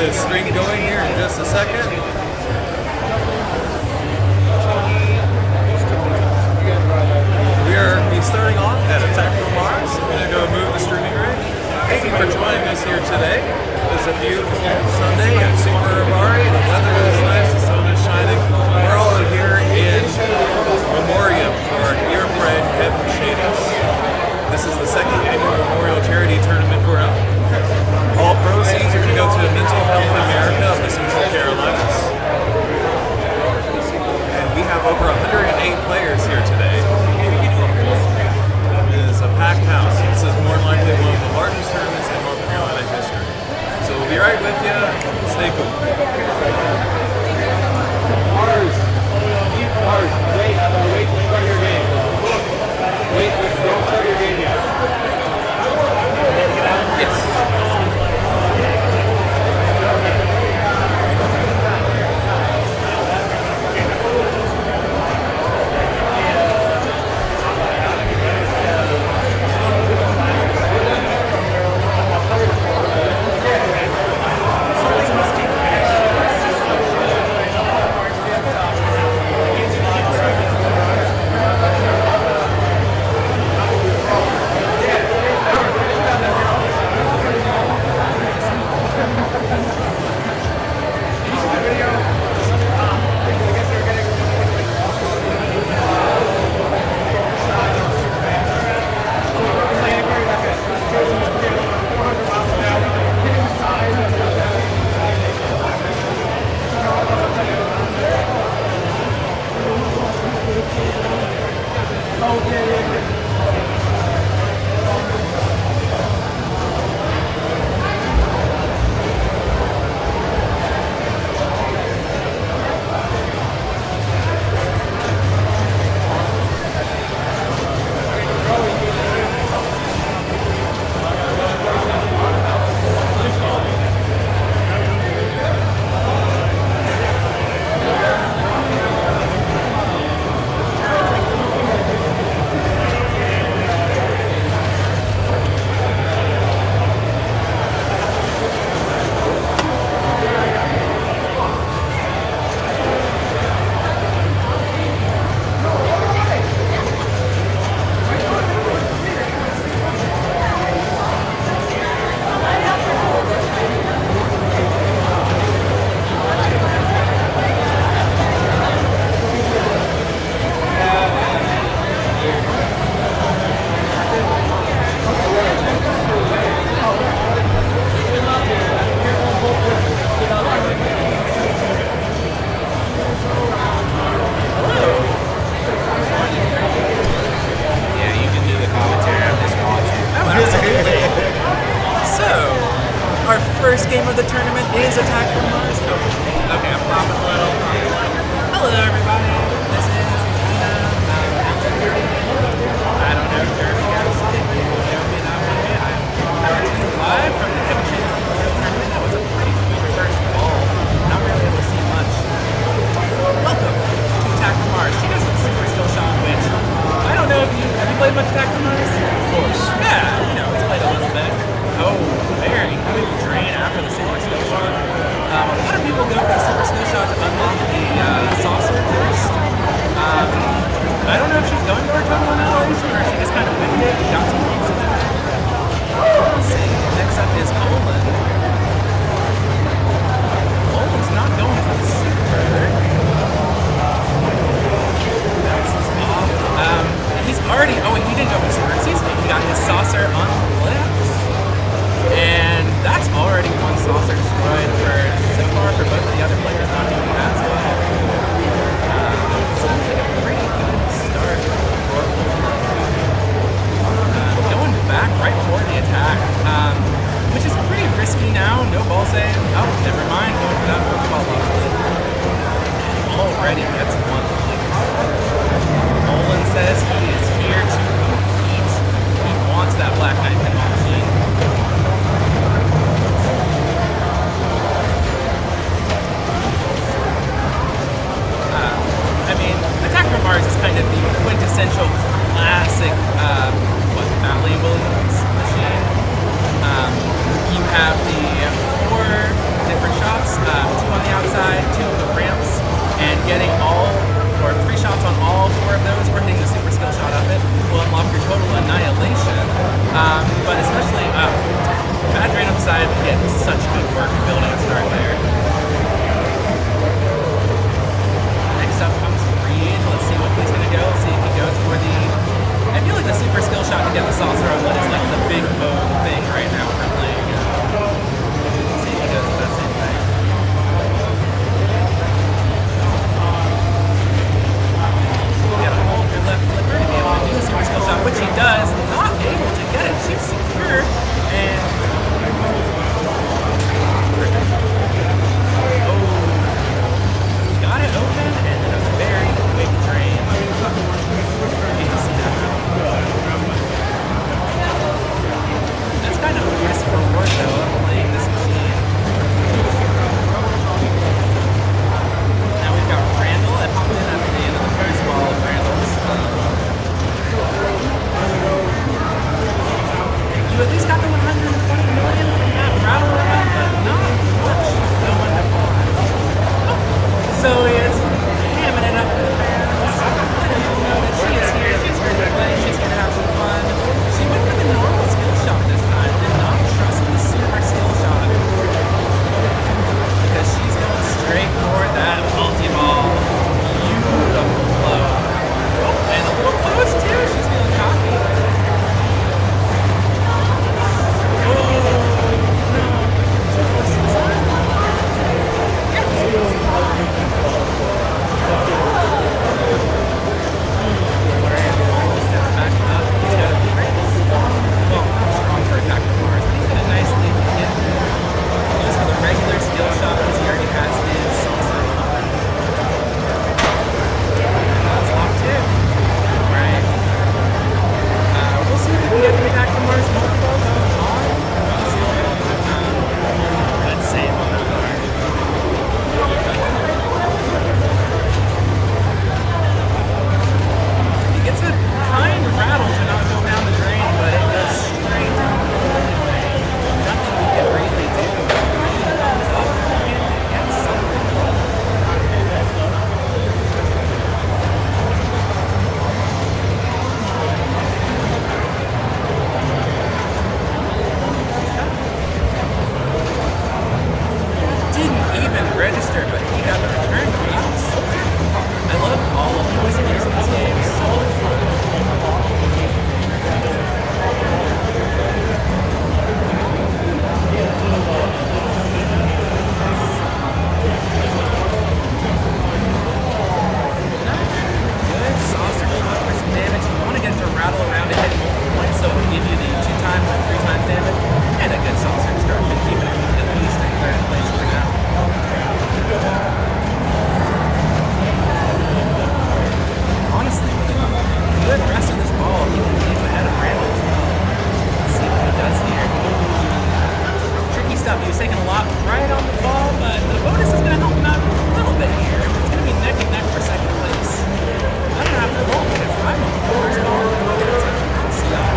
this stream going here in just a second. We are starting off at Attack from Mars. I'm going to go move the streaming rig. Thank you for joining us here today. It's a beautiful Sunday at Super Amari. The weather is nice, the sun is shining. We're all here in memoriam for our dear friend Kevin Shanus. This is the second annual Memorial Charity Tournament for him. All proceeds are going to go to Mental Health America of the Central Carolinas. And we have over 108 players here today. It is a packed house. This is more than likely one of the largest tournaments in North Carolina history. So we'll be right with you. Stay cool. Mars, wait to start your game. Wait, don't start your game yet. Yes. First game of the tournament is Attack from Mars. Okay, I'm popping a little. Hello, everybody. This is I don't know, Jeremy guys. I'm live from the Kevin Shanus tournament. That was a pretty good first ball. Not really able to see much. Welcome to Attack from Mars. She does some super skill shot, which I don't know if have you played much Attack from Mars? Of course. Yeah, it's played a little bit. Oh, there, incoming drain after the super skill shot. A lot of people go for the super skill shot to unlock the saucer first. I don't know if she's going for a total annihilation or if she just kind of whiffed it. especially Bad Random side did such good work building a start there. Next up comes Reed. Let's see what he's gonna go. See if he goes for the. I feel like the super skill shot to get the saucer on is like the big vogue thing right now for playing. Let's see if he goes for that same thing. You gotta hold your left flipper to be able to do the super skill shot, which he does. Not able to get it too secure, and got it open, and then a very quick drain. You can see that now. That's kind of a risk reward though of playing this machine. Now we've got Randall that popped in at the end of the first ball of Randall's. You at least got the 120 million from that rattle around, but not much going on. So he is hamming it up for the fans. Letting people know that she is here, she's ready to play, she's going to have some fun. She went for the normal skill shot this time, did not trust the super skill shot. Because she's going straight for that multi-ball. Beautiful flow. Oh, and a little close too, she's feeling cocky. Oh, no. So close to the side. Steps back up. He's got a great, well, strong for attack from Mars, but he's going to nicely get goes for the regular skill shot because he already has his saucer on. That's locked in. Right. We'll see if we can get the attack from Mars multiple going on. Let's save on that one. He gets a kind rattle to not go down the drain, but it goes straight down the drain anyway. Nothing we can really do. Green comes up and it gets something. Didn't even register, but he got the return. That was so good. I love all of the skills in this game. So much fun. Good saucer shot for some damage. You want to get it to rattle around and hit multiple points, so it'll give you the 2 times or 3 times damage, and a good saucer to start with, keeping it at least in third place for now. Honestly, with a good rest of this ball, he can leave ahead of Randall as well. Let's see what he does here. Tricky stuff. He was taking a lot right on the ball, but the bonus is going to help him out a little bit here. It's going to be neck and neck for second place. I don't have to roll because I'm on the first ball. Let's see that.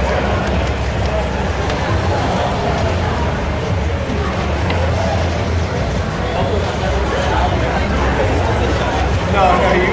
No, you.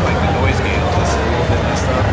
Like the noise gate, just a little bit messed up.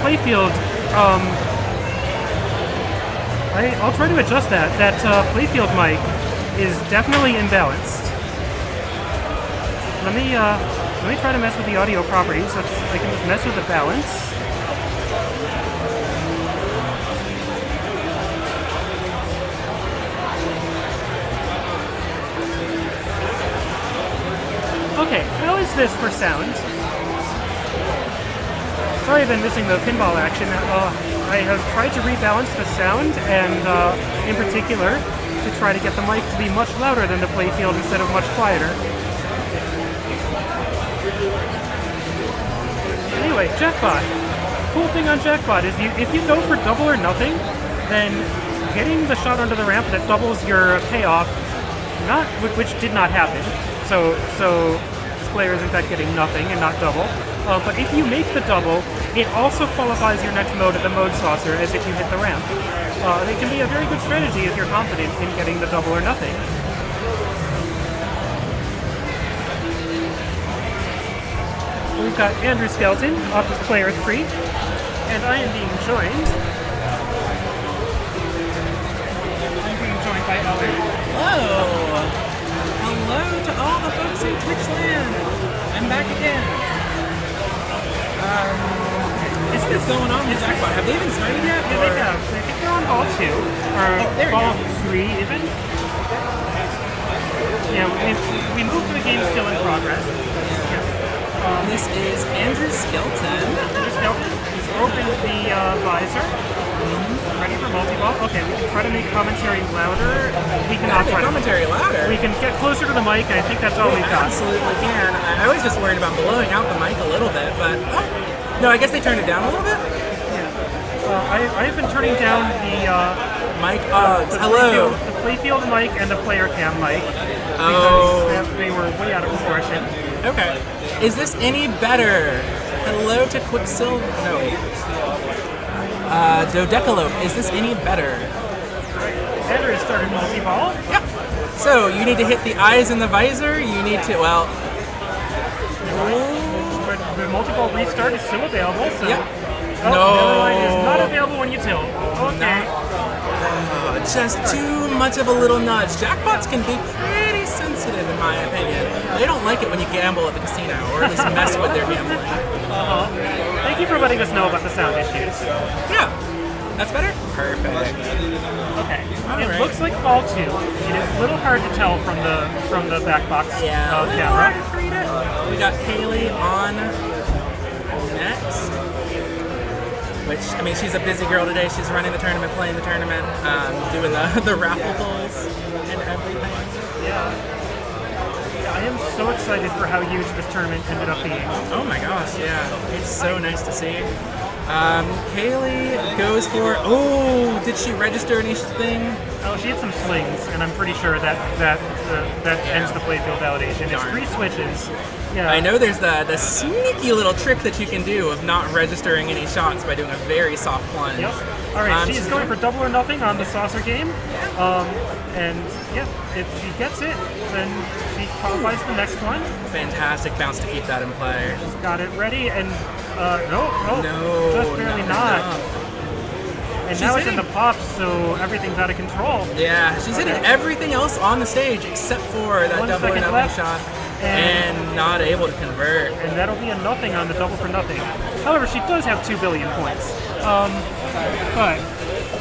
playfield, I'll try to adjust that. That playfield mic is definitely imbalanced. Let me try to mess with the audio properties so I can just mess with the balance. Okay, how is this for sound? Sorry I've been missing the pinball action. I have tried to rebalance the sound, and in particular, to try to get the mic to be much louder than the playfield instead of much quieter. Anyway, Jackpot. Cool thing on Jackpot is if you go for double or nothing, then getting the shot onto the ramp that doubles your payoff, which did not happen. So this player is in fact getting nothing and not double. But if you make the double, it also qualifies your next mode at the mode saucer as if you hit the ramp. It can be a very good strategy if you're confident in getting the double or nothing. We've got Andrew Skelton up as player 3, and I am being joined by Ellen. Hello! Hello to all the folks in Twitch land! I'm back again. Is this going on with Jackpot? Have they even started yet? Yeah, they have. I think they're on ball 2, or there we ball go. 3 even. Yeah, we moved to the game still in progress. This is Andrew Skelton. Andrew Skelton. He's opened the visor. Ready for multi-ball. Okay, we can try to make commentary louder. We cannot try to Commentary louder. We can get closer to the mic, and I think that's all we've got. Absolutely can. I was just worried about blowing out the mic a little bit, but no, I guess they turned it down a little bit. I've been turning down the Mic. the Hello. playfield mic and the player cam mic because they were way out of proportion. Okay. Is this any better? Hello to Quicksilver. No. Dodecalope. Is this any better? Andrew has started multi-ball. Yeah. So you need to hit the eyes in the visor. You need to But the multi-ball restart is still available, so... Yep. Oh, No. Nevermind is not available when you tilt. Okay. Just too much of a little nudge. Jackpots can be pretty sensitive, in my opinion. They don't like it when you gamble at the casino, or at least mess with their gambling. Thank you for letting us know about the sound issues. Yeah. That's better? Perfect. Okay. All It right. looks like ball 2. It is a little hard to tell from the back box camera. We got Kaylee on next. Which, I mean, she's a busy girl today. She's running the tournament, playing the tournament, doing the raffle pulls and everything. Yeah, I am so excited for how huge this tournament ended up being. Oh my gosh, yeah. It's so nice to see. Kaylee goes for... Oh, did she register anything? Oh, she had some slings, and I'm pretty sure that ends the playfield validation. It's 3 switches. Yeah. I know there's the sneaky little trick that you can do of not registering any shots by doing a very soft plunge. Yep. All right, she's going for double or nothing on the saucer game. And yeah, if she gets it, then she qualifies the next one. Fantastic bounce to keep that in play. She's got it ready, and no, just barely not not. enough. And She's now it's in hitting- the pops, so everything's out of control. Yeah, she's hitting everything else on the stage except for that 1 double or second nothing left. shot, And- and not able to convert. And that'll be a nothing on the double for nothing. However, she does have 2 billion points. But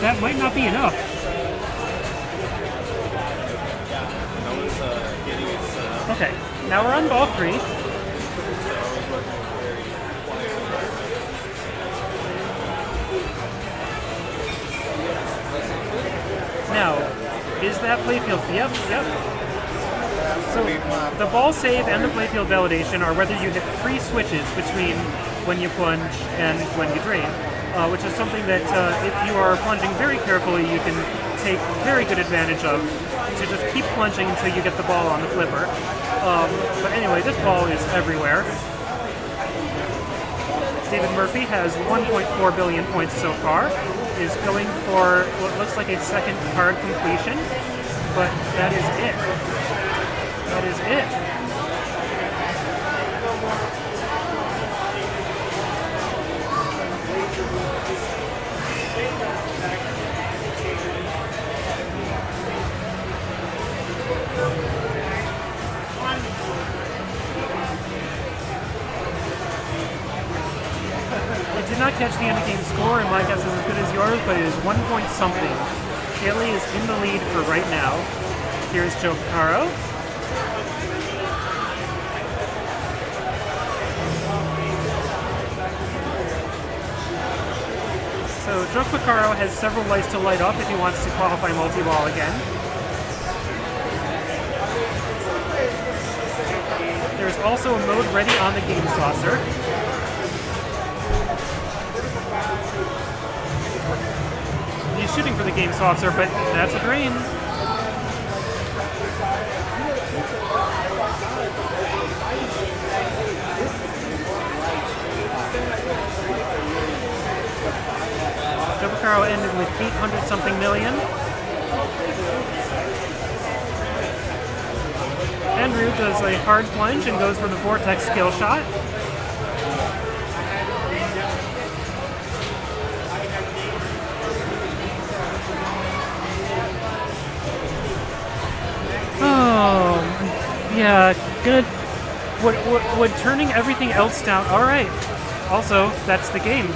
that might not be enough. Okay, now we're on ball 3. Now, is that playfield? Yep. So the ball save and the playfield validation are whether you hit 3 switches between when you plunge and when you drain, which is something that if you are plunging very carefully, you can take very good advantage of to just keep plunging until you get the ball on the flipper. But anyway, this ball is everywhere. David Murphy has 1.4 billion points so far, is going for what looks like a second card completion, but that is it. That is it. I did not catch the end of game score, and my guess is as good as yours, but it is 1 point something. Kaylee is in the lead for right now. Here's Joe Picaro. So Joe Picaro has several lights to light up if he wants to qualify multi-ball again. There's also a mode ready on the game saucer. He's shooting for the game saucer, but that's a drain. Joe Picaro ended with 800 something million. Andrew does a hard plunge and goes for the vortex skill shot. Oh, yeah, good. Would turning everything else down? All right. Also, that's the game.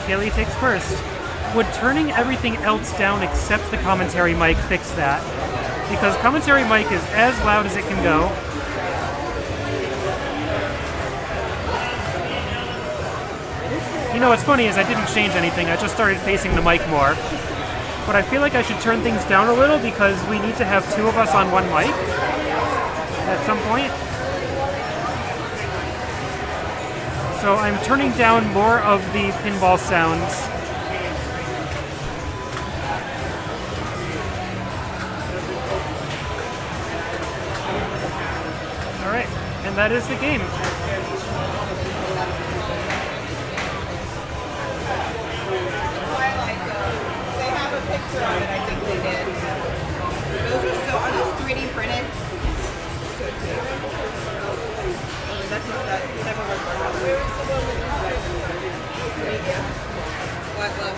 Kaylee takes first. Would turning everything else down except the commentary mic fix that? Because commentary mic is as loud as it can go. You know what's funny is I didn't change anything. I just started facing the mic more. But I feel like I should turn things down a little because we need to have two of us on one mic at some point. So I'm turning down more of the pinball sounds. All right, and that is the game. Picture of it, I think they did. Those are so, are those 3D printed? So cute. That's not that, never worked for us. Where is the one that you said? Thank you. What, look?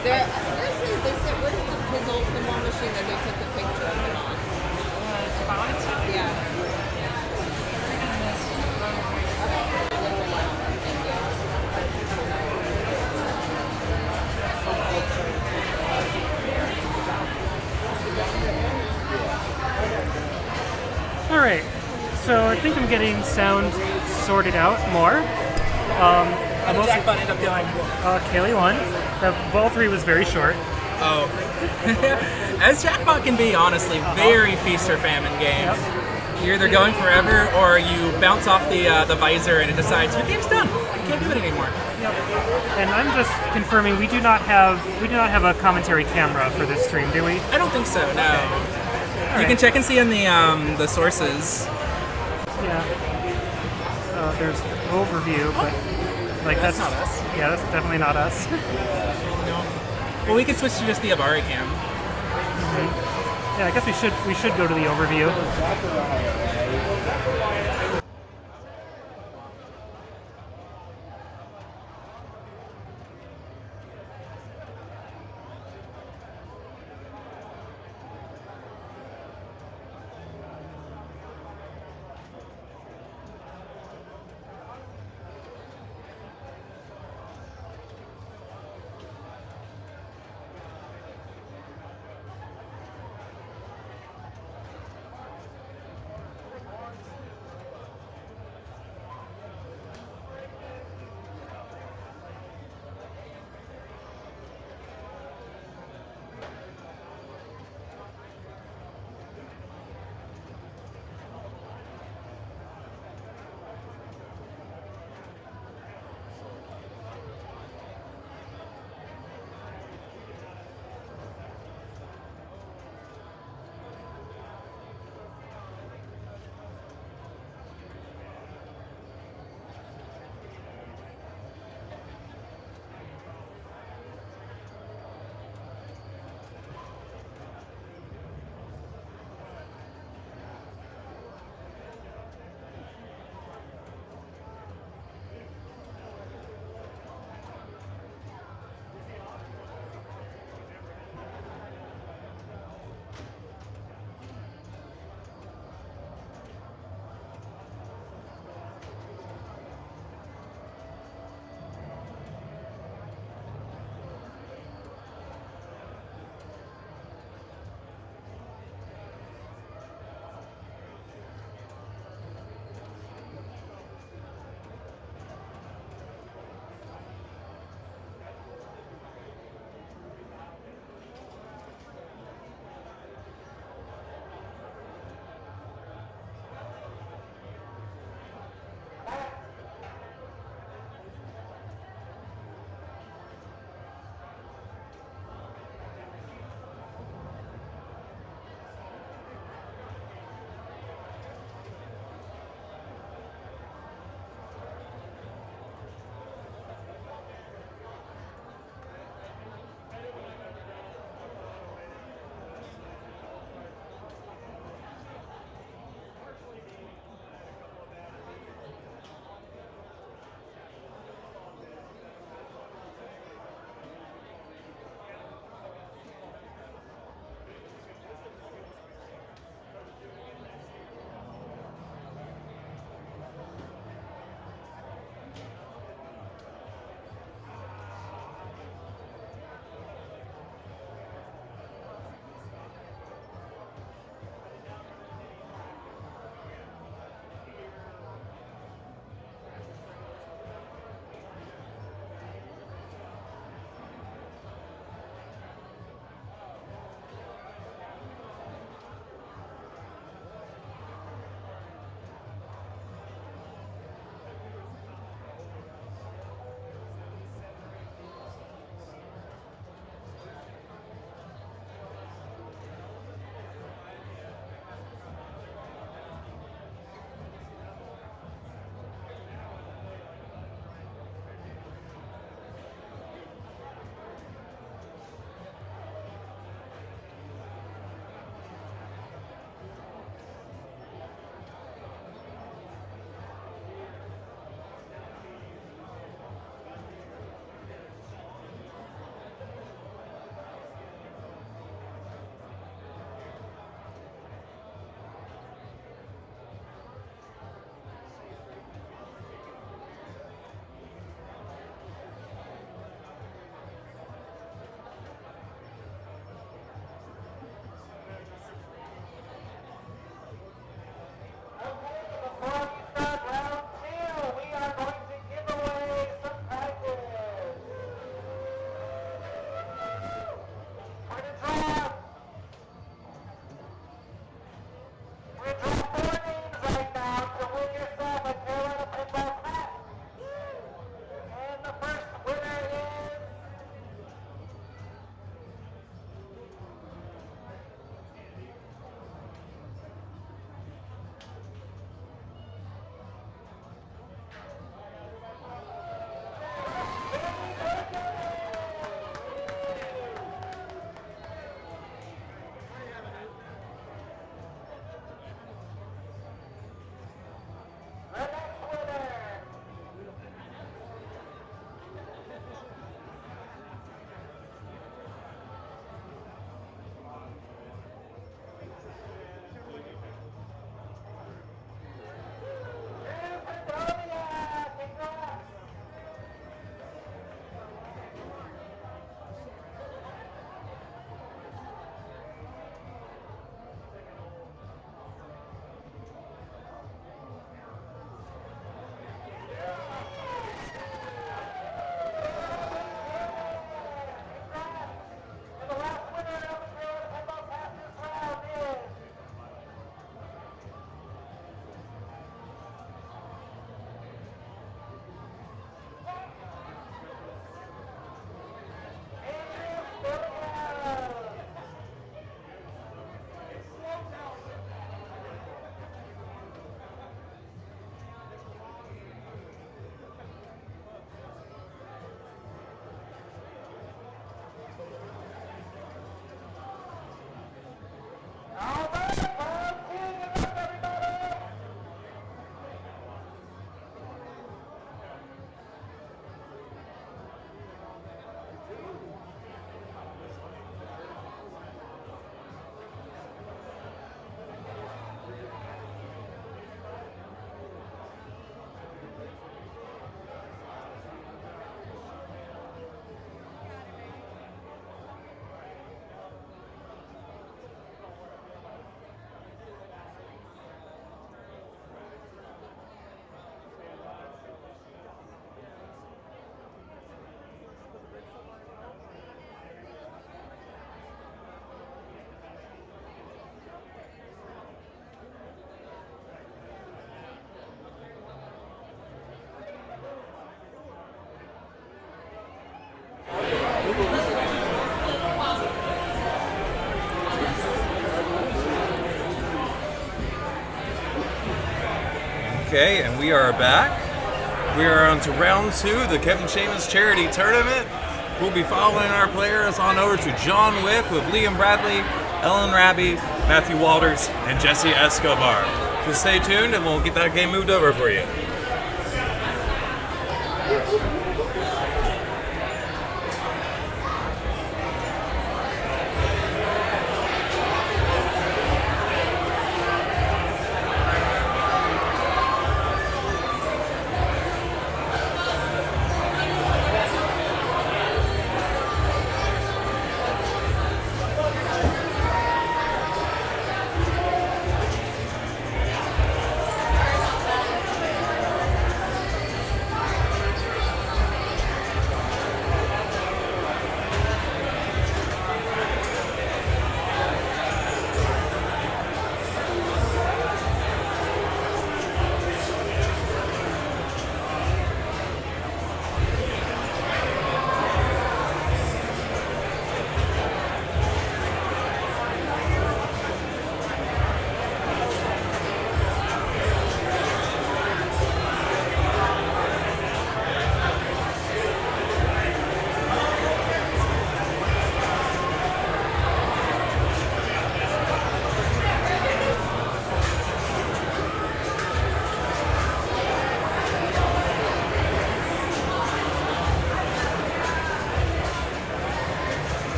They said, where's the pinball machine that they took the picture of it on? Yeah. Alright, so I think I'm getting sound sorted out more. How did Jackpot end up doing? Kaylee won. The ball 3 was very short. Oh. As Jackpot can be, honestly, very feast or famine game. Yep. You're either going forever or you bounce off the visor and it decides your game's done. You can't do it anymore. Yep. And I'm just confirming we do not have a commentary camera for this stream, do we? I don't think so, no. Okay. You can check and see in the sources. Yeah. There's overview, but like that's not us. Yeah, that's definitely not us. No. Well, we could switch to just the Abari cam. Yeah, I guess we should go to the overview. Okay, and we are back. We are on to round 2 of the Kevin Shanus Charity Tournament. We'll be following our players on over to John Wick with Liam Bradley, Ellen Raby, Matthew Walters, and Jesse Escobar. So stay tuned and we'll get that game moved over for you.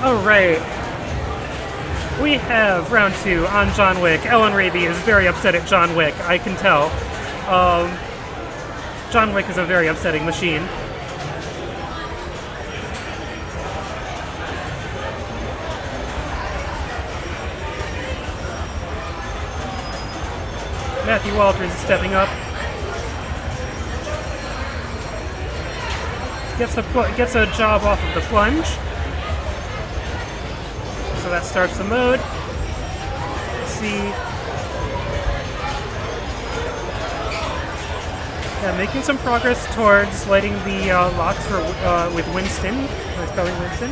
Alright. We have round 2 on John Wick. Ellen Raby is very upset at John Wick, I can tell. John Wick is a very upsetting machine. Matthew Walters is stepping up. Gets a job off of the plunge. So that starts the mode. Let's see. Yeah, making some progress towards lighting the locks for with Winston, with Belly Winston.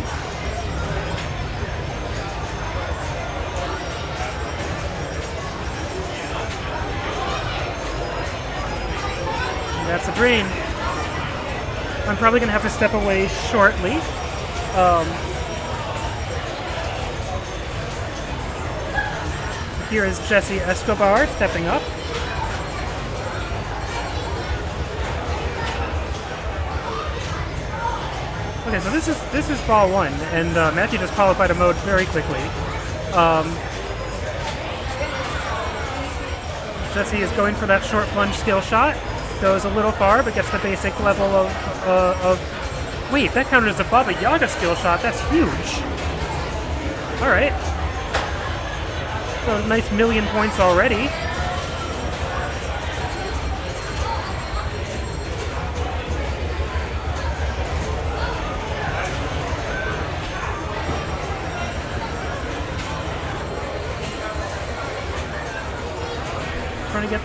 And that's a drain. I'm probably going to have to step away shortly. Here is Jesse Escobar stepping up. Okay, so this is ball one, and Matthew just qualified a mode very quickly. Jesse is going for that short plunge skill shot. Goes a little far, but gets the basic level of. Wait, that counted as a Baba Yaga skill shot. That's huge. All right. So a nice 1,000,000 points already. Trying to get.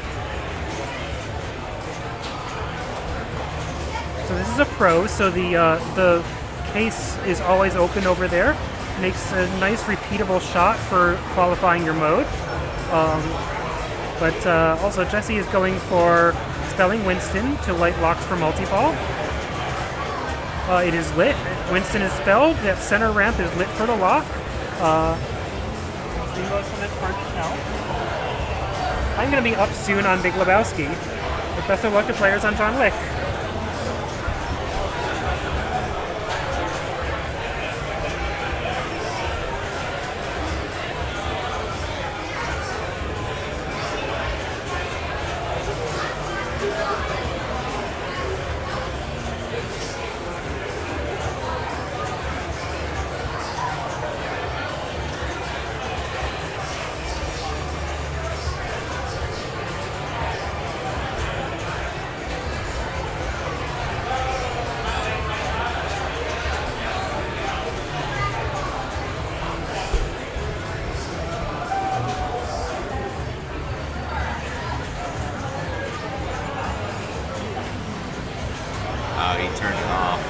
So this is a pro. So the case is always open over there. Makes a nice repeatable shot for qualifying your mode. But also Jesse is going for Spelling Winston to light locks for multi-ball. It is lit. Winston is spelled. That center ramp is lit for the lock. I'm going to be up soon on Big Lebowski. But best of luck to players on John Wick. Oh, he turned it off.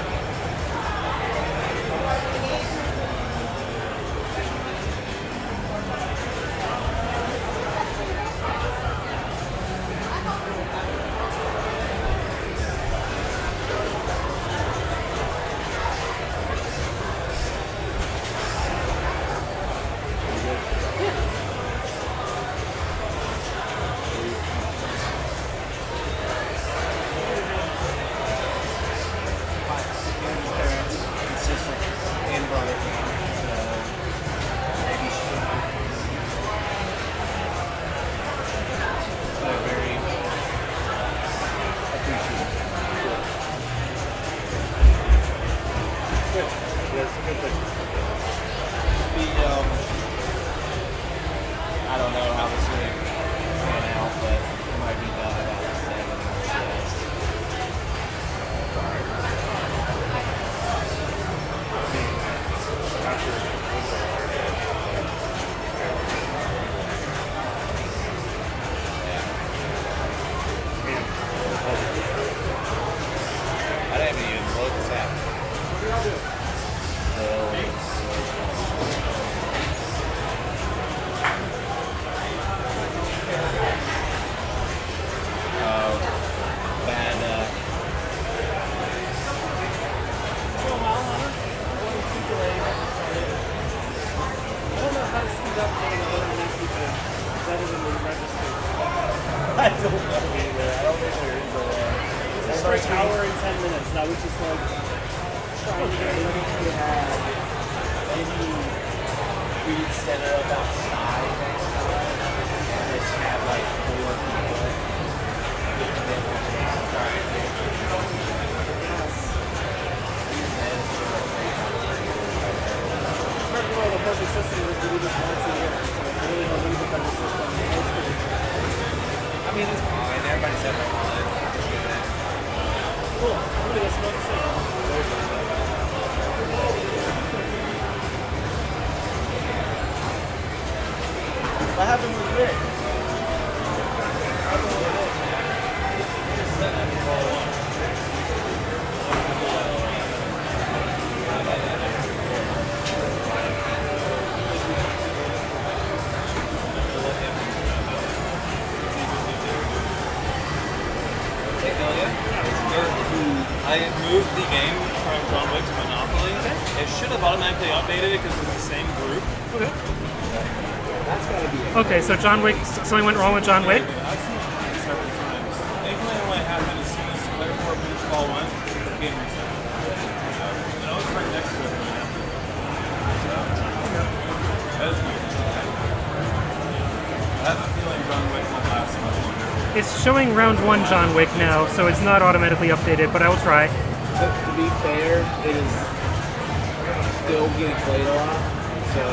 I don't know how this will pan out, but it might be done about 7 or 6. I didn't even look at that. What did I do? I don't know either. I don't think there is a way. It's for an hour and 10 minutes. That was just like trying to get ready to have any weed set up outside next time. And just have like 4 people. The perfect system would do this once a year. So I really don't need the perfect system. I mean, it's fine. Everybody's having fun. Cool. I'm gonna go smoke a cigarette. What happened with Rick? What happened with Rick? He just said that before I won. I moved the game from John Wick to Monopoly. Okay. It should have automatically updated it because it's the same group. Okay. That's gotta be it. Okay, so John Wick. Something went wrong with John Wick. I've seen it several times. Thankfully, what happened as soon as player 4 finished ball 1, the game reset. And I was It's showing round 1 John Wick now, so it's not automatically updated, but I will try. To be fair, it is still getting played a lot, so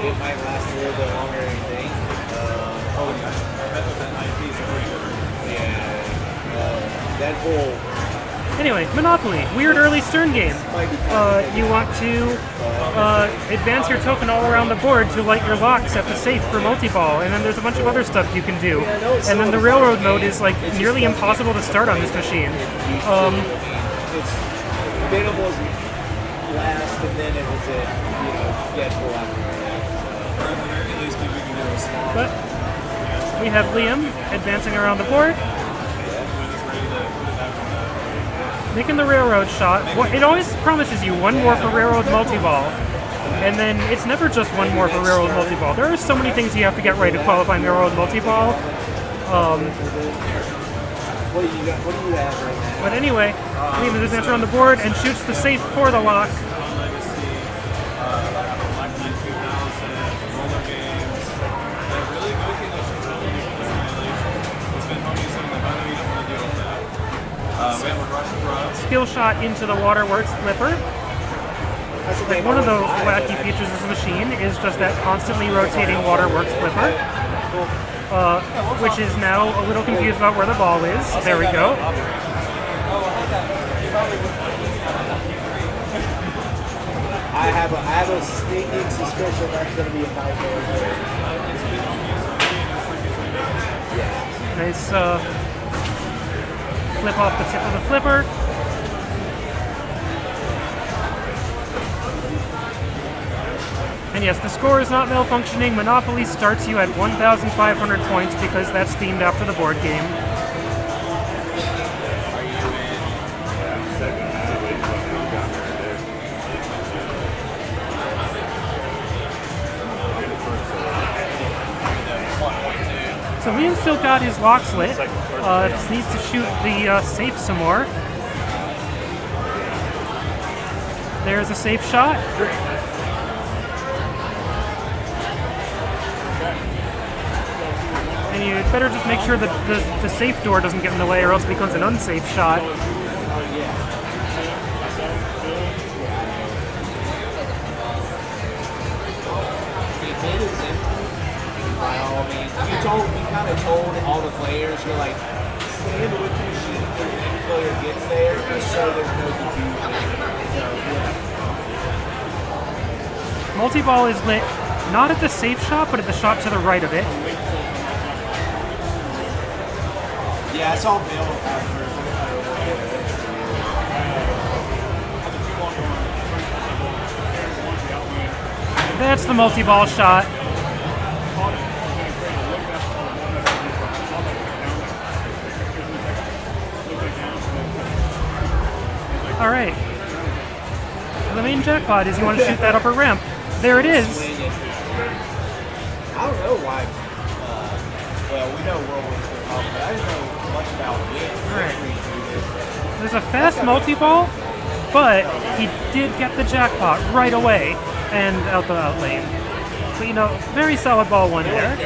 it might last a little bit longer than you think. That whole Anyway, Monopoly, weird early Stern game. You want to advance your token all around the board to light your locks at the safe for multi-ball, and then there's a bunch of other stuff you can do. And then the railroad mode is like nearly impossible to start on this machine. it's debatable as last, and then it was Deadpool after that. Or at the very least, maybe we can do a small. But we have Liam advancing around the board, making the railroad shot. It always promises you one more for railroad multi-ball, and then it's never just one more for railroad multi-ball. There are so many things you have to get right to qualify in railroad multi-ball. What do you have right now? But anyway, Liam is advancing around the board and shoots the safe for the lock. Skill shot into the Waterworks flipper. Like one of the wacky features of this machine is just that constantly rotating Waterworks flipper, which is now a little confused about where the ball is. There we go. I have a sneaking suspicion that's going to be a nightmare. Nice flip off the tip of the flipper. And yes, the score is not malfunctioning. Monopoly starts you at 1,500 points because that's themed after the board game. So Liam's still got his locks lit. Just needs to shoot the safe some more. There's a safe shot. And you better just make sure that the safe door doesn't get in the way, or else it becomes an unsafe shot. By all means, you kind of told all the players, you're like, stand with the machine when any player gets there, just so there's no confusion. So, yeah. Multi-ball is lit not at the safe shot, but at the shot to the right of it. Yeah, it's all built after. That's the multi-ball shot. All right. The main jackpot is you want to shoot that upper ramp. There it is. I don't know why. Well, we know Whirlwind's going to help, but I didn't know much about it. Right. There's a fast multi-ball, but he did get the jackpot right away and out the out lane. So, you know, very solid ball one there.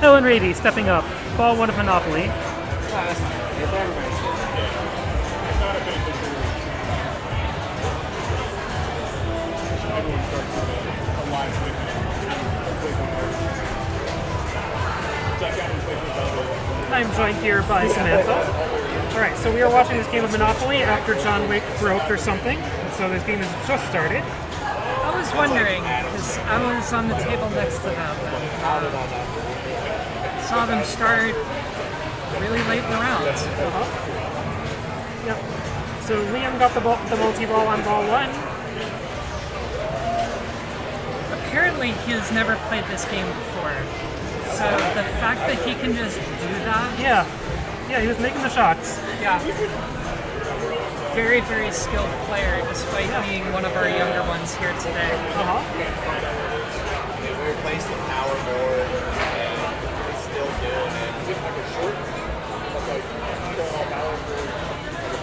Ellen Rady stepping up. Ball one of Monopoly. I'm joined here by Samantha. Alright, so we are watching this game of Monopoly after John Wick broke or something. And so this game has just started. I was wondering, because I was on the table next to them, and saw them start really late in the round. Yep. So Liam got the multi-ball on ball one. Apparently he's never played this game before. So the fact that he can just do that, Yeah, he was making the shots. yeah. Very, very skilled player, despite being one of our younger ones here today. We replaced the power board, and it's still doing it.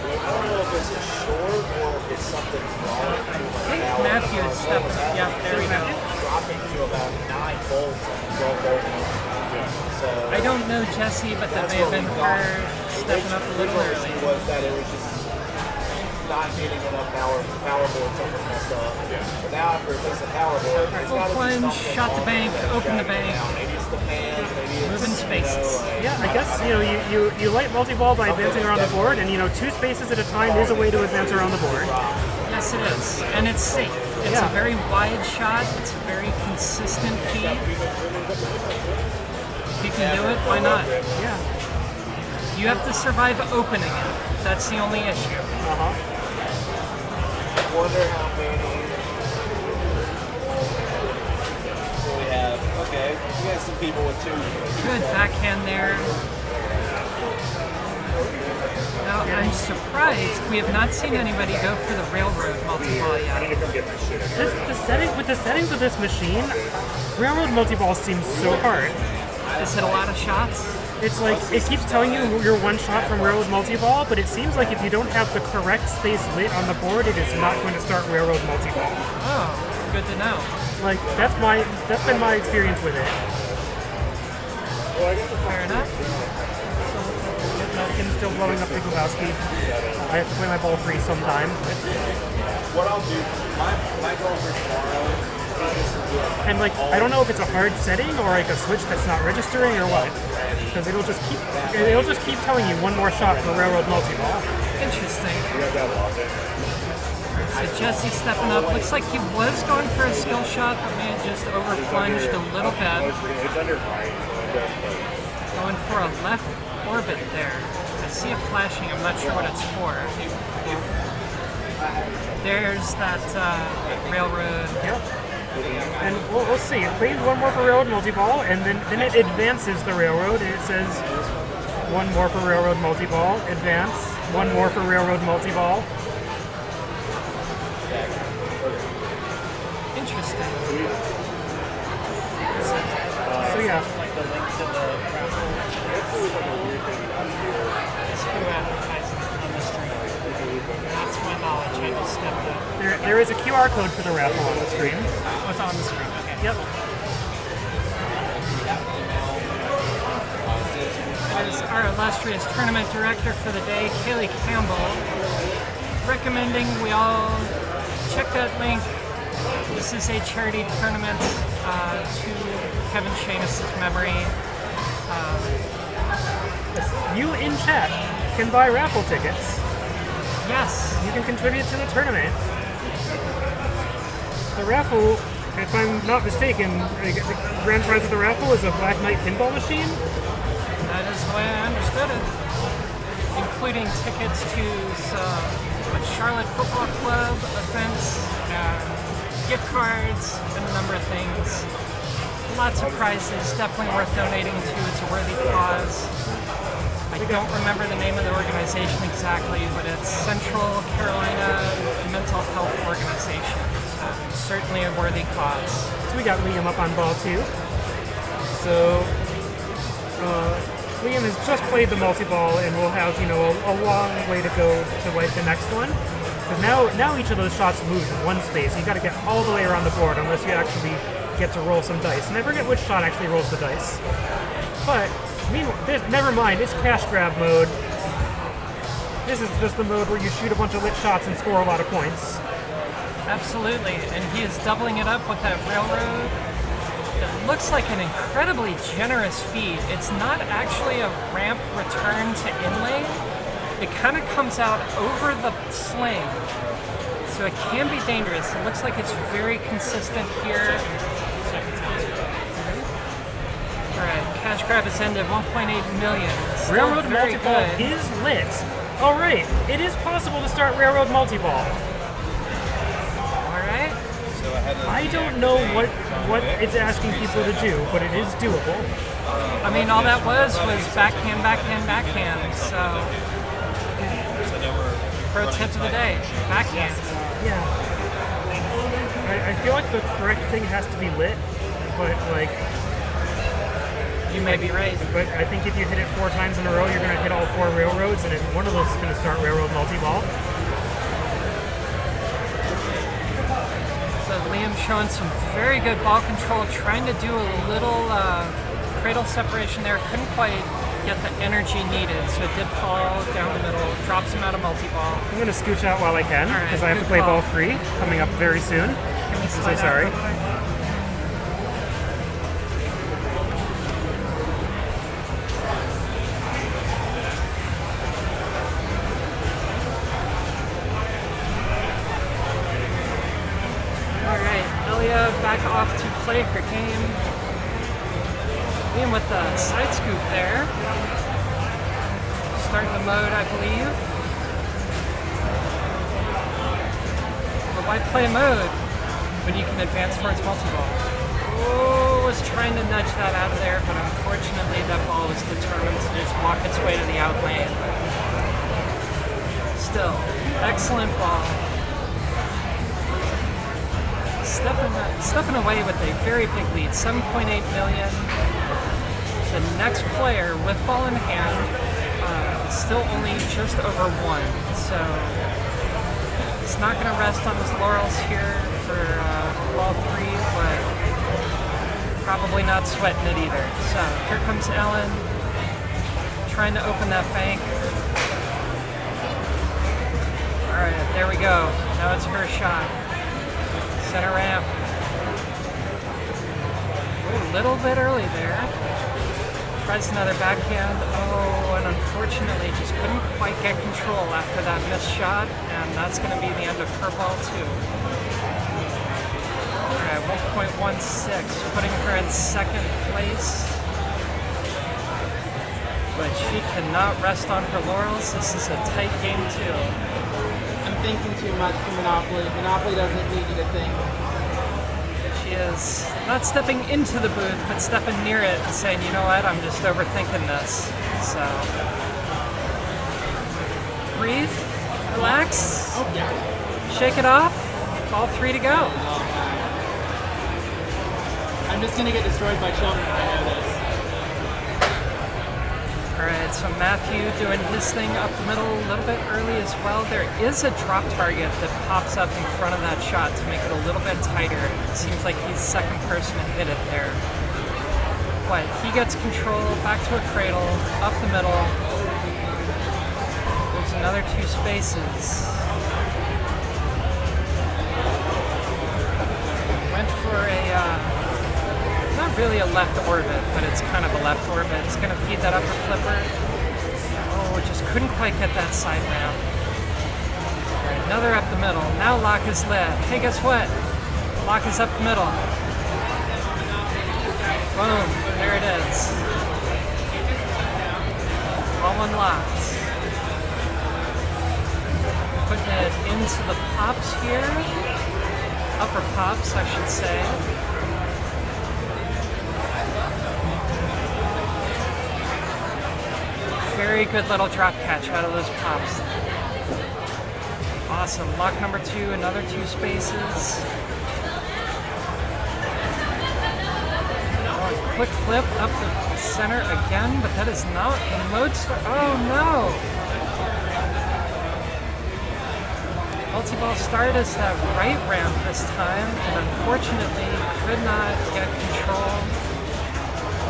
don't know if it's a short or if it's something wrong. I think Matthew is stepping up. Yeah, there we go. Dropping to about 9 volts on the 12 volt. So I don't know Jesse, but that may have been her stepping up a little early. was that it was just not getting enough power board, something messed up. But now after replacing the power board, it's Full got to be plunge, something shot the wrong bank, with that open the jacket bank. now. Maybe it's the fans, maybe it's Moving spaces. Yeah, I guess you light multi-ball by advancing around the board, and 2 spaces at a time is a way to advance around the board. Yes, it is. And it's safe. It's Yeah. a very wide shot. It's a very consistent feed. If you can do it, why not? Yeah. You have to survive opening it. That's the only issue. Wonder how many we have. Okay, we got some people with 2. Good backhand there. Now, I'm surprised we have not seen anybody go for the railroad multi-ball yet. With the settings of this machine, railroad multi-ball seems so hard. Is it a lot of shots? It's like, it keeps telling you you're 1 shot from railroad multi-ball, but it seems like if you don't have the correct space lit on the board, it is not going to start railroad multi-ball. Oh, good to know. Like, that's been my experience with it. Fair enough. Kim's still blowing up Nikolowski. I have to play my ball free sometime. What I'll do, my goal for tomorrow. And like, I don't know if it's a hard setting or like a switch that's not registering or what. Because it'll just keep telling you 1 more shot for railroad multi-ball. Interesting. So Jesse stepping up. Looks like he was going for a skill shot, but may have just over plunged a little bit. Going for a left orbit there. I see it flashing. I'm not sure what it's for. There's that railroad. Yep. And we'll see. It claims 1 more for railroad multi-ball, and then it advances the railroad, and it says 1 more for railroad multi-ball, advance, 1 more for railroad multi-ball. Interesting. So yeah, Like the link to the It's who advertising on the stream. Not to my knowledge. I just stepped up. there is a QR code for the raffle on the screen. Oh, it's on the screen. Okay. Yep. It is our illustrious tournament director for the day, Kaylee Campbell, recommending we all check that link. This is a charity tournament to Kevin Shanus' memory. You in chat can buy raffle tickets. Yes, You can contribute to the tournament. The raffle, if I'm not mistaken, the grand prize of the raffle is a Black Knight pinball machine. that is the way I understood it. Including tickets to some Charlotte Football Club events, gift cards, and a number of things. Lots of prizes, definitely worth donating to. It's a worthy cause. I don't remember the name of the organization exactly, but it's Central Carolina Mental Health Organization. Certainly a worthy cause. So we got Liam up on ball 2. So Liam has just played the multi-ball and will have, a long way to go to like the next one. Because now each of those shots moves in 1 space. You got to get all the way around the board unless you actually get to roll some dice. And I forget which shot actually rolls the dice. But never mind, it's cash grab mode. This is just the mode where you shoot a bunch of lit shots and score a lot of points. Absolutely, and he is doubling it up with that railroad. It looks like an incredibly generous feed. It's not actually a ramp return to inlay. It kind of comes out over the sling, so it can be dangerous. It looks like it's very consistent here. Alright, cash grab has ended 1.8 million. Still Railroad very multi-ball good. is lit. Alright, it is possible to start railroad multi-ball. Alright. I don't know what it's asking people to do, but it is doable. I mean, all that was backhand, backhand, backhand. So, pro tip of the day, backhand. Yeah. I feel like the correct thing has to be lit, but like You may be right. But I think if you hit it 4 times in a row, you're going to hit all 4 railroads, and then one of those is going to start railroad multi-ball. So Liam showing some very good ball control, trying to do a little cradle separation there. Couldn't quite get the energy needed, so it did fall down the middle, drops him out of multi-ball. I'm going to scooch out while I can, All right, because I have to good play call. ball 3 coming up very soon. Can we I'm so slide out sorry. real quick? Alright, Elia back off to play her game. Liam with the side scoop there. Starting the mode, I believe. But why play mode when you can advance towards multi-ball? Oh, was trying to nudge that out of there, but unfortunately that ball was determined to just walk its way to the out lane. Still, excellent ball. Stepping away with a very big lead, 7.8 million. The next player with ball in hand, still only just over 1. So he's not going to rest on his laurels here for ball 3, but probably not sweating it either. So here comes Ellen, trying to open that bank. All right, there we go. Now it's her shot. Center ramp. Ooh, a little bit early there. Tries another backhand. Oh, and unfortunately just couldn't quite get control after that missed shot, and that's going to be the end of her ball too. Alright, 1.16, putting her in 2nd place. But she cannot rest on her laurels. This is a tight game too. I'm thinking too much for Monopoly. Monopoly doesn't need you to think. She is not stepping into the booth, but stepping near it and saying, you know what, I'm just overthinking this. So, breathe, relax, Oh, yeah. shake it off, all 3 to go. I'm just going to get destroyed by children if I know this. Alright, so Matthew doing his thing up the middle a little bit early as well. There is a drop target that pops up in front of that shot to make it a little bit tighter. It seems like he's 2nd person to hit it there. But he gets control, back to a cradle, up the middle. There's another 2 spaces. Went for a not really a left orbit, but it's kind of a left orbit. It's going to feed that upper flipper. Oh, just couldn't quite get that side ramp. All right, another up the middle. Now lock is lit. Hey, guess what? Lock is up the middle. Boom, there it is. All unlocked. Putting it into the pops here. Upper pops, I should say. Very good little drop catch out of those pops. Awesome. Lock number 2, another 2 spaces. Oh, quick flip up the center again, but that is not the mode start. Oh no! Multi-ball start is that right ramp this time, and unfortunately could not get control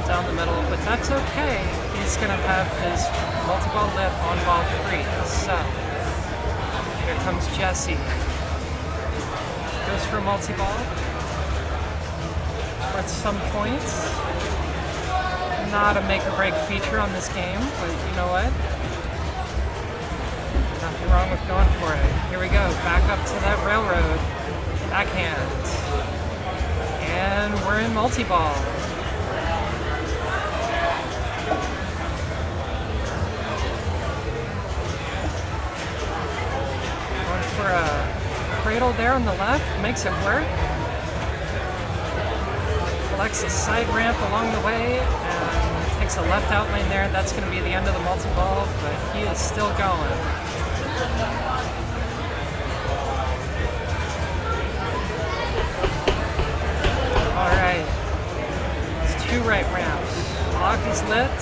down the middle, but that's okay. He's going to have his multi-ball lit on ball 3. So, here comes Jesse. Goes for a multi-ball. Worth some points. Not a make-or-break feature on this game, but you know what? Nothing wrong with going for it. Here we go. Back up to that railroad. Backhand. And we're in multi-ball. For a cradle there on the left, makes it work. Collects a side ramp along the way and takes a left out lane there. That's going to be the end of the multi-ball, but he is still going. Alright. It's 2 right ramps. Lock is lit.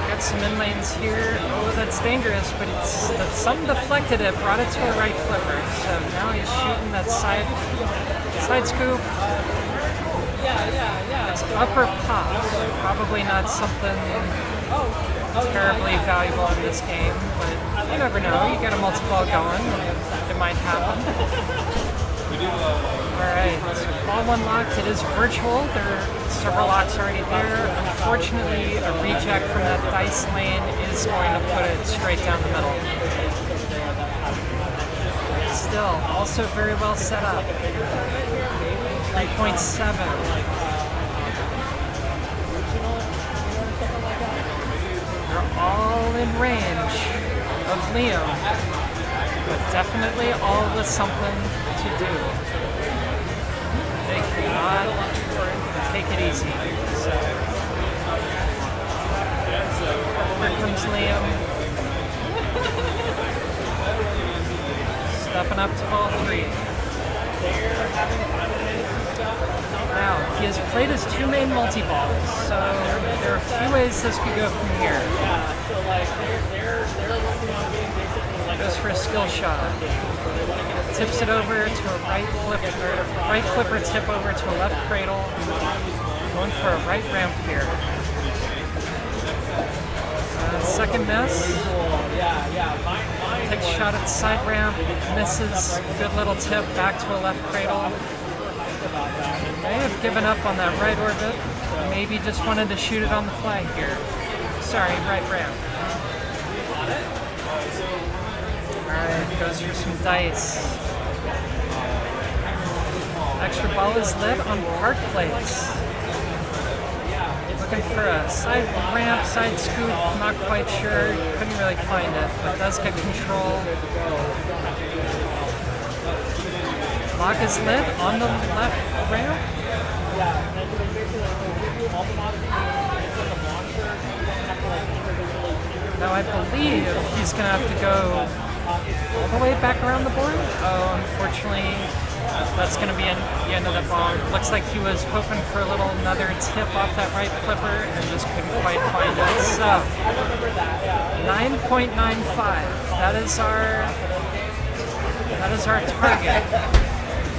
Got some in lanes here. Oh, that's dangerous, but something deflected it, brought it to a right flipper. So now he's shooting that side scoop. It's upper pop, so probably not something terribly valuable in this game, but you never know. You get a multi-ball going, it might happen. Alright, so ball one locked. It is virtual. There are several locks already there. Unfortunately, a reject from that dice lane is going to put it straight down the middle. Still, also very well set up. 3.7. They're all in range of Liam, but definitely all with something to do. They cannot take it easy. So here comes Liam. Stepping up to ball 3. Now, he has played his 2 main multi-balls, so there are a few ways this could go from here. Goes for a skill shot. Tips it over to a right flipper tip over to a left cradle. Going for a right ramp here. Second miss. Takes a shot at the side ramp, misses. Good little tip back to a left cradle. May have given up on that right orbit. Maybe just wanted to shoot it on the fly here. Sorry, right ramp. Alright, goes for some dice. Extra ball is lit on park plates. Looking for a side ramp, side scoop, not quite sure. Couldn't really find it, but does get control. Lock is lit on the left ramp. Now I believe he's going to have to go all the way back around the board. Oh, unfortunately, that's going to be the end of the bomb. Looks like he was hoping for another tip off that right flipper and just couldn't quite find it. So, 9.95. That is our target.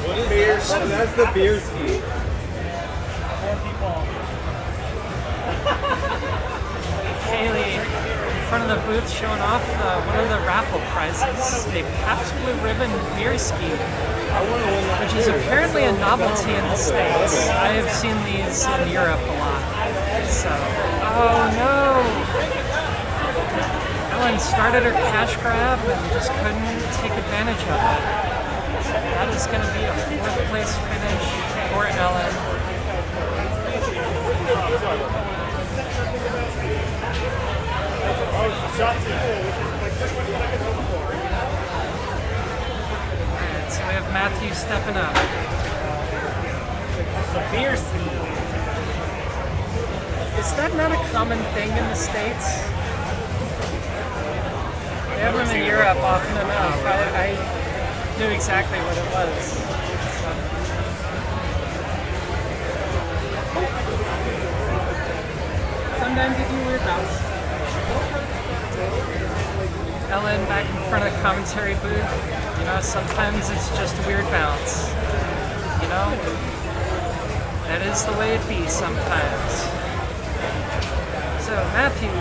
That's the beer ski. Haley in front of the booth showing off one of the raffle prizes, a Pabst Blue Ribbon beer ski, which is apparently a novelty in the States. I have seen these in Europe a lot. So, oh no! Ellen started her cash grab and just couldn't take advantage of it. So that is going to be a 4th place finish for Ellen. Alright, so we have Matthew stepping up. Is that not a common thing in the States? They have them in Europe often enough. I knew exactly what it was. So. Sometimes you do weird bounce. Ellen back in front of the commentary booth. You know, sometimes it's just a weird bounce. You know? That is the way it be sometimes. So Matthew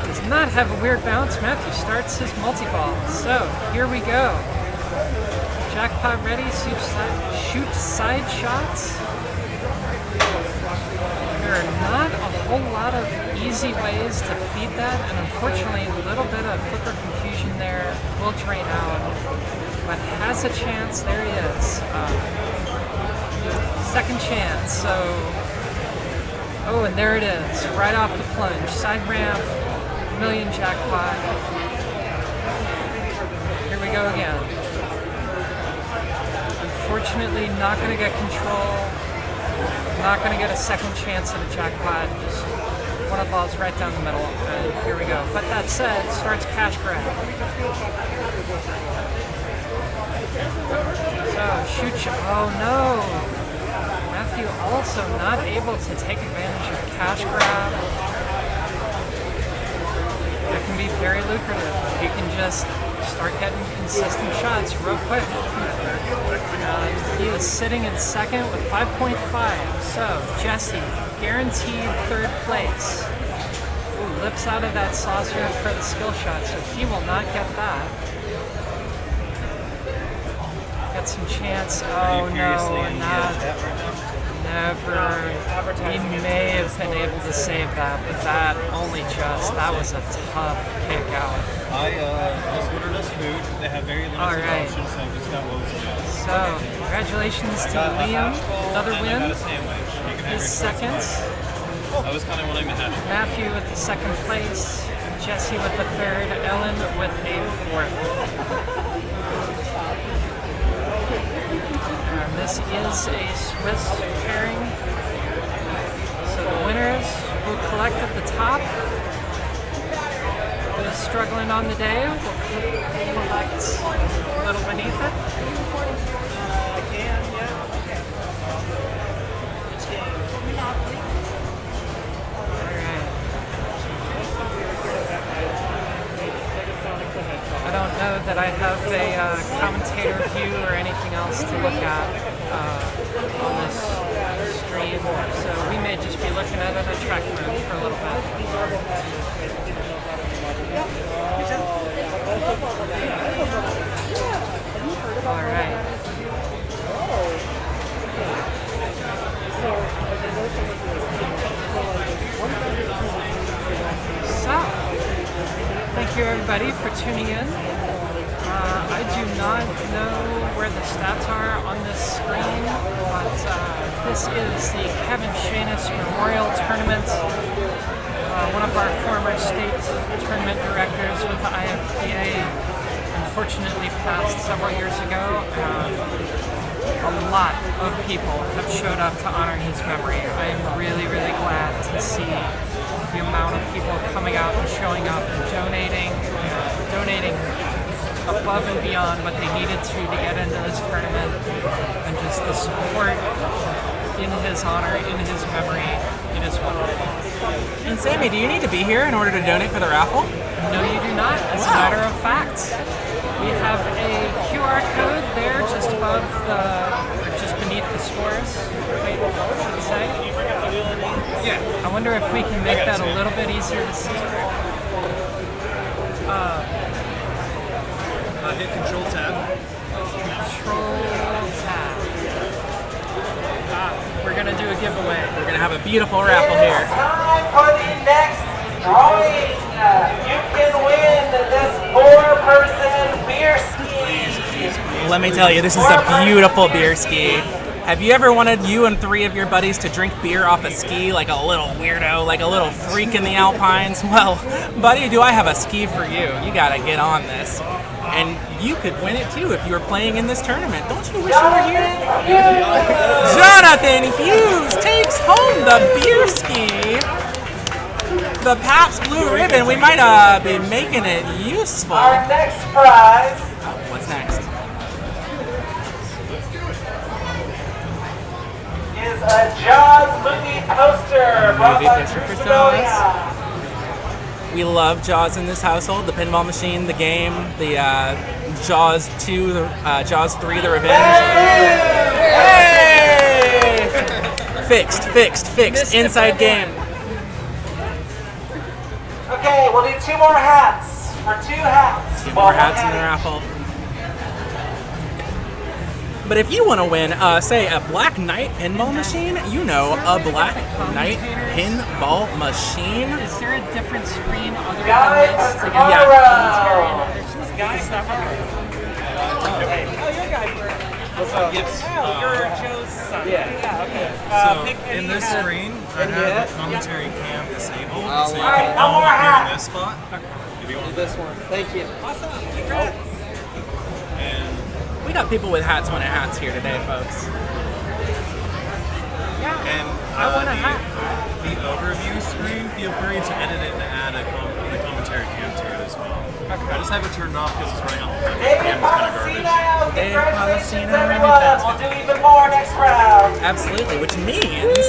does not have a weird bounce. Matthew starts his multi-ball. So here we go. Jackpot ready, shoot side shots. There are not a whole lot of easy ways to feed that, and unfortunately a little bit of flipper confusion there will drain out, but has a chance. There he is. Second chance, so, oh, and there it is, right off the plunge. Side ramp, million jackpot. Here we go again. Unfortunately, not going to get control. Not going to get a second chance at a jackpot. Just one of the balls right down the middle. And here we go. But that said, starts cash grab. So, shoot. Oh no. Matthew also not able to take advantage of cash grab. That can be very lucrative. You can just start getting consistent shots real quick. He is sitting in second with 5.5. So Jesse, guaranteed third place. Ooh, lips out of that saucer for the skill shot, so he will not get that. Got some chance. Oh no, not. Never. He may have been able to save that, but that was a tough kick out. I just ordered us food. They have very limited options, so I just got loads of it. So, congratulations to Liam. Another I win. got a sandwich. You can have His your choice. second. I was kind of wanting the hash brown. Matthew with the second place. Jesse with the third. Ellen with a fourth. And this is a Swiss pairing. So the winners will collect at the top. Those struggling on the day will collect a little beneath it. I can, yeah. Alright. I don't know that I have a commentator view or anything else to look at on this stream, so we may just be looking at it at track mode for a little bit. Alright. So, thank you everybody for tuning in. I do not know where the stats are on this screen, but this is the Kevin Shanus Memorial Tournament. One of our former state tournament directors with the IFPA unfortunately passed several years ago. A lot of people have showed up to honor his memory. I am really, really glad to see the amount of people coming out and showing up and donating above and beyond what they needed to get into this tournament, and just the support in his honor, in his memory. It is wonderful. And Sammy, do you need to be here in order to donate for the raffle? No, you do not. As a matter of fact, we have a QR code there just above or just beneath the scores, I should say. Yeah. I wonder if we can make that a little bit easier to see. Hit Control Tab. Control Tab. We're gonna do a giveaway. We're gonna have a beautiful raffle here. Time for the next drawing. You can win this 4-person beer ski. Let me tell you, this is a beautiful beer ski. Have you ever wanted you and 3 of your buddies to drink beer off a ski like a little weirdo, like a little freak in the Alpines? Well, buddy, do I have a ski for you. You gotta get on this. And you could win it too if you were playing in this tournament. Don't you wish you were here? Jonathan Hughes takes home the beer ski. The Pabst Blue Ribbon. We might be making it useful. Our next prize What's next? is a Jaws movie poster brought Movie by poster for Trustonia. We love Jaws in this household. The pinball machine, the game, the Jaws 2, Jaws 3, The Revenge. Hey! Fixed. Inside game. Okay, we'll do 2 more hats. For 2 hats. 2 more hats in the raffle. But if you want to win, say, a Black Knight pinball machine, you know, a Black Knight pinball machine. Is there a different screen other than Guys, this to get tomorrow. Guys, stop. Oh, you're a guy. What's up? Yes. Oh, you're Joe's son. Yeah. Okay. So in this screen, I have the commentary cam disabled, so you Alright, can no more only hear hats. this spot. If you want This one. Thank you. Awesome. Congrats. and We got people with hats winning hats here today, folks. and want a hat. the overview screen, feel free to edit it and add the commentary cam to it as well. I just have it turned off because it's running on the David cam is kind of garbage. Palacino, Dave congratulations Palacino, everyone. We'll do even more next round. Absolutely, which means,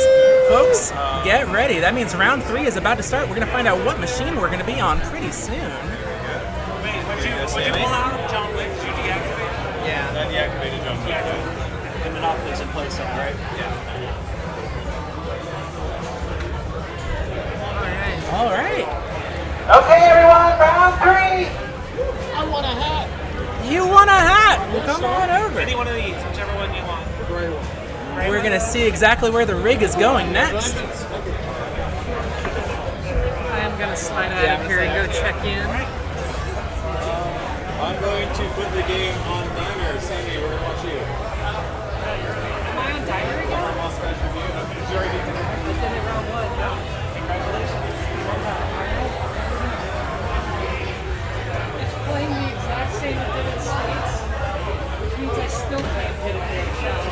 folks, get ready. That means round 3 is about to start. We're going to find out what machine we're going to be on pretty soon. Wait, would you pull out John Wick? Did you deactivate it? Yeah. I deactivated John Wick. And Monopoly's in place now, right? All right. Okay, everyone, round 3. I want a hat. You want a hat? Well, come on over. Any one of these, whichever one you want. We're going to see exactly where the rig is going next. I am gonna slide out of here and go check in. I'm going to put the game on Diner. Sammy, we're going to watch you. Am I on diner again? I'm on Smash Review. You already did it. I did it round 1. Congratulations. It's playing the exact same it did in States, which means I still can't hit a big shot.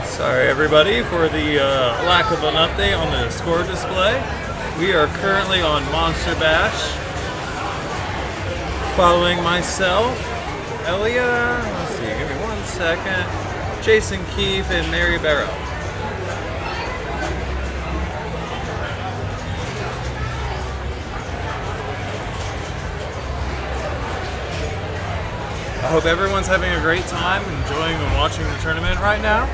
Sorry everybody for the lack of an update on the score display. We are currently on Monster Bash. Following myself, Elia, let's see, give me 1 second, Jason Keefe and Mary Barrow. I hope everyone's having a great time, enjoying and watching the tournament right now.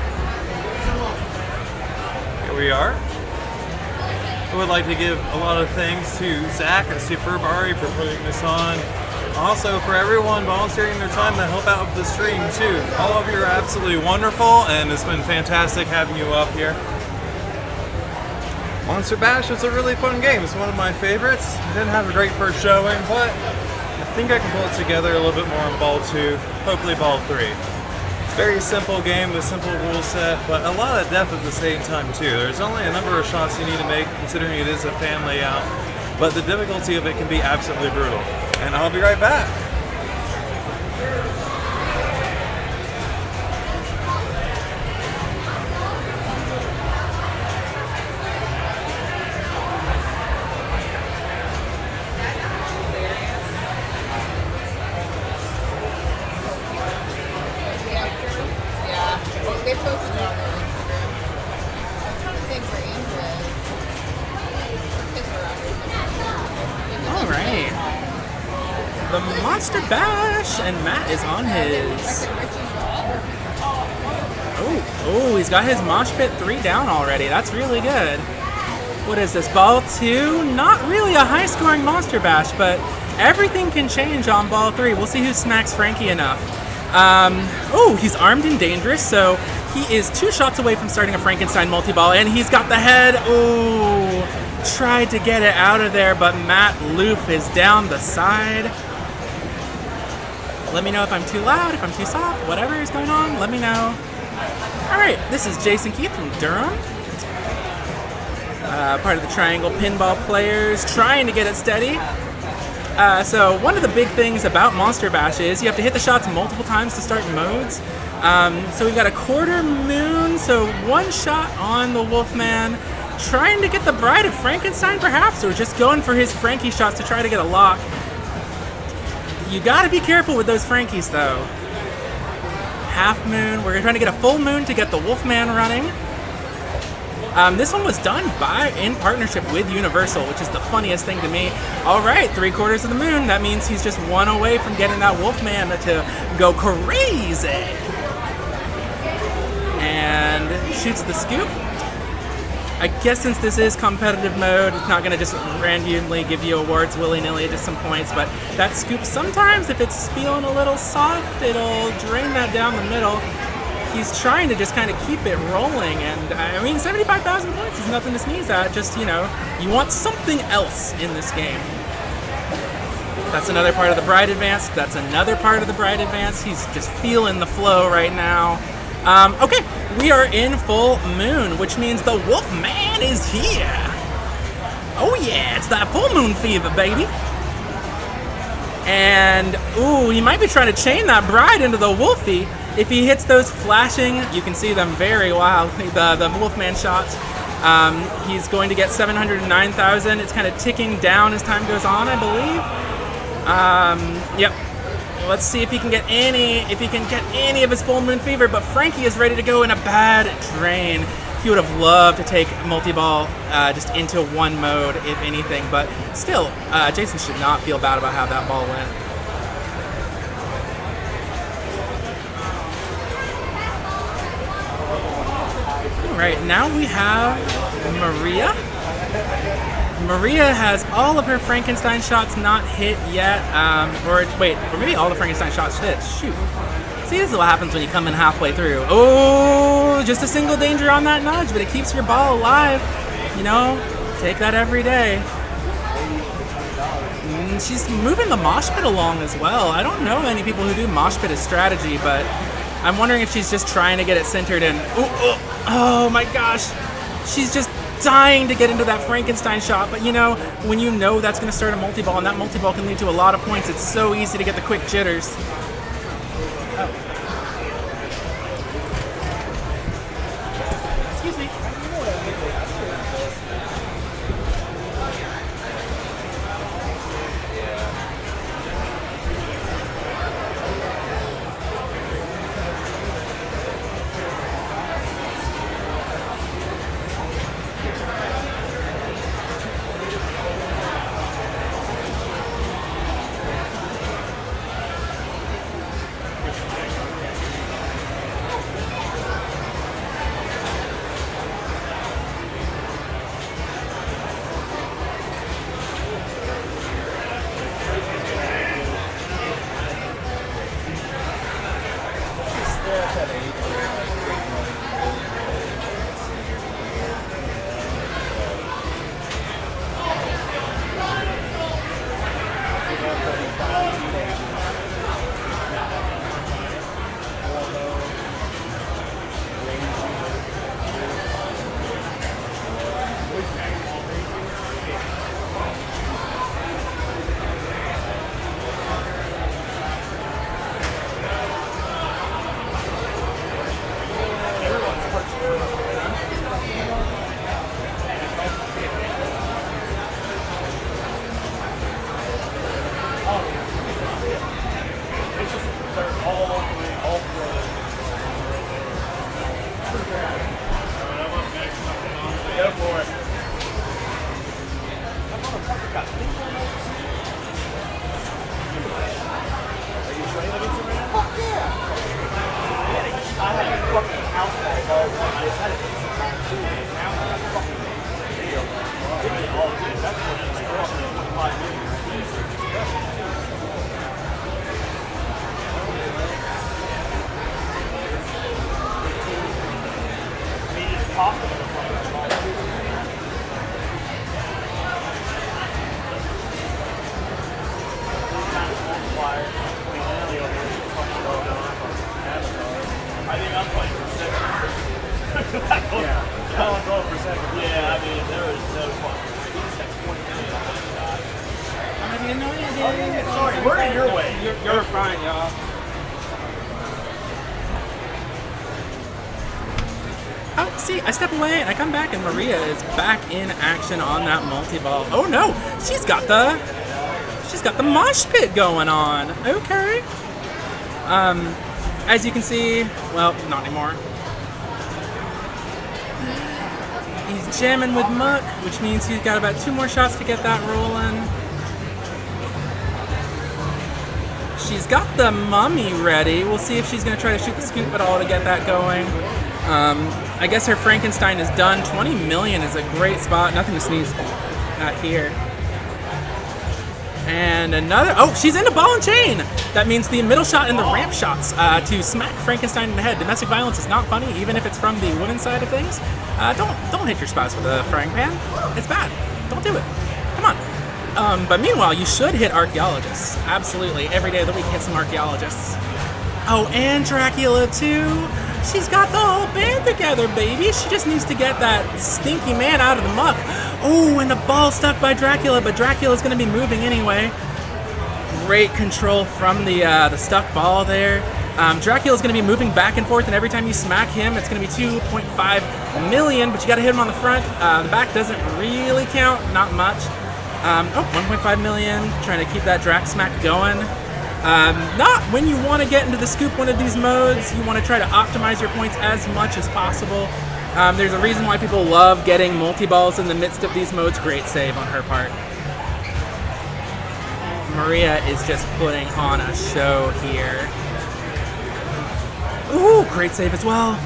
Here we are. I would like to give a lot of thanks to Zach at Super Bari for putting this on. Also for everyone volunteering their time to help out with the stream too. All of you are absolutely wonderful and it's been fantastic having you up here. Monster Bash is a really fun game. It's one of my favorites. I didn't have a great first showing, but I think I can pull it together a little bit more in Ball 2, hopefully Ball 3. It's a very simple game with simple rule set, but a lot of depth at the same time too. There's only a number of shots you need to make considering it is a fan layout, but the difficulty of it can be absolutely brutal. And I'll be right back. They posted it on their Instagram. Same for Android. Kids are out. All right. the Monster Bash, and Matt is on his. Oh, he's got his Mosh Pit 3 down already. That's really good. What is this, ball 2? Not really a high-scoring Monster Bash, but everything can change on ball 3. We'll see who smacks Frankie enough. He's armed and dangerous, so he is 2 shots away from starting a Frankenstein multi-ball, and he's got the head. Ooh, tried to get it out of there, but Matt Loof is down the side. Let me know if I'm too loud, if I'm too soft, whatever is going on, let me know. All right, this is Jason Keith from Durham. Part of the Triangle Pinball Players, trying to get it steady. So one of the big things about Monster Bash is you have to hit the shots multiple times to start modes. So we've got a quarter moon, so 1 shot on the Wolfman, trying to get the Bride of Frankenstein perhaps, or just going for his Frankie shots to try to get a lock. You gotta be careful with those Frankies though. Half moon, we're trying to get a full moon to get the Wolfman running. This one was done in partnership with Universal, which is the funniest thing to me. All right, 3/4 of the moon. That means he's just 1 away from getting that Wolfman to go crazy. And shoots the scoop. I guess since this is competitive mode, it's not going to just randomly give you awards willy-nilly, just some points, but that scoop sometimes, if it's feeling a little soft, it'll drain that down the middle. He's trying to just kind of keep it rolling, and I mean, 75,000 points is nothing to sneeze at. Just, you know, you want something else in this game. That's another part of the Bride Advance. That's another part of the Bride Advance. He's just feeling the flow right now. Okay, we are in full moon, which means the Wolfman is here. Oh yeah, it's that full moon fever, baby. And, ooh, he might be trying to chain that Bride into the Wolfie. If he hits those flashing, you can see them very wild, the Wolfman shots. He's going to get 709,000. It's kind of ticking down as time goes on, I believe. Yep. Let's see if he can get any of his full moon fever, but Frankie is ready to go in a bad drain. He would have loved to take multi-ball just into 1 mode, if anything, but still, Jason should not feel bad about how that ball went. Right, now we have Maria. Maria has all of her Frankenstein shots not hit yet, or maybe all the Frankenstein shots hit. Shoot. See, this is what happens when you come in halfway through. Oh, just a single danger on that nudge, but it keeps your ball alive. You know, take that every day. She's moving the mosh pit along as well. I don't know any people who do mosh pit as strategy, but I'm wondering if she's just trying to get it centered in. Oh my gosh. She's just dying to get into that Frankenstein shot, but you know, when you know that's going to start a multi-ball, and that multi-ball can lead to a lot of points, it's so easy to get the quick jitters. Excuse me. Sorry, we're in your way. You're fine, y'all. Oh, see, I step away and I come back and Maria is back in action on that multi-ball. Oh no, she's got the mosh pit going on. Okay. As you can see, well, not anymore. He's jamming with Muck, which means he's got about 2 more shots to get that rolling. She's got the mummy ready. We'll see if she's going to try to shoot the scoop at all to get that going. I guess her Frankenstein is done. 20 million is a great spot. Nothing to sneeze at here. And another, oh, she's into ball and chain. That means the middle shot and the ramp shots to smack Frankenstein in the head. Domestic violence is not funny, even if it's from the women's side of things. Don't hit your spouse with a frying pan. It's bad. Don't do it. Come on. But meanwhile, you should hit archaeologists. Absolutely. Every day of the week, hit some archaeologists. Oh, and Dracula too. She's got the whole band together, baby. She just needs to get that stinky man out of the muck. Oh, and the ball stuck by Dracula, but Dracula's going to be moving anyway. Great control from the stuck ball there. Dracula's going to be moving back and forth, and every time you smack him, it's going to be 2.5 million, but you got to hit him on the front. The back doesn't really count, not much. 1.5 million, trying to keep that Drac smack going. Not when you want to get into the scoop one of these modes. You want to try to optimize your points as much as possible. There's a reason why people love getting multi-balls in the midst of these modes. Great save on her part. Maria is just putting on a show here. Ooh, great save as well.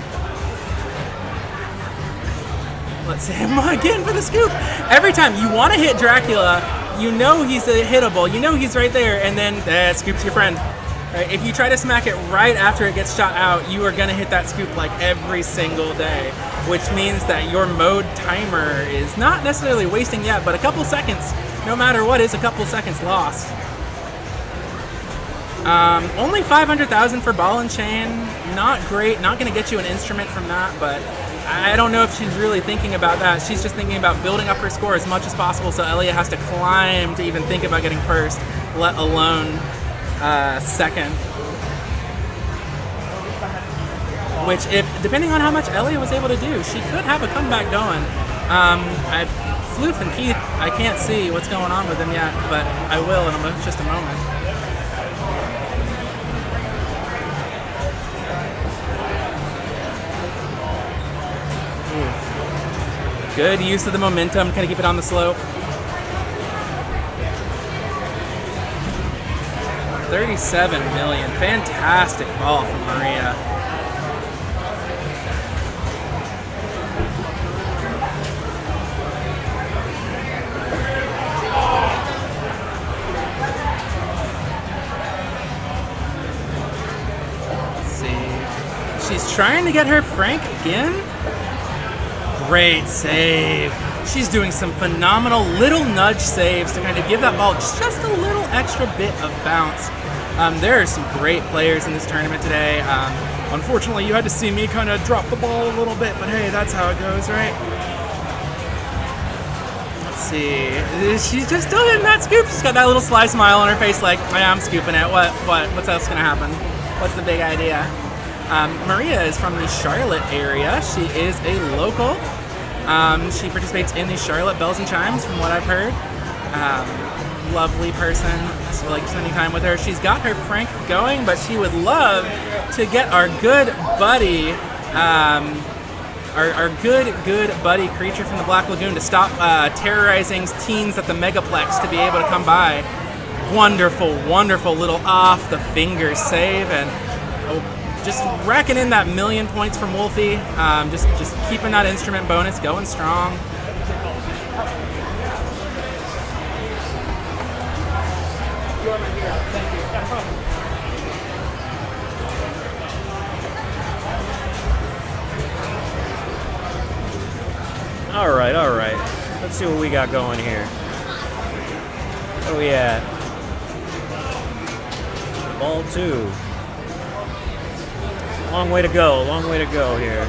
Let's see him again for the scoop. Every time you want to hit Dracula, you know he's hittable, you know he's right there, and then scoops your friend. Right? If you try to smack it right after it gets shot out, you are going to hit that scoop like every single day, which means that your mode timer is not necessarily wasting yet, but a couple seconds, no matter what, is a couple seconds lost. Only 500,000 for ball and chain, not great, not going to get you an instrument from that, but I don't know if she's really thinking about that. She's just thinking about building up her score as much as possible, so Elliot has to climb to even think about getting first, let alone second. Which, depending on how much Elliot was able to do, she could have a comeback going. Floof and Keith, I can't see what's going on with them yet, but I will in just a moment. Good use of the momentum, kind of keep it on the slope. 37 million, fantastic ball from Maria. Let's see. She's trying to get her Frank again. Great save. She's doing some phenomenal little nudge saves to kind of give that ball just a little extra bit of bounce. There are some great players in this tournament today. Unfortunately, you had to see me kind of drop the ball a little bit, but hey, that's how it goes, right? Let's see. She's just still hitting that scoop. She's got that little sly smile on her face like, yeah, I'm scooping it. What's else gonna happen? What's the big idea? Maria is from the Charlotte area. She is a local. She participates in the Charlotte Bells and Chimes, from what I've heard. Lovely person. So like spending time with her. She's got her Frank going, but she would love to get our good buddy, our good buddy creature from the Black Lagoon to stop terrorizing teens at the Megaplex to be able to come by. Wonderful, wonderful little off the finger save, and just racking in that 1,000,000 points from Wolfie. Just keeping that instrument bonus going strong. All right. Let's see what we got going here. Where are we at? Ball 2. Long way to go here.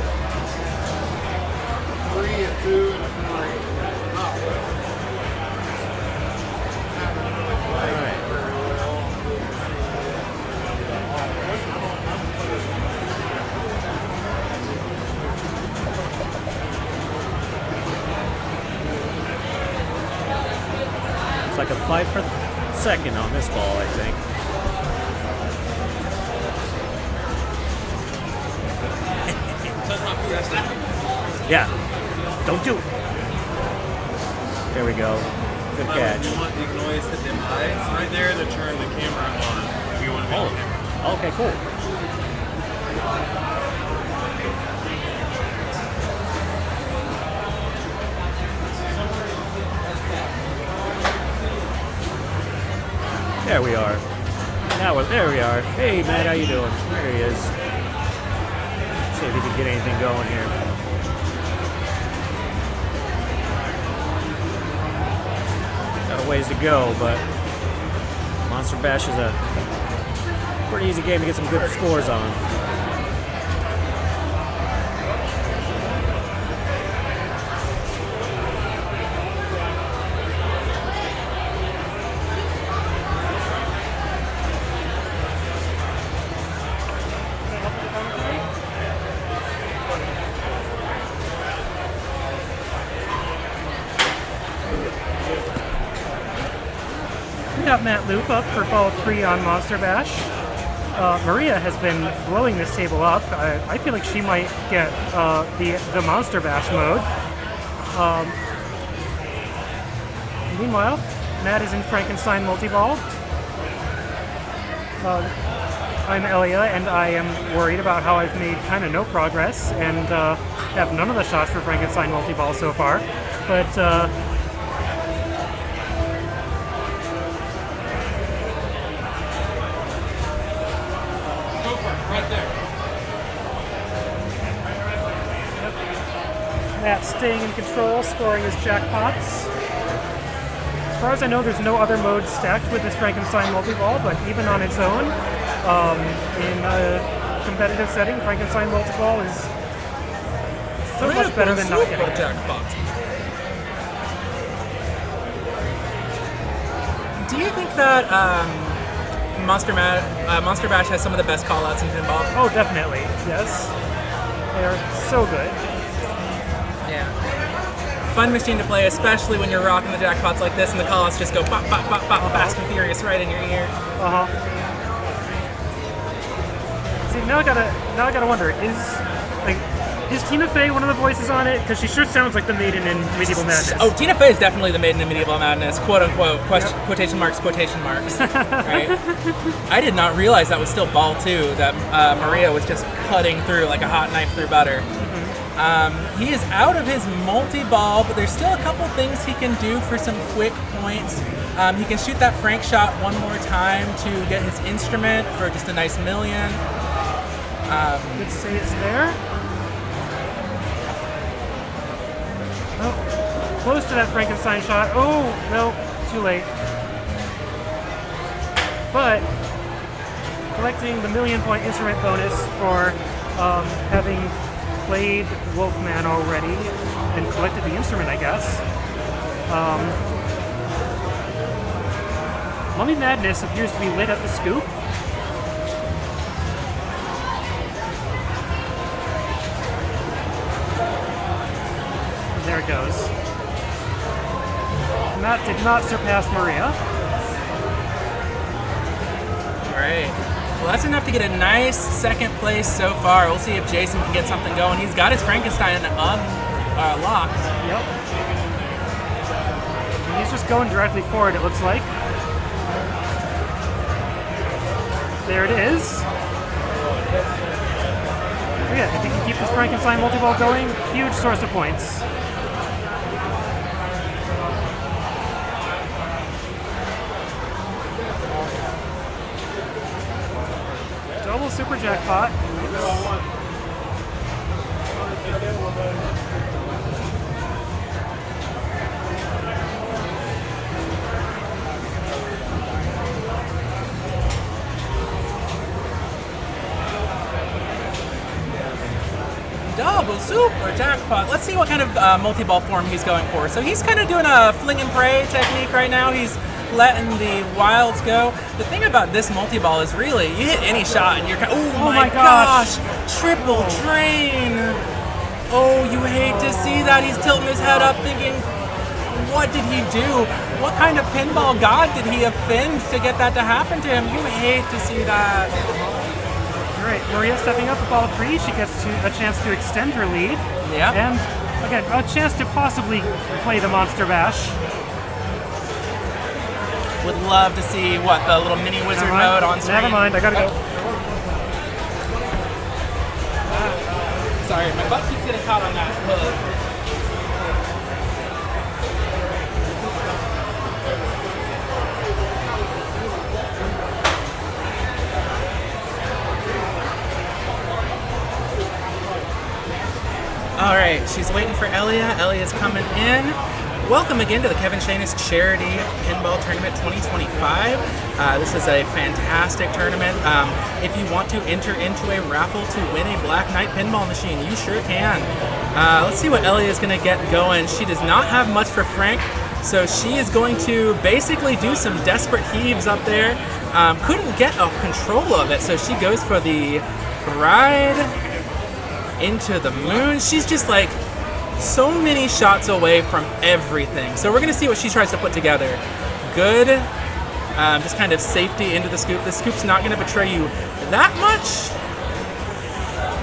3 and 2 and a 3. All right. It's like a fight for second on this ball, I think. Yeah. Don't do it. There we go. Good catch. You can always hit them eyes right there to turn the camera on. If you want to be on camera. Okay, cool. There we are. There we are. Hey, Matt, how you doing? There he is. See if he can get anything going here. Got a ways to go, but Monster Bash is a pretty easy game to get some good scores on. We got Matt Loop up for ball 3 on Monster Bash. Maria has been blowing this table up. I feel like she might get the Monster Bash mode. Meanwhile, Matt is in Frankenstein multi-ball. I'm Elia, and I am worried about how I've made kind of no progress and have none of the shots for Frankenstein multi-ball so far. But Right there. Matt staying in control, scoring his jackpots. As far as I know, there's no other mode stacked with this Frankenstein multi-ball, but even on its own, in a competitive setting, Frankenstein multi-ball is so much better than not getting it. Do you think that Monster Bash has some of the best callouts in pinball? Oh, definitely. Yes. They are so good. Yeah. Fun machine to play, especially when you're rocking the jackpots like this and the callouts just go bop, bop, bop, bop, fast and furious right in your ear. See, now I gotta wonder, is Tina Fey one of the voices on it? Because she sure sounds like the maiden in Medieval Madness. Oh, Tina Fey is definitely the maiden in Medieval Madness, quote unquote, quotation marks, right? I did not realize that was still ball 2, that Maria was just cutting through like a hot knife through butter. He is out of his multi-ball, but there's still a couple things he can do for some quick points. He can shoot that Frank shot one more time to get his instrument for just a nice million. Good saves there. Oh, close to that Frankenstein shot. Oh, no, too late. But collecting the million-point instrument bonus for having played Wolfman already and collected the instrument, I guess. Mummy Madness appears to be lit at the scoop. There it goes. And that did not surpass Maria. Great. Well, that's enough to get a nice second place so far. We'll see if Jason can get something going. He's got his Frankenstein locked. Yep. And he's just going directly for it, it looks like. There it is. Yeah, if he can keep this Frankenstein multi-ball going, huge source of points. Double super jackpot. Double super jackpot. Let's see what kind of multi-ball form he's going for. So he's kind of doing a fling and pray technique right now. He's letting the wilds go. The thing about this multi-ball is really, you hit any shot and you're kind of, oh my gosh, triple train. Oh, you hate to see that. He's tilting his head up thinking, what did he do? What kind of pinball god did he offend to get that to happen to him? You hate to see that. All right, Maria stepping up with ball 3. She gets a chance to extend her lead. Yeah. And again, a chance to possibly play the Monster Bash. Would love to see what the little mini wizard mode on screen. Never mind, I gotta go. Sorry, my butt keeps getting caught on that hook. All right, she's waiting for Elia. Elia's coming in. Welcome again to the Kevin Shanus Charity Pinball Tournament 2025. This is a fantastic tournament. If you want to enter into a raffle to win a Black Knight pinball machine, you sure can. Let's see what Elia is going to get going. She does not have much for Frank, so she is going to basically do some desperate heaves up there. Couldn't get a control of it, so she goes for the ride into the moon. She's just like so many shots away from everything. So we're gonna see what she tries to put together. Good, just kind of safety into the scoop. The scoop's not gonna betray you that much.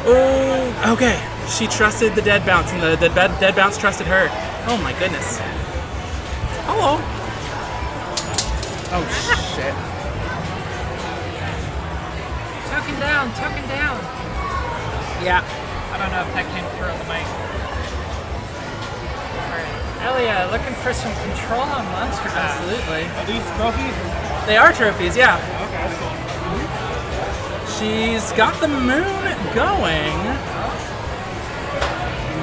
Oh, okay. She trusted the dead bounce, and the dead bounce trusted her. Oh my goodness. Hello. Oh shit. Token down, token down. Yeah. I don't know if that came through on the mic. Elia, looking for some control on Monster Bash. Absolutely. Are these trophies? They are trophies, yeah. Okay, that's cool. She's got the moon going.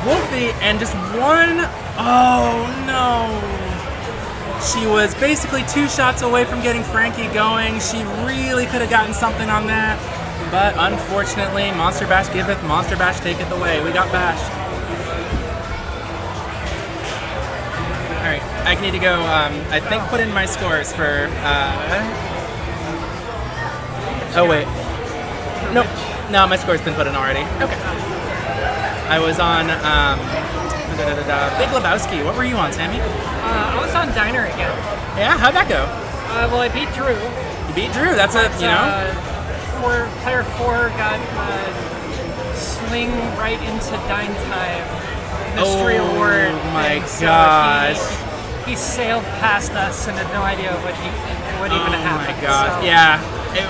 Wolfie, and just one. Oh no. She was basically 2 shots away from getting Frankie going. She really could have gotten something on that. But unfortunately, Monster Bash giveth, Monster Bash taketh away. We got bashed. Alright, I need to go, I think put in my scores for, oh wait. Nope. No, my score's been put in already. Okay. I was on, Big Lebowski. What were you on, Sammy? I was on Diner again. Yeah, how'd that go? Well, I beat Drew. You beat Drew, that's a, you know? Player 4 got swing right into Dine Time. Mystery award. Oh my thing. gosh. So he sailed past us and had no idea what even happened. Oh my gosh. So. Yeah.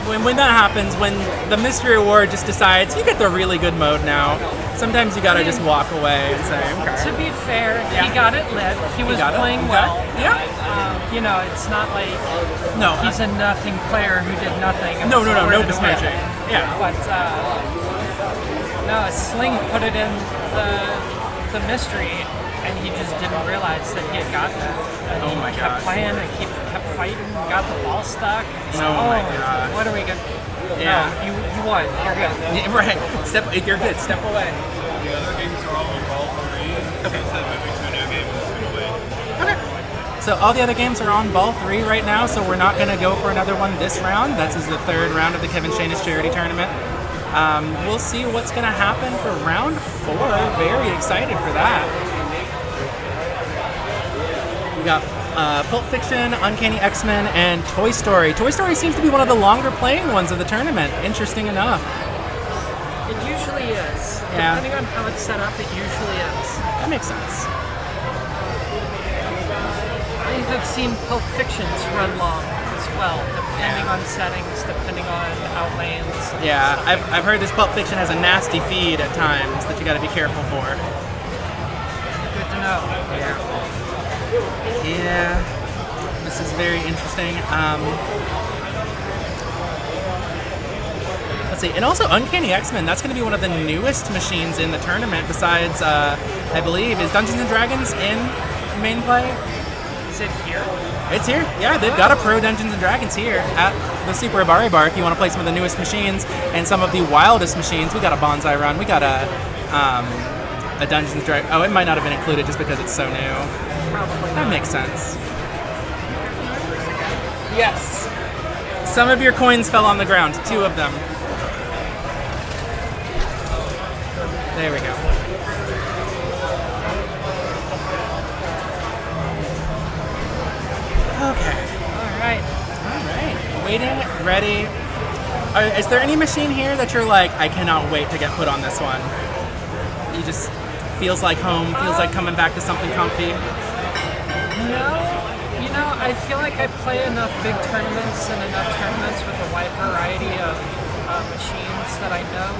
When that happens, when the mystery award just decides you get the really good mode now, sometimes you gotta just walk away and say, okay. To be fair, Yeah. he got it lit. He was playing Okay. well. Yeah. You know, it's not like he's a nothing player who did nothing. No win. besmirching. Yeah. But no, Sling put it in the mystery, and he just didn't realize that he had gotten it. And Oh my he kept gosh. playing and kept fighting, got the ball stuck. He's Oh like, my gosh. What are we gonna? Yeah. No, you won. You're good. Yeah, right. If you're good, step away. The other games are all involved for me. Okay. Instead of moving to a new game, I'm just gonna wait. Okay. So all the other games are on ball 3 right now, so we're not going to go for another one this round. This is the 3rd round of the Kevin Shanus Charity Tournament. We'll see what's going to happen for round 4. Very excited for that. We got Pulp Fiction, Uncanny X-Men, and Toy Story. Toy Story seems to be one of the longer playing ones of the tournament. Interesting enough. It usually is. Yeah. Depending on how it's set up, it usually is. That makes sense. I have seen Pulp Fictions run long as well, depending on settings, depending on outlanes. Yeah, I've heard this Pulp Fiction has a nasty feed at times that you got to be careful for. Good to know. Yeah, this is very interesting. Let's see, and also Uncanny X-Men, that's going to be one of the newest machines in the tournament besides, I believe, is Dungeons & Dragons in main play? Is it here? It's here. Yeah, they've got a Pro Dungeons & Dragons here at the Super Abari Bar if you want to play some of the newest machines and some of the wildest machines. We got a Bonsai Run. We got a Dungeons & Dragons. Oh, it might not have been included just because it's so new. Probably That not. makes sense. Yes. Some of your coins fell on the ground. 2 of them. There we go. Okay. Alright. Alright. Waiting, ready. Is there any machine here that you're like, I cannot wait to get put on this one? You just feels like home, feels like coming back to something comfy. No, you know, I feel like I play enough big tournaments and enough tournaments with a wide variety of machines that I know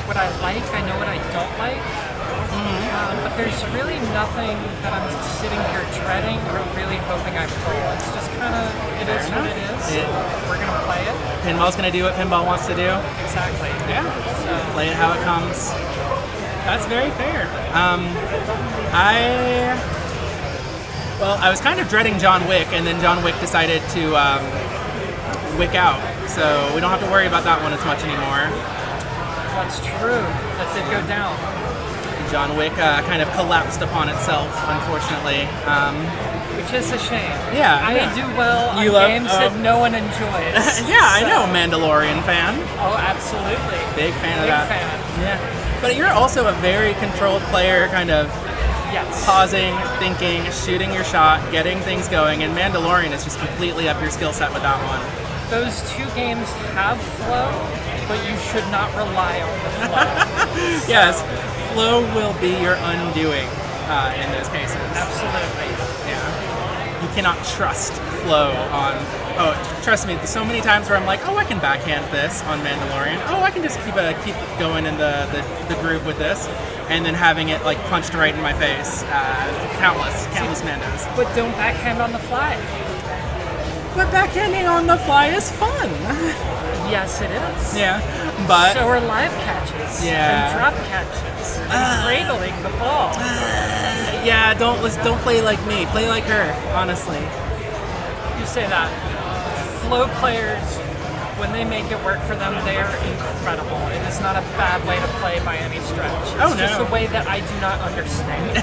what I like, I know what I don't like. But there's really nothing that I'm sitting here dreading or really hoping I pull. It's just kind of, it is what it is. We're going to play it. Pinball's gonna do what pinball wants to do. Exactly. Yeah. So, Play it how it comes. That's very fair. I was kind of dreading John Wick, and then John Wick decided to wick out. So we don't have to worry about that one as much anymore. that's true. That did go down. John Wick kind of collapsed upon itself, unfortunately. Which is a shame. Yeah, I yeah. do well on You love- games that no one enjoys. Yeah, I know, Mandalorian fan. Oh, absolutely. Big fan of Big that. fan. Yeah. But you're also a very controlled player, kind of Yes. pausing, thinking, shooting your shot, getting things going, and Mandalorian is just completely up your skill set with that one. Those two games have flow, but you should not rely on the flow. Yes, flow will be your undoing in those cases. Absolutely. Yeah. You cannot trust flow on. Oh, trust me. So many times where I'm like, oh, I can backhand this on Mandalorian. Oh, I can just keep going in the groove with this, and then having it like punched right in my face. Countless Mandos. But don't backhand on the fly. But backhanding on the fly is fun. Yes, it is. Yeah, but So are live catches. Yeah. And drop catches. And cradling the ball. yeah, don't play like me. Play like her. Honestly. You say that. Flow players, when they make it work for them, they are incredible. It is not a bad way to play by any stretch. It's just a way that I do not understand.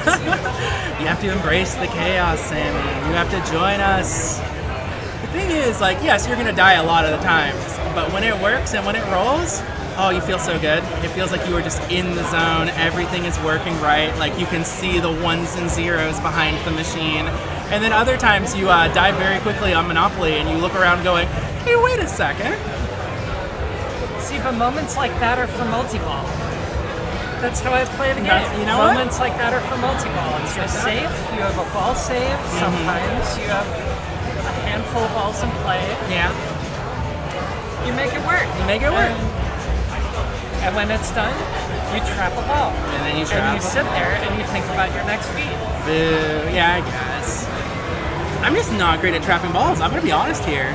You have to embrace the chaos, Sammy. You have to join us. The thing is, like, yes, you're gonna die a lot of the times, but when it works and when it rolls, oh, you feel so good. It feels like you were just in the zone. Everything is working right. Like you can see the ones and zeros behind the machine. And then other times you die very quickly on Monopoly and you look around going, hey, wait a second. See, but moments like that are for multi-ball. That's how I play the game. You know what? Moments like that are for multi-ball. It's your safe, you have a ball save, sometimes you have a handful of balls in play. Yeah. You make it work. You make it work. And when it's done, you trap a ball. And then you trap. And you sit there and you think about your next feed. Boo. Yeah, I guess. I'm just not great at trapping balls. I'm gonna be honest here.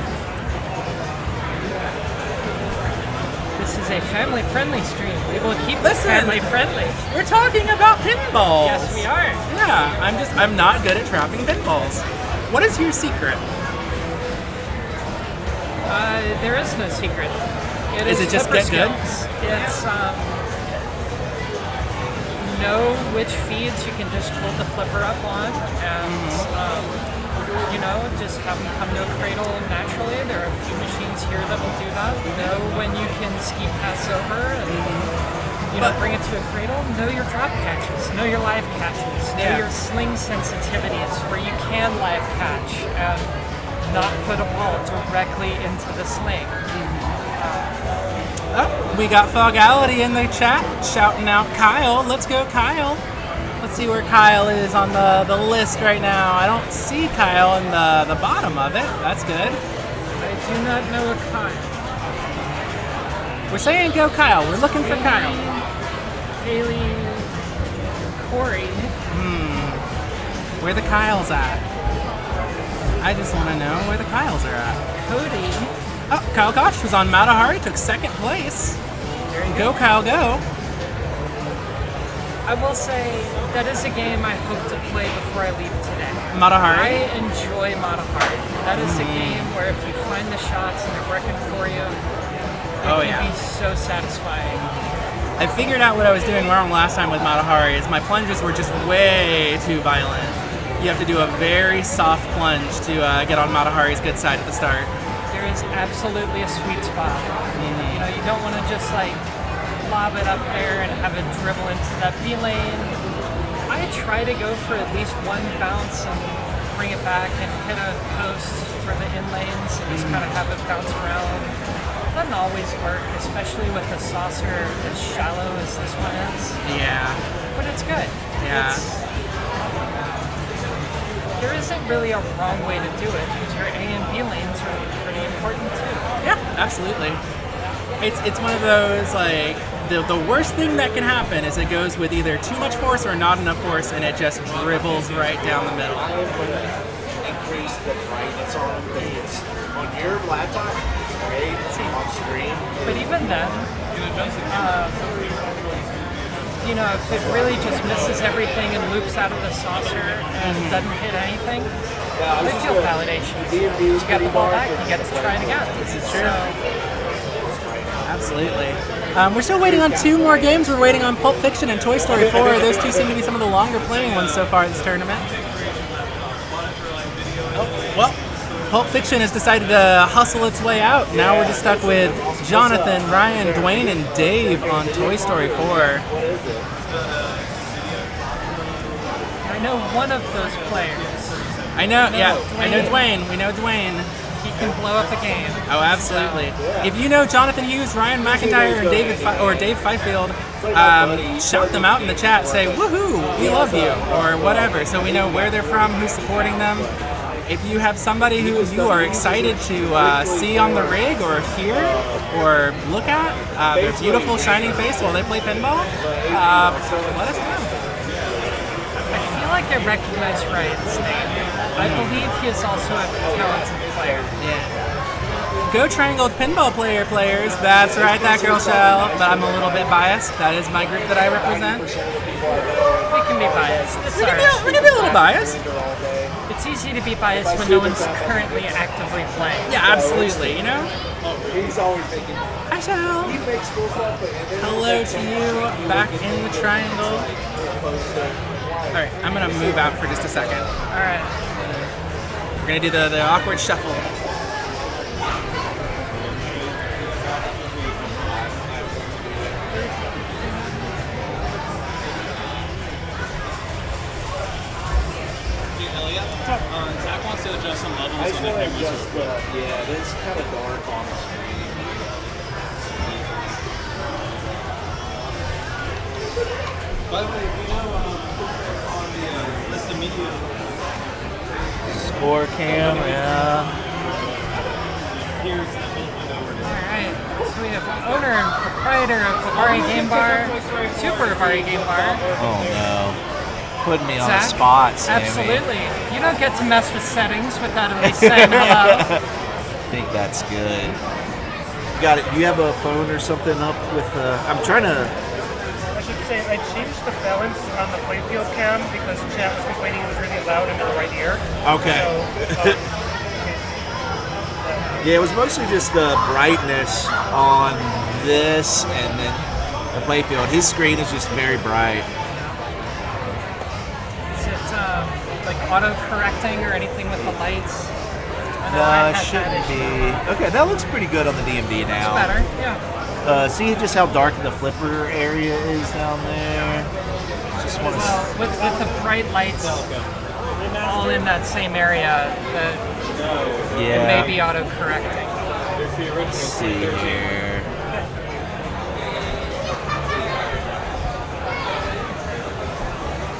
This is a family-friendly stream. We will keep it Listen. family-friendly. We're talking about pinballs. Yes, we are. Yeah, I'm not good at trapping pinballs. What is your secret? There is no secret. Is it just flipper get good? skills. It's know which feeds you can just hold the flipper up on, and just have them come to a cradle naturally. There are a few machines here that will do that. Know when you can ski pass over and bring it to a cradle. Know your drop catches. Know your live catches. Know your sling sensitivities where you can live catch and not put a ball directly into the sling. Oh, we got Fogality in the chat shouting out Kyle. Let's go, Kyle. Let's see where Kyle is on the list right now. I don't see Kyle in the bottom of it. That's good. I do not know a Kyle. We're saying go Kyle. We're looking for Kyle. Haley, Corey. Where the Kyles at? I just want to know where the Kyles are at. Cody. Oh, Kyle Koch was on Matahari, took second place. Go, Kyle, go. I will say that is a game I hope to play before I leave today. Matahari? I enjoy Matahari. That is a game where if you find the shots and they're working for you, it can be so satisfying. I figured out what I was doing wrong last time with Matahari is my plunges were just way too violent. You have to do a very soft plunge to get on Matahari's good side at the start. There is absolutely a sweet spot. You don't want to just lob it up there and have it dribble into that B lane. I try to go for at least one bounce and bring it back and hit a post for the in lanes and just kind of have it bounce around. Doesn't always work, especially with a saucer as shallow as this one is. Yeah. But it's good. Yeah. There isn't really a wrong way to do it because your A and B lanes are pretty important too. Yeah, absolutely. It's one of those, like, the worst thing that can happen is it goes with either too much force or not enough force, and it just dribbles right down the middle. I am going to increase the brightness on these. On your laptop, great, on screen. But even then, you know, if it really just misses everything and loops out of the saucer and doesn't hit anything, they feel validation. You get the ball back, you get to try it again. This is true. Absolutely. We're still waiting on 2 more games. We're waiting on Pulp Fiction and Toy Story 4. Those 2 seem to be some of the longer playing ones so far this tournament. Well, Pulp Fiction has decided to hustle its way out. Now we're just stuck with Jonathan, Ryan, Dwayne, and Dave on Toy Story 4. I know one of those players. I know, yeah. I know Dwayne. We know Dwayne. He can blow up a game. Oh, absolutely. If you know Jonathan Hughes, Ryan McIntyre, and Dave Fifield, shout them out in the chat. Say, woohoo, we love you, or whatever, so we know where they're from, who's supporting them. If you have somebody who you are excited to see on the rig or hear or look at, their beautiful shining face while they play pinball, let us know. I feel like I recognize Ryan's name. I believe he is also a talented player. Yeah. Go Triangled Pinball players. That's right, that girl shell. But I'm a little bit biased. That is my group that I represent. We can be biased. It's We can be a little biased. It's easy to be biased when no one's currently actively playing. Yeah, absolutely. You know. He's always thinking. Hi, Shell. He makes cool stuff, but Hello to you back in the triangle. All right, I'm gonna move out for just a second. All right. We're gonna do the awkward shuffle. Zach wants to adjust some levels I just on the want to cameras. adjust yeah, it's kind of dark on the screen. By the way, you know, on the list of media, Score cam, yeah. here's Alright, so we have owner and proprietor of Vari Game Bar, Super Vari Game Bar. Oh no. Putting me on Zach? the spot, Sammy. Absolutely. You don't get to mess with settings without at least saying hello. I think that's good. Got it. You have a phone or something up with I'm trying to. I should say I changed the balance on the playfield cam because chat was complaining it was really loud in their right ear. Okay. So, Yeah, it was mostly just the brightness on this and then the playfield. His screen is just very bright. Is it like auto-correcting or anything with the lights? I know I No, it had shouldn't that issue. be. Okay, that looks pretty good on the DMD now. It's better, yeah. See just how dark the flipper area is down there? Just want to. Well, with the bright lights all in that same area, it may be auto-correcting. Let's see here.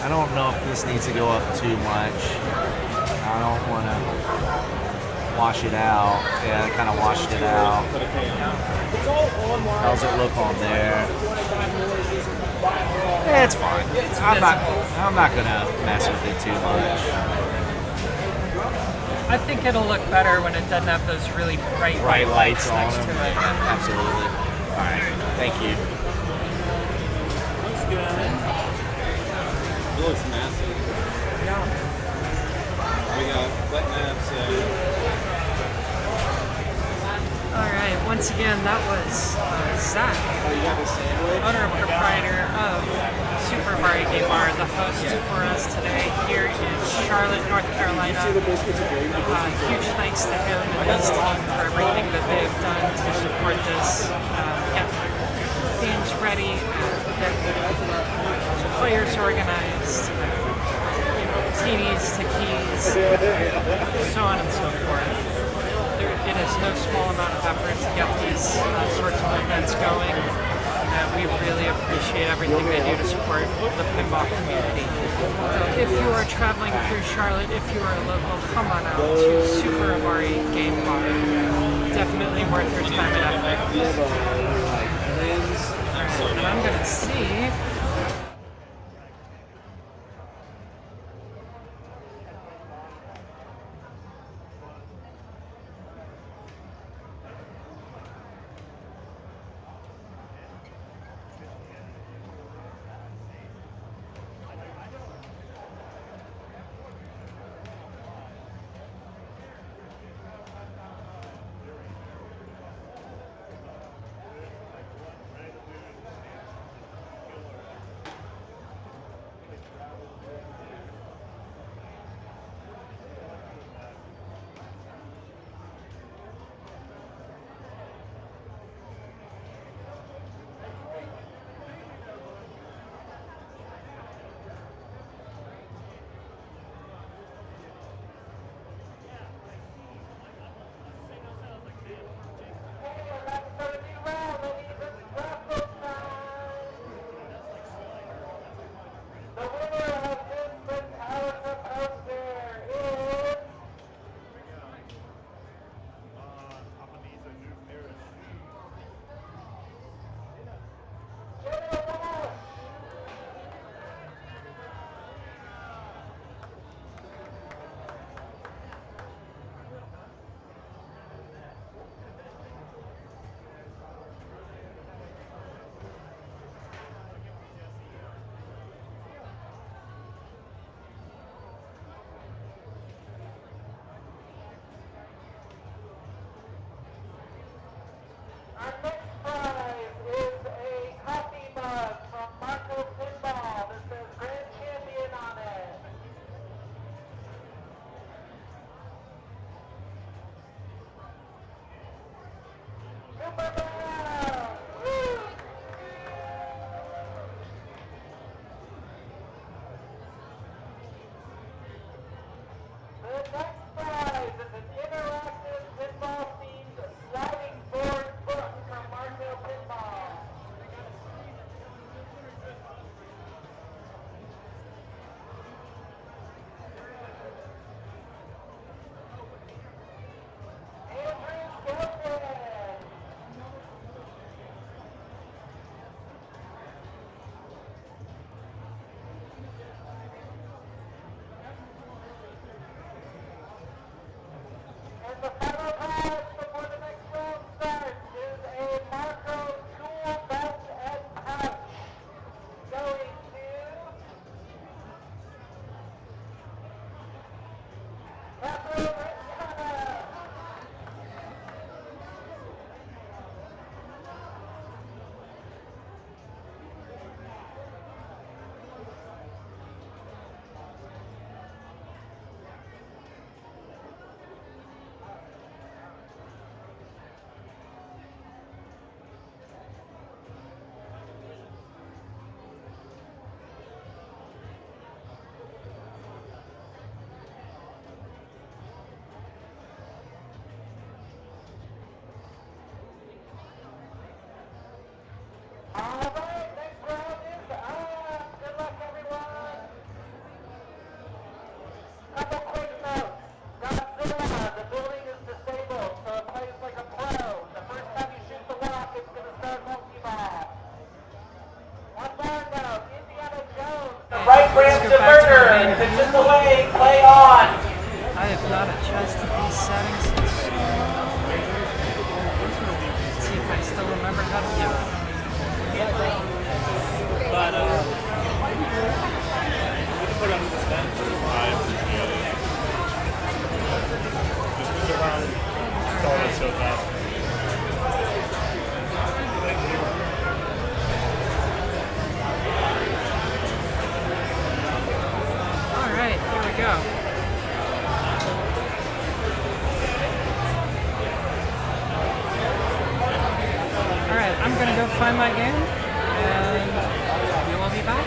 I don't know if this needs to go up too much. I don't want to wash it out. Yeah, I kind of washed it out. How's it look on there? Yeah, it's fine. I'm not gonna mess with it too much. I think it'll look better when it doesn't have those really bright Bright lights on next them. to it. Yeah. Absolutely. All right. Thank you. looks good. It looks massive. Yeah. We got wet maps. All right. Once again, that was Zach, owner and proprietor of Super Mario Game Bar, the host for us today here in Charlotte, North Carolina. Huge thanks to him and his team for everything that they have done to support this. Get games ready, get players organized, TDs to keys, so on and so forth. It is no small amount of effort to get these sorts of events going. We really appreciate everything they do to support the pinball community. So if you are traveling through Charlotte, if you are a local, come on out to Super Amari Game Bar. Definitely worth your time and effort. Alright, and I'm gonna see. Right ramp diverter. If it's in the way, play on. I have not adjusted these settings in so long. Let's see if I still remember how to do it. But we can put it on suspense. I appreciate it. Just move around, start it so fast. Alright, here we go. Alright, I'm gonna go find my game, and we will be back.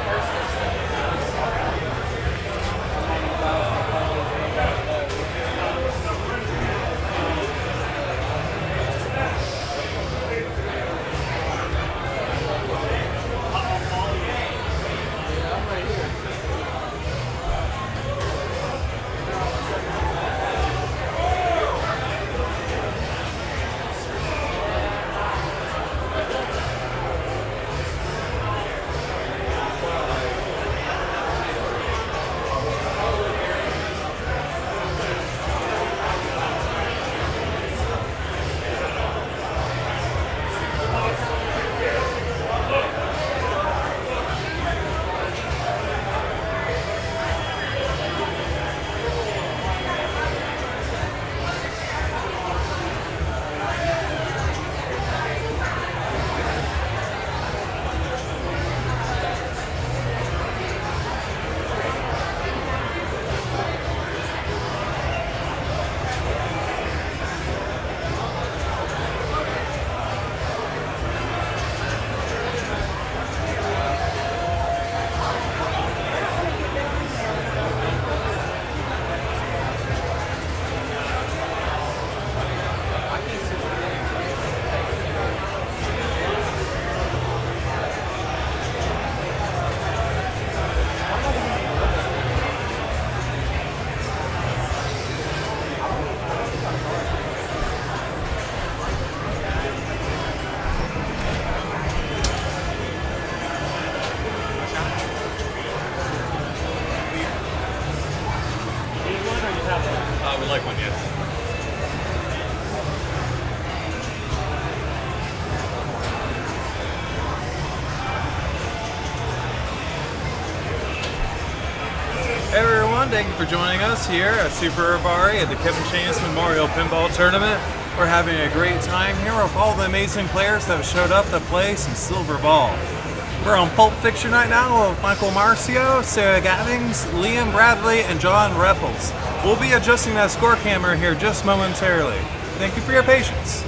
thank you for joining us here at Super Bari at the Kevin Shanus Memorial Pinball Tournament. We're having a great time here with all the amazing players that have showed up to play some silver ball. We're on Pulp Fiction right now with Michael Marcio, Sarah Gaddings, Liam Bradley, and John Repples. We'll be adjusting that score camera here just momentarily. Thank you for your patience.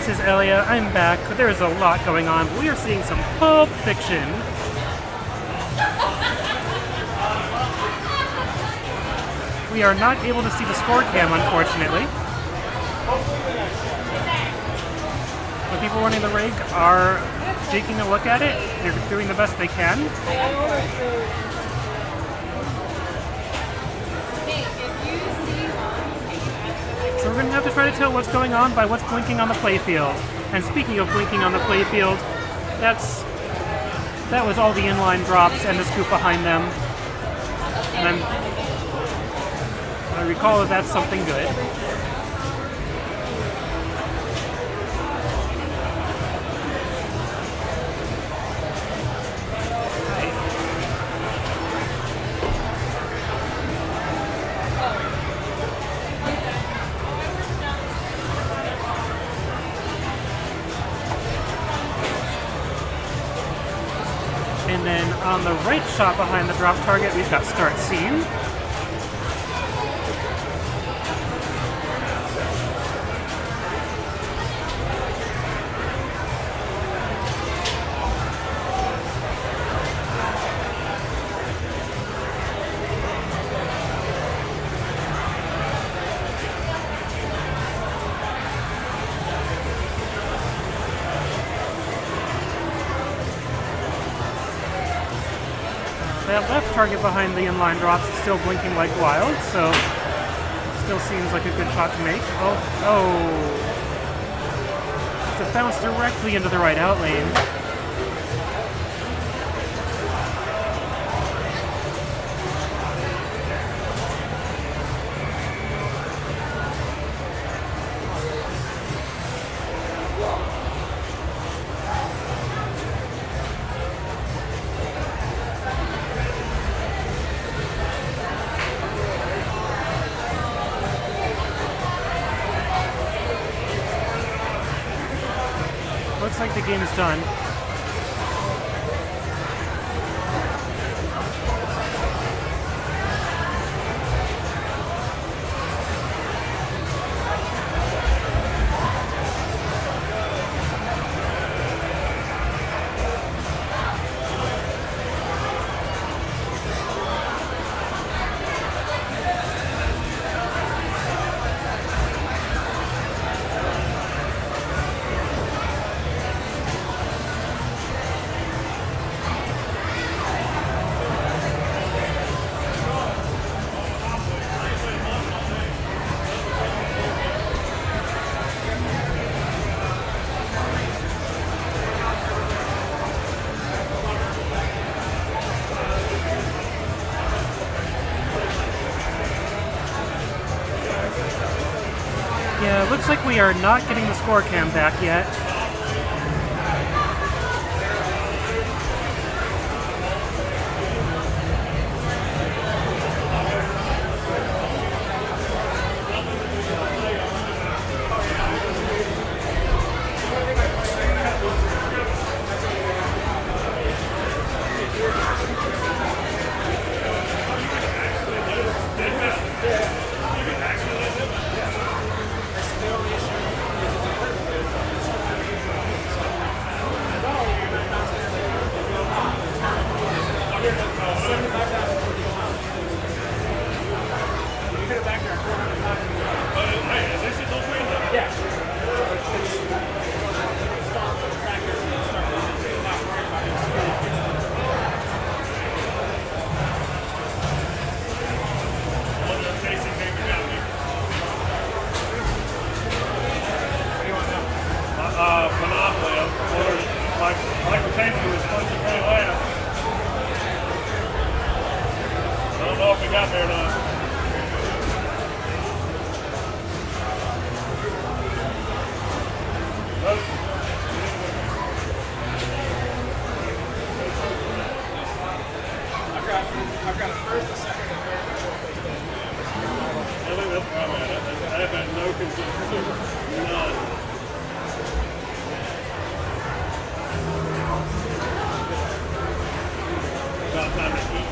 this is Elia. I'm back. There's a lot going on. We are seeing some Pulp Fiction. We are not able to see the score cam, unfortunately. The people running the rig are taking a look at it. They're doing the best they can. So we're going to have to try to tell what's going on by what's blinking on the playfield. And speaking of blinking on the playfield, that was all the inline drops and the scoop behind them. And I recall that that's something good. And then on the right shot behind the drop target, we've got start scene. That left target behind the inline drops is still blinking like wild, so still seems like a good shot to make. Oh. It's a bounce directly into the right out lane. Looks like the game is done. Yeah, it looks like we are not getting the score cam back yet. About time to eat.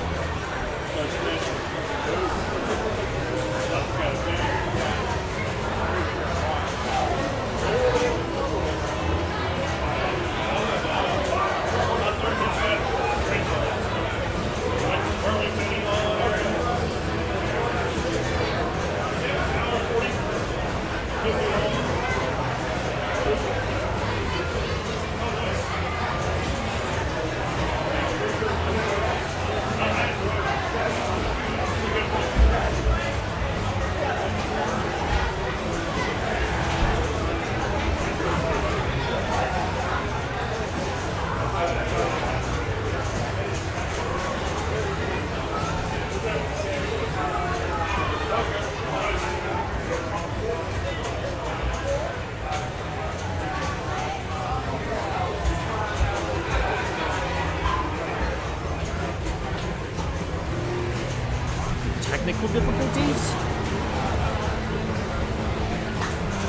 technical difficulties.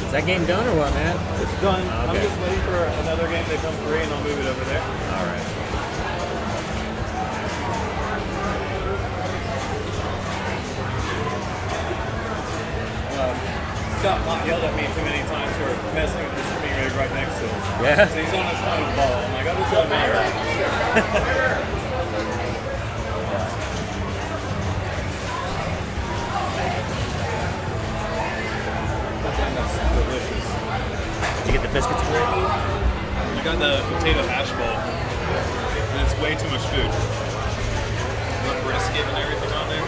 Is that game done or what, man? It's done. I'm Okay. just waiting for another game to come free and I'll move it over there. All right. Scott Mott yelled at me too many times for messing with the streaming rig right next to him. Yeah. So he's on his phone ball. I'm like, oh, this doesn't matter. That's delicious. Did you get the biscuits for it? You got the potato hash bowl. And it's way too much food. The brisket and everything on there.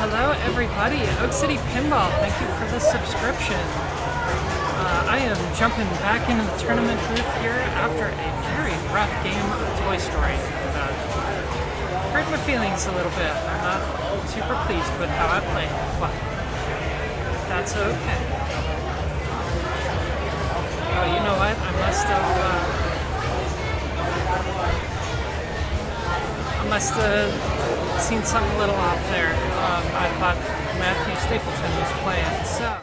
Hello everybody, Oak City Pinball, thank you for the subscription. I am jumping back into the tournament booth here after a very rough game of Toy Story. Hurt my feelings a little bit. I'm not super pleased with how I played, but that's okay. Oh, you know what? I must have must have seen something a little off there. I thought Matthew Stapleton was playing. So.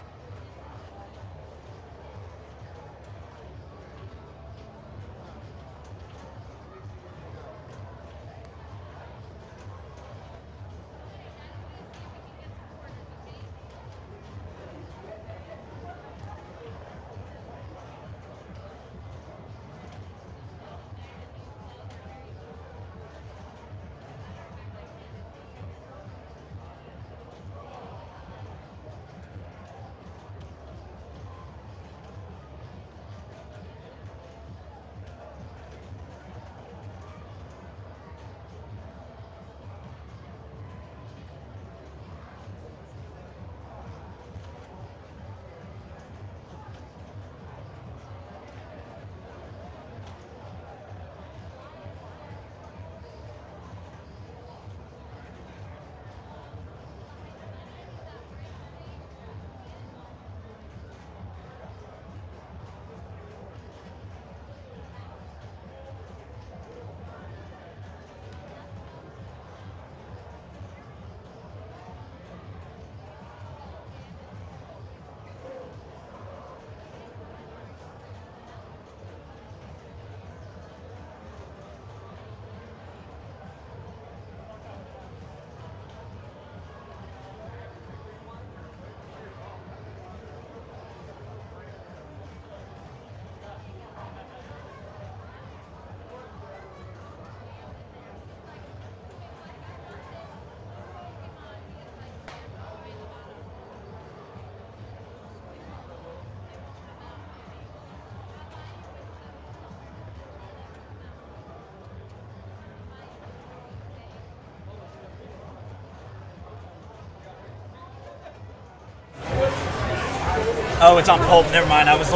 Oh, it's on pulp. Never mind. I looked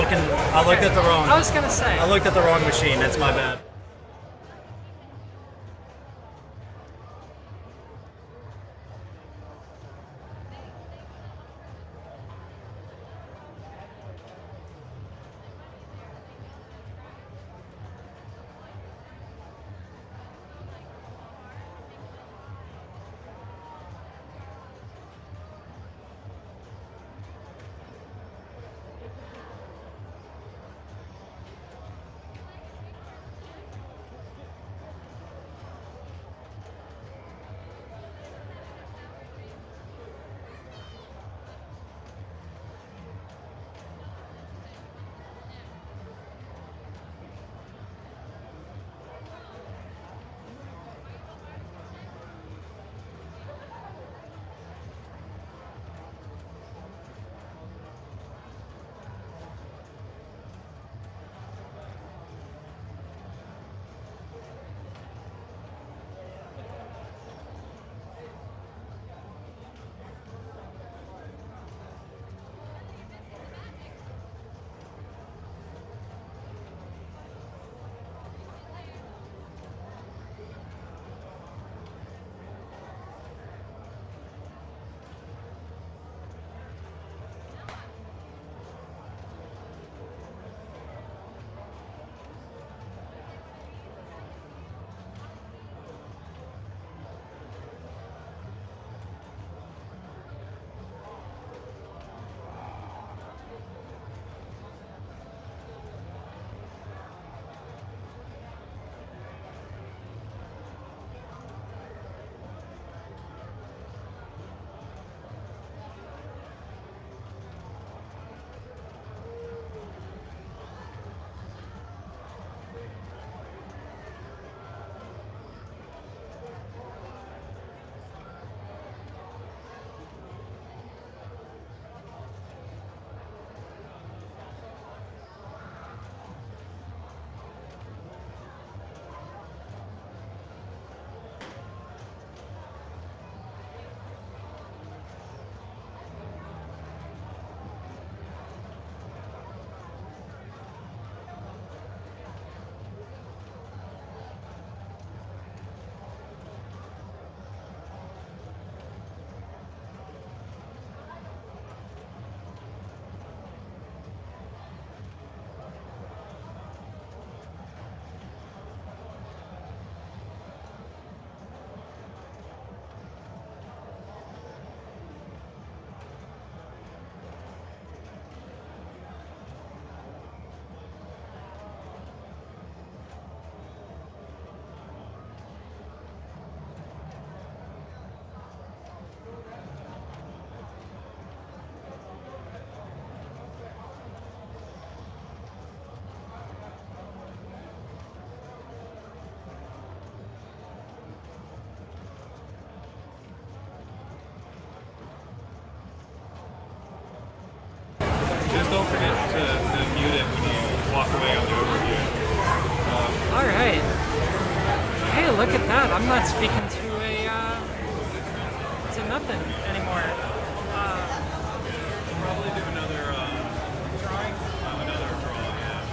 at the wrong. I was gonna say. I looked at the wrong machine. That's my bad. walk away on the overview. All right. Hey, look at that. I'm not speaking to nothing anymore. Probably do another Drawing. another draw, yeah.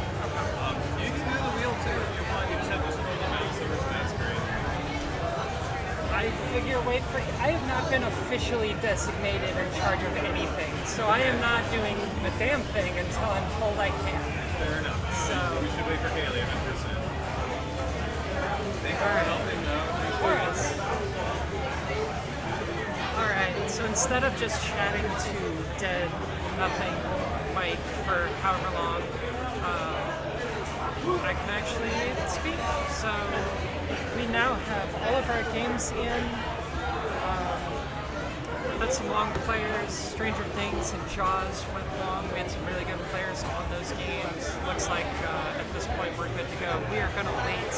You can do the wheel too if you want. You just have to scroll the mouse over to that screen. I figure, I have not been officially designated in charge of anything, so I am not doing the damn thing until I'm told I can. Fair enough. So, We should wait for Kaylee 100%. Thank you for helping, though. of course. Alright, so instead of just chatting to dead nothing Mike for however long, I can actually speak. So we now have all of our games in. Had some long players. Stranger Things and Jaws went long. We had some really good players on those games. Looks like at this point we're good to go. We are going to wait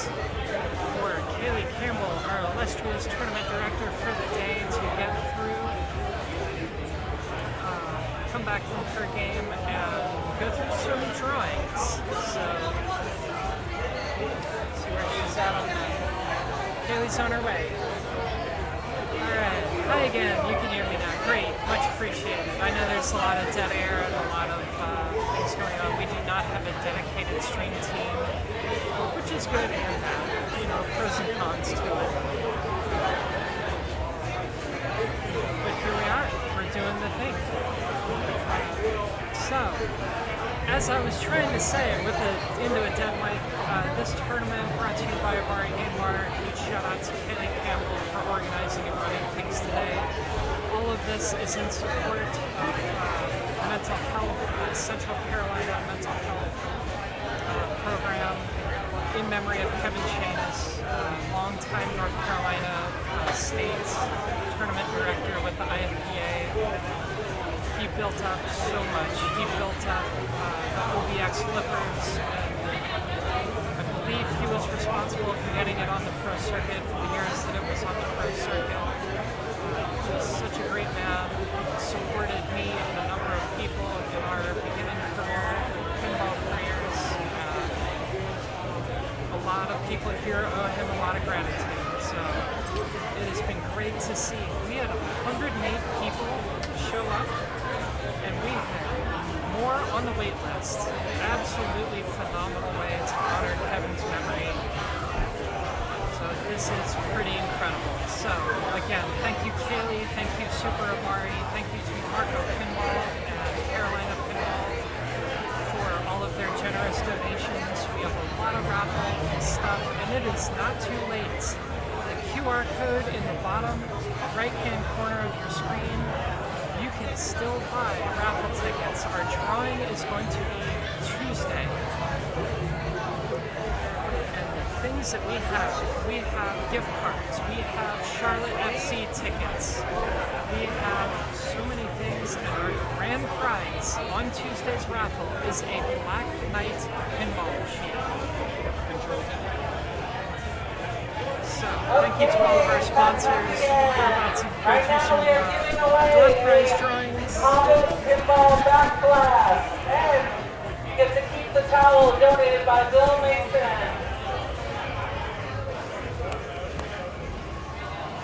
for Kaylee Campbell, our illustrious tournament director for the day, to get through, come back from her game, and go through some drawings. So, see where she's at on that. Kaylee's on her way. Alright, hi again, you can hear me now. Great, much appreciated. I know there's a lot of dead air and a lot of things going on. We do not have a dedicated stream team, which is good and bad. Pros and cons to it. But here we are, we're doing the thing. So, as I was trying to say with into a dead mic, this tournament brought to you by Amari Gamar. Huge shout out to Kaylee Campbell for organizing and running things today. All of this is in support of mental health, Central Carolina mental health program in memory of Kevin Shanus, longtime North Carolina state tournament director with the IFPA. He built up so much. He built up the OBX flippers, and I believe he was responsible for getting it on the pro circuit for the years that it was on the pro circuit. Just such a great man. Supported me and a number of people in our beginning pinball careers. A lot of people here owe him a lot of gratitude. So it has been great to see. We had 108 people show up, and we had more on the wait list. Absolutely phenomenal way to honor Kevin's memory. So this is pretty incredible. So again, thank you Kaylee, thank you Super Amari, thank you to Marco Pinball and Carolina Pinball for all of their generous donations. We have a lot of raffle stuff, and it is not too late. The QR code in the bottom right-hand corner of your screen, you can still buy raffle tickets. Our drawing is going to be Tuesday. And the things that we have gift cards, we have Charlotte FC tickets, we have so many things, and our grand prize on Tuesday's raffle is a Black Knight pinball machine. So, thank you to all of our sponsors. We're about to go through some door prize drawings. Pinball back class. And you get to keep the towel donated by Bill Mason.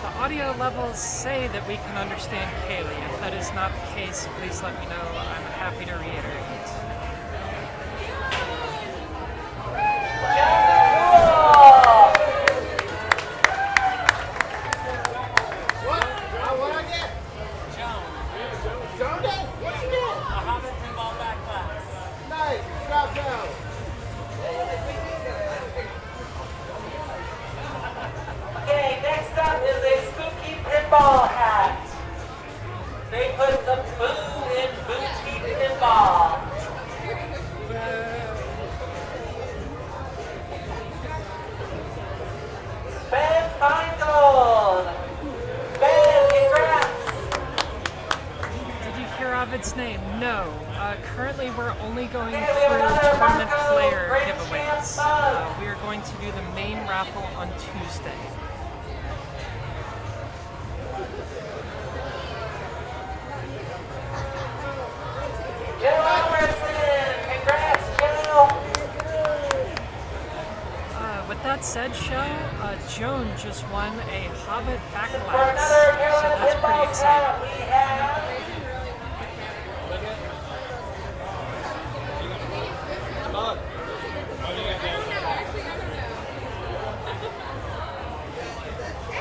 The audio levels say that we can understand Kaylee. If that is not the case, please let me know. I'm happy to reiterate. Okay, next up is a spooky pinball hat. They put the boo in booty pinball. Ben Feingold. Ben, congrats. Did you hear Ovid's name? No. Currently, we're only going through tournament player giveaways. We are going to do the main raffle on Tuesday. Joe Robertson, congrats, Joe. that said, Shell, Joan just won a Hobbit backlash, so that's pretty exciting. We have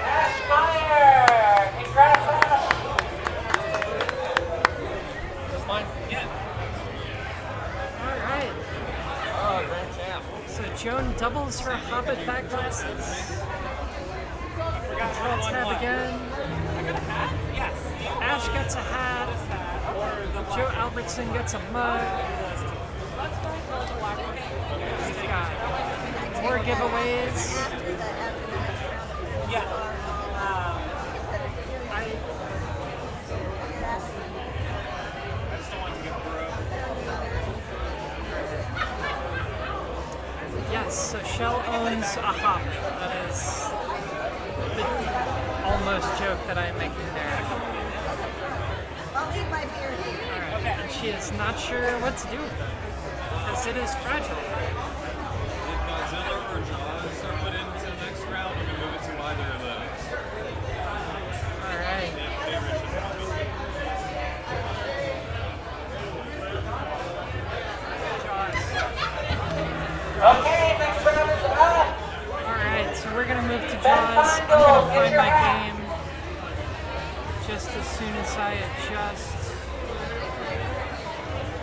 Ash Meyer. Congrats, Ash. That's mine. Yeah. All right. Oh, grand champ. So Joan doubles her Hobbit backglasses. Draw tab again. I got a hat? Yes. Ash gets a hat. Joe Albertson gets a mug. We've got more giveaways. Yeah. I just don't want to get through. Yes, so Shell owns a Hobbit. That is the almost joke that I'm making there. I'll eat my beer. Alright, and she is not sure what to do with it, because it is fragile. If Godzilla or Jaws are put into the next round, we can move it to either of those. Alright. Okay, next round is up. Alright, so we're gonna move to Jaws. I'm gonna find my game just as soon as I adjust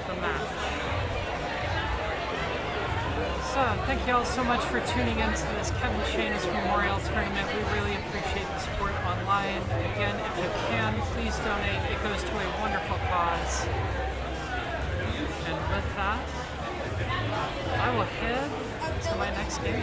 the match. So, thank you all so much for tuning into this Kevin Shanus Memorial Tournament. We really appreciate the support online. Again, if you can, please donate. It goes to a wonderful cause. And with that, I will head to my next game.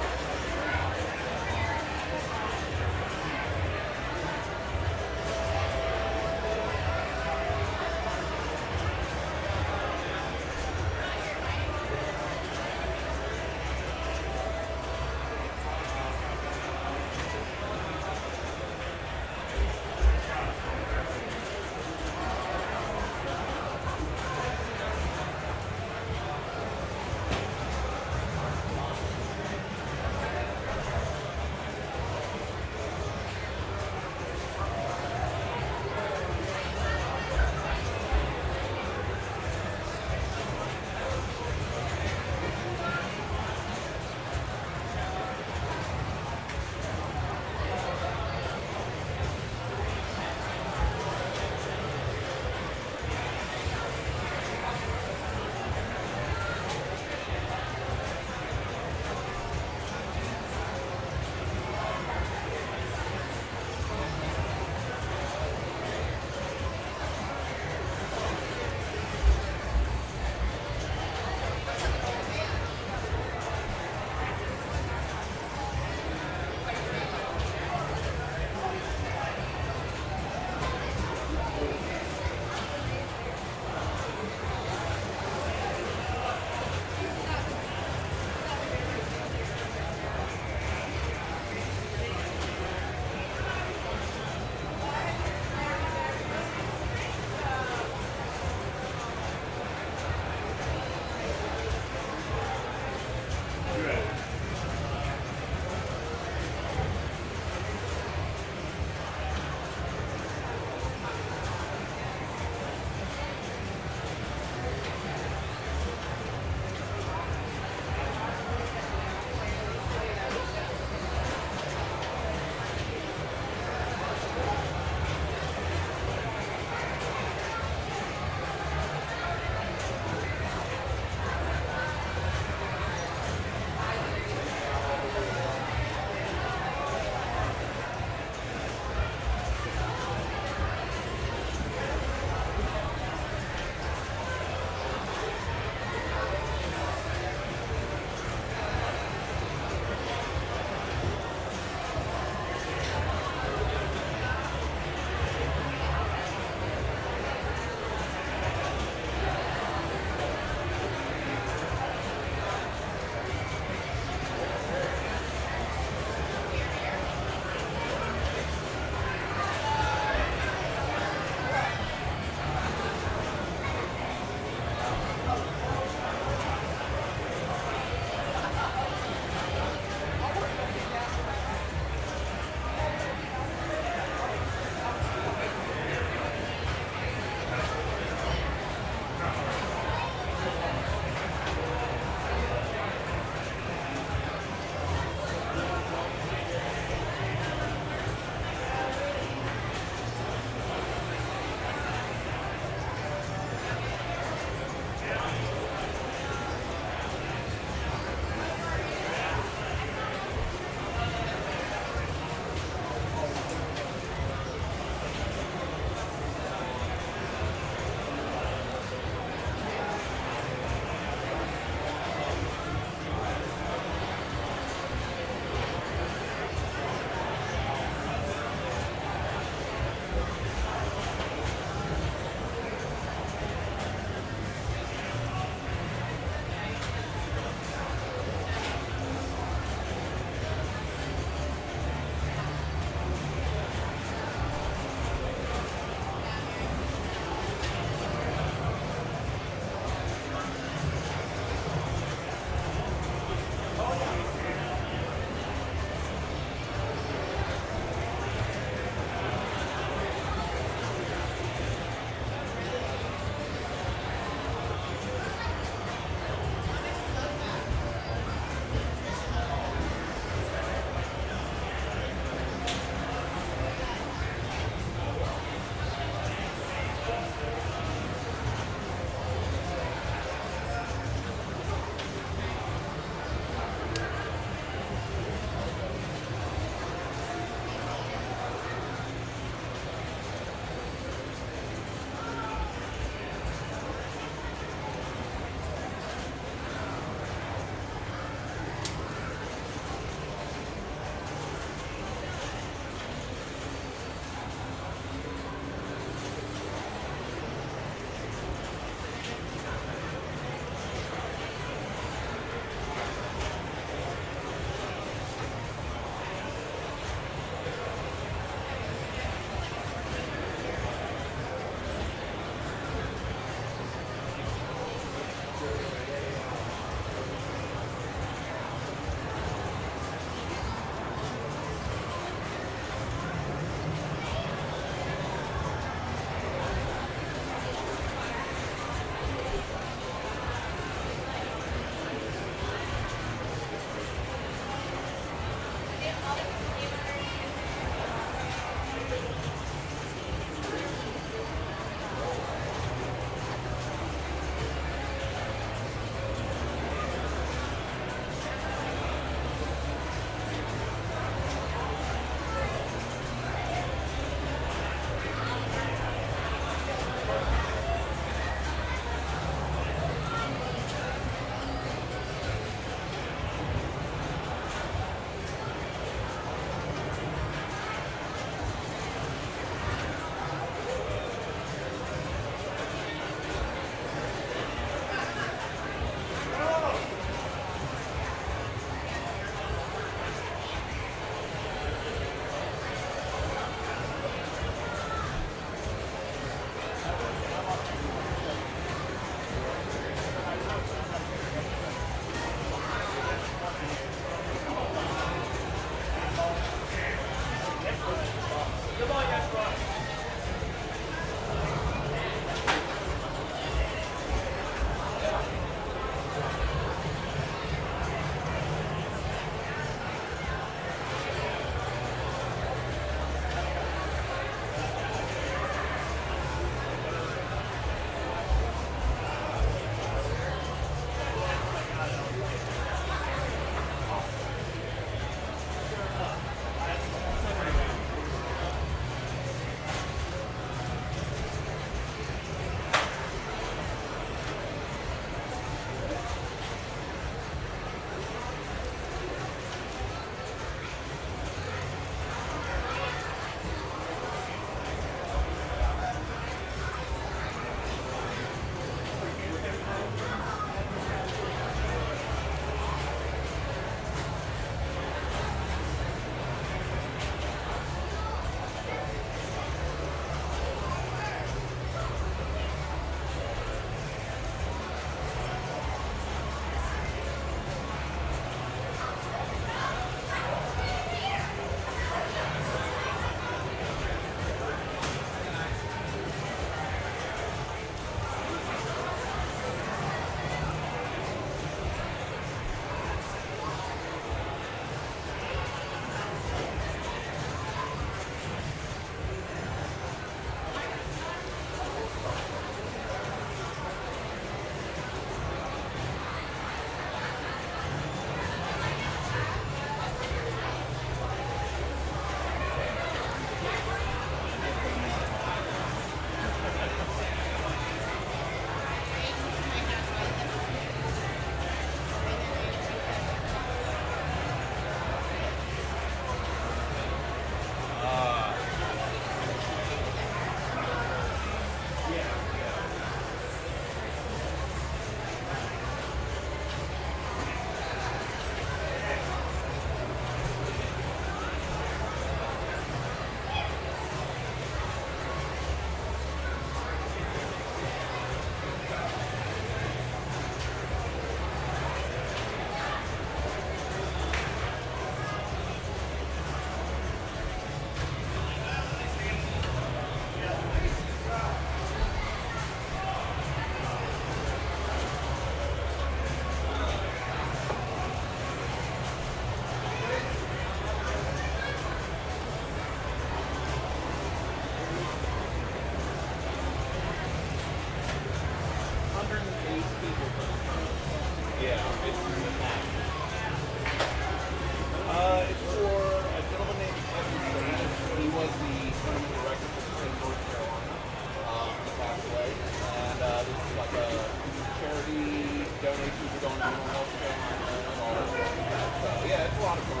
lot of fun.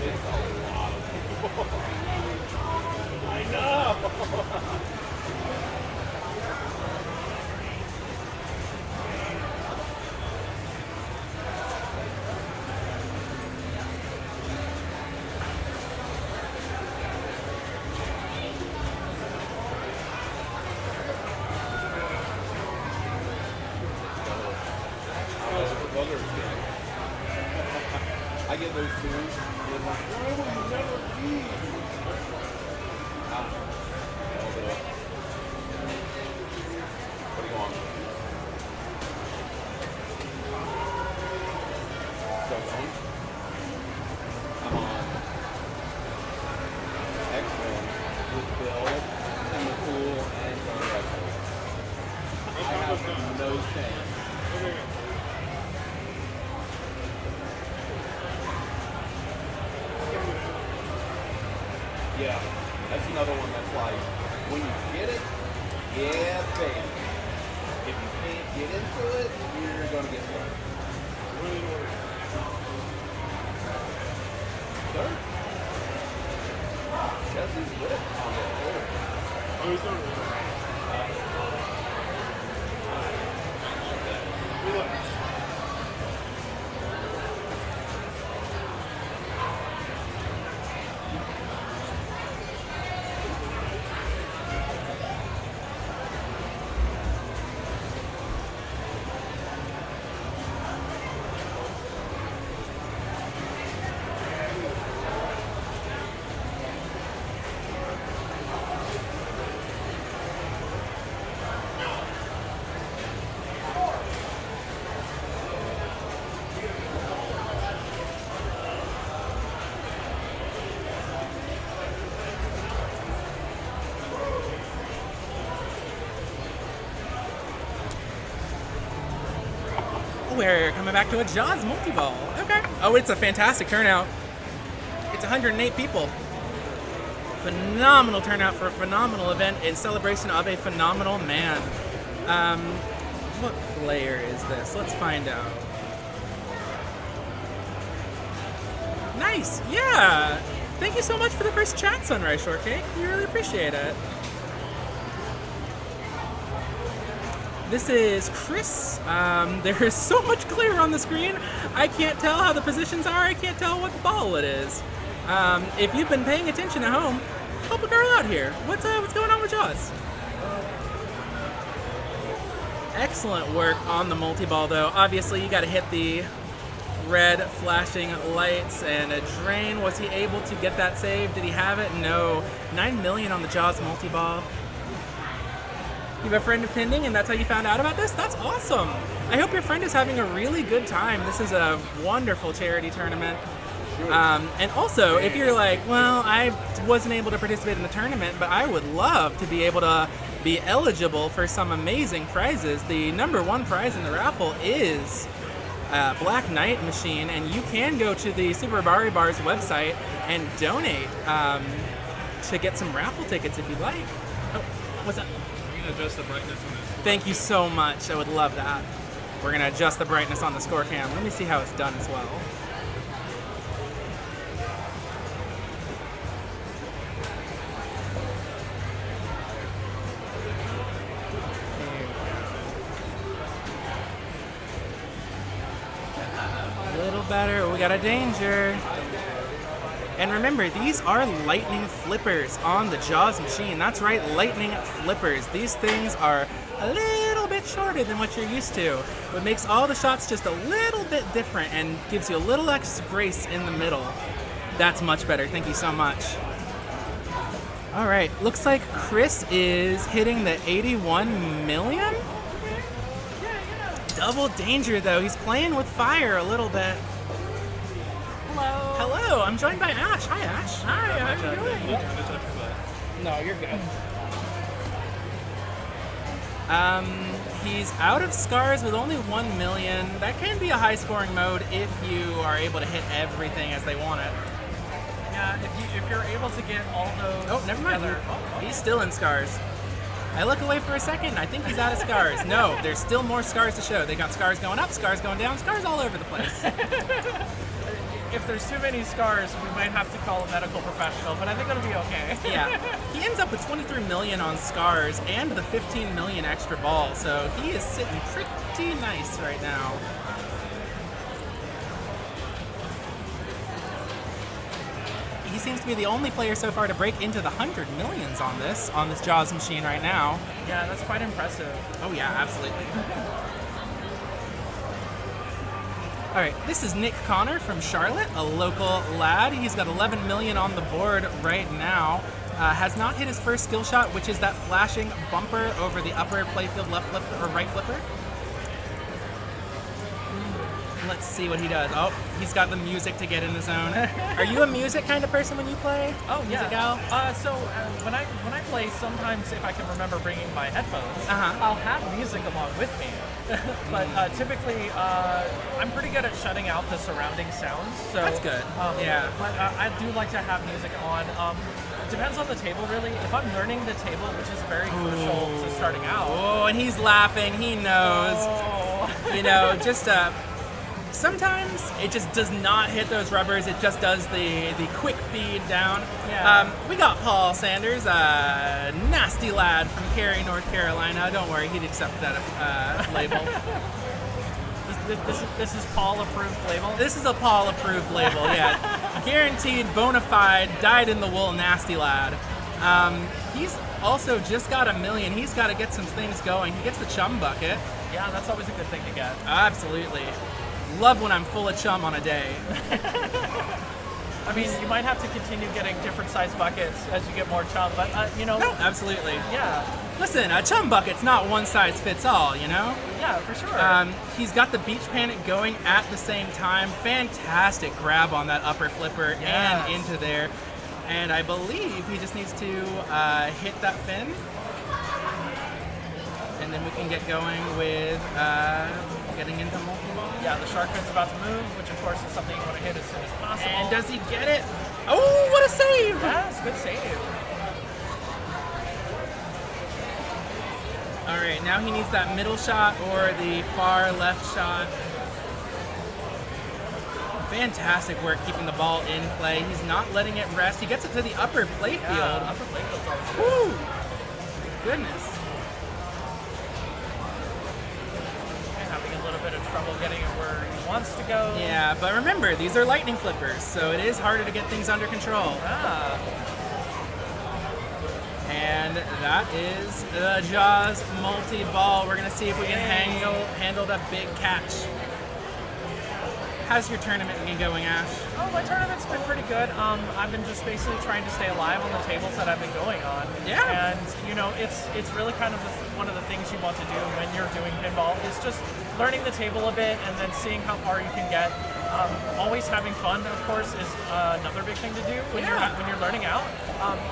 It's a lot of people. I know. I get those two. And I'm like, why will you never leave? I'll do it. What are you on? Still going? I'm on X-Men with Bill and the pool and John. I have no chance. Yeah, that's another one that's like, when you get it, yeah, baby. If you can't get into it, you're going to get stuck. Third? Jesse's lit on the third. Oh, he's doing it. We're coming back to a Jaws multi-ball. Okay. Oh, it's a fantastic turnout. It's 108 people. Phenomenal turnout for a phenomenal event in celebration of a phenomenal man. What player is this? Let's find out. Nice. Yeah. Thank you so much for the first chat, Sunrise Shortcake. We really appreciate it. This is Chris. There is so much clear on the screen. I can't tell how the positions are. I can't tell what ball it is. If you've been paying attention at home, help a girl out here. What's going on with Jaws? Excellent work on the multi-ball, though. Obviously, you got to hit the red flashing lights and a drain. Was he able to get that save? Did he have it? No. 9 million on the Jaws multi-ball. You have a friend attending and that's how you found out about this? That's awesome. I hope your friend is having a really good time. This is a wonderful charity tournament. And also, if you're like, well, I wasn't able to participate in the tournament, but I would love to be able to be eligible for some amazing prizes. The number one prize in the raffle is a Black Knight machine, and you can go to the Super Bari Bar's website and donate to get some raffle tickets if you'd like. Oh, what's that? Adjust the brightness on this. Thank you so much. I would love that. We're going to adjust the brightness on the score cam. Let me see how it's done as well. A little better. We got a danger. And remember, these are lightning flippers on the Jaws machine. That's right, lightning flippers. These things are a little bit shorter than what you're used to, but makes all the shots just a little bit different and gives you a little extra grace in the middle. That's much better. Thank you so much. All right, looks like Chris is hitting the 81 million. Double danger, though. He's playing with fire a little bit. Hello. Hello, I'm joined by Ash. Hi, Ash. Hi, how are you doing? No, you're good. He's out of scars with only 1 million. That can be a high-scoring mode if you are able to hit everything as they want it. Yeah, if you're able to get all those Oh, never mind. together. He's still in scars. I look away for a second, I think he's out of scars. No, there's still more scars to show. They got scars going up, scars going down, scars all over the place. If there's too many scars, we might have to call a medical professional, but I think it'll be okay. Yeah. He ends up with 23 million on scars and the 15 million extra ball, so he is sitting pretty nice right now. He seems to be the only player so far to break into the 100 millions on this Jaws machine right now. Yeah, that's quite impressive. Oh yeah, absolutely. All right, this is Nick Connor from Charlotte, a local lad. He's got 11 million on the board right now. Has not hit his first skill shot, which is that flashing bumper over the upper playfield left flipper or right flipper. Let's see what he does. Oh, he's got the music to get in the zone. Are you a music kind of person when you play? Oh, music yeah. gal? When I play, sometimes if I can remember bringing my headphones, I'll have music along with me. But typically, I'm pretty good at shutting out the surrounding sounds. So that's good. Yeah. But I do like to have music on. Depends on the table, really. If I'm learning the table, which is very crucial to starting out. Oh, and he's laughing. He knows. Oh. You know, just sometimes it just does not hit those rubbers. It just does the quick feed down. Yeah. We got Paul Sanders, a nasty lad from Cary, North Carolina. Don't worry, he'd accept that label. This is Paul approved label? This is a Paul approved label, yeah. Guaranteed, bona fide, dyed in the wool nasty lad. He's also just got $1 million. He's got to get some things going. He gets the chum bucket. Yeah, that's always a good thing to get. Absolutely. Love when I'm full of chum on a day. I mean, you might have to continue getting different size buckets as you get more chum, but you know. No, absolutely. Yeah. Listen, a chum bucket's not one size fits all, you know? Yeah, for sure. He's got the beach panic going at the same time. Fantastic grab on that upper flipper and into there. And I believe he just needs to hit that fin. And then we can get going with getting into multi-ball. Yeah, the shark fin's about to move, which of course is something you want to hit as soon as possible. And does he get it? Oh, what a save! Yes, good save. All right, now he needs that middle shot or the far left shot. Fantastic work keeping the ball in play. He's not letting it rest. He gets it to the upper playfield. Yeah, upper playfield's always good. Woo! Goodness. Having a little bit of trouble getting it where he wants to go. Yeah, but remember, these are lightning flippers, so it is harder to get things under control. And that is the Jaws multi-ball. We're going to see if we can handle that big catch. How's your tournament been going, Ash? Oh, my tournament's been pretty good. I've been just basically trying to stay alive on the tables that I've been going on. Yeah. And, you know, it's really kind of one of the things you want to do when you're doing pinball is just learning the table a bit and then seeing how far you can get. Always having fun, of course, is another big thing to do when you're learning out.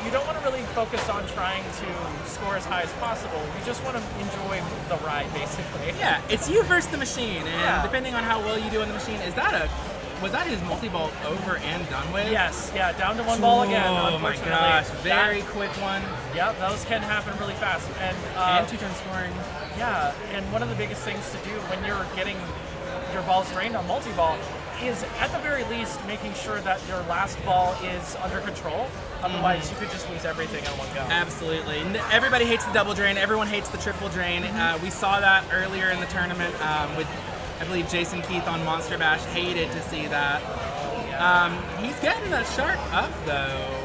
You don't want to really focus on trying to score as high as possible. You just want to enjoy the ride, basically. Yeah, it's you versus the machine, and depending on how well you do in the machine, was that his multi-ball over and done with? Yes, yeah, down to one ball again. Oh my gosh, very quick one. Yep, those can happen really fast. And two-turn scoring. Yeah, and one of the biggest things to do when you're getting your balls drained on multi-ball is at the very least making sure that your last ball is under control. Otherwise, you could just lose everything in one go. Absolutely. Everybody hates the double drain. Everyone hates the triple drain. We saw that earlier in the tournament with, I believe, Jason Keith on Monster Bash hated to see that. He's getting the shark up, though.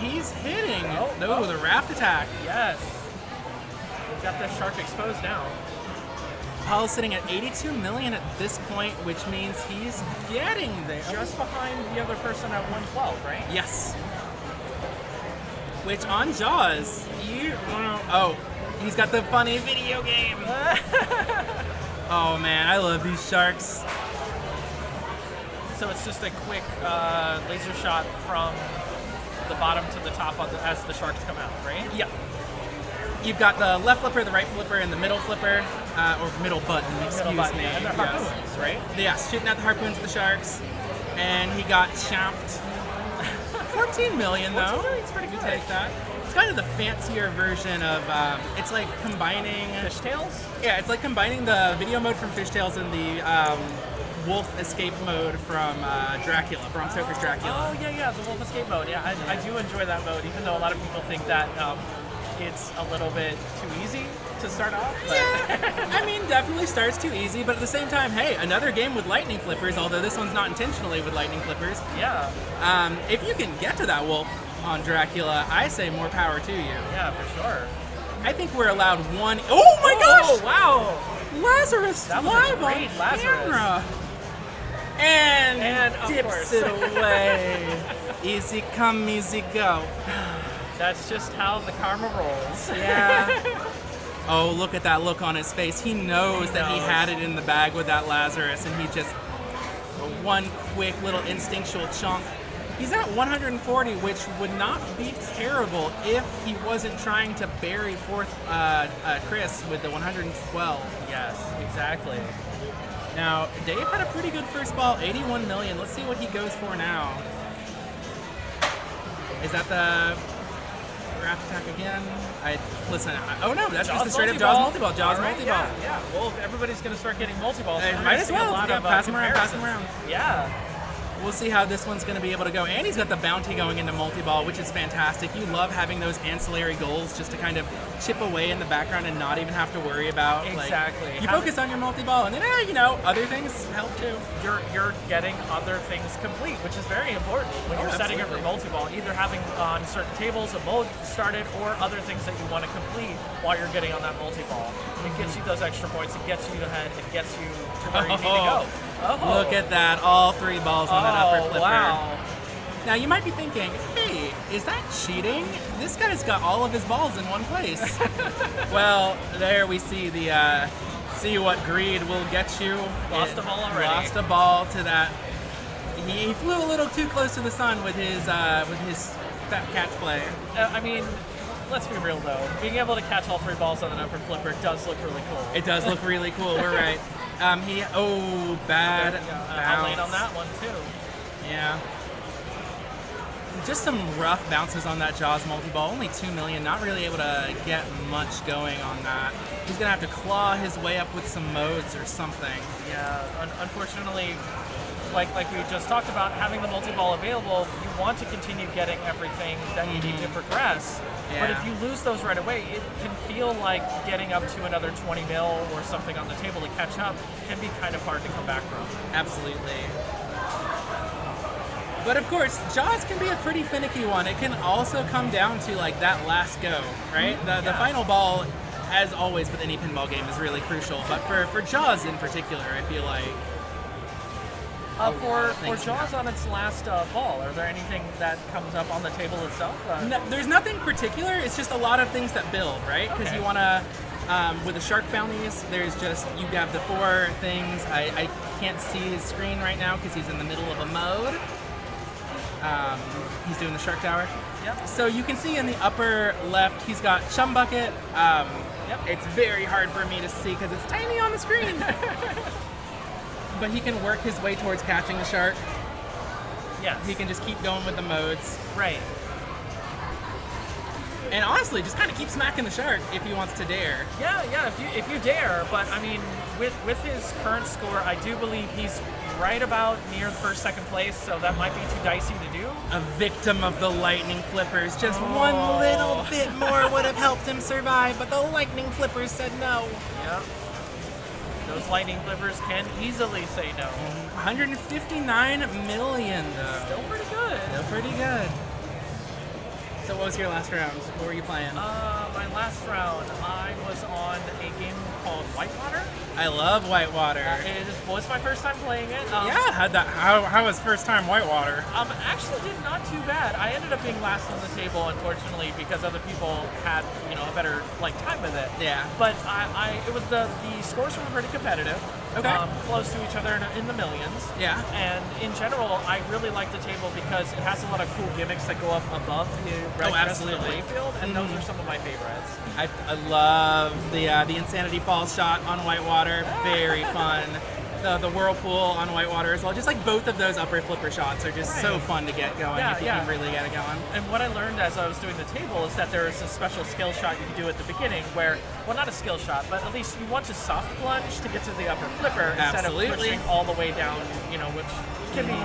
He's hitting. Oh, the raft attack. Yes. We've got the shark exposed now. Paul's sitting at 82 million at this point, which means he's getting there. Just behind the other person at 112, right? Yes. Which on Jaws, he's got the funny video game. Oh man, I love these sharks. So it's just a quick laser shot from the bottom to the top as the sharks come out, right? Yeah. You've got the left flipper, the right flipper, and the middle flipper, or middle button, excuse me. And they're harpoons, right? Yes, shooting at the harpoons of the sharks. And he got chomped 14 million though. 14 million's pretty You good. take that. It's kind of the fancier version of. It's like combining. Fishtails? Yeah, it's like combining the video mode from Fishtails and the wolf escape mode from Dracula, Bram Stoker's Dracula. Oh yeah, the Wolf Escape mode. Yeah, I do enjoy that mode, even though a lot of people think that it's a little bit too easy to start off. But I mean, definitely starts too easy, but at the same time, hey, another game with lightning flippers, although this one's not intentionally with lightning flippers. yeah, If you can get to that wolf on Dracula, I say more power to you. yeah, for sure. I think we're allowed one. Oh my gosh! Oh wow! Lazarus That was a live great on Lazarus. camera. And of dips course. it away. Easy come, easy go. That's just how the karma rolls. Yeah. Oh, look at that look on his face. He knows that he had it in the bag with that Lazarus, and he just one quick little instinctual chunk. He's at 140, which would not be terrible if he wasn't trying to bury fourth Chris with the 112. Yes, exactly. Now, Dave had a pretty good first ball, 81 million. Let's see what he goes for now. Is that the wrath attack again? Oh no, that's just the straight up Jaws multi-ball. Jaws All right, multi-ball. Yeah. Well, if everybody's going to start getting multi-balls, Hey, we're might gonna as see well. A lot Yeah, of, pass him around, pass him comparisons. around. Yeah. We'll see how this one's going to be able to go. And he's got the bounty going into multi-ball, which is fantastic. You love having those ancillary goals just to kind of chip away in the background and not even have to worry about. Exactly. Like, you focus on your multi-ball, and then, other things help too. You're getting other things complete, which is very important when you're setting up your multi-ball. Either having on certain tables a mode started, or other things that you want to complete while you're getting on that multi-ball. It gets you those extra points. It gets you ahead. It gets you to where you need to go. Oh. Look at that, all three balls on that upper flipper. Wow. Now you might be thinking, hey, is that cheating? This guy's got all of his balls in one place. Well, there we see the see what greed will get you. Lost a ball already. Lost a ball to that. He flew a little too close to the sun with his fat catch play. I mean, let's be real though. Being able to catch all three balls on an upper flipper does look really cool. It does look really cool. We're right. Bad I laid bounce. on that one too. Yeah. Just some rough bounces on that Jaws multi-ball. Only 2 million, not really able to get much going on that. He's going to have to claw his way up with some modes or something. Yeah, unfortunately, like we just talked about, having the multi-ball available, you want to continue getting everything that you need to progress. But if you lose those right away, it can feel like getting up to another 20 mil or something on the table to catch up can be kind of hard to come back from. Absolutely. But of course, Jaws can be a pretty finicky one. It can also come down to like that last go, right? The final ball, as always with any pinball game, is really crucial. But for Jaws in particular, I feel like for Jaws on its last ball, are there anything that comes up on the table itself? No, there's nothing particular. It's just a lot of things that build, right? Because you want to, with the shark bounties, there's just, you have the 4 things. I can't see his screen right now because he's in the middle of a mode. He's doing the shark tower. Yep. So you can see in the upper left, he's got Chum Bucket. It's very hard for me to see because it's tiny on the screen. But he can work his way towards catching the shark. Yes. He can just keep going with the modes. Right. And honestly, just kind of keep smacking the shark if he wants to dare. Yeah, if you dare. But I mean, with his current score, I do believe he's right about near first, second place, so that might be too dicey to do. A victim of the lightning flippers. Just one little bit more would have helped him survive, but the lightning flippers said no. Yep. Those lightning flippers can easily say no. 159 million, though. Still pretty good. Still pretty good. So what was your last round? What were you playing? My last round, I was on a game called Whitewater. I love Whitewater. It was my first time playing it. How was first time Whitewater? Actually did not too bad. I ended up being last on the table, unfortunately, because other people had, a better time with it. Yeah. But it was the scores were pretty competitive. Okay. Close to each other in the millions. Yeah. And in general, I really like the table because it has a lot of cool gimmicks that go up above the rest of the playfield, and those are some of my favorites. I love the Insanity Falls shot on Whitewater. Very fun. the whirlpool on whitewater as well. Just like both of those upper flipper shots are just so fun to get going if you can really get it going. And what I learned as I was doing the table is that there is a special skill shot you can do at the beginning where, well, not a skill shot, but at least you want to soft plunge to get to the upper flipper instead of pushing all the way down, which can be,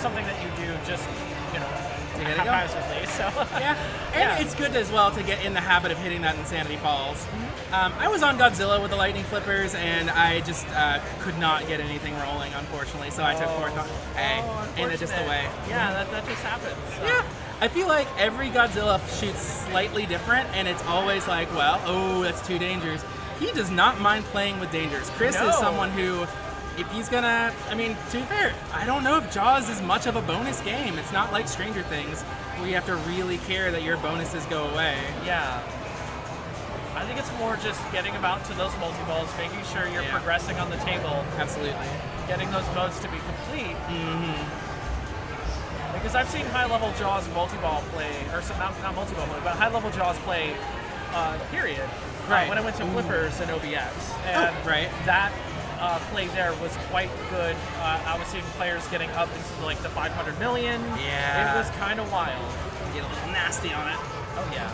something that you do just, to get it going. haphazardly. So and it's good as well to get in the habit of hitting that Insanity Falls. I was on Godzilla with the lightning flippers, and I just could not get anything rolling, unfortunately. So I took fourth on. Ain't it just the way? Yeah, that just happens. So. Yeah. I feel like every Godzilla shoots slightly different, and it's always like, that's too dangerous. He does not mind playing with dangers. Chris is someone who, if he's gonna, to be fair, I don't know if Jaws is much of a bonus game. It's not like Stranger Things, where you have to really care that your bonuses go away. Yeah. I think it's more just getting about to those multi-balls, making sure you're progressing on the table. Absolutely. Getting those modes to be complete. Because I've seen high-level Jaws multi-ball play, or not multi-ball play, but high-level Jaws play, period. Right. When I went to Flippers and OBX. And that play there was quite good. I was seeing players getting up into the 500 million. Yeah. It was kind of wild. Get a little nasty on it. Oh, yeah.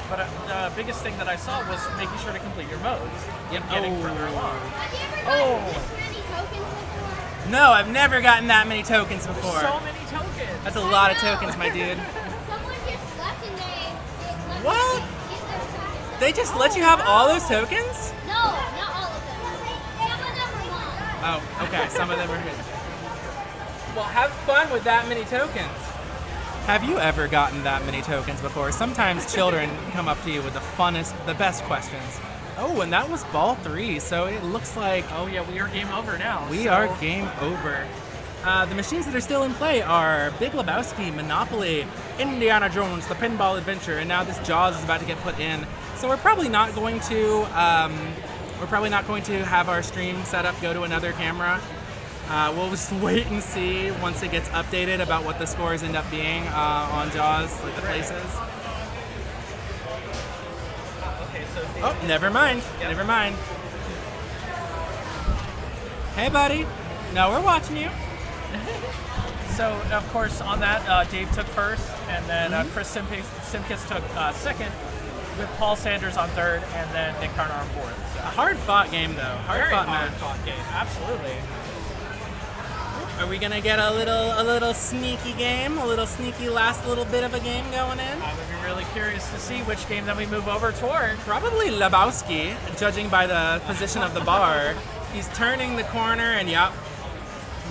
But the biggest thing that I saw was making sure to complete your modes. Getting further along. Have you ever gotten this many tokens before? No, I've never gotten that many tokens before. So many tokens. That's a lot of tokens, my dude. Someone just left and they let What? me get their tokens. They just let you have all those tokens? No, not all of them. Some of them are mine. Oh, okay. Some of them are hidden. Well, have fun with that many tokens. Have you ever gotten that many tokens before? Sometimes children come up to you with the best questions. Oh, and that was ball 3, so it looks like... Oh yeah, we are game over now. We are game over. The machines that are still in play are Big Lebowski, Monopoly, Indiana Jones, The Pinball Adventure, and now this Jaws is about to get put in. So we're probably not going to have our stream setup go to another camera. We'll just wait and see once it gets updated about what the scores end up being on Jaws, like the places. Okay, so Oh, never mind. Yep. Never mind. Hey, buddy. No, we're watching you. So, of course, on that, Dave took first, and then Chris Simkis took second, with Paul Sanders on third, and then Nick Carter on fourth. So. A hard-fought game, though. Hard-fought game. Absolutely. Are we gonna get a little sneaky game, a little sneaky last little bit of a game going in? I would be really curious to see which game that we move over toward. Probably Lebowski, judging by the position of the bar. He's turning the corner, and yep,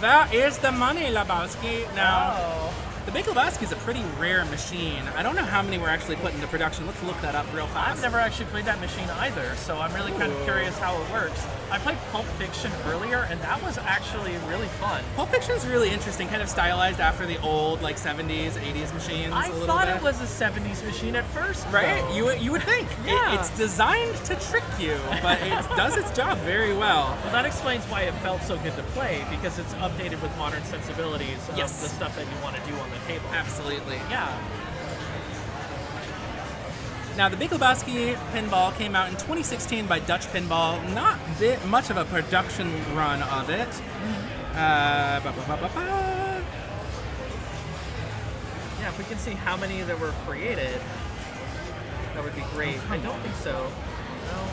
that is the money, Lebowski. Now, the Big Lebowski is a pretty rare machine. I don't know how many were actually put into production. Let's look that up real fast. I've never actually played that machine either, so I'm really kind of curious how it works. I played Pulp Fiction earlier, and that was actually really fun. Pulp Fiction is really interesting, kind of stylized after the old 70s, 80s machines. I thought it was a 70s machine at first, right? though. You would think. Yeah. It's designed to trick you, but it does its job very well. Well, that explains why it felt so good to play, because it's updated with modern sensibilities of the stuff that you want to do on the table. Absolutely. Yeah. Now, the Big Lebowski pinball came out in 2016 by Dutch Pinball. Not much of a production run of it. Yeah, if we can see how many that were created, that would be great. I don't think so. No.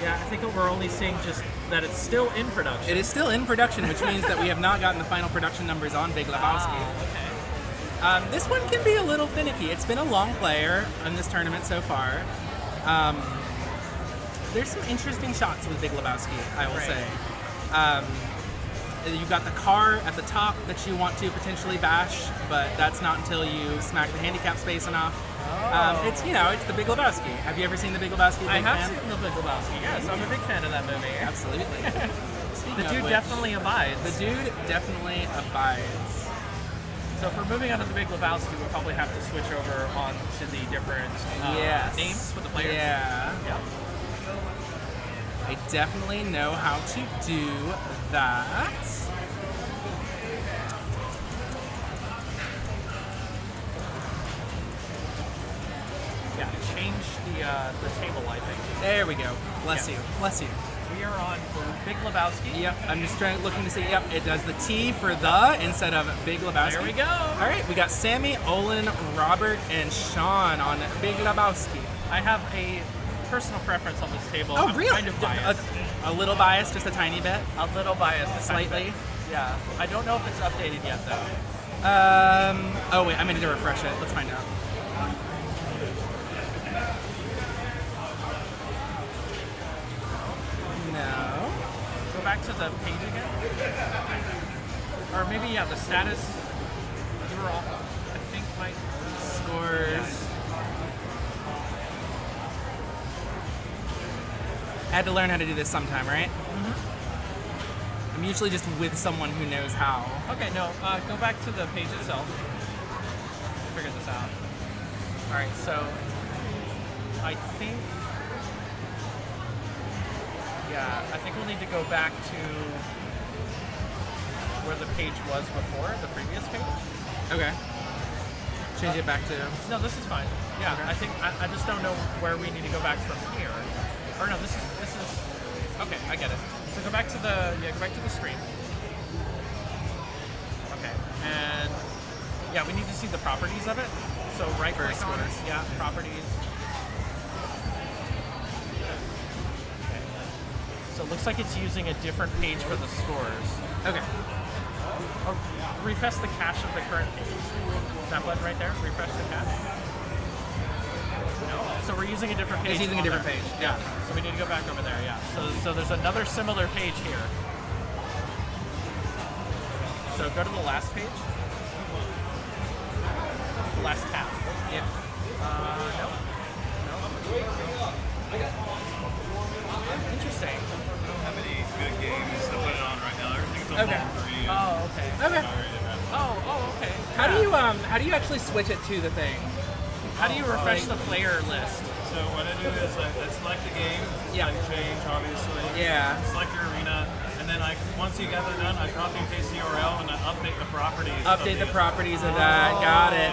Yeah, I think we're only seeing just that it's still in production. It is still in production, which means that we have not gotten the final production numbers on Big Lebowski. Okay. This one can be a little finicky. It's been a long player in this tournament so far. There's some interesting shots with Big Lebowski, I will say. You've got the car at the top that you want to potentially bash, but that's not until you smack the handicap space enough. It's the Big Lebowski. Have you ever seen the Big Lebowski? I have seen the Big Lebowski. Yes, I'm a big fan of that movie. Absolutely. The dude definitely abides. The dude definitely abides. So if we're moving on to the Big Lebowski, we'll probably have to switch over on to the different names for the players. Yeah. I definitely know how to do that. Yeah, change the table, I think. There we go. Bless Yeah. you. Bless you. We are on Big Lebowski. Yep, I'm just looking to see. Yep, it does the T for the instead of Big Lebowski. There we go. All right, we got Sammy, Olin, Robert, and Sean on Big Lebowski. I have a personal preference on this table. Oh, I'm really? kind of biased. A little biased, just a tiny bit. A little biased. a tiny Slightly. bit. Yeah. I don't know if it's updated yet, though. Oh wait, I need to refresh it. Let's find out. No. Go back to the page again. Or maybe, yeah, the status. You were all, I think, my Scores. Had to learn how to do this sometime, right? I'm usually just with someone who knows how. Okay, no, go back to the page itself. Figure this out. Alright, so I think we'll need to go back to where the page was before, the previous page. Okay. Change it back to. No, this is fine. Yeah, Okay. I think I just don't know where we need to go back from here. Or no, this is okay. I get it. So go back to the stream. Okay, and yeah, we need to see the properties of it. So right click on it. Yeah, properties. Okay. So it looks like it's using a different page for the scores. Okay. Or refresh the cache of the current page. That button right there. Refresh the cache. No. So we're using a different page. It's using a on different there. page. Yeah. So we need to go back over there. Yeah. So there's another similar page here. So go to the last page. The last tab. Yeah. No. Interesting. I don't have any good games to put it on right now. Everything's on Okay. Ball 3. Oh, okay. Okay. Oh, okay. How do you actually switch it to the thing? How do you refresh the player list? So what I do is I select the game, Yeah. I change obviously. Yeah. Select your arena, and then once you get that done, I copy and paste the URL and I update the properties. Update the properties of that. Got it.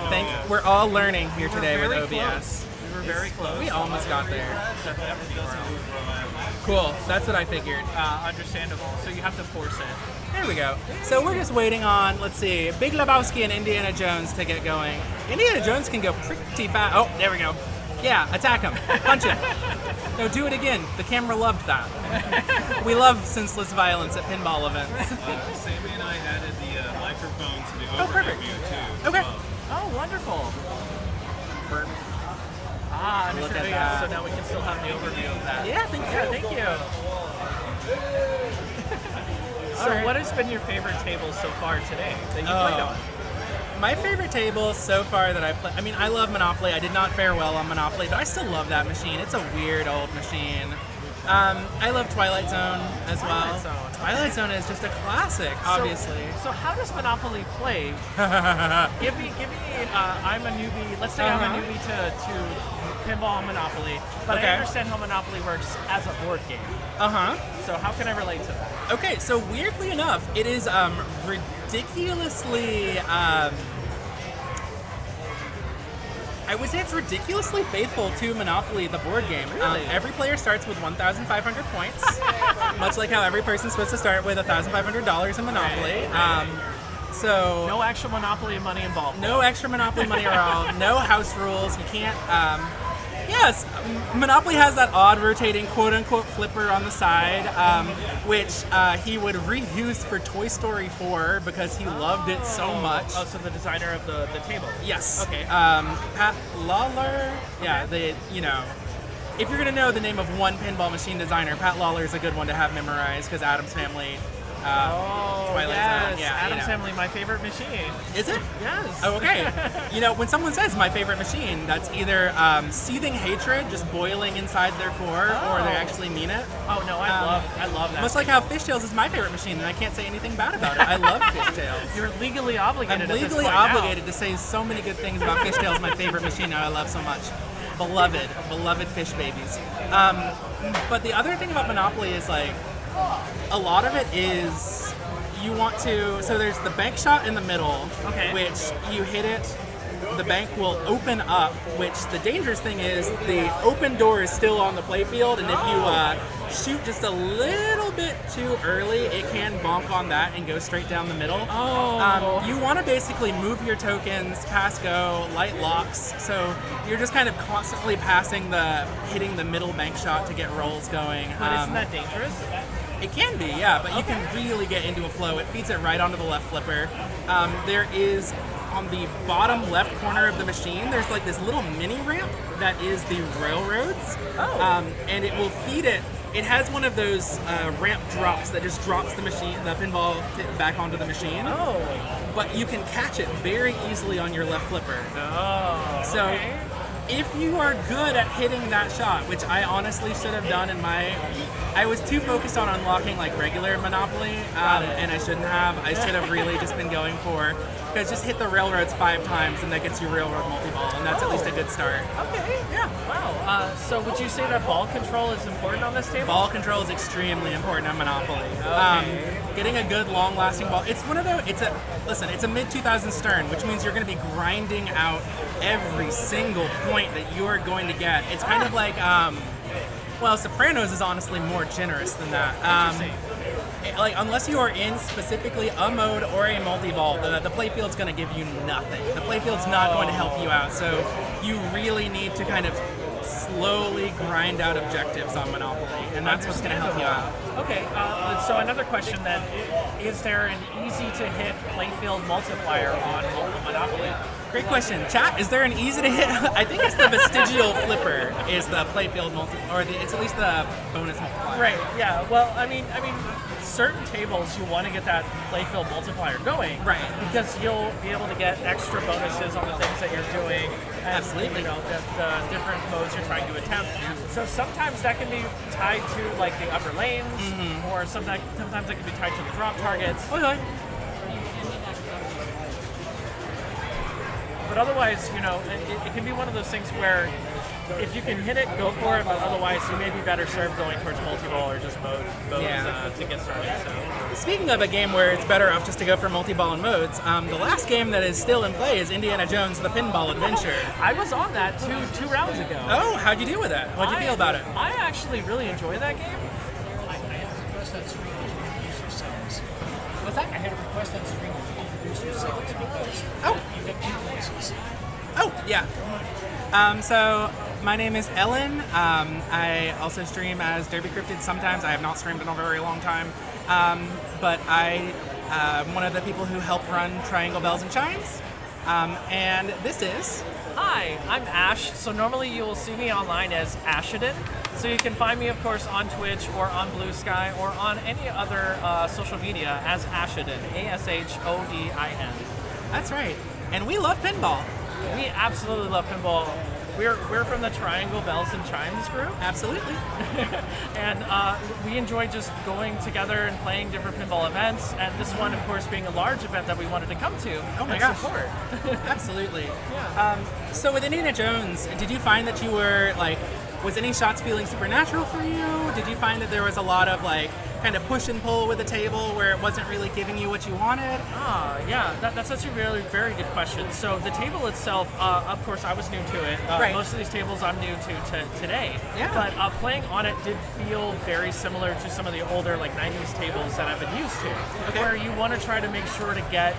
We're all learning here today with very OBS. We were very close. We almost got there. Everything doesn't move where I am. Cool. That's what I figured. Understandable. So you have to force it. There we go. So we're just waiting on, let's see, Big Lebowski and Indiana Jones to get going. Indiana Jones can go pretty fast. Oh, there we go. Yeah, attack him. Punch him. No, do it again. The camera loved that. We love senseless violence at pinball events. Sammy and I added the microphone to the overview perfect. view too. Okay. Oh, wonderful. Burp. Look Understood. at Yeah, that. so now we can still have the overview of that. Yeah, thank you. Yeah, thank you. So what has been your favorite table so far today that you played on? My favorite table so far that I play, I mean, I love Monopoly. I did not fare well on Monopoly, but I still love that machine. It's a weird old machine. I love Twilight Zone as well. Twilight Zone is just a classic, obviously. So how does Monopoly play? give me. I'm a newbie. Let's say I'm a newbie to pinball and Monopoly, but Okay. I understand how Monopoly works as a board game. So how can I relate to that? Okay, so weirdly enough, it is ridiculously. I would say it's ridiculously faithful to Monopoly, the board game. Really? Every player starts with 1,500 points, much like how every person's supposed to start with $1,500 in Monopoly. So no actual Monopoly money involved. No extra Monopoly money at all. No house rules. You can't. Yes, Monopoly has that odd rotating quote-unquote flipper on the side, which he would reuse for Toy Story 4 because he loved it so much. Oh, so the designer of the table. Yes. Okay. Pat Lawler. Yeah, if you're gonna know the name of one pinball machine designer, Pat Lawler is a good one to have memorized because Addams Family. Twilight Zone. Yeah, Addams Family, my favorite machine. Is it? Yes. Oh, okay. When someone says my favorite machine, that's either seething hatred just boiling inside their core, or they actually mean it. Oh no, I love that. Much like how Fishtails is my favorite machine, and I can't say anything bad about it. I love Fishtails. You're legally obligated. I'm at this legally point obligated to say so many good things about Fishtails, my favorite machine that I love so much. Beloved fish babies. But the other thing about Monopoly is a lot of it is you want to. So there's the bank shot in the middle, Okay. which you hit it the bank will open up, which the dangerous thing is the open door is still on the playfield, and if you shoot just a little bit too early, it can bonk on that and go straight down the middle. You want to basically move your tokens, pass go, light locks, so you're just kind of constantly hitting the middle bank shot to get rolls going. But isn't that dangerous? It can be, yeah, but you can really get into a flow. It feeds it right onto the left flipper. There is, on the bottom left corner of the machine, there's like this little mini ramp that is the railroads. And it will feed it. It has one of those ramp drops that just drops the pinball back onto the machine. But you can catch it very easily on your left flipper. So if you are good at hitting that shot, which I honestly should have done I was too focused on unlocking like regular Monopoly, and I shouldn't have. I should have really just been going for, because just hit the railroads 5 times and that gets you railroad multi-ball, and that's at least a good start. Okay, yeah. Wow. So would you say that ball control is important on this table? Ball control is extremely important on Monopoly. Getting a good long-lasting ball. It's a mid-2000s Stern, which means you're going to be grinding out every single point that you're going to get. It's kind of like, Sopranos is honestly more generous than that. Unless you are in specifically a mode or a multi-ball, the playfield's going to give you nothing. The playfield's not going to help you out, so you really need to kind of slowly grind out objectives on Monopoly, and that's what's going to help you out. Okay, so another question then, is there an easy-to-hit playfield multiplier on Monopoly? Great question. Chat, is there an easy-to-hit? I think it's the vestigial flipper is the playfield it's at least the bonus multiplier. Right, yeah. Well, I mean, certain tables you want to get that playfield multiplier going. Right. Because you'll be able to get extra bonuses on the things that you're doing. And, Absolutely. The different modes you're trying to attempt. So sometimes that can be tied to like the upper lanes, or sometimes it can be tied to the drop targets. Okay. But otherwise, it can be one of those things where if you can hit it, go for it, but otherwise you may be better served going towards multi-ball or just modes to get started. So. Speaking of a game where it's better off just to go for multi-ball and modes, the last game that is still in play is Indiana Jones: The Pinball Adventure. I was on that two rounds ago. Oh, how'd you do with that? What'd you feel about it? I actually really enjoy that game. What's that? I had a request on screen to introduce yourselves because you have 2 voices. Oh, yeah. So my name is Ellen. I also stream as Derby Cryptid sometimes. I have not streamed in a very long time. But I'm one of the people who help run Triangle Bells and Chimes. And this is... Hi, I'm Ash. So normally you will see me online as Ashidin. So you can find me, of course, on Twitch or on Blue Sky or on any other social media as Ashidin, Ashodin. That's right. And we love pinball. We absolutely love pinball. We're from the Triangle Bells and Chimes group. Absolutely. And we enjoy just going together and playing different pinball events. And this one, of course, being a large event that we wanted to come to. Oh my gosh. Support. Absolutely. Yeah. So with Indiana Jones, did you find that you were was any shots feeling supernatural for you? Did you find that there was a lot of kind of push and pull with the table where it wasn't really giving you what you wanted? Yeah, that's such a really very good question. So the table itself, of course, I was new to it. Right. Most of these tables I'm new to today. Yeah. But playing on it did feel very similar to some of the older 90s tables that I've been used to, where you want to try to make sure to get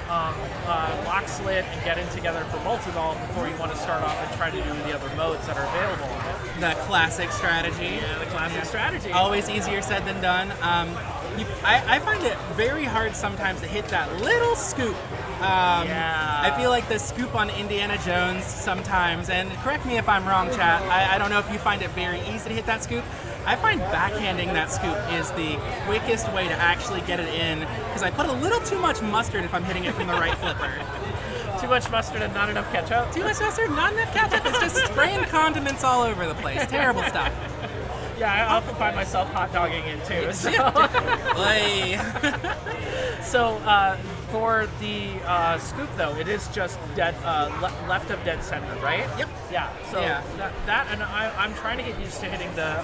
lock slit and get in together for multi-ball before you want to start off and try to do the other modes that are available. The classic strategy. Yeah, the classic strategy. Always easier said than done. I find it very hard sometimes to hit that little scoop. I feel like the scoop on Indiana Jones sometimes, and correct me if I'm wrong, chat, I don't know if you find it very easy to hit that scoop. I find backhanding that scoop is the quickest way to actually get it in, because I put a little too much mustard if I'm hitting it from the right flipper. Too much mustard and not enough ketchup? Too much mustard, not enough ketchup. It's just spraying condiments all over the place. Terrible stuff. Yeah, I often find myself hot dogging it too. So, so for the scoop though, it is just dead left of dead center, right? Yep. Yeah. So that and I'm trying to get used to hitting the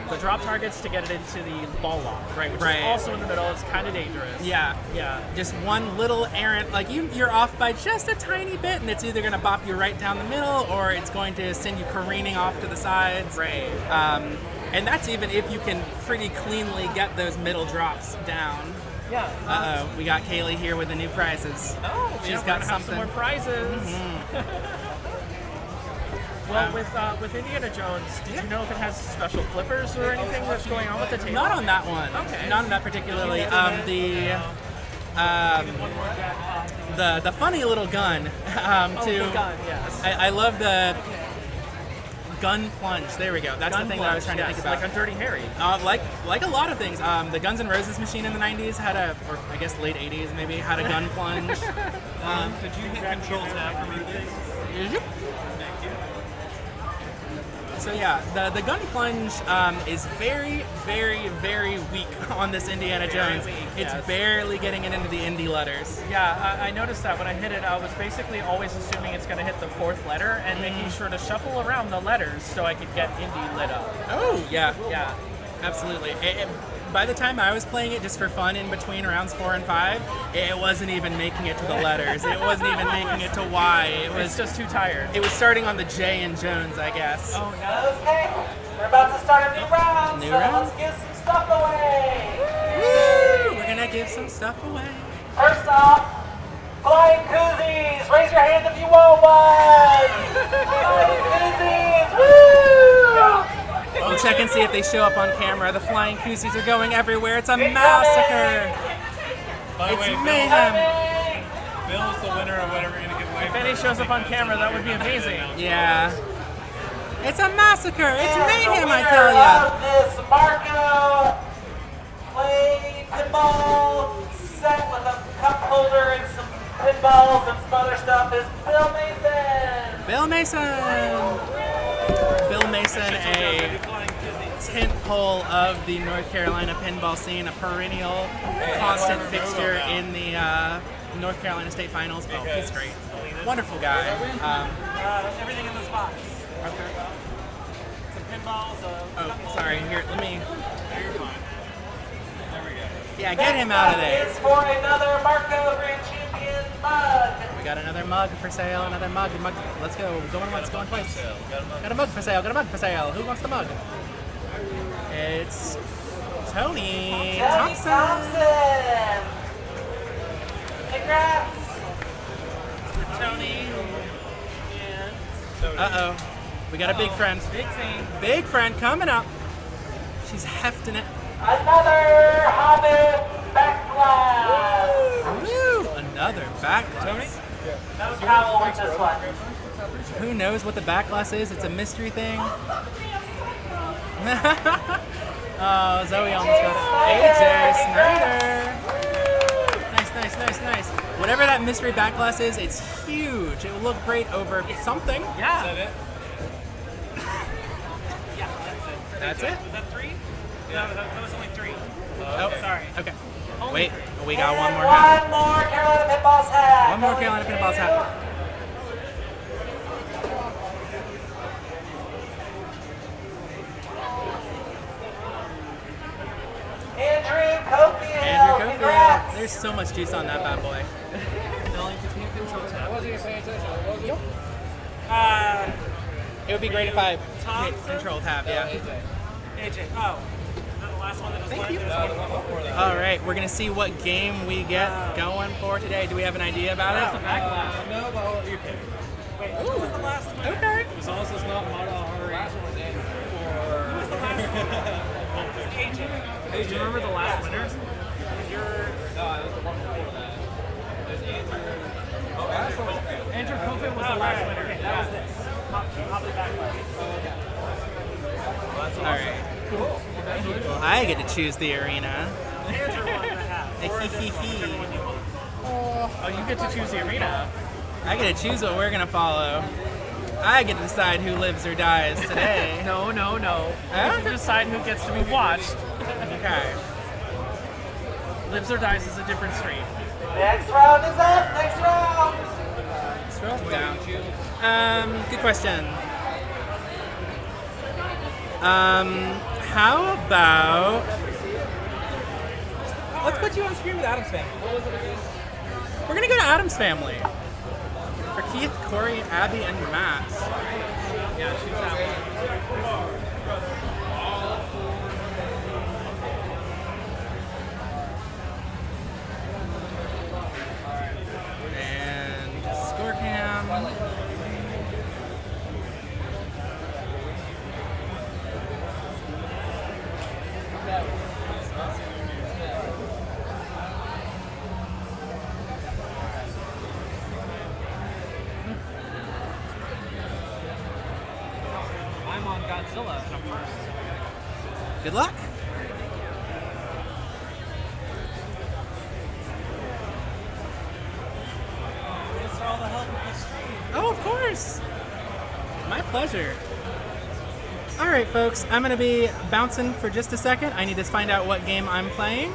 the drop targets to get it into the ball lock, right? Which Right. is also in the middle. It's kind of dangerous. Yeah. Yeah. Just one little errant, like you're off by just a tiny bit, and it's either going to bop you right down the middle, or it's going to send you careening off to the sides. Right. And that's even if you can pretty cleanly get those middle drops down. Yeah. Uh-oh, we got Kaylee here with the new prizes. Oh, she's yeah, got we're gonna something. have some more prizes. Well, with Indiana Jones, did you know if it has special flippers or anything that's going on with the table? Not on that one. Okay. Not on that particularly. The funny little gun. The gun, yes. I love the gun plunge. There we go. That's Gun the thing that I was plunge, trying to think about. like on Dirty Harry. Like a lot of things. The Guns N' Roses machine in the 90s had or I guess late 80s maybe, had a gun plunge. Could you hit Control Tab for me, please? Yep. So yeah, the gun plunge is very, very, very weak on this Indiana Jones. It's barely getting it into the Indy letters. Yeah, I noticed that when I hit it, I was basically always assuming it's going to hit the fourth letter and making sure to shuffle around the letters so I could get Indy lit up. Oh, yeah. Yeah. Absolutely. By the time I was playing it just for fun in between rounds 4 and 5, it wasn't even making it to the letters. It wasn't even making it to Y. It was just too tired. It was starting on the J in Jones, I guess. Oh, no. Okay, we're about to start a new round, New so round? let's give some stuff away. Woo! We're gonna give some stuff away. First off, flying koozies. Raise your hand if you want one. Flying koozies. Woo! We'll check and see if they show up on camera. The flying koozies are going everywhere. It's a massacre. By the It's way, mayhem. Bill's the winner of whatever you're gonna give away. If Eddie shows up on camera, that would be amazing. Yeah. It's a massacre. It's mayhem, I Winner tell ya. of this Marco play pinball set with a cup holder and some pinballs and some other stuff is Bill Mason. Bill Mason. Bill Mason, a tent pole of the North Carolina pinball scene, a perennial, constant fixture in the North Carolina State Finals. Oh, he's great. Wonderful guy. Everything in this box. Okay. Some pinballs. Oh, sorry. Here, let me. Yeah, get him out of there. Is for another Marco Grand Champion mug. We got another mug for sale. Another mug. Let's go. Going once, going twice. Got a mug for sale. Got a mug for sale. Who wants the mug? It's Tony Thompson. Congrats. Tony. Uh-oh. We got a big friend. Big thing. Big friend coming up. She's hefting it. Another Hobbit back glass. Woo! Another back glass. No towel with this one. Who knows what the back glass is? It's a mystery thing. Oh, Zoe almost got it. AJ Snyder. Nice. Whatever that mystery back glass is, it's huge. It will look great over something. Yeah. Is that it? Yeah, that's it. That's it? Was that 3? No, that was only 3. Oh, Sorry. Okay. Wait, we got one more One hat. more Carolina Pinballs hat. One more Carolina Pinballs hat. Andrew Cofield. Andrew Cofield. Congrats. There's so much juice on that bad boy. It would be great if I hit Thompson? Control Tab, yeah. AJ. Oh. The last one that was left. All right, we're gonna see what game we get going for today. Do we have an idea about it? No, but I'll let you pick. Wait, who was the last one? Okay. As long as it's not Mata Hari. Who was the last one? AJ. Do you remember the last winner? No, it was the one before that. There's Andrew. Oh, Andrew Cofield was the last winner. Okay, that was this. Hobbit back glass. All right. Well, I get to choose the arena. Here's your one and a half. Or this one, whichever one you want. Oh, you get to choose the arena. I get to choose what we're gonna follow. I get to decide who lives or dies today. No. Huh? You can decide who gets to be watched. Okay. Lives or dies is a different stream. Next round is up. Next round. Scroll down. Good question. how about... Let's put you on screen with Adam's Family. We're going to go to Adam's Family. For Keith, Corey, Abby, and Matt. Yeah, choose that one. And score cam. I'm on Godzilla and I'm first. Good luck. Thanks for all the help with the stream. Oh, of course. My pleasure. All right, folks. I'm going to be bouncing for just a second. I need to find out what game I'm playing.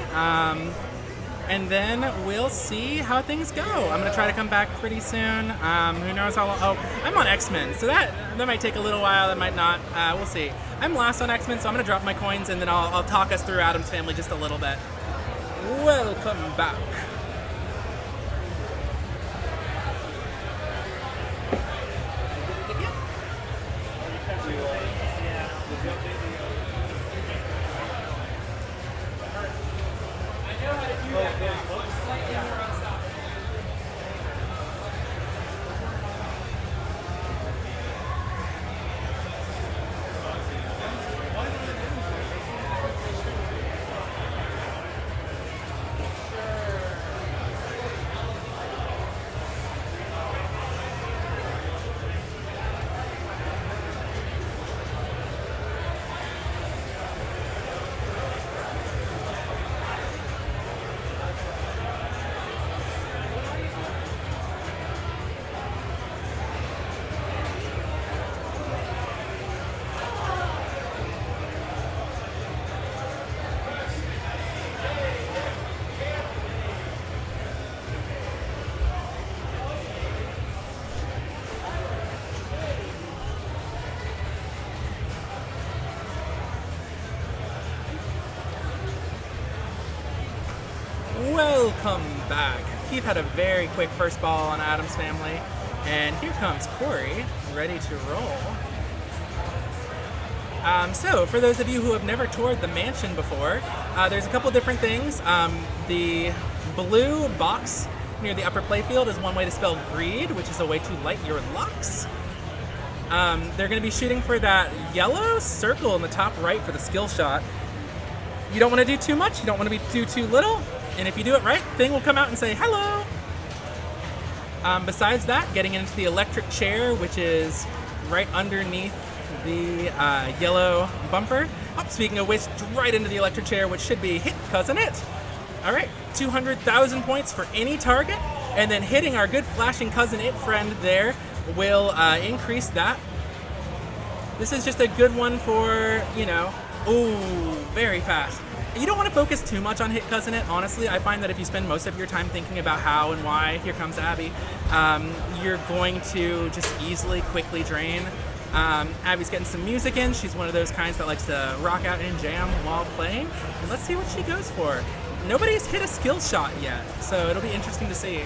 And then we'll see how things go. I'm going to try to come back pretty soon. Who knows how long? Oh, I'm on X-Men, so that might take a little while. That might not. We'll see. I'm last on X-Men, so I'm going to drop my coins, and then I'll talk us through Adam's Family just a little bit. Welcome back. Welcome back. Keith had a very quick first ball on Adam's Family, and here comes Corey, ready to roll. So, for those of you who have never toured the mansion before, there's a couple different things. The blue box near the upper playfield is one way to spell greed, which is a way to light your locks. They're going to be shooting for that yellow circle in the top right for the skill shot. You don't want to do too much, you don't want to do too little, and if you do it right, thing will come out and say hello. Besides that, getting into the electric chair, which is right underneath the yellow bumper. Oh, speaking of which, right into the electric chair, which should be hit, cousin it. All right, 200,000 points for any target, and then hitting our good flashing cousin it friend there will increase that. This is just a good one for, you know, ooh, very fast. You don't want to focus too much on hit cousin it, honestly. I find that if you spend most of your time thinking about how and why, here comes Abby, you're going to just easily, quickly drain. Abby's getting some music in. She's one of those kinds that likes to rock out and jam while playing. And let's see what she goes for. Nobody's hit a skill shot yet, so it'll be interesting to see.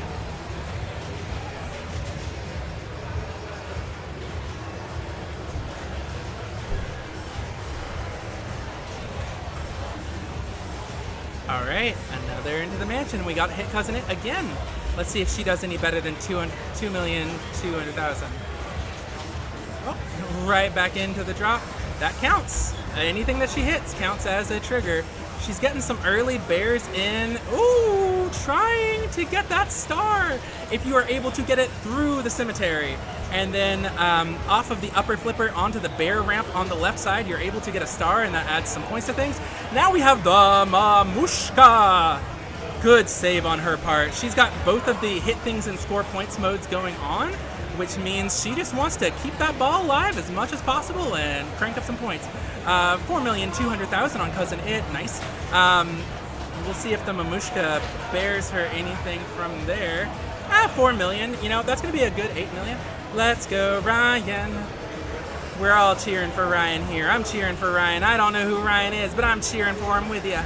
All right, another into the mansion. We got hit cousin it again. Let's see if she does any better than 2,200,000. Oh, right back into the drop. That counts. Anything that she hits counts as a trigger. She's getting some early bears in. Ooh, trying to get that star. If you are able to get it through the cemetery and then off of the upper flipper onto the bear ramp on the left side, you're able to get a star, and that adds some points to things. Now we have the Mamushka. Good save on her part. She's got both of the hit things and score points modes going on, which means she just wants to keep that ball alive as much as possible and crank up some points. 4,200,000 on cousin it. Nice. We'll see if the Mamushka bears her anything from there. 4 million. You know, that's going to be a good 8 million. Let's go, Ryan. We're all cheering for Ryan here. I'm cheering for Ryan. I don't know who Ryan is, but I'm cheering for him with you.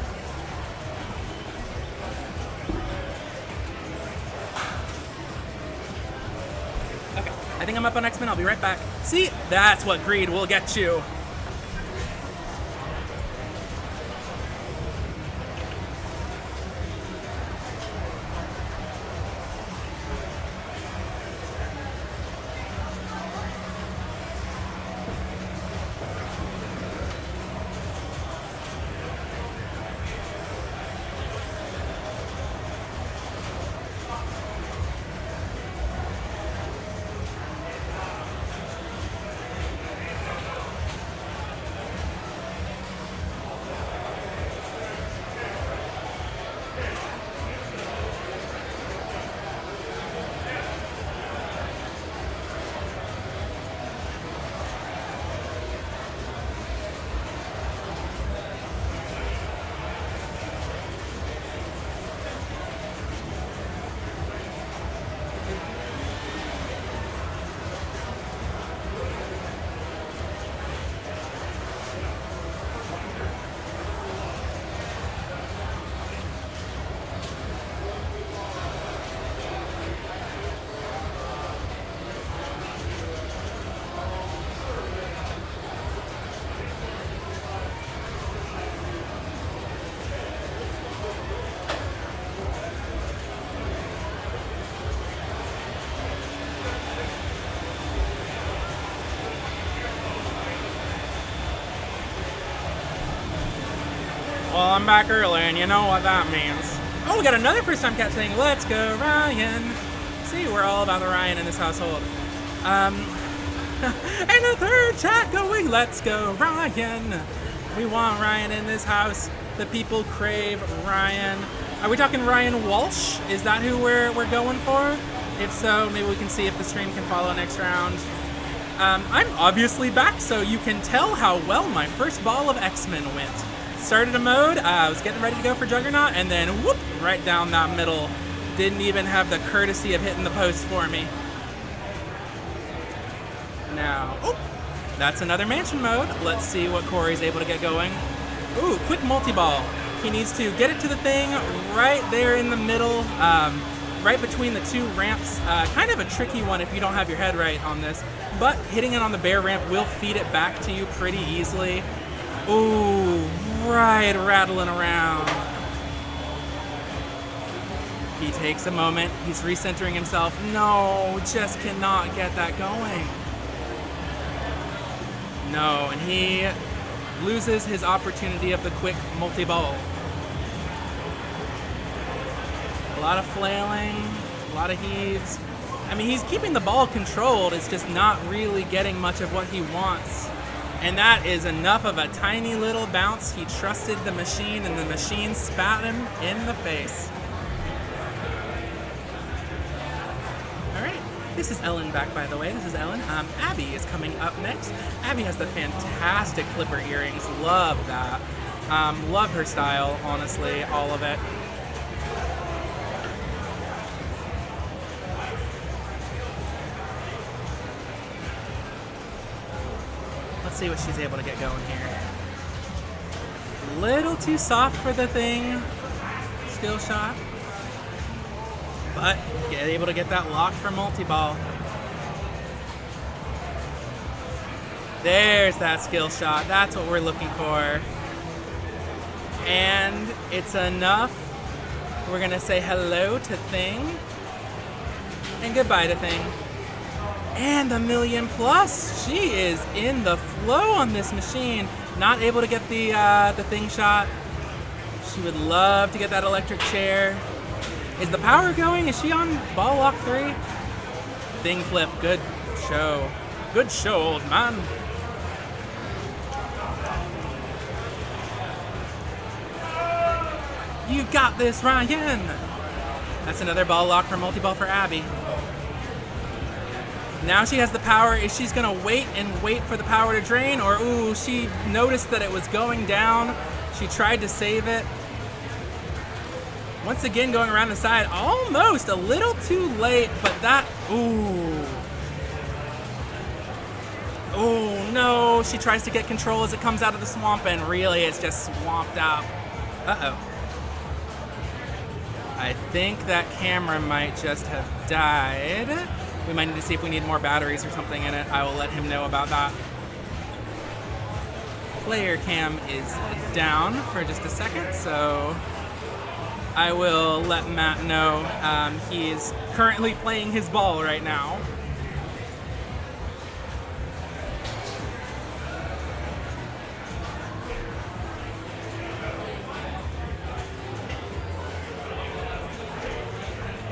Okay, I think I'm up on X-Men. I'll be right back. See, that's what greed will get you. Well, I'm back early, and you know what that means. Oh, we got another first-time cat saying, "Let's go, Ryan." See, we're all about the Ryan in this household. And a third chat going, "Let's go, Ryan." We want Ryan in this house. The people crave Ryan. Are we talking Ryan Walsh? Is that who we're going for? If so, maybe we can see if the stream can follow next round. I'm obviously back, so you can tell how well my first ball of X-Men went. Started a mode, I was getting ready to go for Juggernaut, and then whoop, right down that middle. Didn't even have the courtesy of hitting the post for me. Now, oh, that's another mansion mode. Let's see what Corey's able to get going. Ooh, quick multi-ball. He needs to get it to the thing right there in the middle, right between the two ramps. Kind of a tricky one if you don't have your head right on this, but hitting it on the bear ramp will feed it back to you pretty easily. Ooh, right rattling around. He takes a moment. He's recentering himself. No, just cannot get that going. No, and he loses his opportunity of the quick multi-ball. A lot of flailing, a lot of heaves. I mean, he's keeping the ball controlled. It's just not really getting much of what he wants. And that is enough of a tiny little bounce. He trusted the machine, and the machine spat him in the face. All right, this is Ellen back, by the way. This is Ellen. Abby is coming up next. Abby has the fantastic flipper earrings. Love that. Love her style, honestly, all of it. Let's see what she's able to get going here. Little too soft for the thing. Skill shot. But able to get that lock for multi-ball. There's that skill shot. That's what we're looking for. And it's enough. We're gonna say hello to Thing. And goodbye to Thing. And a million plus. She is in the flow on this machine. Not able to get the Thing shot. She would love to get that electric chair. Is the power going? Is she on ball lock 3? Thing flip. Good show. Good show, old man. You got this, Ryan. That's another ball lock for multi-ball for Abby. Now she has the power. Is she's gonna wait for the power to drain, or ooh, she noticed that it was going down. She tried to save it. Once again, going around the side, almost a little too late, but that, ooh. Oh no, she tries to get control as it comes out of the swamp, and really it's just swamped up. Uh-oh. I think that camera might just have died. We might need to see if we need more batteries or something in it. I will let him know about that. Player cam is down for just a second, so I will let Matt know he's currently playing his ball right now.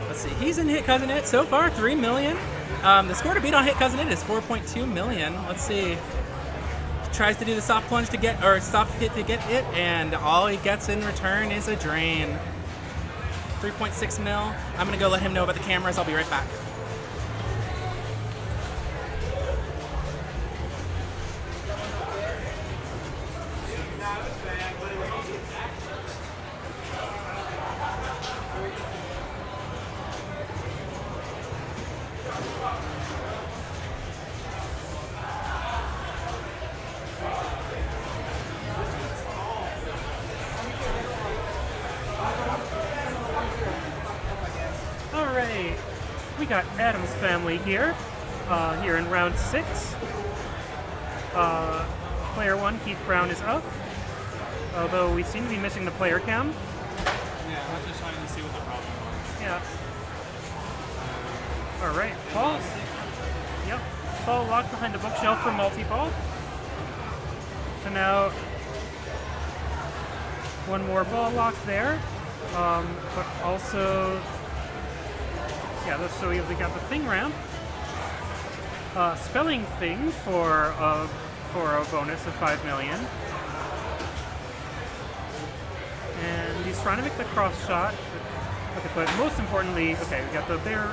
Let's see, he's in Hit Cousin It so far, 3 million. The score to beat on Hit Cousin It is 4.2 million. Let's see. Tries to do the soft plunge to get, or soft hit to get it, and all he gets in return is a drain. 3.6 mil. I'm gonna go let him know about the cameras. I'll be right back. Alright, we got Adam's family here, here in round 6. Player 1, Keith Brown, is up, although we seem to be missing the player cam. Yeah, I'm just trying to see what the problem was. Yeah. Alright, Paul. Yep, Paul locked behind the bookshelf for multi-ball. So now, one more ball lock there, but also... Yeah, so we got the thing ramp, spelling thing for a bonus of 5 million, and he's trying to make the cross shot. Okay, but most importantly, okay, we got the bear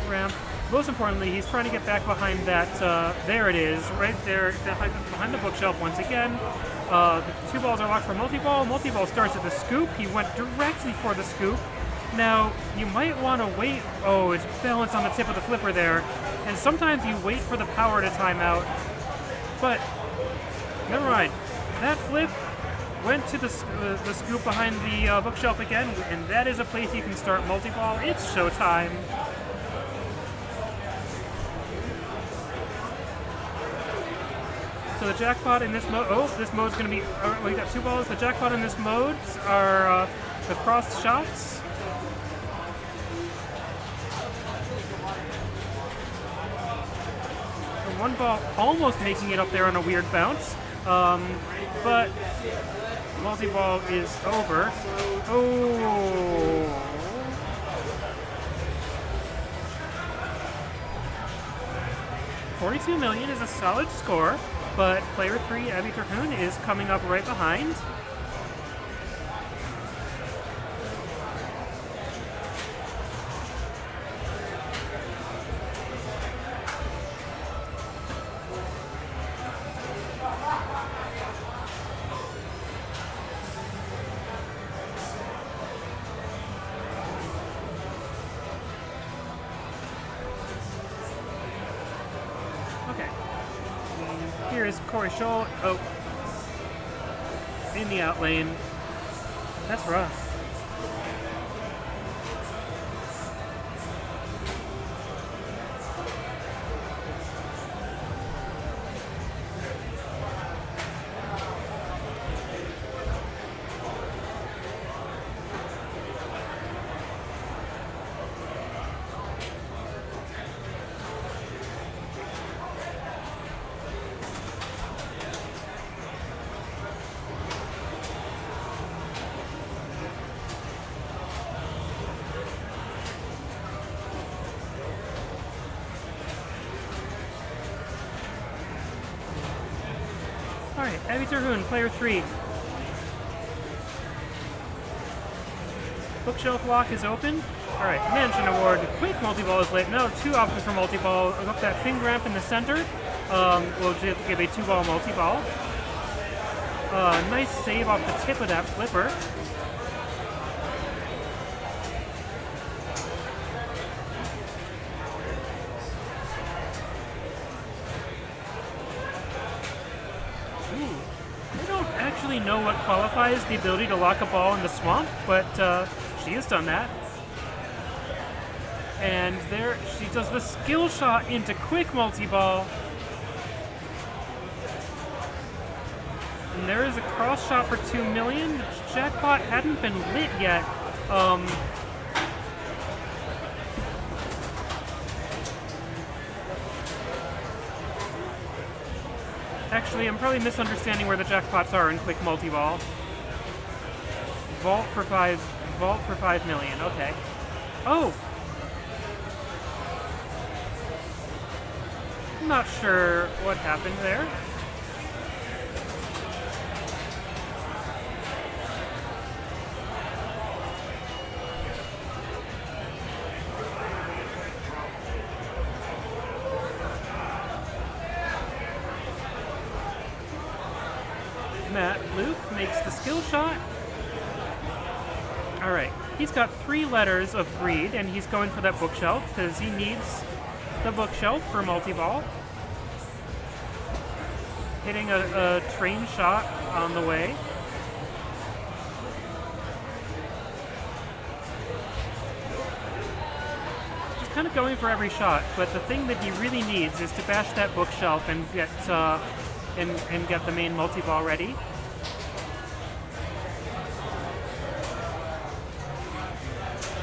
ramp. Most importantly, he's trying to get back behind that. There it is, right there, behind the bookshelf once again. The 2 balls are locked for multi-ball. Multi-ball starts at the scoop. He went directly for the scoop. Now, you might want to wait. Oh, it's balanced on the tip of the flipper there. And sometimes you wait for the power to time out. But, never mind. That flip went to the scoop behind the bookshelf again, and that is a place you can start multi-ball. It's showtime. So the jackpot in this mode, this mode's going to be, we got 2 balls. The jackpot in this mode are the cross shots. One ball almost making it up there on a weird bounce, but multi-ball is over. Oh! 42 million is a solid score, but player 3, Abby Terhune, is coming up right behind. Here is Corey Scholl. Oh. In the out lane. That's rough. Alright, Abby Terhune, player 3. Bookshelf lock is open. Alright, Mansion Award. Quick multi-ball is lit. Now 2 options for multi-ball. Up that thing ramp in the center. We'll give a 2-ball multi-ball. Nice save off the tip of that flipper. I don't actually know what qualifies the ability to lock a ball in the swamp, but she has done that. And there, she does the skill shot into quick multi-ball. And there is a cross shot for 2 million. The jackpot hadn't been lit yet. Actually, I'm probably misunderstanding where the jackpots are in quick multi-ball. Vault for 5 million. Okay. Oh. I'm not sure what happened there. Matt Luke makes the skill shot. Alright, he's got 3 letters of greed, and he's going for that bookshelf because he needs the bookshelf for multi-ball. Hitting a train shot on the way. Just kind of going for every shot, but the thing that he really needs is to bash that bookshelf and get and get the main multi-ball ready.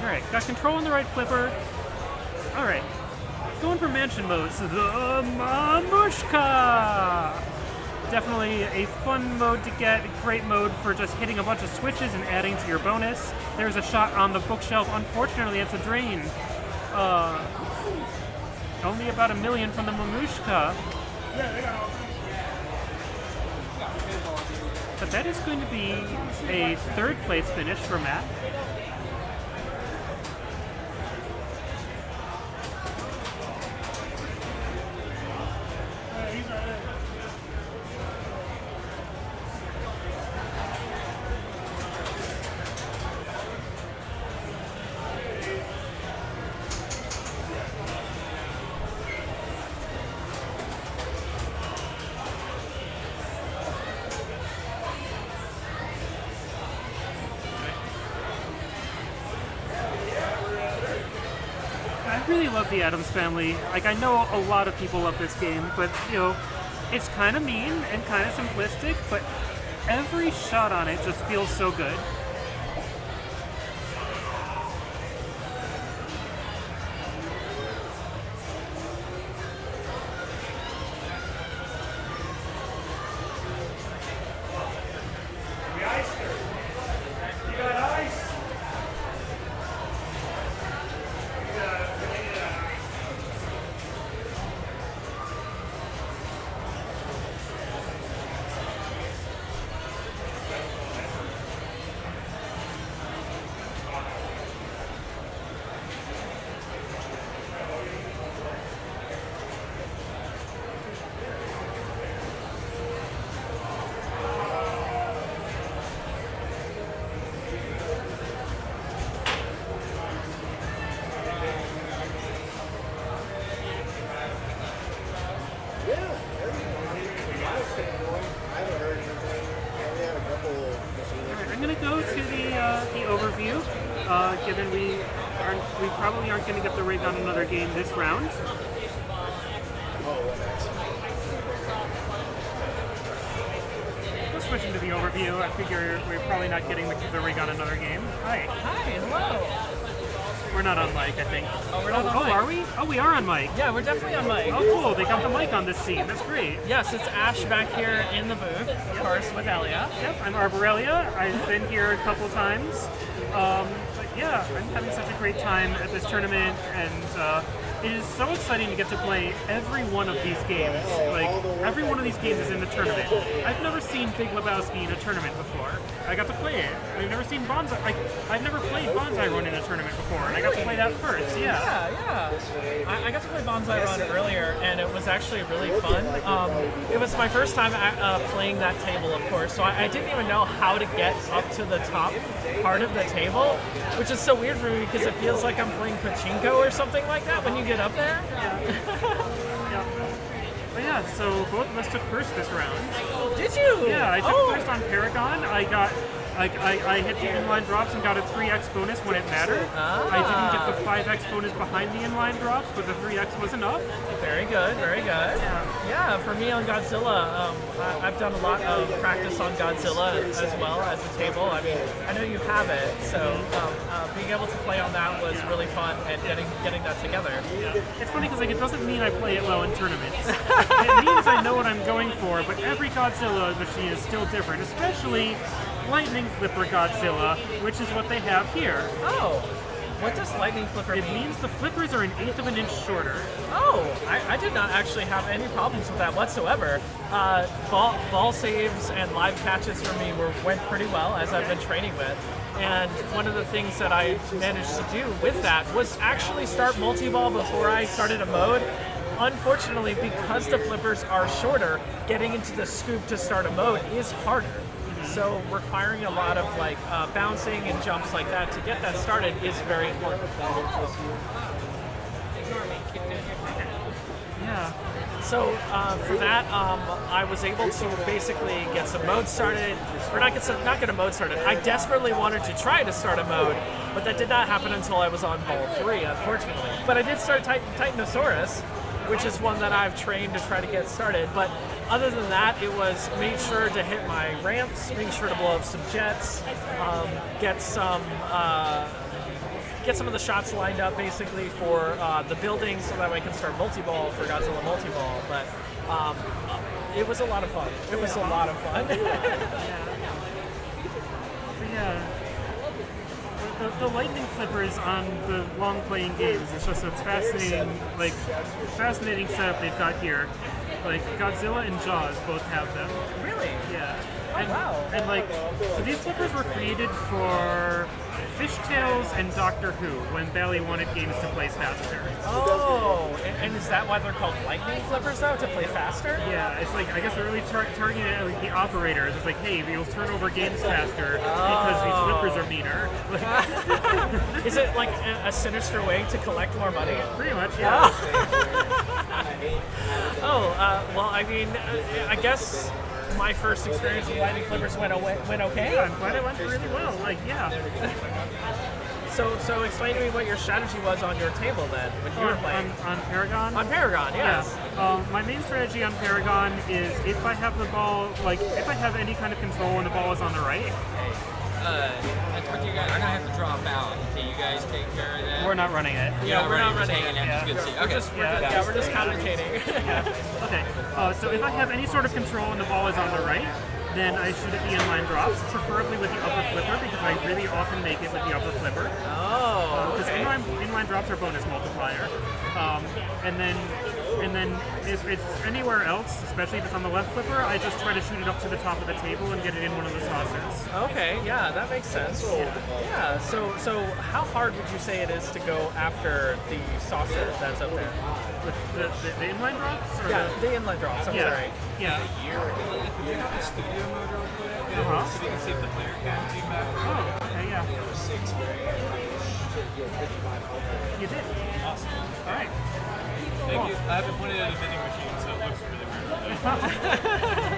Alright, got control on the right flipper. Alright, going for mansion modes. The Mamushka! Definitely a fun mode to get, a great mode for just hitting a bunch of switches and adding to your bonus. There's a shot on the bookshelf. Unfortunately, it's a drain. Only about 1 million from the Mamushka. But that is going to be a 3rd place finish for Matt. I really love the Addams Family. Like, I know a lot of people love this game, but, you know, it's kind of mean and kind of simplistic, but every shot on it just feels so good. Given we probably aren't going to get the rig on another game this round. Switching to the overview, I figure we're probably not getting the rig on another game. Hi. Hi, hello. We're not on mic, I think. Oh, we're not on mic. Are we? Oh, we are on mic. Yeah, we're definitely on mic. Oh, cool. They got the mic on this scene. That's great. Yes, it's Ash back here in the booth, of course, with Elia. Yep, I'm Arborelia. I've been here a couple times. But yeah, I'm having such a great time at this tournament, and it is so exciting to get to play every one of these games. Like, every one of these games is in the tournament. I've never seen Big Lebowski in a tournament before. I got to play it. I've never seen Bonsai. Like, I've never played Bonsai Run in a tournament before, and I got to play that first. Yeah. I got to play Bonsai Run earlier, and it was actually really fun. It was my first time playing that table, of course, so I didn't even know how to get up to the top part of the table, which is so weird for me because it feels like I'm playing pachinko or something like that when you get up there. But yeah, Yeah, so both of us took first this round. Did you? Yeah, I took first on Paragon. I hit the inline drops and got a 3x bonus when it mattered. I didn't get the 5x bonus behind the inline drops, but the 3x was enough. Very good, very good. Yeah, for me on Godzilla, I've done a lot of practice on Godzilla as well as the table. I mean, I know you have it, so being able to play on that was really fun, and getting that together. It's funny because it doesn't mean I play it well in tournaments. It means I know what I'm going for, but every Godzilla machine is still different, especially Lightning Flipper Godzilla, which is what they have here. Oh, what does Lightning Flipper mean? It means the flippers are 1/8 of an inch shorter. Oh, I did not actually have any problems with that whatsoever. Ball saves and live catches for me went pretty well, as I've been training with. And one of the things that I managed to do with that was actually start multi-ball before I started a mode. Unfortunately, because the flippers are shorter, getting into the scoop to start a mode is harder. So requiring a lot of bouncing and jumps like that to get that started is very important. Yeah. So for that, I was able to basically get some modes started, or not get a mode started. I desperately wanted to try to start a mode, but that did not happen until I was on ball 3, unfortunately. But I did start Titanosaurus, which is one that I've trained to try to get started. But other than that, it was made sure to hit my ramps, make sure to blow up some jets, get some of the shots lined up basically for the buildings so that way I can start multi-ball for Godzilla multi-ball. But it was a lot of fun. It was a lot of fun. Yeah. The lightning flippers on the long playing games, it's fascinating setup they've got here. Like Godzilla and Jaws both have them. Really? Yeah. Oh, wow. And so these flippers were created for Fishtails and Doctor Who when Bally wanted games to play faster. Oh, and is that why they're called lightning flippers though, to play faster? Yeah, it's like, I guess they're really targeting it at the operators. It's like, hey, we'll turn over games faster because these flippers are meaner. Is it like a sinister way to collect more money? Pretty much, yeah. Well, I mean, I guess my first experience with lightning flippers went okay. Yeah, I'm glad it went really well. So explain to me what your strategy was on your table then when you were playing. On Paragon? On Paragon, yes. Yeah. My main strategy on Paragon is if I have the ball, if I have any kind of control when the ball is on the right. I told you guys, I'm gonna have to drop out. Can you guys take care of that? We're not running it. Yeah, we're not running it. Yeah. Good to see. Okay. We're just commentating. Okay. So if I have any sort of control and the ball is on the right, then I shoot at the inline drops, preferably with the upper flipper because I really often make it with the upper flipper. Oh, because inline drops are bonus multiplier. And then if it's anywhere else, especially if it's on the left flipper, I just try to shoot it up to the top of the table and get it in one of the saucers. Okay, yeah, that makes sense. Yeah. So how hard would you say it is to go after the saucer that's up there? The inline drops? Or the inline drops. I'm sorry. Yeah. Studio mode real quick, so we can see if the player can feedback. Oh, okay, yeah. You did. Awesome. All right. Thank you. I haven't put it in a vending machine, so it looks really weird.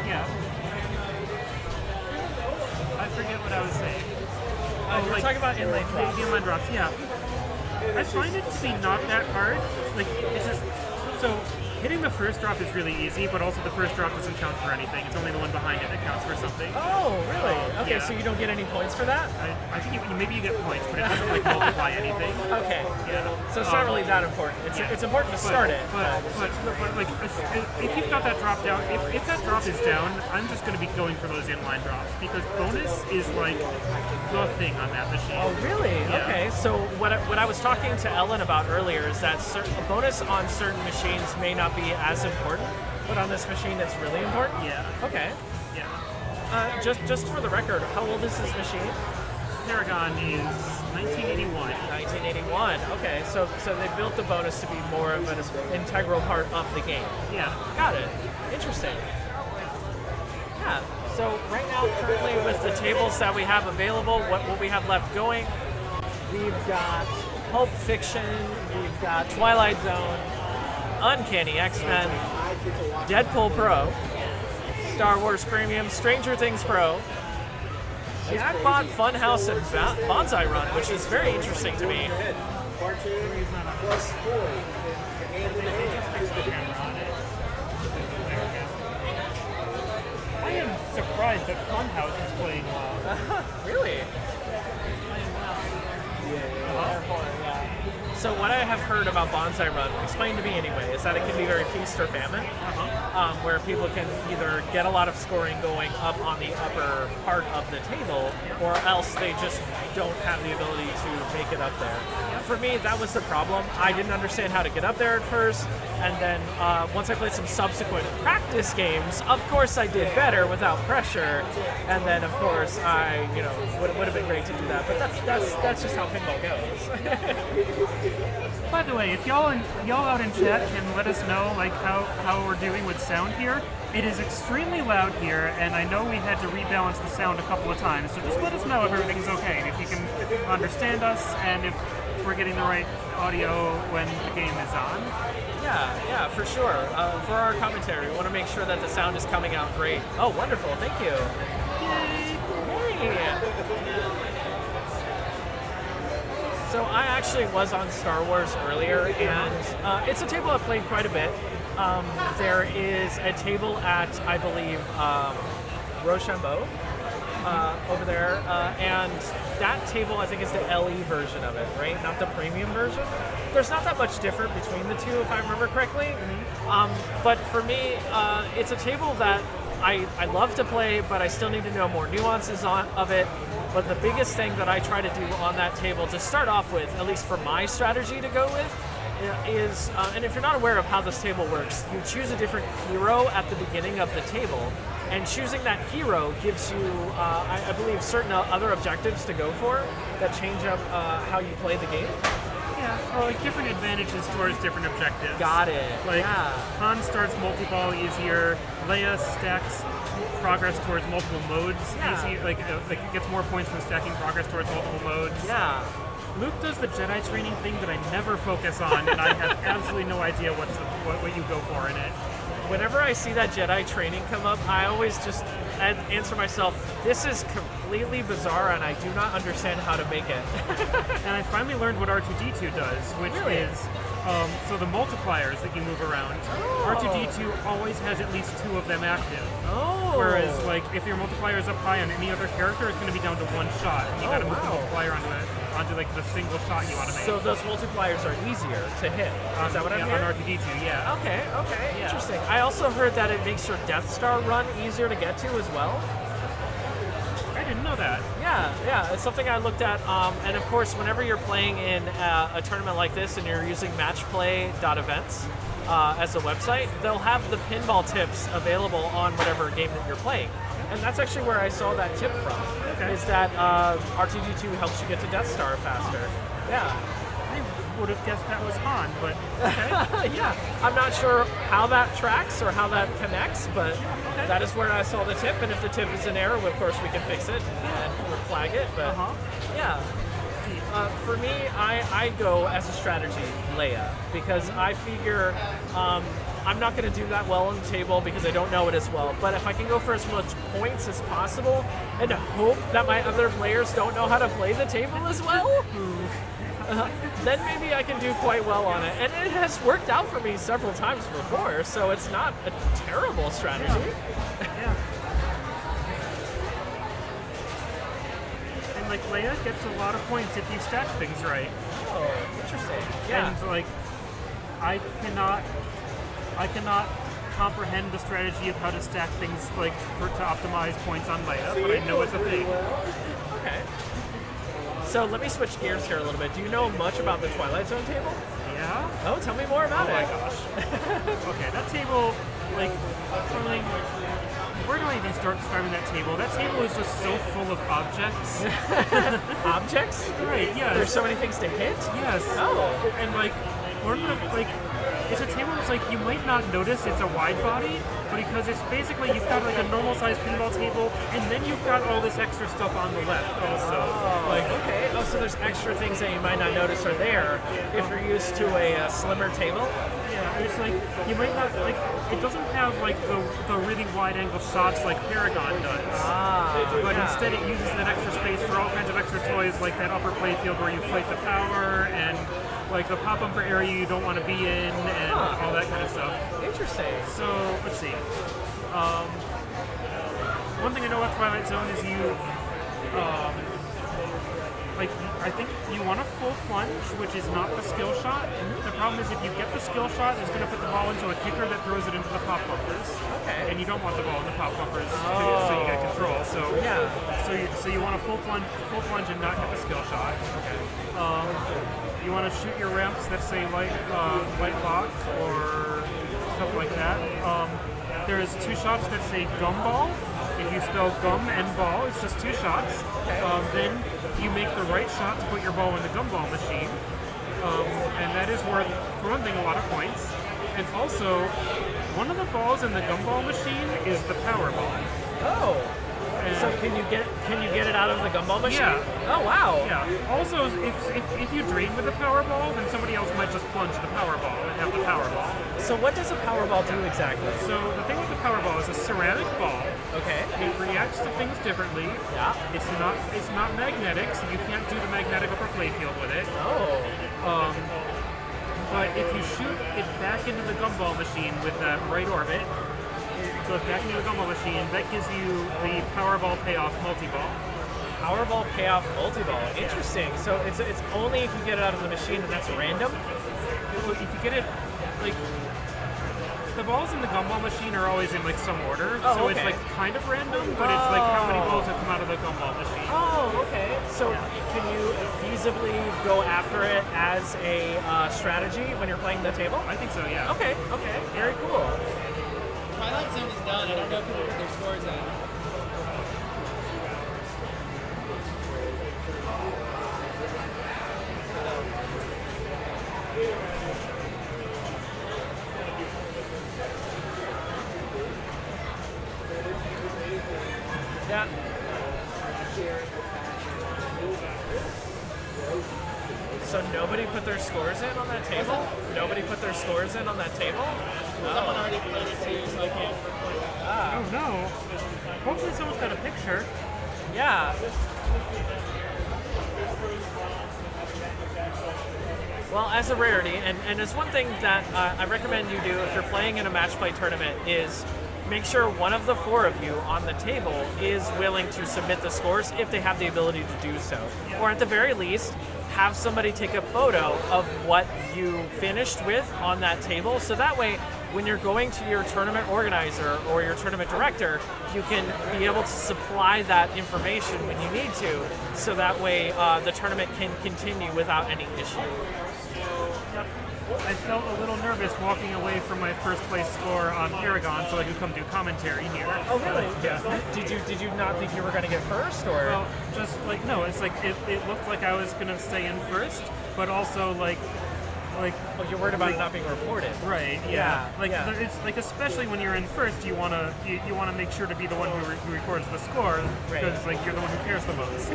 Yeah. I forget what I was saying. We're talking about inline drops. The inline drops, yeah. I find it to be not that hard. It's just so hitting the first drop is really easy, but also the first drop doesn't count for anything. It's only the one behind it that counts for something. Oh, really? Okay, yeah. so you don't get any points for that? I think maybe you get points, but it doesn't multiply anything. Okay. Yeah. So it's not really that important. It's important to start it. But if you've got that drop down, if that drop is down, I'm just going to be going for those inline drops because bonus is the thing on that machine. Oh, really? Yeah. Okay. So what I was talking to Ellen about earlier is that bonus on certain machines may not be as important, but on this machine it's really important? Yeah. Okay. Yeah. Just for the record, how old is this machine? Paragon is 1981. 1981. Okay, so they built the bonus to be more of an integral part of the game. Yeah. Got it. Interesting. Yeah. So right now, currently with the tables that we have available, what we have left going, we've got Pulp Fiction, we've got Twilight Zone, Uncanny X-Men, Deadpool Pro, Star Wars Premium, Stranger Things Pro, Jackpot, Funhouse, and Bonsai Run, which is very interesting to me. I am surprised that Funhouse is playing well. Really? So what I have heard about Bonsai Run, explained to me anyway, is that it can be very feast or famine, where people can either get a lot of scoring going up on the upper part of the table, or else they just don't have the ability to make it up there. For me, that was the problem. I didn't understand how to get up there at first, and then once I played some subsequent practice games, of course I did better without pressure, and then of course I, would have been great to do that. But that's just how pinball goes. By the way, if y'all out in chat can let us know like how we're doing with sound here. It is extremely loud here, and I know we had to rebalance the sound a couple of times. So just let us know if everything's okay, and if you can understand us, and if we're getting the right audio when the game is on. Yeah, for sure. For our commentary, we want to make sure that the sound is coming out great. Oh, wonderful! Thank you. Yay! So I actually was on Star Wars earlier, and it's a table I've played quite a bit. There is a table at, I believe, Rochambeau over there, and that table I think is the LE version of it, right? Not the premium version. There's not that much different between the two, if I remember correctly. But for me, it's a table that I love to play, but I still need to know more nuances of it. But the biggest thing that I try to do on that table to start off with, at least for my strategy to go with, is, and if you're not aware of how this table works, you choose a different hero at the beginning of the table, and choosing that hero gives you, I believe, certain other objectives to go for that change up how you play the game. Yeah, or like different advantages towards different objectives. Got it. Like Han starts multi-ball easier, Leia stacks progress towards multiple modes easier, like it gets more points from stacking progress towards multiple modes. Yeah. Luke does the Jedi training thing that I never focus on, and I have absolutely no idea what you go for in it. Whenever I see that Jedi training come up, I always just answer myself, this is completely bizarre and I do not understand how to make it. And I finally learned what R2-D2 does, which is, so the multipliers that you move around, R2-D2 always has at least 2 of them active. Oh. Whereas, like, if your multiplier is up high on any other character, it's going to be down to 1 shot. And you gotta move the multiplier onto like the single shot you want to make. So those multipliers are easier to hit. Is that what I'm hearing? On R2-D2, yeah. Okay, interesting. I also heard that it makes your Death Star run easier to get to as well. I didn't know that. Yeah, it's something I looked at. And of course, whenever you're playing in a tournament like this and you're using matchplay.events as a website, they'll have the pinball tips available on whatever game that you're playing. And that's actually where I saw that tip from, is that R2-D2 helps you get to Death Star faster. Yeah. I would have guessed that was Han, but okay. Yeah, I'm not sure how that tracks or how that connects, but that is where I saw the tip, and if the tip is an error, of course we can fix it and we'll flag it, but yeah. For me, I go as a strategy Leia, because I figure I'm not going to do that well on the table because I don't know it as well, but if I can go for as much points as possible and hope that my other players don't know how to play the table as well, then maybe I can do quite well on it. And it has worked out for me several times before, so it's not a terrible strategy. Yeah. And like Leia gets a lot of points if you stack things right. Oh, interesting. Yeah. And like I cannot comprehend the strategy of how to stack things like to optimize points on Leia, but I know it's a thing. Okay. So let me switch gears here a little bit. Do you know much about the Twilight Zone table? Yeah. Oh, tell me more about it. Oh my gosh. Okay, that table, like, where do I even start describing that table? That table is just so full of objects. Objects? Right, yeah. There's so many things to hit? Yes. Oh. And like, it's a table that's like, you might not notice it's a wide body, but because it's basically, you've got like a normal sized pinball table, and then you've got all this extra stuff on the left also. Okay. Oh, so there's extra things that you might not notice are there if you're used to a slimmer table? Yeah, it's like you might not like. It doesn't have like the really wide angle shots like Paragon does. But instead it uses that extra space for all kinds of extra toys, like that upper playfield where you fight the power and like the pop bumper area you don't want to be in and all that kind of stuff. Interesting. So let's see. One thing I know about Twilight Zone is you. Like, I think you want a full plunge, which is not the skill shot. The problem is if you get the skill shot, it's going to put the ball into a kicker that throws it into the pop bumpers. Okay. And you don't want the ball in the pop bumpers, so you get control. So so you want a full plunge and not get the skill shot. Okay. You want to shoot your ramps that say light lock or stuff like that. There's 2 shots that say gumball. If you spell gum and ball, it's just 2 shots. Then you make the right shot to put your ball in the gumball machine. And that is worth, for one thing, a lot of points. And also, one of the balls in the gumball machine is the power ball. Oh. So can you get it out of the gumball machine? Yeah. Oh wow. Yeah. Also, if you drain with the power ball, then somebody else might just plunge the power ball and have the power ball. So what does a power ball do exactly? So the thing with the power ball is a ceramic ball. Okay. It reacts to things differently. Yeah. It's not magnetic, so you can't do the magnetic upper playfield with it. Oh. But if you shoot it back into the gumball machine with that right orbit, it goes back into the gumball machine. That gives you the Powerball payoff multi-ball. Powerball payoff multi-ball. Interesting. So it's only if you get it out of the machine, and that's random. If you get it, like the balls in the gumball machine are always in like some order, so it's like kind of random, but it's like how many balls have come out of the gumball machine. Oh, okay. So can you feasibly go after it as a strategy when you're playing the table? I think so. Yeah. Okay. Very cool. Twilight Zone is done. I don't know if people put their scores in. Yeah. So nobody put their scores in on that table? Nobody put their scores in on that table? Someone already played it too, so I can't report that. Oh no. Hopefully someone's got a picture. Yeah. Well, as a rarity, and as one thing that I recommend you do if you're playing in a match play tournament is make sure one of the 4 of you on the table is willing to submit the scores if they have the ability to do so. Or at the very least, have somebody take a photo of what you finished with on that table, so that way when you're going to your tournament organizer or your tournament director, you can be able to supply that information when you need to, so that way the tournament can continue without any issue. I felt a little nervous walking away from my first place score on Paragon so I could come do commentary here. Oh really? Yeah. Did you not think you were going to get first, or? Well, just like no, it's like it looked like I was gonna stay in first, but also like oh, you're worried about it not being reported. Right. Yeah. It's like especially when you're in first, you wanna make sure to be the one who records the score because like you're the one who cares the most.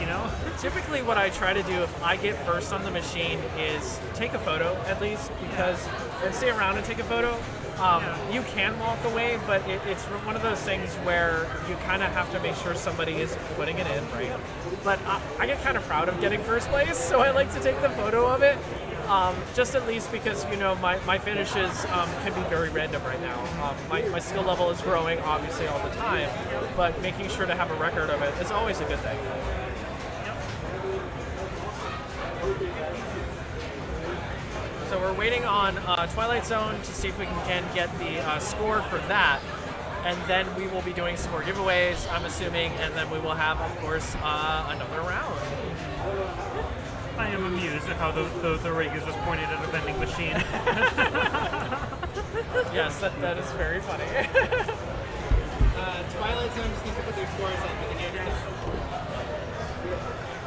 You know. Typically, what I try to do if I get first on the machine is take a photo at least, because and stay around and take a photo. You can walk away, but it's one of those things where you kind of have to make sure somebody is putting it in, right? But I get kind of proud of getting first place, so I like to take the photo of it. Just at least because, you know, my finishes can be very random right now. My skill level is growing, obviously, all the time, but making sure to have a record of it is always a good thing. So we're waiting on Twilight Zone to see if we can get the score for that, and then we will be doing some more giveaways, I'm assuming, and then we will have, of course, another round. I am amused at how the rig is just pointed at a vending machine. Yes, that is very funny. Twilight Zone just needs to put their scores in, but they get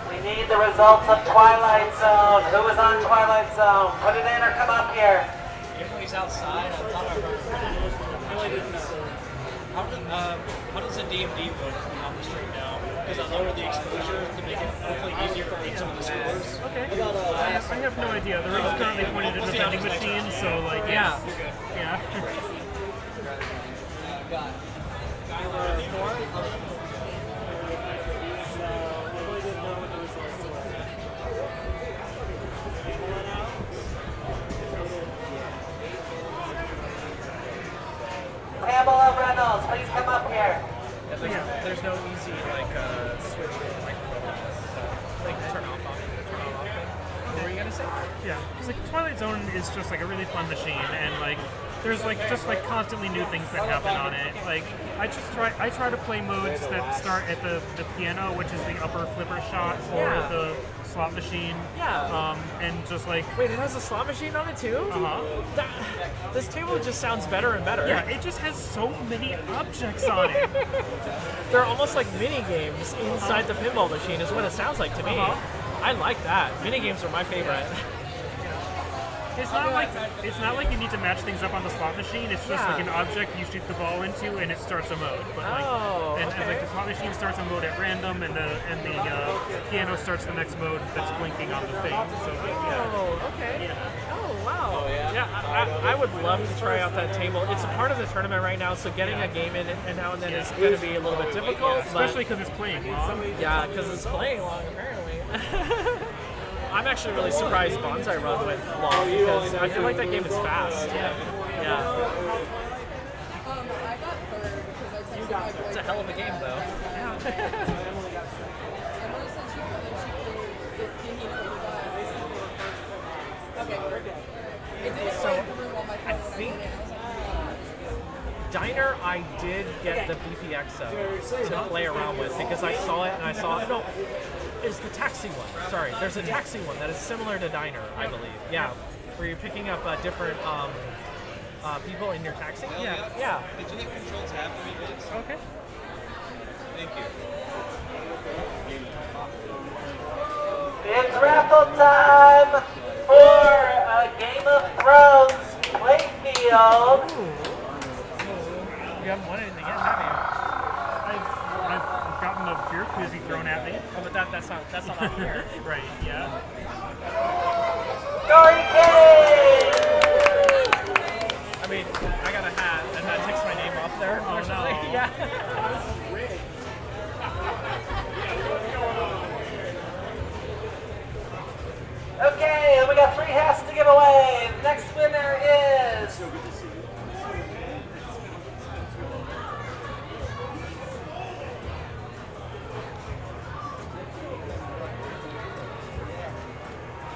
We need the results of Twilight Zone. Who is on Twilight Zone? Put it in or come up here. Everybody's outside. I thought I heard. really didn't know. how does the DMD work on the stream now? Because I lowered the exposure to make it hopefully easier to read some of the scores. Okay. I have no idea. The room's currently pointed at the vending machine, so like Yeah. Yeah. Pamela Reynolds, please come up here. There's no easy switch for the microphone. Like turn off on. What were you gonna say? Yeah, because like Twilight Zone is just like a really fun machine, and like there's like just like constantly new things that happen on it. Like I try to play modes that start at the piano, which is the upper flipper shot, or Yeah. the slot machine. Yeah. And just like Wait, it has a slot machine on it too? Uh-huh. This table just sounds better and better. Yeah, it just has so many objects on it. They're almost like mini games inside the pinball machine, is what it sounds like to me. I like that. Mini games are my favorite. It's not like you need to match things up on the slot machine. It's just like an object you shoot the ball into, and it starts a mode. But like, and like the slot machine starts a mode at random, and the piano starts the next mode that's blinking on the thing. So Oh, okay. Oh, wow. Yeah, I would love to try out that table. It's a part of the tournament right now, so getting a game in and now and then is going to be a little bit difficult. Especially because it's playing long. Yeah, because it's playing long, apparently. I'm actually really surprised Bonsai Run went long, because I feel like that game is fast. Yeah. I got third because I texted my boyfriend. It's a hell of a game, though. And Emily said she played, did he know who got? Okay, we're good. It didn't play through on my phone. I think Diner I did get the VPX to play around with, because I saw it and I saw it. No, it's the taxi one. Sorry, there's a taxi one that is similar to Diner, I believe. Yeah, where you're picking up different people in your taxi. Yeah. Did you hit Control Tab for me, please? Okay. Thank you. It's raffle time for a Game of Thrones playfield. You haven't won anything yet, have you? I've gotten a beer koozie thrown at me. Oh, but that's not on here. Right, yeah. Dory King! I mean, I got a hat, and that takes my name off there. Oh, unfortunately. no. Yeah. Okay, and we got 3 hats to give away. The next winner is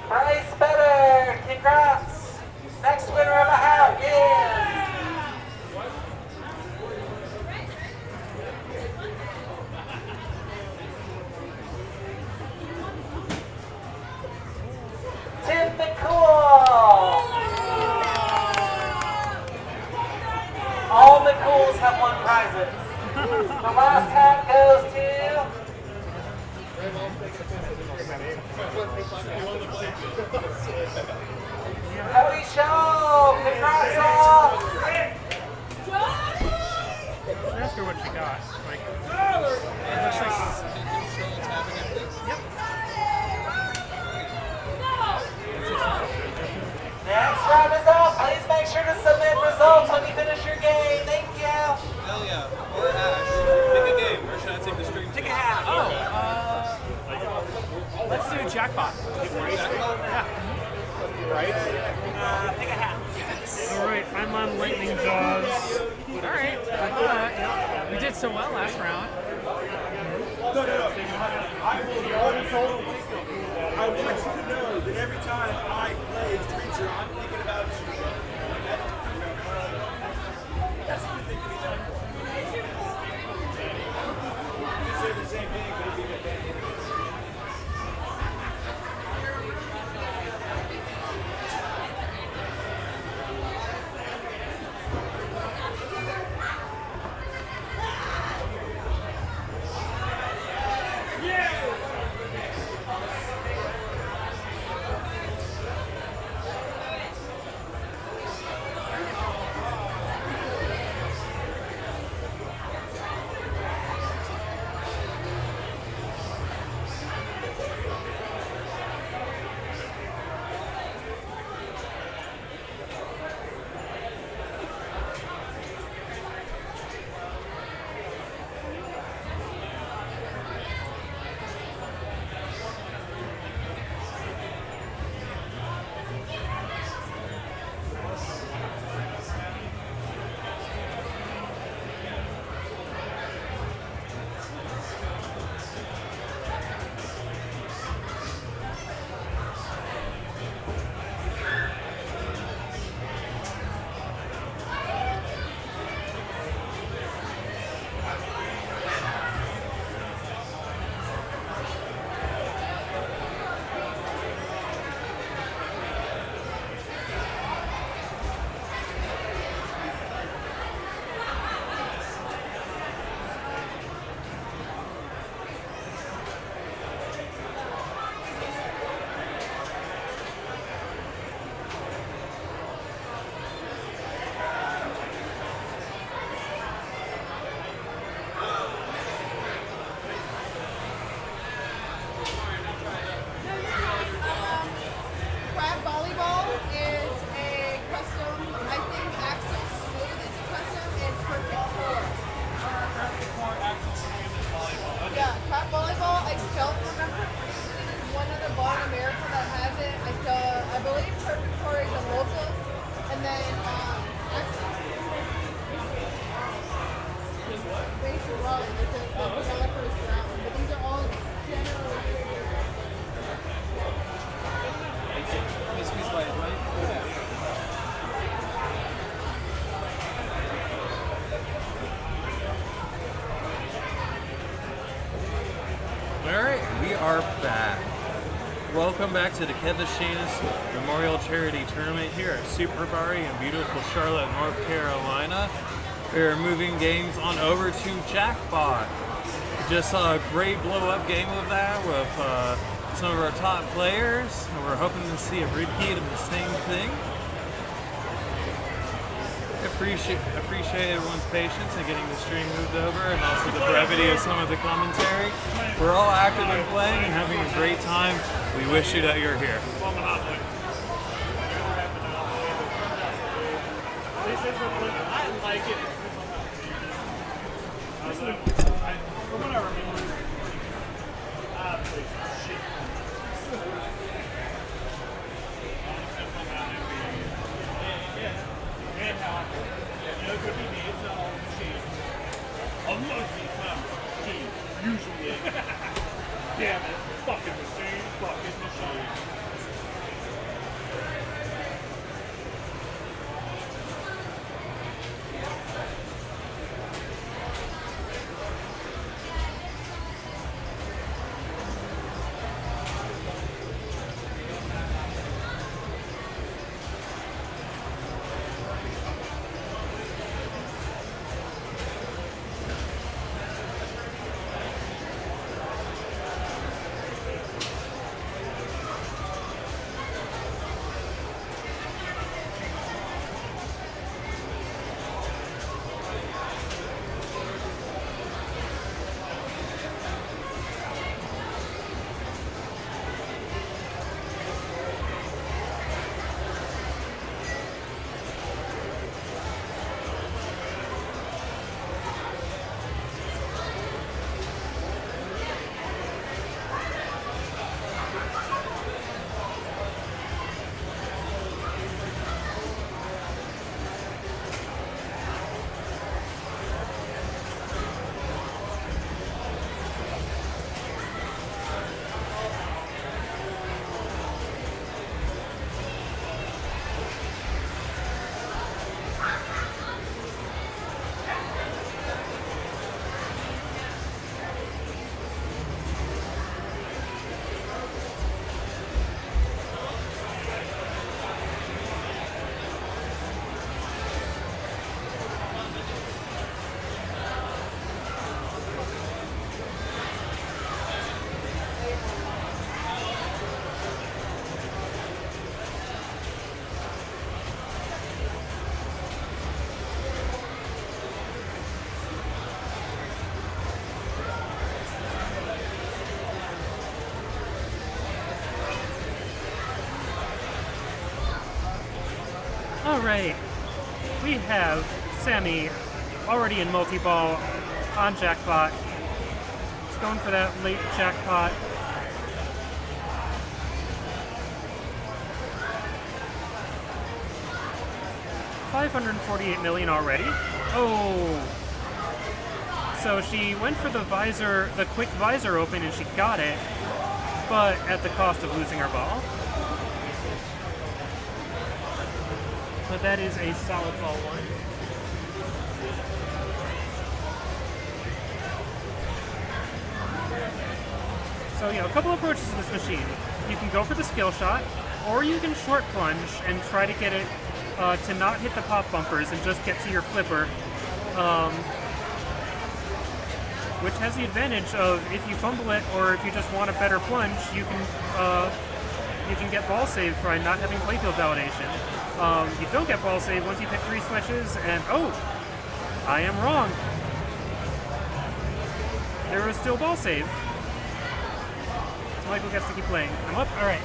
Bryce Better. Congrats. Next winner of a hat is Tim McCool. All McCools have won prizes. The last hat goes to Cody Shaw. Congrats all. Ask her what she got. Like, It looks like Next round is up. Please make sure to submit results when you finish your game. Thank you. Hell yeah. Or Ash. Pick a game. Where should I take the stream? Take a hat. Let's do jackpot. Yeah. Right? Pick a hat. all right, I'm on Lightning Jaws. All right. We did so well last round. I want you to know that every time I play Creature, I'm thinking about you. That's a good thing to be done for. You say the same thing, but it'd be good. throughout, like the developers throughout, but these are all generally Alright, we are back. Welcome back to the Kevin Shanus Memorial Charity Tournament here at Super Bari in beautiful Charlotte, North Carolina. We are moving games on over to Jackpot. Just saw a great blow-up game of that with some of our top players, and we're hoping to see a repeat of the same thing. Appreciate everyone's patience in getting the stream moved over, and also the brevity of some of the commentary. We're all actively playing and having a great time. We wish you that you're here. I like it. From what I remember, shit. Usually. Damn it. Fucking machine. Alright, we have Sammy already in multi-ball on Jackpot. He's going for that late jackpot. $548 million already. Oh! So she went for the visor, the quick visor open, and she got it, but at the cost of losing her ball. But that is a solid ball one. So, a couple approaches to this machine. You can go for the skill shot, or you can short plunge and try to get it to not hit the pop bumpers and just get to your flipper. Which has the advantage of if you fumble it or if you just want a better plunge, you can get ball saved by not having playfield validation. You don't get ball saved once you hit 3 switches, and oh, I am wrong. There was still ball save. So Michael gets to keep playing. I'm up. All right.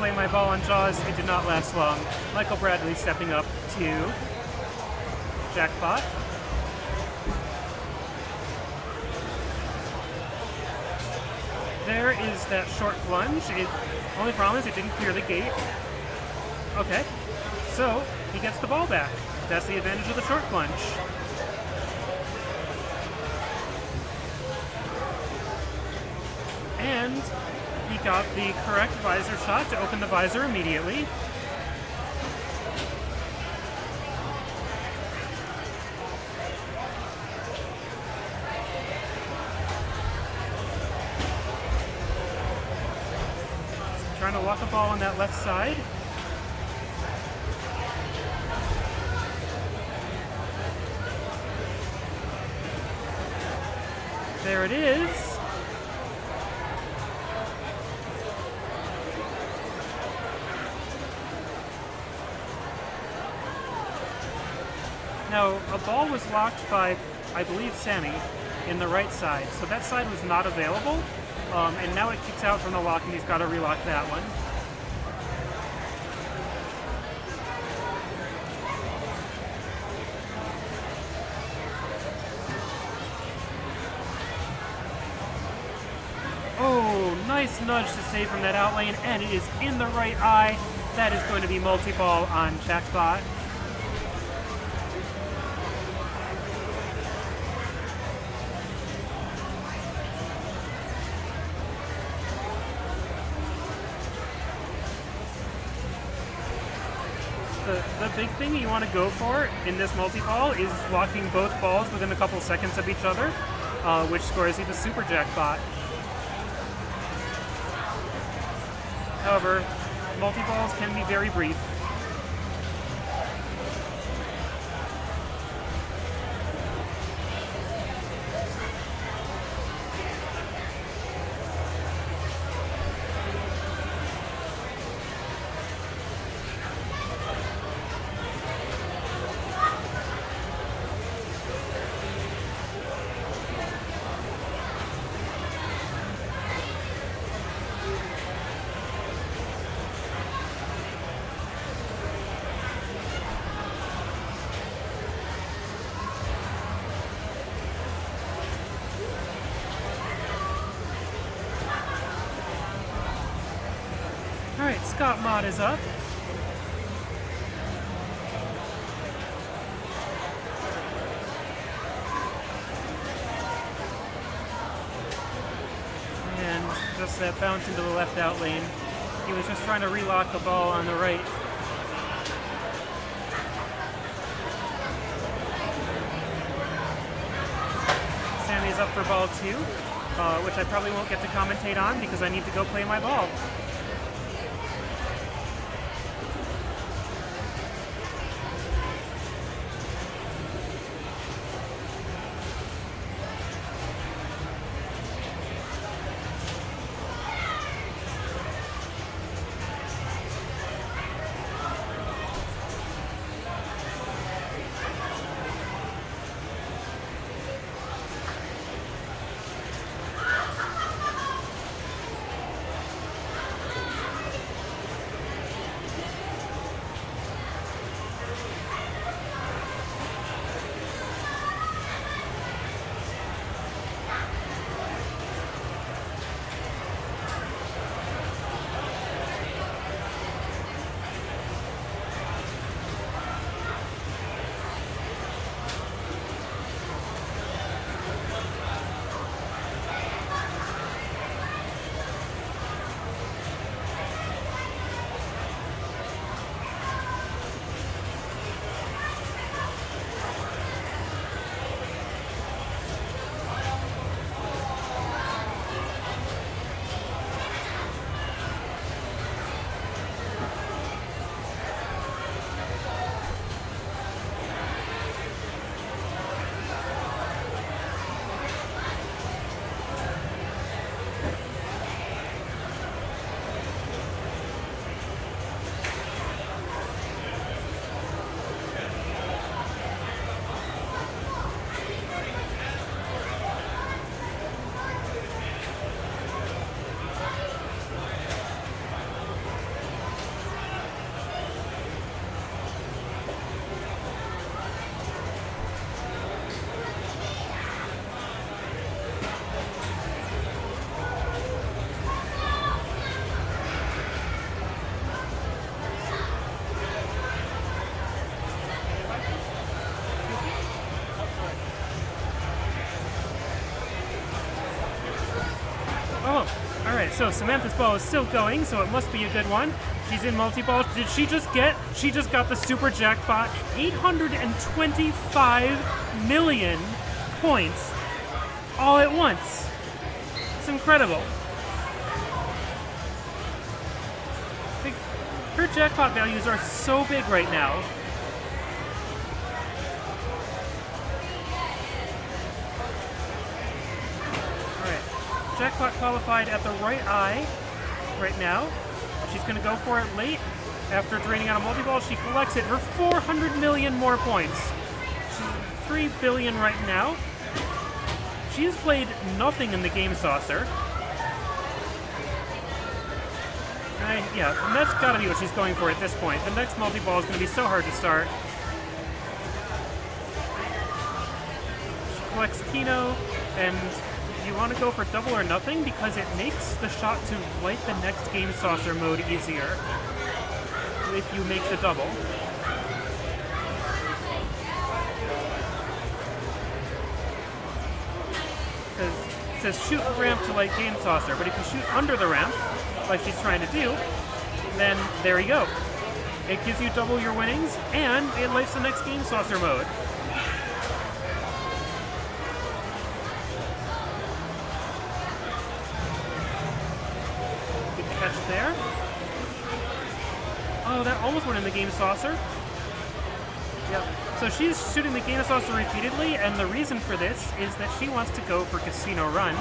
play my ball on Jaws. It did not last long. Michael Bradley stepping up to Jackpot. There is that short plunge. Only problem is it didn't clear the gate. Okay, so he gets the ball back. That's the advantage of the short plunge. And he got the correct visor shot to open the visor immediately. Trying to lock a ball on that left side. There it is. Now, a ball was locked by, I believe, Sammy in the right side, so that side was not available, and now it kicks out from the lock and he's got to relock that one. Oh, nice nudge to save from that out lane, and it is in the right eye. That is going to be multi-ball on Jackpot. The big thing you want to go for in this multi-ball is locking both balls within a couple seconds of each other, which scores you the super jackpot. However, multi-balls can be very brief. Alright, Scott Mott is up. And just that bounce into the left out lane. He was just trying to relock the ball on the right. Sammy's up for ball 2, which I probably won't get to commentate on because I need to go play my ball. Alright, so Samantha's ball is still going, so it must be a good one. She's in multi-ball. Did she just get? She just got the super jackpot. 825 million points all at once. It's incredible. Like, her jackpot values are so big right now. Alright, jackpot qualified at the right eye right now. She's going to go for it late. After draining out a multi-ball, she collects it for 400 million more points. She's 3 billion right now. She has played nothing in the game saucer. Yeah, and that's got to be what she's going for at this point. The next multi-ball is going to be so hard to start. She collects Kino, and you want to go for double or nothing because it makes the shot to light the next game saucer mode easier if you make the double. Because it says shoot ramp to light game saucer, but if you shoot under the ramp, like she's trying to do, then there you go. It gives you double your winnings, and it lights the next game saucer mode. Good catch there. Oh, that almost went in the game saucer. Yep. So she's shooting the game saucer repeatedly, and the reason for this is that she wants to go for Casino Run,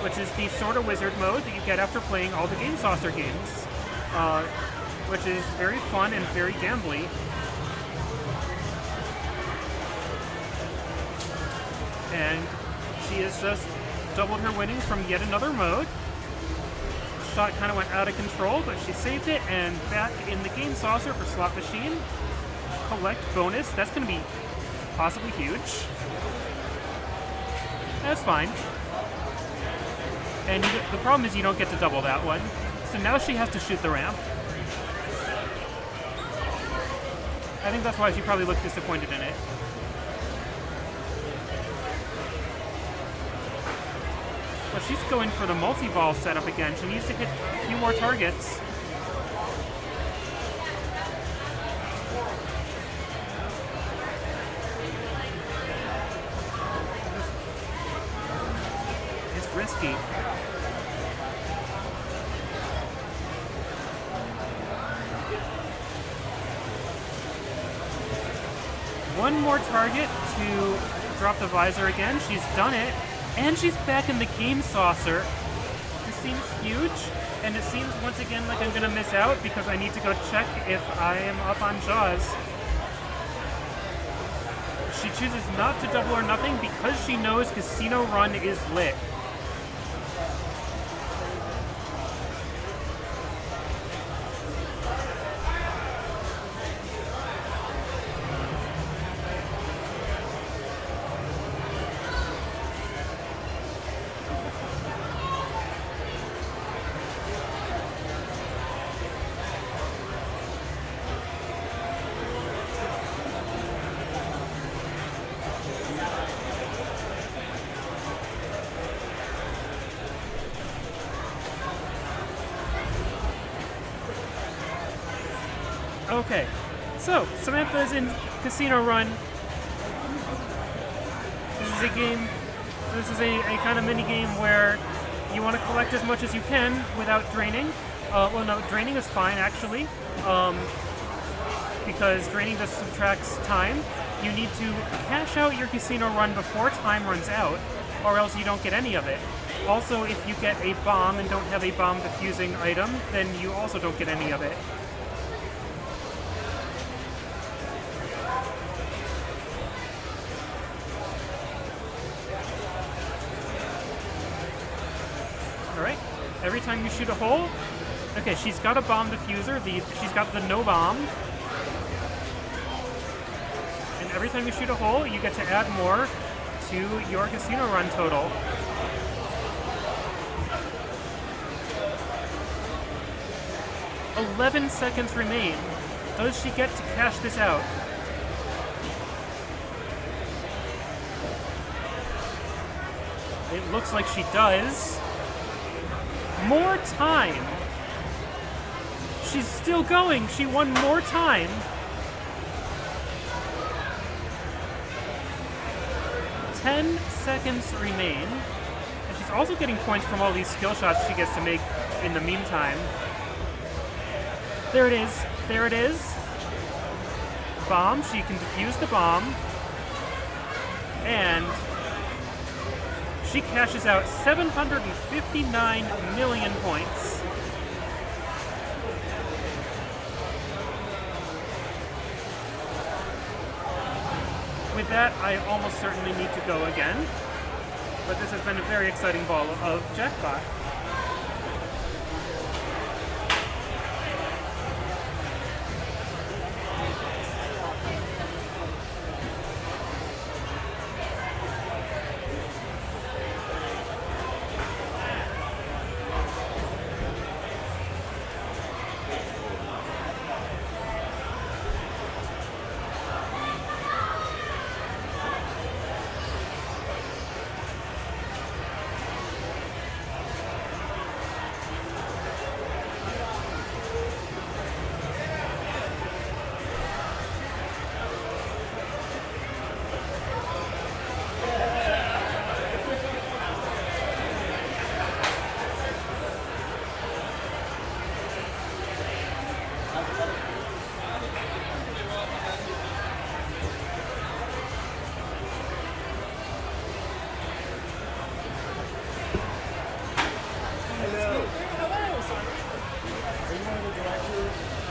which is the sort of wizard mode that you get after playing all the game saucer games, which is very fun and very gambly. And she has just doubled her winnings from yet another mode. Shot kind of went out of control, but she saved it, and back in the game saucer for slot machine. Collect bonus. That's going to be possibly huge. That's fine. And the problem is you don't get to double that one. So now she has to shoot the ramp. I think that's why she probably looked disappointed in it. But she's going for the multi-ball setup again. She needs to hit a few more targets. It's risky. One more target to drop the visor again. She's done it. And she's back in the game saucer. This seems huge, and it seems once again like I'm gonna miss out because I need to go check if I am up on Jaws. She chooses not to double or nothing because she knows Casino Run is lit. Okay, so Samantha is in Casino Run. This is a game, this is a kind of mini game where you want to collect as much as you can without draining. Well, no, draining is fine actually, because draining just subtracts time. You need to cash out your Casino Run before time runs out, or else you don't get any of it. Also, if you get a bomb and don't have a bomb defusing item, then you also don't get any of it. Alright, every time you shoot a hole, okay, she's got a bomb diffuser, she's got the no bomb. And every time you shoot a hole, you get to add more to your Casino Run total. "11 seconds remain. Does she get to cash this out?" It looks like she does. more time. She's still going. She won more time. $10 seconds remain. And she's also getting points from all these skill shots she gets to make in the meantime. There it is. There it is. Bomb. She can defuse the bomb. And she cashes out 759 million points. With that, I almost certainly need to go again. But this has been a very exciting ball of jackpot.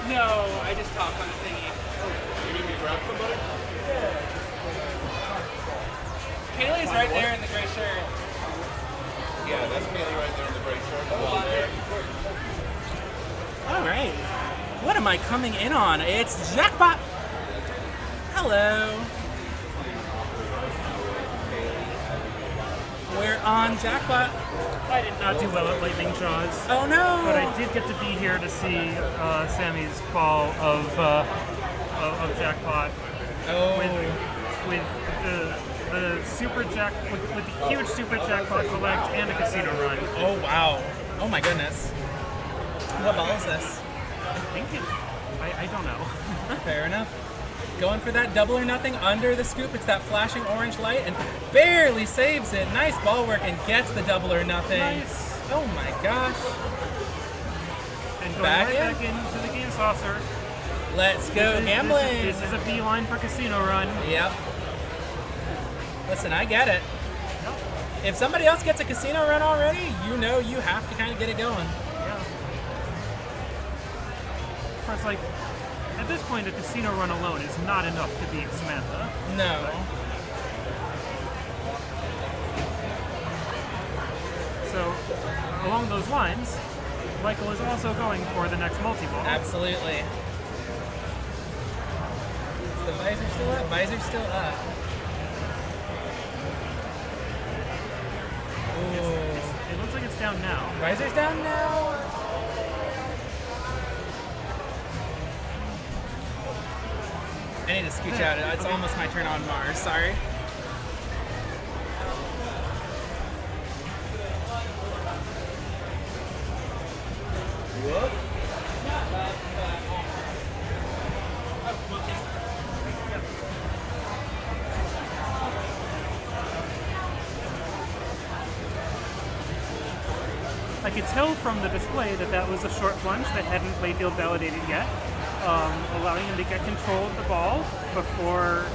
No, I just talk on the thingy. You need me to grab somebody? Kaylee's right there in the gray shirt. Yeah, that's Kaylee right there in the gray shirt. There. All right. What am I coming in on? It's jackpot. Hello. We're on jackpot. I did not do well at lightning jaws. Oh no! But I did get to be here to see Sammy's ball of jackpot. Oh. With the super jack with the huge super jackpot collect and a casino run. Oh wow! Oh my goodness! What ball is this? I think I don't know. Fair enough. Going for that double or nothing under the scoop. It's that flashing orange light and barely saves it. Nice ball work and gets the double or nothing. Nice. Oh my gosh. And going Back right in. back into the game saucer. Let's go gambling. This is a beeline for casino run. Yep. Listen, I get it. If somebody else gets a casino run already, you know you have to kind of get it going. Yeah. Of course, like, at this point, a casino run alone is not enough to beat Samantha. No. So, along those lines, Michael is also going for the next multi-ball. Absolutely. Is the visor still up? Visor's still up. Ooh. It looks like it's down now. Visor's down now. I need to scooch out. It's almost my turn on Mars. Sorry. Whoop. I could tell from the display that that was a short plunge that hadn't playfield validated yet, allowing him to get control of the ball before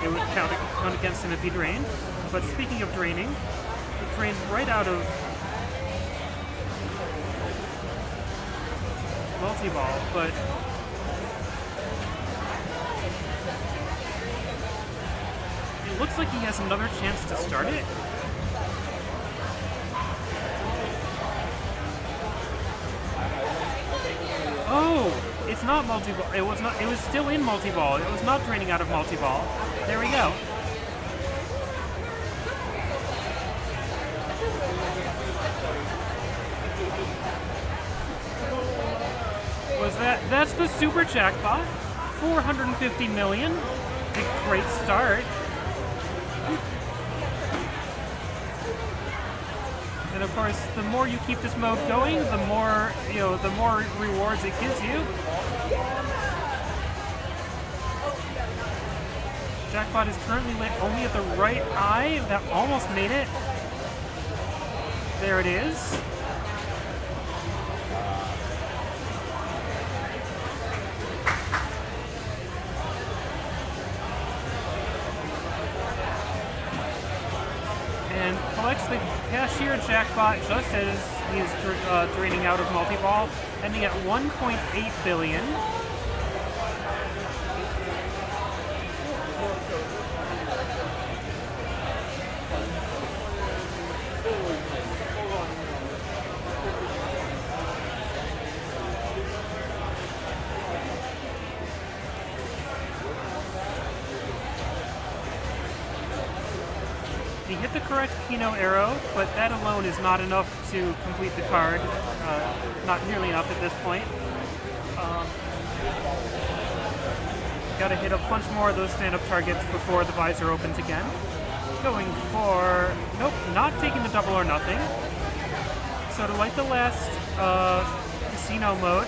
it would count against him if he drained. But speaking of draining, it drains right out of multi-ball, but it looks like he has another chance to start it. Oh, it's not multi-ball. It was not. It was still in multi-ball. It was not draining out of multi-ball. There we go. Was that's the super jackpot? 450 million. A great start. And of course, the more you keep this mode going, the more the more rewards it gives you. Jackpot is currently lit only at the right eye. That almost made it. There it is. And collects the cashier jackpot just as he is draining out of multi-ball, ending at 1.8 billion. He hit the correct Kino arrow, but that alone is not enough to complete the card. Not nearly enough at this point. Gotta hit a bunch more of those stand-up targets before the visor opens again. Going for... Nope, not taking the double or nothing. So to light the last casino mode,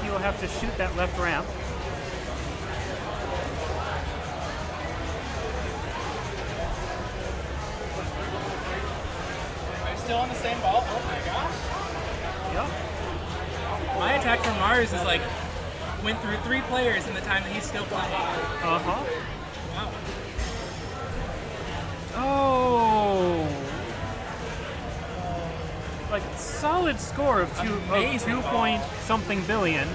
he will have to shoot that left ramp. Still on the same ball? Oh my gosh. Yep. My attack from Mars is like, went through 3 players in the time that he's still playing. Uh-huh. Wow. Oh. Like, solid score of 2 point something billion.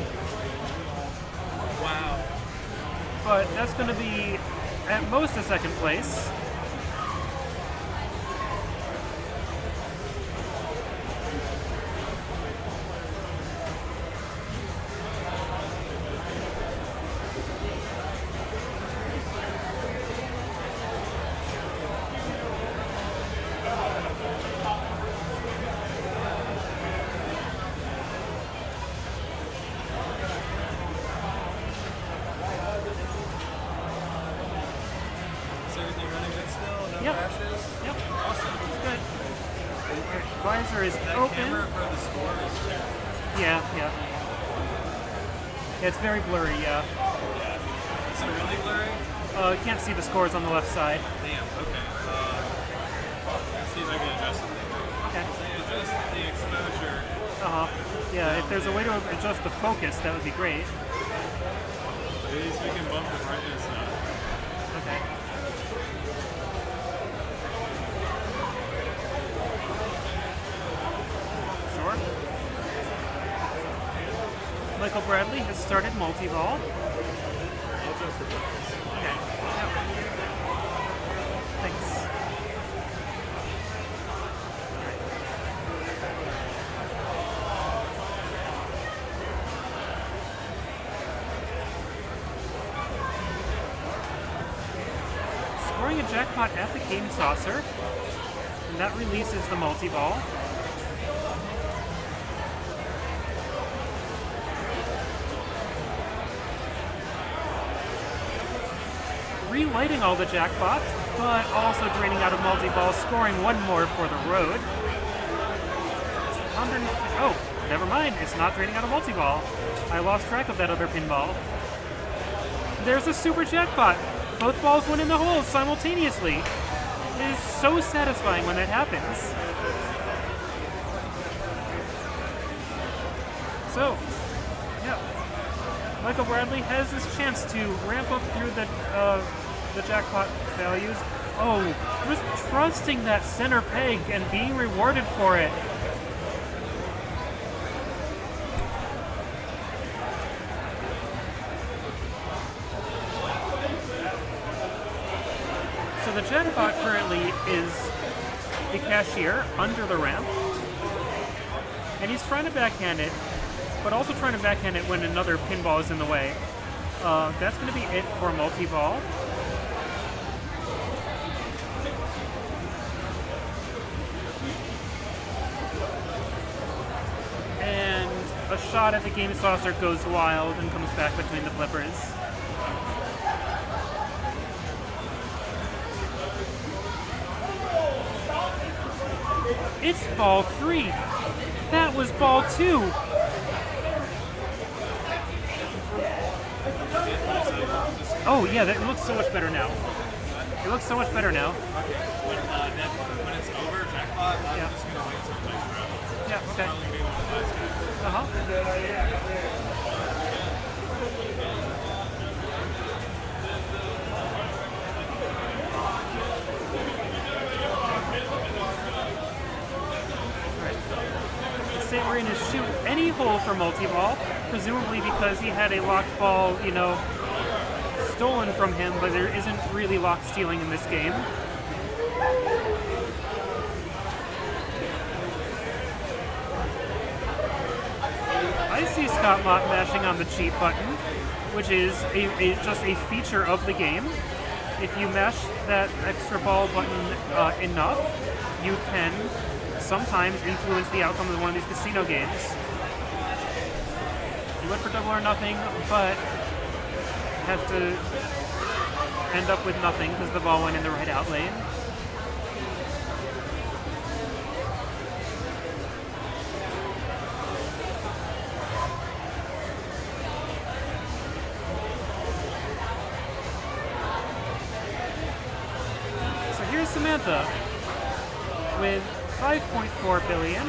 Wow. But that's going to be, at most, a second place. Visor is open. Camera for the scores. Yeah. It's very blurry, yeah. Is it really blurry? You can't see the scores on the left side. Damn, okay. Let's see if I can adjust it. Okay. So you adjust the exposure. Yeah, if there's a way to adjust the focus, that would be great. Maybe so we can bump the brightness up. Okay. Michael Bradley has started multi-ball. Okay. Yep. Thanks. Scoring a jackpot at the game saucer, and that releases the multi-ball. Relighting all the jackpots, but also draining out of multi-ball, scoring one more for the road. Oh, never mind, it's not draining out of multi-ball. I lost track of that other pinball. There's a super jackpot. Both balls went in the holes simultaneously. It is so satisfying when that happens. So, yeah. Michael Bradley has this chance to ramp up through the jackpot values. Oh, just trusting that center peg and being rewarded for it. So the jackpot currently is the cashier under the ramp, and he's trying to backhand it, but also trying to backhand it when another pinball is in the way. That's going to be it for multi-ball. And a shot at the game saucer goes wild and comes back between the flippers. It's ball 3. That was ball 2. Oh yeah, that looks so much better now. It looks so much better now. When it's over, jackpot, I'm Yeah. just gonna wait till the next round. Yeah, It's okay. probably gonna be one of the last guys. The state we're going to shoot any hole for multi-ball, presumably because he had a locked ball, stolen from him, but there isn't really lock stealing in this game. I see Scott Mott mashing on the cheat button, which is just a feature of the game. If you mash that extra ball button enough, you can sometimes influence the outcome of one of these casino games. You went for double or nothing, but have to end up with nothing because the ball went in the right out lane. So here's Samantha with 5.4 billion.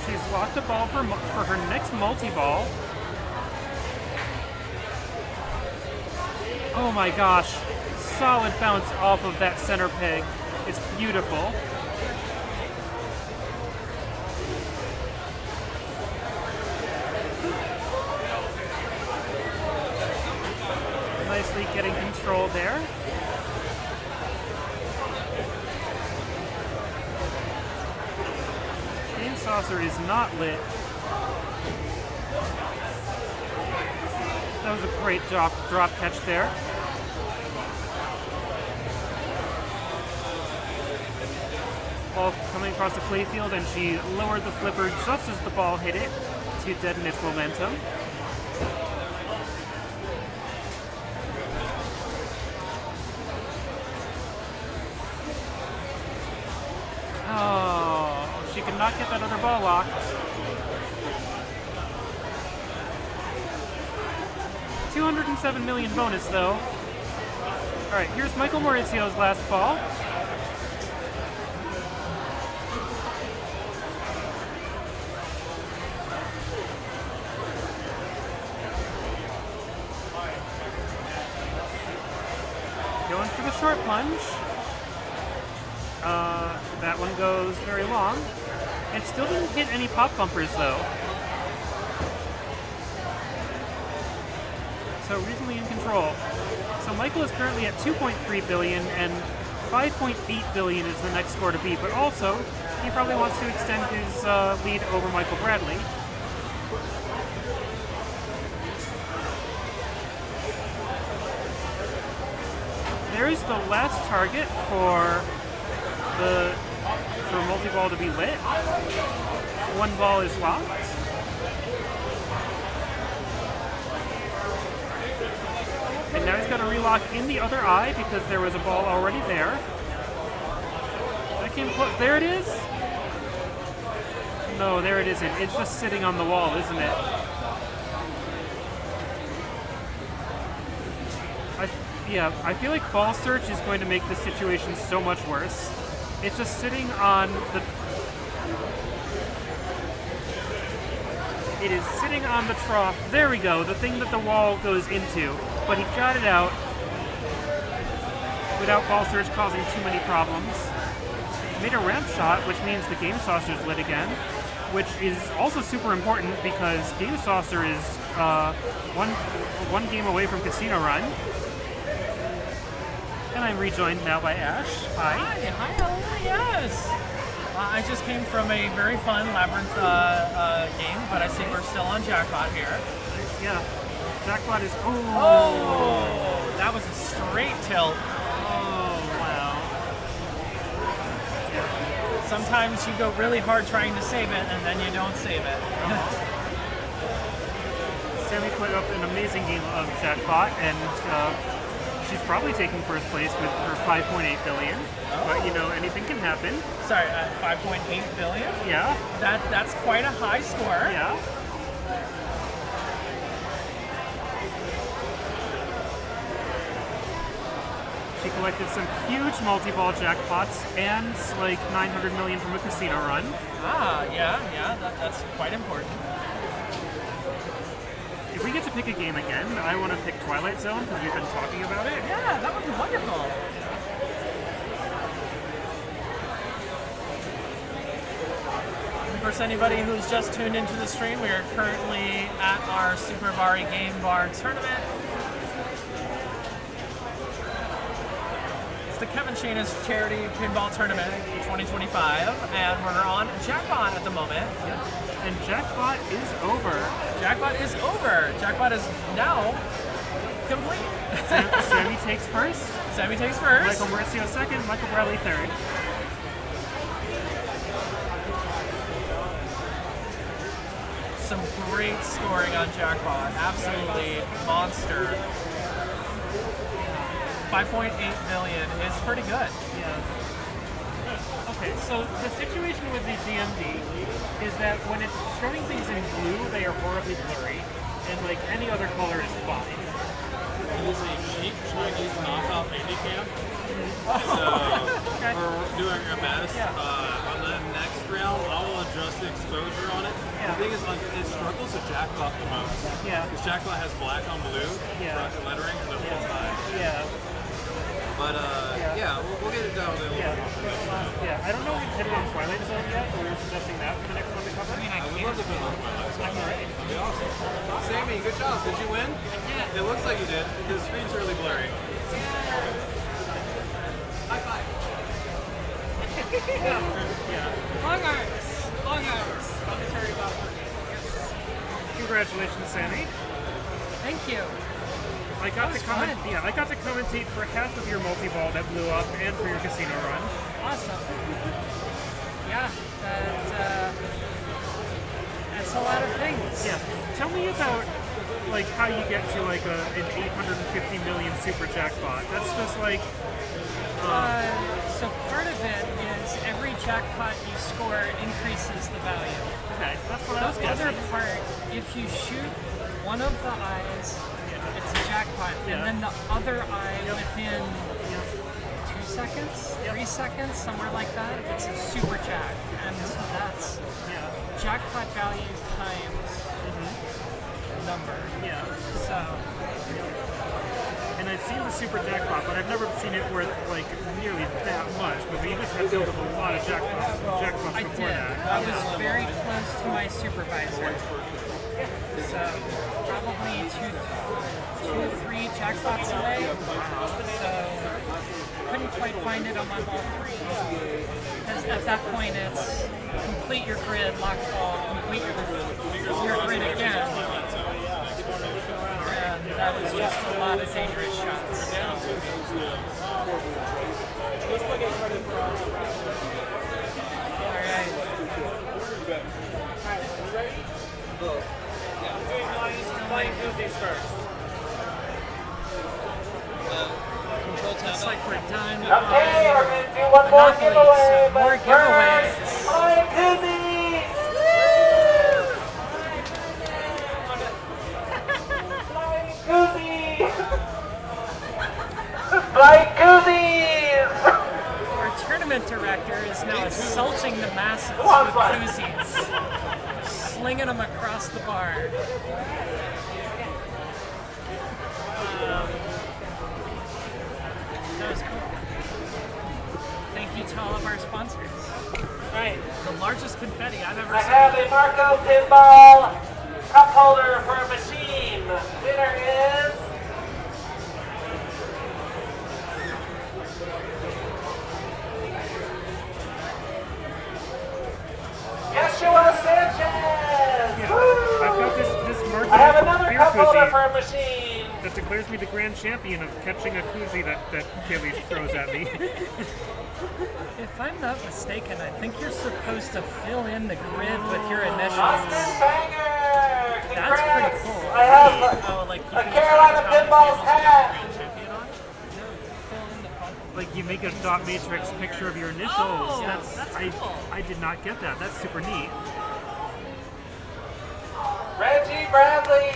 She's locked the ball for her next multi-ball. Oh my gosh, solid bounce off of that center peg. It's beautiful. Nicely getting control there. Game saucer is not lit. That was a great drop catch there. Ball coming across the playfield, and she lowered the flipper just as the ball hit it to deaden its momentum. Oh, she could not get that other ball locked. $207 million bonus, though. All right, here's Michael Mauricio's last ball. Going for the short plunge. That one goes very long. It still didn't hit any pop bumpers, though. So reasonably in control. So Michael is currently at 2.3 billion, and 5.8 billion is the next score to beat. But also, he probably wants to extend his lead over Michael Bradley. There's the last target for multi-ball to be lit. One ball is locked. And now he's got to relock in the other eye because there was a ball already there. That came close. There it is. No, there it isn't. It's just sitting on the wall, isn't it? I feel like ball search is going to make the situation so much worse. It's just sitting on the... It is sitting on the trough. There we go, the thing that the wall goes into. But he got it out without ball search causing too many problems. Made a ramp shot, which means the game saucer is lit again, which is also super important because Game Saucer is one game away from Casino Run. And I'm rejoined now by Ash. Hi. Hi, Ella, yes. I just came from a very fun Labyrinth game, but I see we're still on Jackpot here. Yeah. Jackpot is... Oh, that was a straight tilt. Oh, wow. Sometimes you go really hard trying to save it, and then you don't save it. Sammy put up an amazing game of Jackpot, and she's probably taking first place with her 5.8 billion. But you know, anything can happen. Sorry, 5.8 billion? Yeah. That's quite a high score. Yeah. She collected some huge multi-ball jackpots and like 900 million from a casino run. Ah, yeah, that's quite important. If we get to pick a game again, I want to pick Twilight Zone because we've been talking about it. Yeah, that would be wonderful. Of course, anybody who's just tuned into the stream, we are currently at our Super Bari Game Bar tournament. It's the Kevin Shanus Charity Pinball Tournament 2025, and we're on Jackpot at the moment. And Jackpot is over. Jackpot is over. Jackpot is now complete. Sammy takes first. Sammy takes first. Michael Mauricio second. Michael Bradley third. Some great scoring on Jackpot. Absolutely monster. 5.8 million is pretty good. Yeah. Okay, so the situation with the DMD is that when it's showing things in blue, they are horribly blurry, and like any other color is fine. It is a cheap Chinese knockoff Handycam. So Okay. we're doing our best. On the next round, I will adjust the exposure on it. The thing is, it struggles with Jackpot the most. Yeah. Because Jackpot has black on blue lettering and it feels high. Yeah. But we'll get it down a little bit more for next round. Yeah, I don't know if we've hit it on Twilight Zone yet, but we're suggesting that for the next one to cover. I would love to put it on Twilight Zone. Alright. That'd be awesome. Sammy, good job. Did you win? Yeah. It looks like you did. The screen's really blurry. High five. Long arms. Long arms. Congratulations, Sammy. Thank you. I got That to was comment. fun. Yeah, I got to commentate for half of your multi-ball that blew up, and for your casino run. Awesome. Yeah, that's a lot of things. Yeah. Tell me about like how you get to like an 850 million super jackpot. That's just like. So part of it is every jackpot you score increases the value. Okay, that's what I was The guessing. other part, if you shoot one of the eyes, it's a jackpot, and then the other eye within 2 seconds, 3 seconds, somewhere like that, it's a super jack, and so that's jackpot value times number. Yeah. So. And I've seen the super jackpot, but I've never seen it worth like nearly that much. But you just had built up a lot of jackpots I before did. that. I was very close to my supervisor. So probably two, 3 jackpots away. So couldn't quite find it on my ball 3. Because at that point it's complete your grid, lock ball, complete your grid again. And that was just a lot of dangerous shots. Alright. Playing Goofy's first. Looks like we're done. Okay, we're going to do one more Monopoly, giveaway. so more but giveaways. first, Flying Koozies! Flying Koozies! Flying Koozies! Our tournament director is now assaulting the masses with koozies, slinging them across the bar. That was cool. Thank you to all of our sponsors. Right. The largest confetti I've ever I seen. have a Marco Pinball cup holder for a machine. Winner is Yeshua Sanchez. Woo! I've got this market I have another beer cup holder koozie for a machine. that declares me the grand champion of catching a koozie that Kaylee throws at me. If I'm not mistaken, I think you're supposed to fill in the grid with your initials. Austin Banger. That's pretty Congrats. cool. I have Oh, like a Carolina Pinballs hat. you make a dot matrix picture of your initials. Oh, that's cool. I did not get that. That's super neat. Reggie Bradley.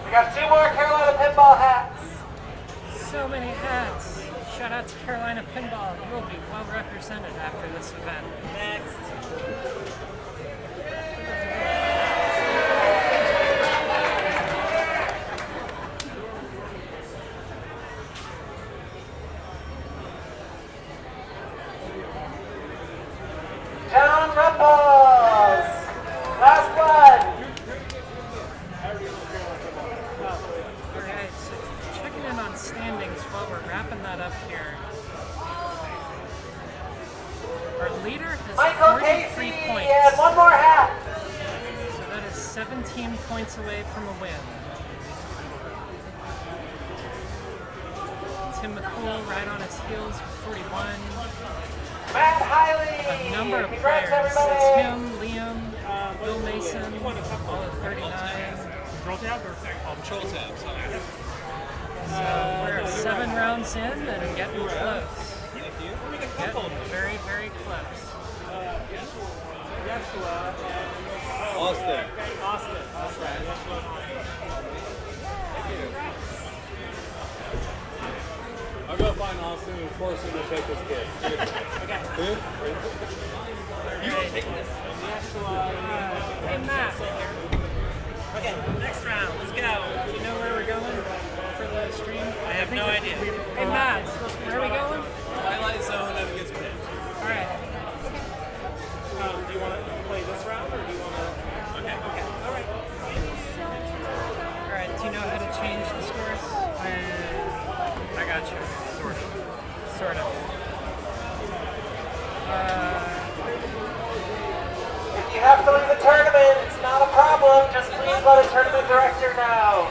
We got 2 more Carolina pinball hats. So many hats. Shout out to Carolina Pinball. You will be well represented after this event. Next. John Rupples. Last one. Alright, so checking in on standings while we're wrapping that up here. Our leader has Michael 43 Casey points. and 1 more hat. So that is 17 points away from a win. Tim McCool right on his heels with 41. Matt Hiley. A number of Congrats, players. everybody. It's him, Liam, Bill Mason, all at 39. Control tab or Control tab, sorry. So we're 7 rounds in and getting close. Getting very, very close. Austin. Austin. That's right. I'll go find Austin and force him to take his kid. Okay. You take this. Hey, Matt. Okay, next round. Let's go. Do you know where we're going for the stream? I have no idea. Hey, Matt. Where are we going? Twilight Zone never gets picked. All right. Do you want to play this round or do you want to? Okay. All right. All right. Do you know how to change the scores? I got you. Sort of. If you have to leave the tournament, it's not a problem. Just please let a tournament director know.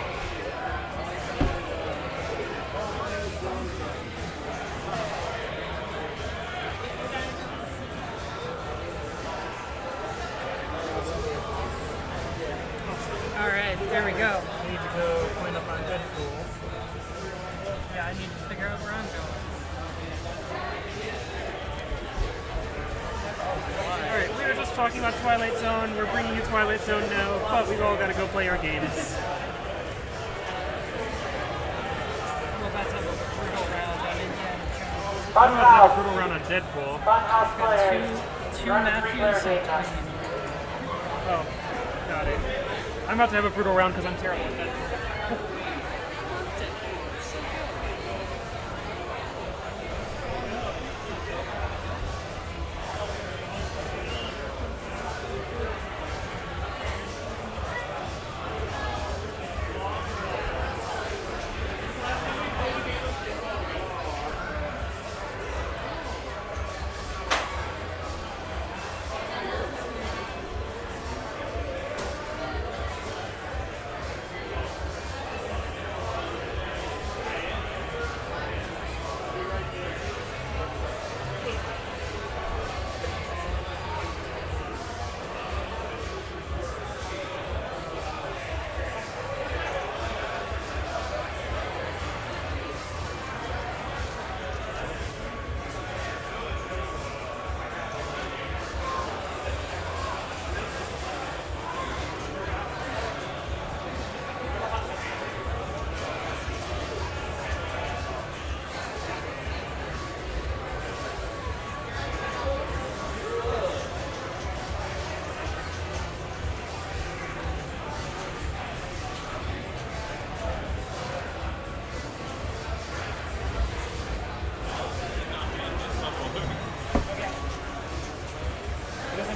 All right. There we go. I need to go clean up my Deadpool. Yeah, I need to figure out where I'm going. Alright, we were just talking about Twilight Zone. We're bringing you Twilight Zone now, but we've all got to go play our games. Well, that's a brutal round on Indiana Jones. I'm about to have a brutal round on Deadpool. Funhouse players. Two Matthews and Tony. Oh, got it. I'm about to have a brutal round because I'm terrible at Deadpool.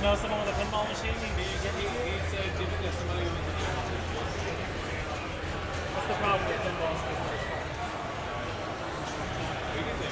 Know someone with a pinball machine? He'd say, typically somebody with a pinball machine. What's the problem with pinball? We can do it.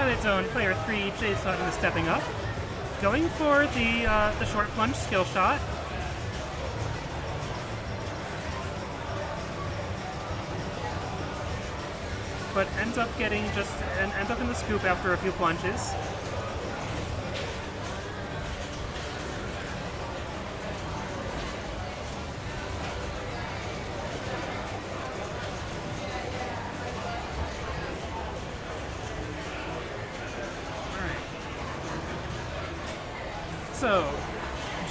Twilight Zone player 3, Jay Sutton, is stepping up. Going for the short plunge skill shot. But ends up ends up in the scoop after a few plunges. So,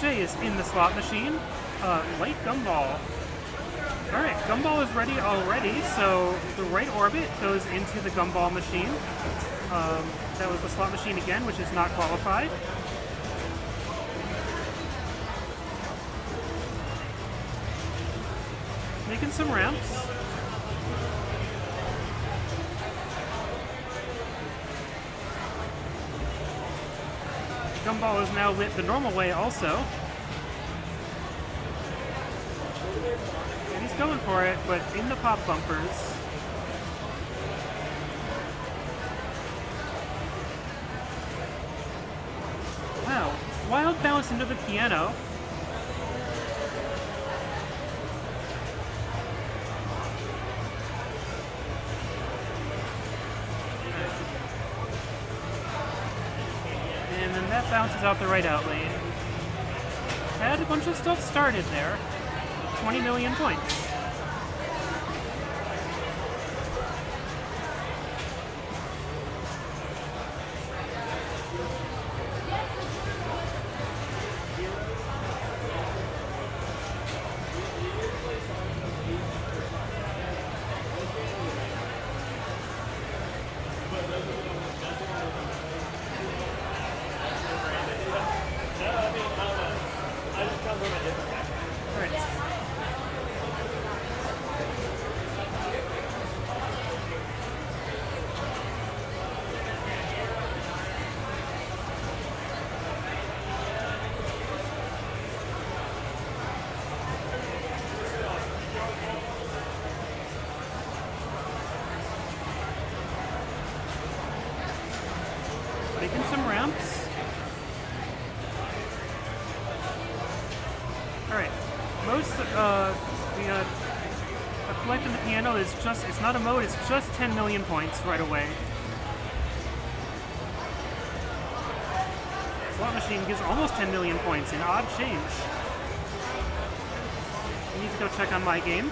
Jay is in the slot machine. Light Gumball. Alright, Gumball is ready already, so the right orbit goes into the Gumball machine. That was the slot machine again, which is not qualified. Making some ramps. Gumball is now lit the normal way also. And he's going for it, but in the pop bumpers. Wow, wild bounce into the piano. And then that bounces out the right out lane. Had a bunch of stuff started there. 20 million points. Making some ramps. Alright, most, collecting the piano is just, it's not a mode, it's just 10 million points right away. Slot machine gives almost 10 million points in odd change. I need to go check on my game.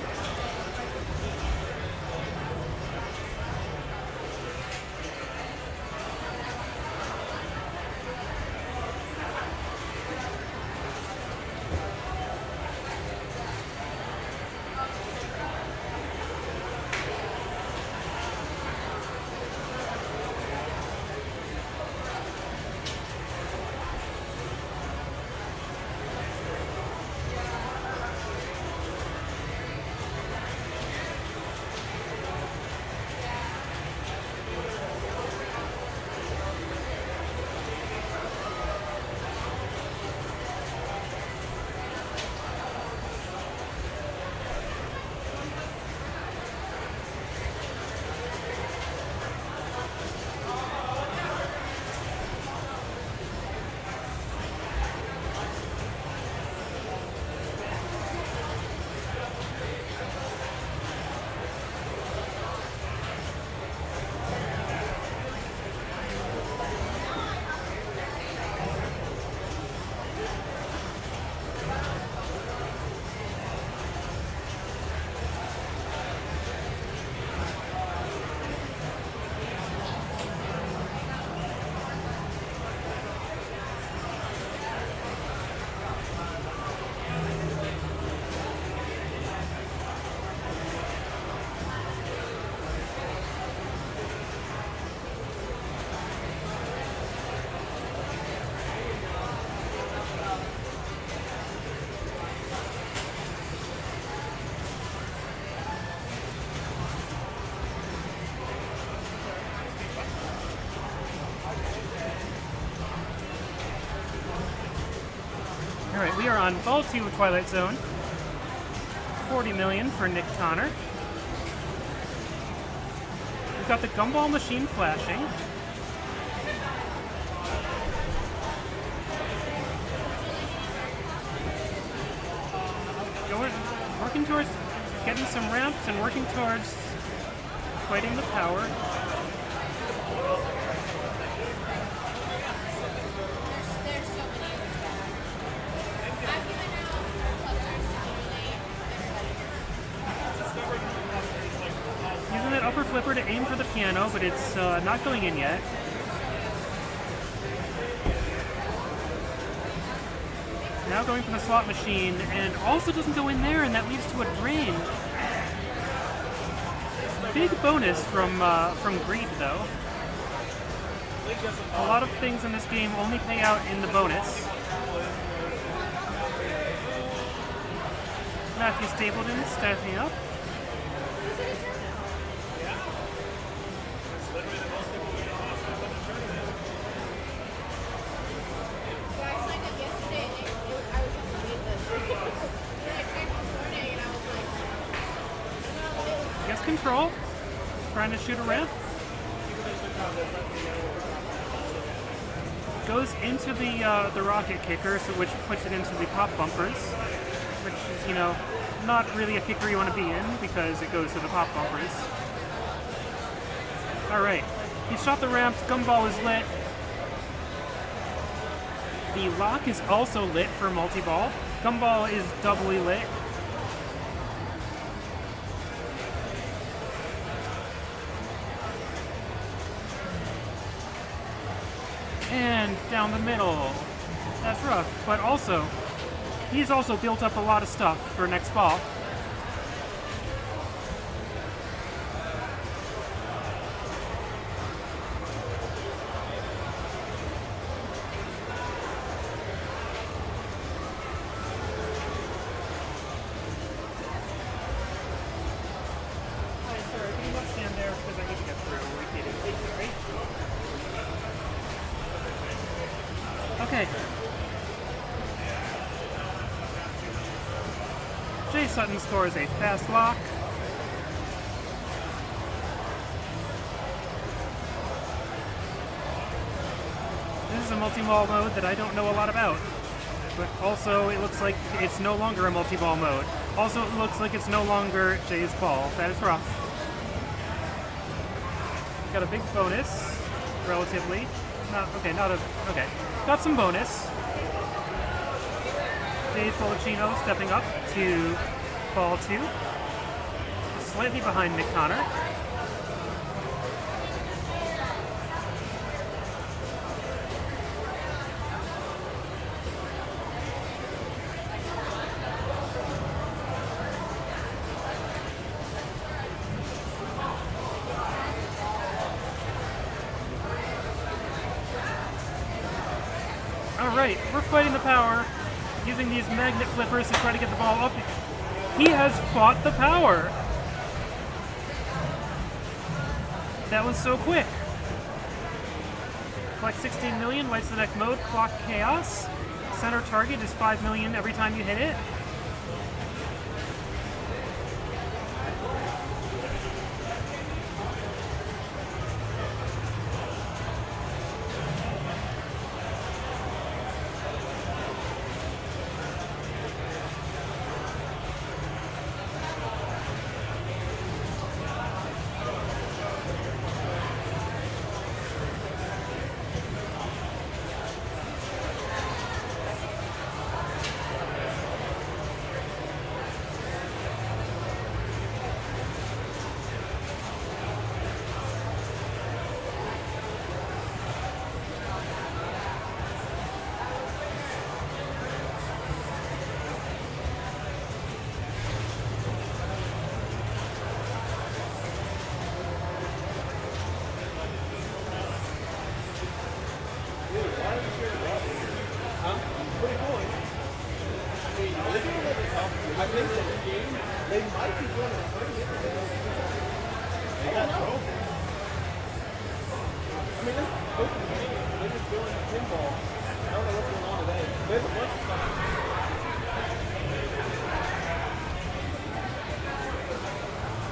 Alright, we are on Ball 2 of Twilight Zone. 40 million for Nick Connor. We've got the Gumball machine flashing. working towards getting some ramps and working towards fighting the power. Using that upper flipper to aim for the piano, but it's not going in yet. Now going for the slot machine, and also doesn't go in there, and that leads to a drain. Big bonus from Greed, though. A lot of things in this game only pay out in the bonus. Matthew Stapleton staffing up. Guess control. Trying to shoot a ramp. Goes into the rocket kicker, so which puts it into the pop bumpers, which is, you know, not really a kicker you want to be in because it goes to the pop bumpers. Alright, he shot the ramps, Gumball is lit. The lock is also lit for multi-ball. Gumball is doubly lit. And down the middle. That's rough, but also, he's also built up a lot of stuff for next ball. Sorry, can you not stand there because I need to get through. Okay. Jay Sutton scores a fast lock. This is a multi-ball mode that I don't know a lot about. But also, it looks like it's no longer a multi-ball mode. Also, it looks like it's no longer Jay's ball. That is rough. Got a big bonus, relatively. Okay. Got some bonus. Dave Policino stepping up to ball 2. Slightly behind Nick Connor. Alright, we're fighting the power, using these magnet flippers to try to get the ball up. He has fought the power! That was so quick. Collect 16 million, lights the deck mode, clock chaos. Center target is 5 million every time you hit it.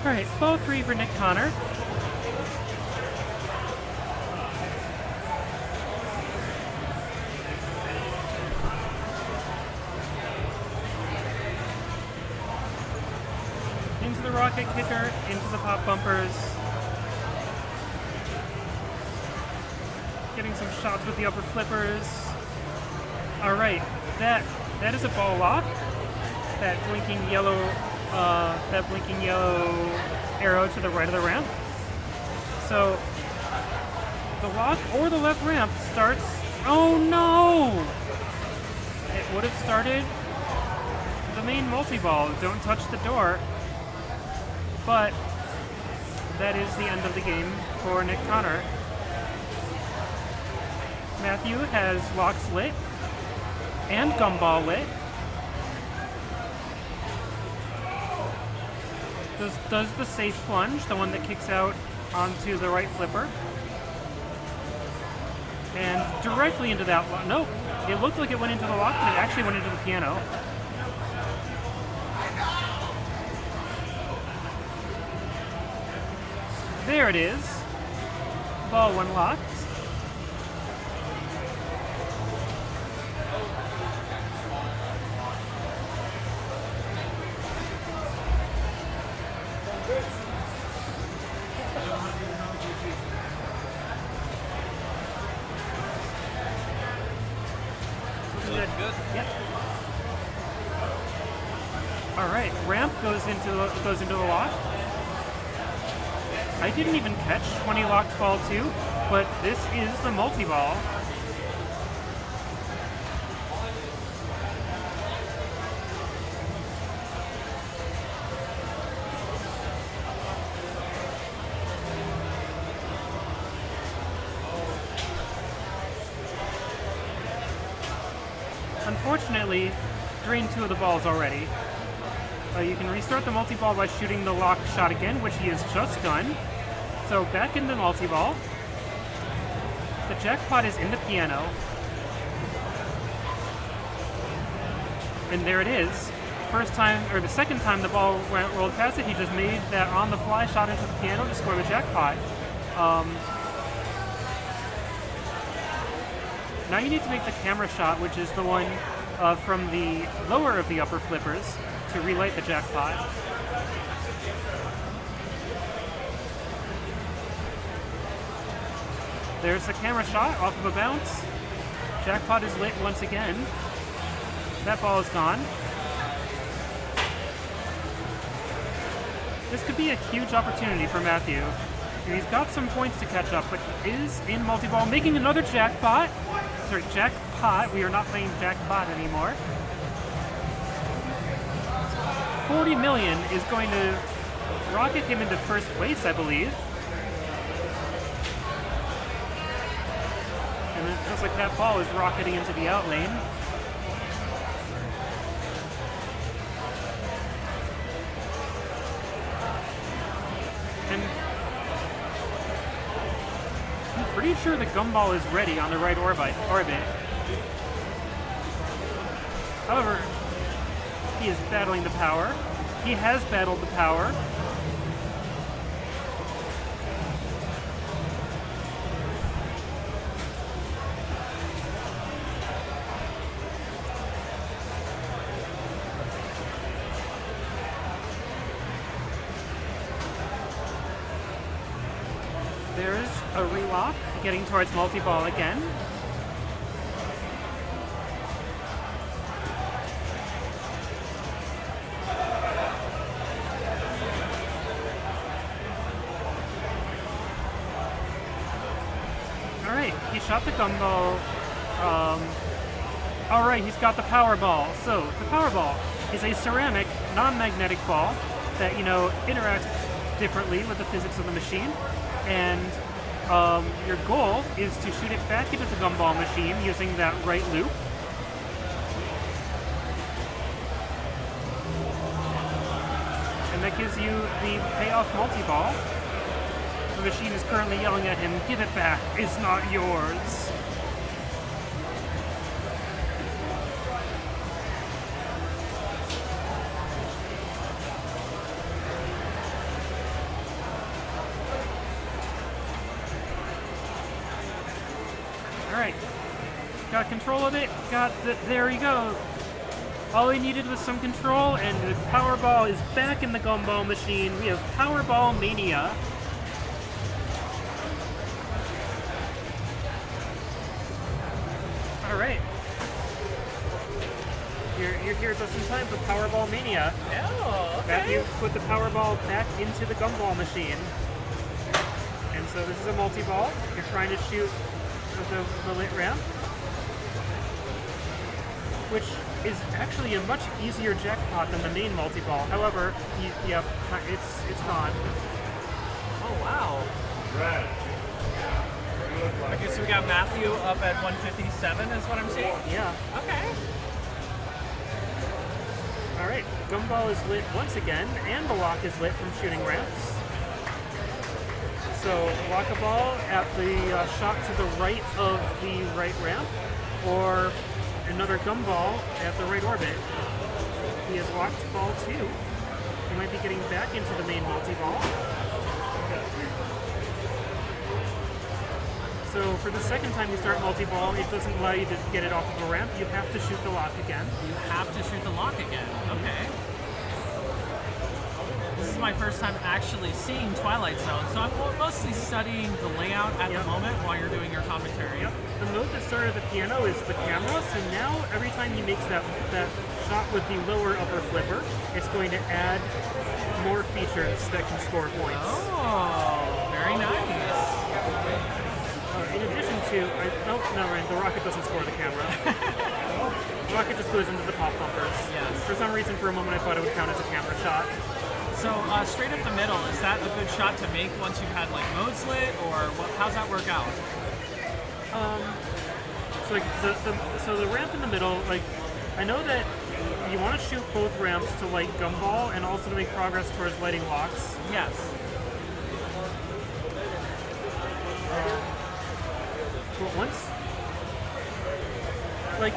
Alright, ball 3 for Nick Connor. rocket kicker into the pop bumpers. Getting some shots with the upper flippers. All right, that is a ball lock. That blinking yellow arrow to the right of the ramp. So the lock or the left ramp starts. Oh no! It would have started the main multi-ball. Don't touch the door. But that is the end of the game for Nick Connor. Matthew has locks lit and gumball lit. Does the safe plunge, the one that kicks out onto the right flipper. And directly into that lock. Nope. It looked like it went into the lock, but it actually went into the piano. There it is. Ball one locked. Good. Yep. All right, ramp goes into the lock. I didn't even catch 20 locked ball 2, but this is the multi-ball. Unfortunately, drained 2 of the balls already. You can restart the multi-ball by shooting the lock shot again, which he has just done. So back in the multi-ball. The jackpot is in the piano. And there it is. First time, or the second time the ball rolled past it, he just made that on-the-fly shot into the piano to score the jackpot. Now you need to make the camera shot, which is the one from the lower of the upper flippers, to relight the jackpot. There's the camera shot off of a bounce. Jackpot is lit once again. That ball is gone. This could be a huge opportunity for Matthew. He's got some points to catch up, but is in multi-ball, making another jackpot. Sorry, jackpot. We are not playing jackpot anymore. 40 million is going to rocket him into first place, I believe. And it looks like that ball is rocketing into the out lane. And I'm pretty sure the gumball is ready on the right orbit. However, he is battling the power. He has battled the power. There's a relock getting towards multi-ball again. He shot the gumball. Alright, he's got the power ball. So, the power ball is a ceramic, non-magnetic ball that, interacts differently with the physics of the machine. And your goal is to shoot it back into the gumball machine using that right loop. And that gives you the payoff multi-ball. The machine is currently yelling at him, "Give it back, it's not yours." Alright, got control of it, there you go. All he needed was some control, and the Powerball is back in the gumball machine. We have Powerball Mania. All right. You're here just in time for Powerball Mania. Oh, okay. Matthew put the Powerball back into the gumball machine. And so this is a multi-ball. You're trying to shoot with the lit ramp, which is actually a much easier jackpot than the main multi-ball. However, it's gone. Oh, wow. Right. Okay, so we got Matthew up at 157 is what I'm seeing? Yeah. Okay. All right, gumball is lit once again, and the lock is lit from shooting ramps. So lock a ball at the shot to the right of the right ramp, or another gumball at the right orbit. He has locked ball 2. He might be getting back into the main multi-ball. So for the second time you start multi-ball, it doesn't allow you to get it off of a ramp. You have to shoot the lock again. You have to shoot the lock again. Okay. This is my first time actually seeing Twilight Zone, so I'm mostly studying the layout at the moment while you're doing your commentary. Yep. The mode that started the piano is the camera, so now every time he makes that shot with the lower upper flipper, it's going to add more features that can score points. Oh, very nice. In addition to, the rocket doesn't score the camera. The rocket just goes into the pop bumpers. Yes. For some reason, for a moment, I thought it would count as a camera shot. So straight up the middle, is that a good shot to make once you've had like modes lit, or how's that work out? So the ramp in the middle, like, I know that you want to shoot both ramps to light gumball and also to make progress towards lighting locks. Yes. But once, like,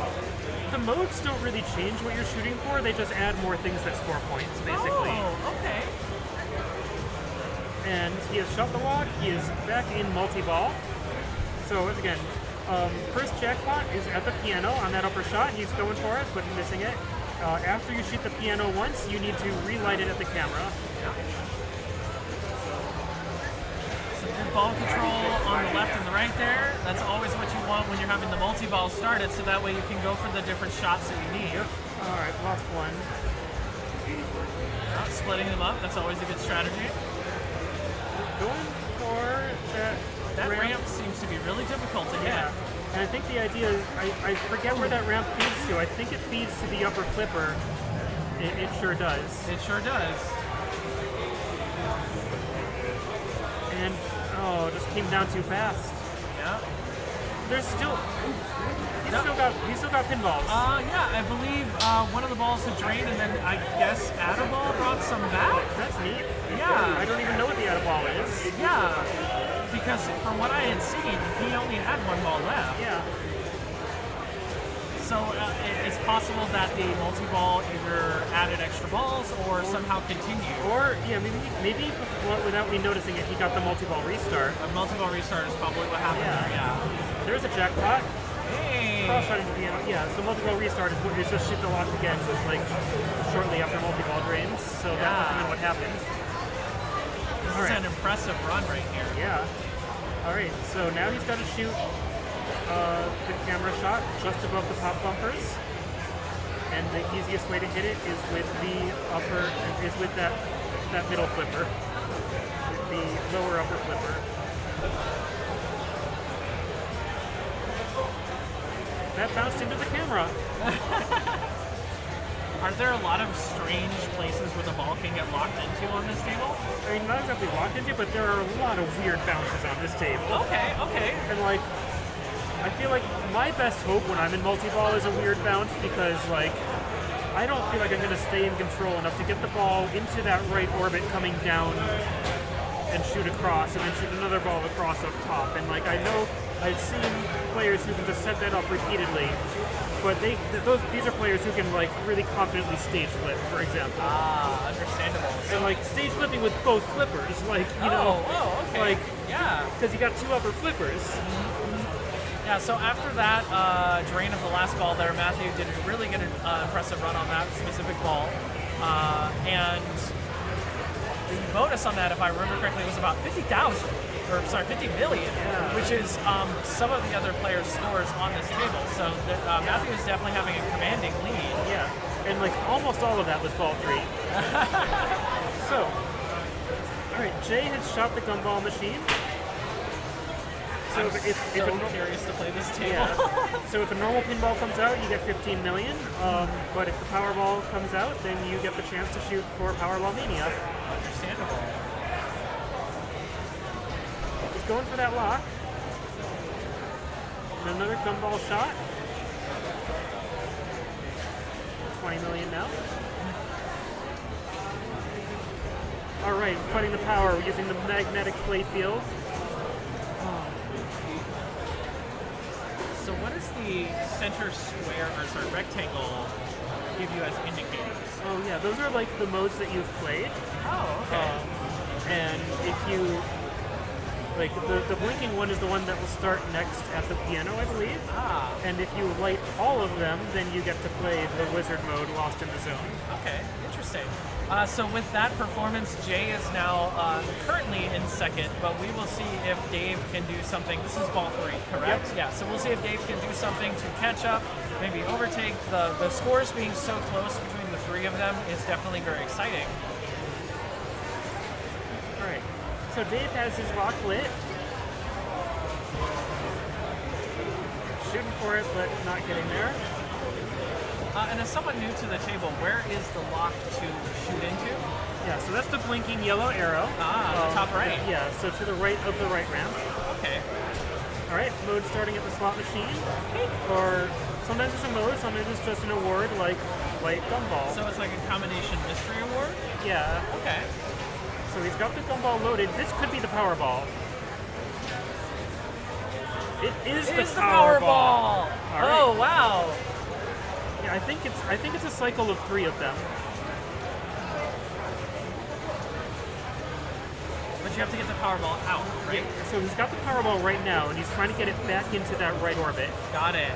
the modes don't really change what you're shooting for, they just add more things that score points, basically. Oh, okay. And he has shot the lock, he is back in multi-ball. So again, first jackpot is at the piano on that upper shot, he's going for it, but missing it. After you shoot the piano once, you need to relight it at the camera. Good ball control on the left and the right there. That's always what you want when you're having the multi-ball started, so that way you can go for the different shots that you need. Yep. Alright, lost one. Splitting them up, that's always a good strategy. Going for that ramp seems to be really difficult to hit. And I think the idea is, I forget where that ramp feeds to. I think it feeds to the upper flipper. It sure does. It sure does. And just came down too fast. Yeah. There's still he's still got pinballs. Yeah, I believe one of the balls had drained, and then I guess Adaball brought some back. That's neat. Yeah. I don't even know what the Adaball is. Yeah. Because from what I had seen, he only had one ball left. Yeah. So it's possible that the multi-ball either added extra balls or somehow continued. Or, maybe without me noticing it, he got the multi-ball restart. A multi-ball restart is probably what happened there, yeah. There's a jackpot. Hey! Cross-shotting the piano. Yeah, so multi-ball restart is just shoot the lock again, like, shortly after multi-ball drains. So that must have been what happened. This is an impressive run right here. Yeah. Alright, so now he's got to shoot the camera shot just above the pop bumpers, and the easiest way to hit it is with that middle flipper, with the lower upper flipper. That bounced into the camera. Are there a lot of strange places where the ball can get locked into on this table? I mean, not exactly locked into, but there are a lot of weird bounces on this table. Okay. And like, I feel like my best hope when I'm in multi-ball is a weird bounce, because like, I don't feel like I'm going to stay in control enough to get the ball into that right orbit coming down and shoot across, and then shoot another ball across up top. And like, I know I've seen players who can just set that up repeatedly, but these are players who can like really confidently stage flip, for example. Understandable. And like stage flipping with both flippers, like, you know, okay. like, yeah, because you got two upper flippers. Yeah, so after that drain of the last ball there, Matthew did a really good, impressive run on that specific ball. And the bonus on that, if I remember correctly, was about 50,000, or sorry, 50 million, which is some of the other players' scores on this table. So Matthew is definitely having a commanding lead. Yeah, and like almost all of that was ball 3. So, all right, Jay has shot the gumball machine. So I'm so curious to play this table. Yeah. So if a normal pinball comes out, you get 15 million. But if the Powerball comes out, then you get the chance to shoot for Powerball Mania. Understandable. He's going for that lock. And another gumball shot. 20 million now. All right, fighting the power using the magnetic play field. So what does the center square, or sorry, rectangle give you as indicators? Oh yeah, those are like the modes that you've played. Oh, okay. And if you, like the blinking one is the one that will start next at the piano, I believe. Ah. And if you light all of them, then you get to play the wizard mode, Lost in the Zone. Okay, interesting. So with that performance, Jay is now currently in second, but we will see if Dave can do something. This is ball 3, correct? Yep. Yeah, so we'll see if Dave can do something to catch up, maybe overtake. The scores being so close between the 3 of them is definitely very exciting. All right, so Dave has his lock lit. Shooting for it, but not getting there. And as someone new to the table, where is the lock to shoot into? Yeah, so that's the blinking yellow arrow. The top right. Yeah, so to the right of the right ramp. Okay. All right, mode starting at the slot machine. Or sometimes it's a mode, sometimes it's just an award like light gumball. So it's like a combination mystery award? Yeah. Okay. So he's got the gumball loaded. This could be the Powerball. It is the Powerball. All right. Oh wow. Yeah, I think it's a cycle of 3 of them. But you have to get the Powerball out, right? Yeah, so he's got the Powerball right now, and he's trying to get it back into that right orbit. Got it.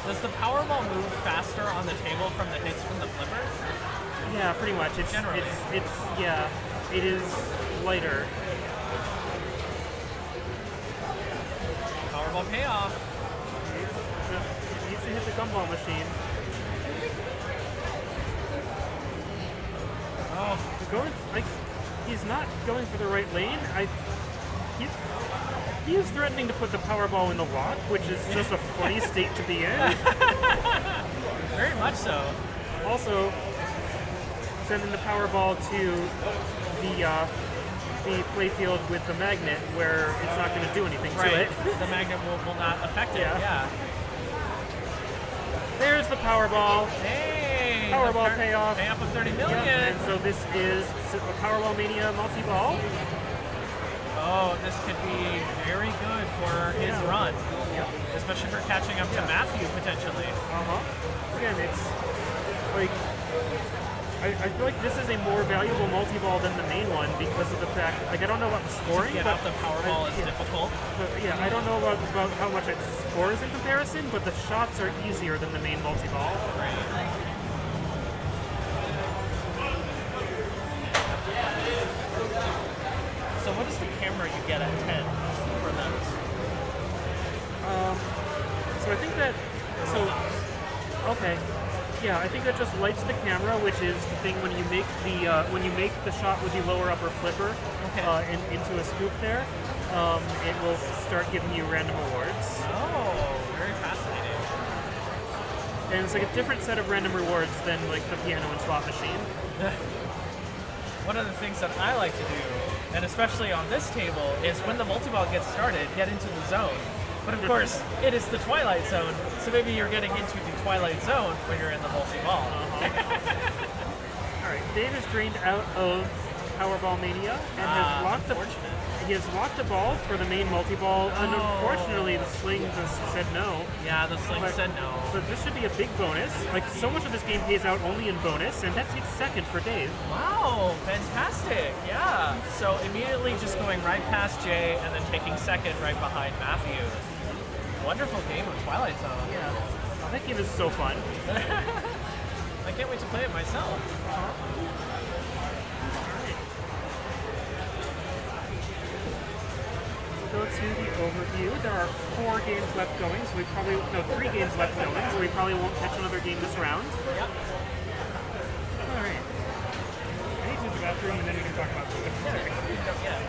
Does the Powerball move faster on the table from the hits from the flippers? Yeah, pretty much. It is lighter. Powerball payoff. He needs to hit the gumball machine. Oh, he's not going for the right lane. He is threatening to put the Powerball in the lock, which is just a funny state to be in. Very much so. Also, sending the Powerball to the playfield with the magnet, where it's not going to do anything to it. The magnet will not affect it. Yeah. There's the Powerball. Hey. Powerball payoff. Payoff of 30 million. Yep. And so this is a Powerball Mania multi-ball. Oh, this could be very good for his run, especially for catching up to Matthew potentially. Again, it's like I feel like this is a more valuable multi-ball than the main one because of the fact, like I don't know about the scoring. To get out the Powerball is difficult. But I don't know about how much it scores in comparison, but the shots are easier than the main multi-ball. Right. So what is the camera you get at 10 for those? So I think that, okay. Yeah, I think that just lights the camera, which is the thing when you make the shot with the lower upper flipper into a scoop there, it will start giving you random awards. Oh, very fascinating. And it's like a different set of random rewards than like the piano and slot machine. One of the things that I like to do, and especially on this table, is when the multi-ball gets started, get into the zone. But of course, it is the Twilight Zone, so maybe you're getting into the Twilight Zone when you're in the multi-ball. Alright, Dave is drained out of Powerball Mania and has locked he has locked the ball for the main multi-ball, and unfortunately the sling just said no. Yeah, the sling said no. But this should be a big bonus. Like, so much of this game pays out only in bonus, and that takes second for Dave. Wow, fantastic. Fantastic, yeah. So immediately just going right past Jay and then taking second right behind Matthew. Wonderful game of Twilight Zone. Yeah. Oh, that game is so fun. I can't wait to play it myself. Go to the overview. There are 4 games left going, so we probably 3 games left going, so we probably won't catch another game this round. Yep. All right. I need to use the bathroom, and then we can talk about food. Yeah.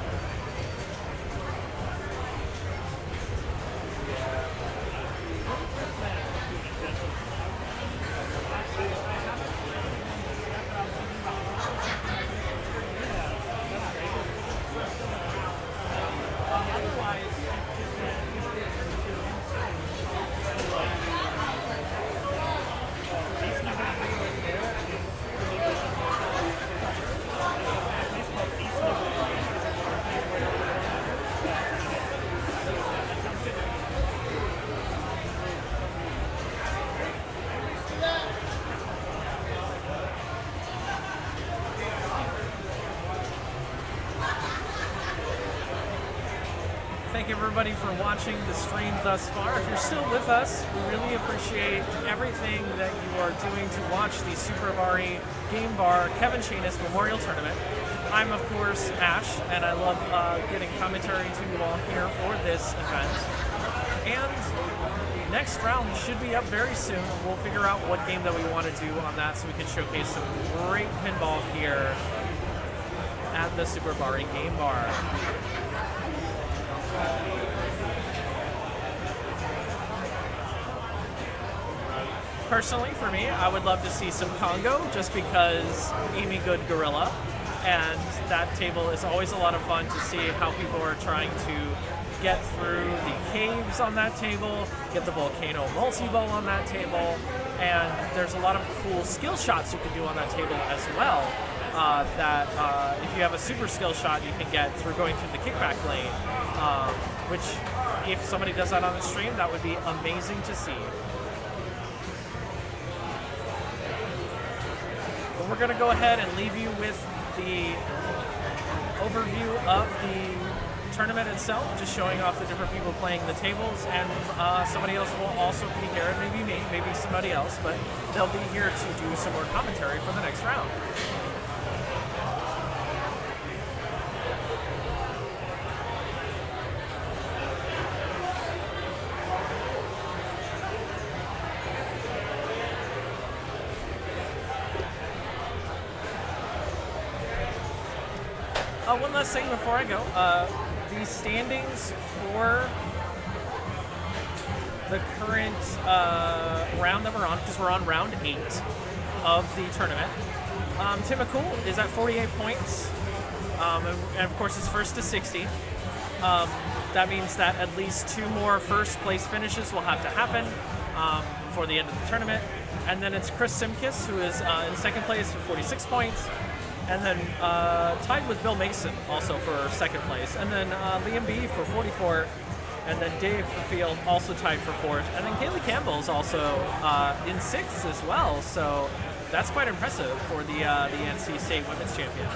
Thank everybody for watching the stream thus far. If you're still with us, we really appreciate everything that you are doing to watch the Super Bari Game Bar Kevin Shanus Memorial Tournament. I'm, of course, Ash, and I love getting commentary to you all here for this event. And next round should be up very soon. We'll figure out what game that we want to do on that so we can showcase some great pinball here at the Super Bari Game Bar. Personally, for me, I would love to see some Congo just because Amy Good Gorilla, and that table is always a lot of fun to see how people are trying to get through the caves on that table, get the volcano multi-ball on that table, and there's a lot of cool skill shots you can do on that table as well. If you have a super skill shot, you can get through going through the kickback lane, which if somebody does that on the stream, that would be amazing to see. But we're going to go ahead and leave you with the overview of the tournament itself, just showing off the different people playing the tables, and somebody else will also be here, and maybe me, maybe somebody else, but they'll be here to do some more commentary for the next round. One last thing before I go. The standings for the current round that we're on, because we're on round 8 of the tournament. Tim McCool is at 48 points, and of course is first to 60. That means that at least 2 more first place finishes will have to happen before the end of the tournament. And then it's Chris Simkis, who is in second place with 46 points. And then tied with Bill Mason also for second place. And then Liam B for 44. And then Dave Field also tied for 4th. And then Kaylee Campbell is also in 6th as well. So that's quite impressive for the NC State Women's Champion.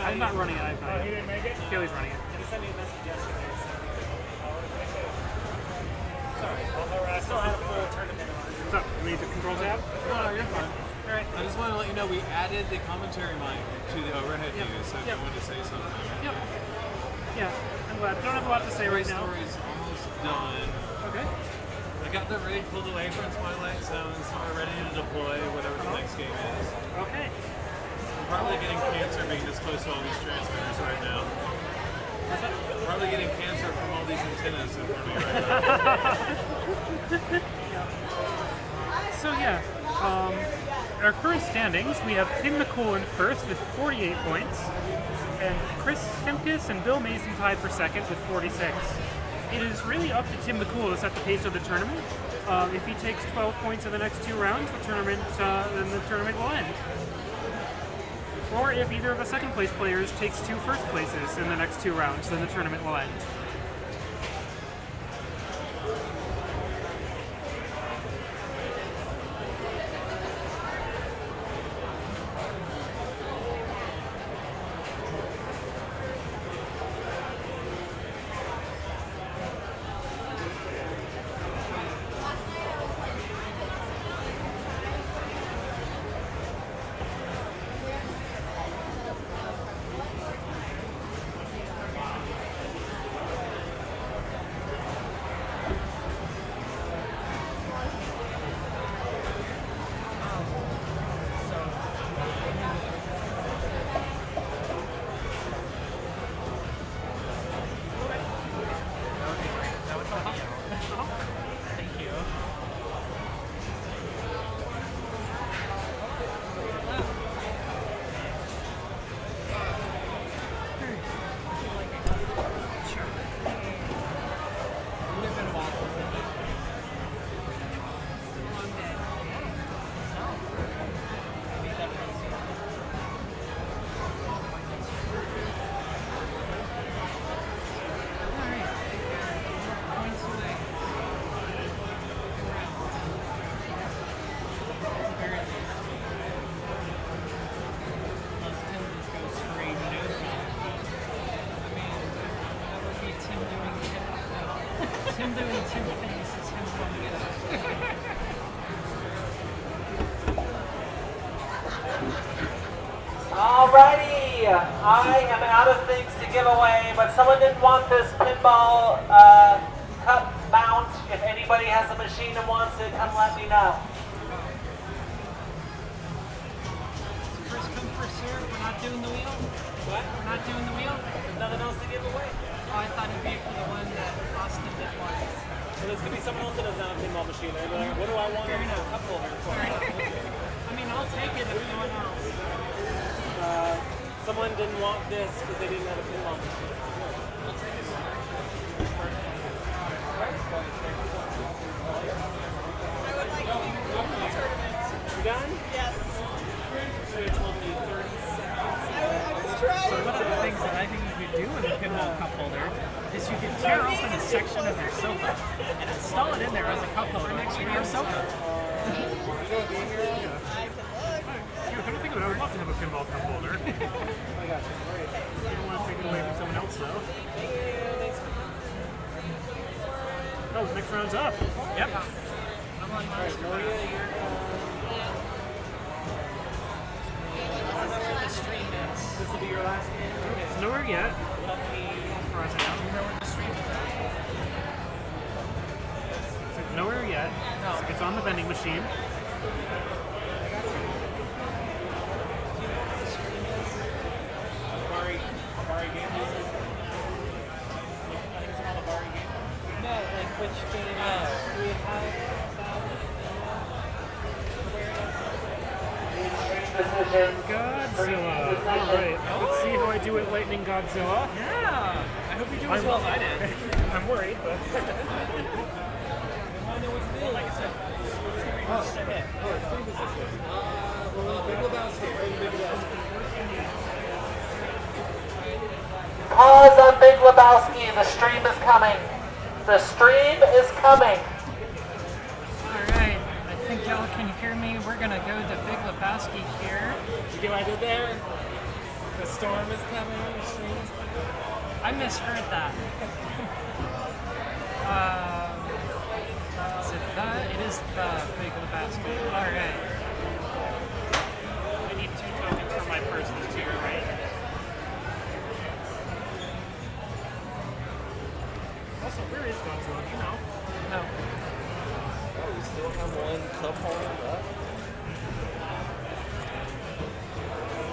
I'm not running it. Oh, he didn't make it? Kelly's running it. He sent me a message yesterday. Sorry, I still had a full tournament on. What's up? You need the control tab? No, you're fine. All right. I just want to let you know we added the commentary mic to the overhead view, so if you wanted to say something. Yep. Yeah, I'm glad. I don't have a lot to say right now. Story's almost done. Okay. I got the rig pulled away from Twilight Zone, so we're ready to deploy whatever the next game is. Okay. I'm probably getting cancer being this close to all these transmitters right now. Probably getting cancer from all these antennas in front of me right now. So yeah, our current standings, we have Tim McCool in first with 48 points, and Chris Stimkus and Bill Mason tied for second with 46. It is really up to Tim McCool to set the pace of the tournament. If he takes 12 points in the next 2 rounds, then the tournament will end. Or if either of the second place players takes 2 first places in the next 2 rounds, then the tournament will end. Him doing 2 things is him coming in. Alrighty, I am out of things to give away, but someone didn't want this pinball cup mount. If anybody has a machine and wants it, come let me know. First come, first serve. We're not doing the wheel. What? We're not doing the wheel. There's nothing else to give away. Oh, I thought it'd be for the one that Austin did once. So there's gonna be someone else that doesn't have a pinball machine. They're like, what do I want Fair a enough. cup holder for? I mean, I'll take it if no one else. Someone didn't want this because they didn't have a pinball machine. You done? Yes. Should have told me 30 seconds. So one of the things that I think you could do with a pinball cup holder is you could tear open a section of your sofa and install it in there as a cup holder next to your sofa. I don't think I would love to have a pinball cup holder. I got you. I don't want to take it away from someone else, though. Oh, the next round's up. Yep. I'm on my This will be your last game? It's nowhere yet. Cross it out. It's nowhere yet. No. It's on the vending machine. Bari game? I think it's called a Bari game. No, like which game do we have? Godzilla. Alright, let's see how I do at Lightning Godzilla. Yeah. I hope you do as well as I did. I'm worried, but. I know what to do. Like I said, Big Lebowski. Pause on Big Lebowski. The stream is coming. The stream is coming. Alright, I think y'all can hear me. We're gonna go to Big Lebowski here. You see what I did there? The storm is coming on the streets. I misheard that. Is it the? It is the Big Lebowski. Alright. I need 2 tokens for my personal tier, right? Also, where is Godzilla? Do you know? No. Oh, we still have one cup holder left.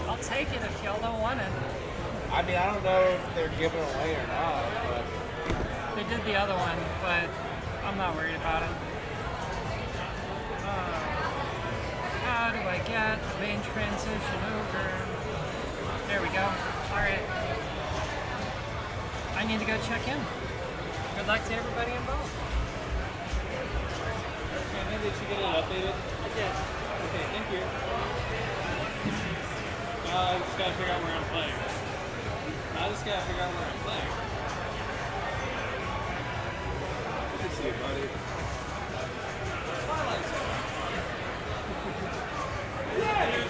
I'll take it if y'all don't want it. I mean, I don't know if they're giving away or not, but They did the other one, but I'm not worried about it. How do I get the main transition over? There we go. Alright. I need to go check in. Good luck to everybody involved. Okay, did you get it updated? I did. Okay, thank you. I just gotta figure out where I'm playing. I just gotta figure out where I'm playing. Good to see you, buddy. Yeah, dude.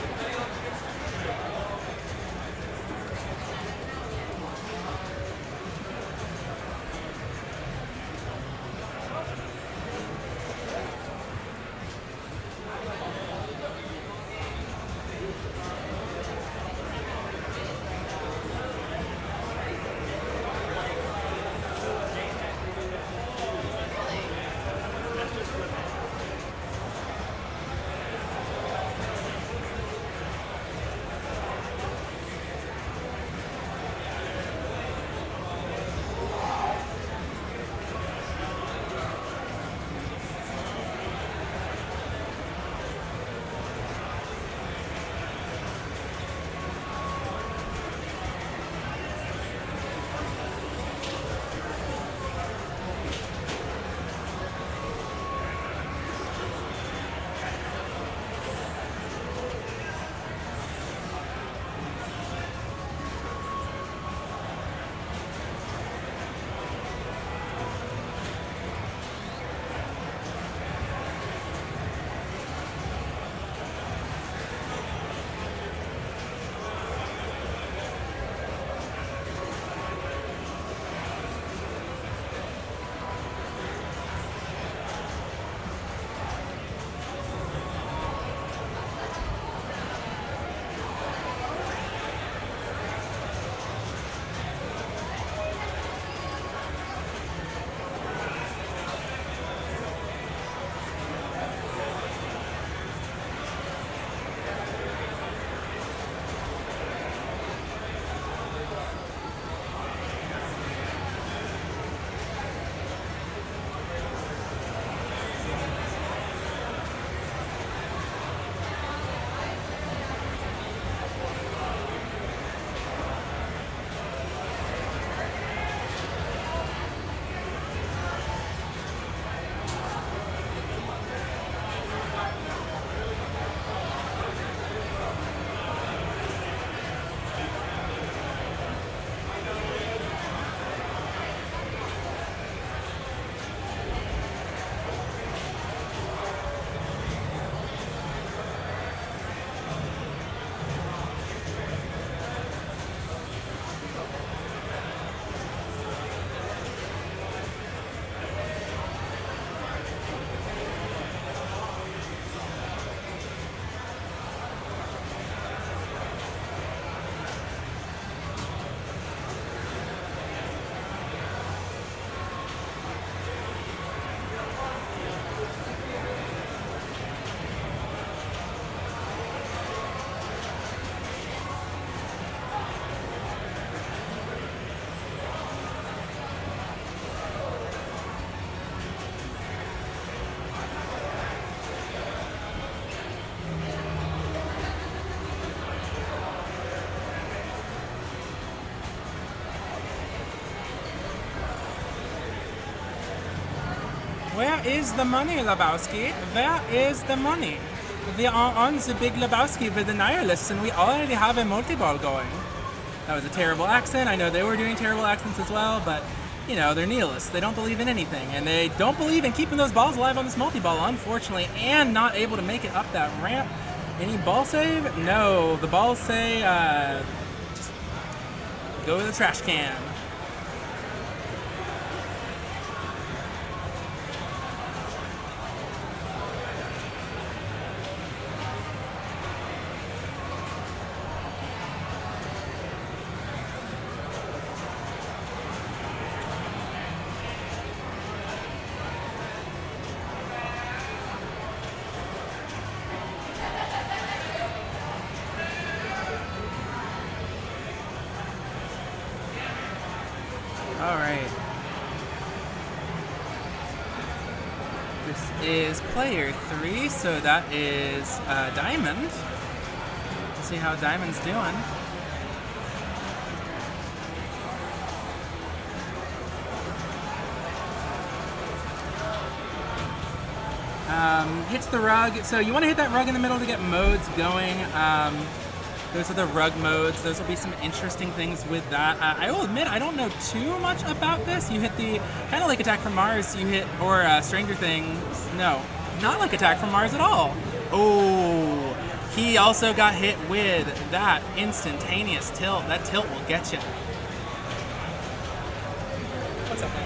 Where is the money, Lebowski? Where is the money? We are on the Big Lebowski with the Nihilists, and we already have a multi-ball going. That was a terrible accent. I know they were doing terrible accents as well, but, you know, they're nihilists. They don't believe in anything, and they don't believe in keeping those balls alive on this multi-ball, unfortunately, and not able to make it up that ramp. Any ball save? No. The balls say, just Go to the trash can. All right. This is player 3, so that is Diamond. Let's see how Diamond's doing. Hits the rug. So you want to hit that rug in the middle to get modes going. Those are the rug modes. Those will be some interesting things with that. I will admit, I don't know too much about this. You hit the, kind of like Attack from Mars, you hit, or Stranger Things. No, not like Attack from Mars at all. Oh, he also got hit with that instantaneous tilt. That tilt will get you. What's up, man?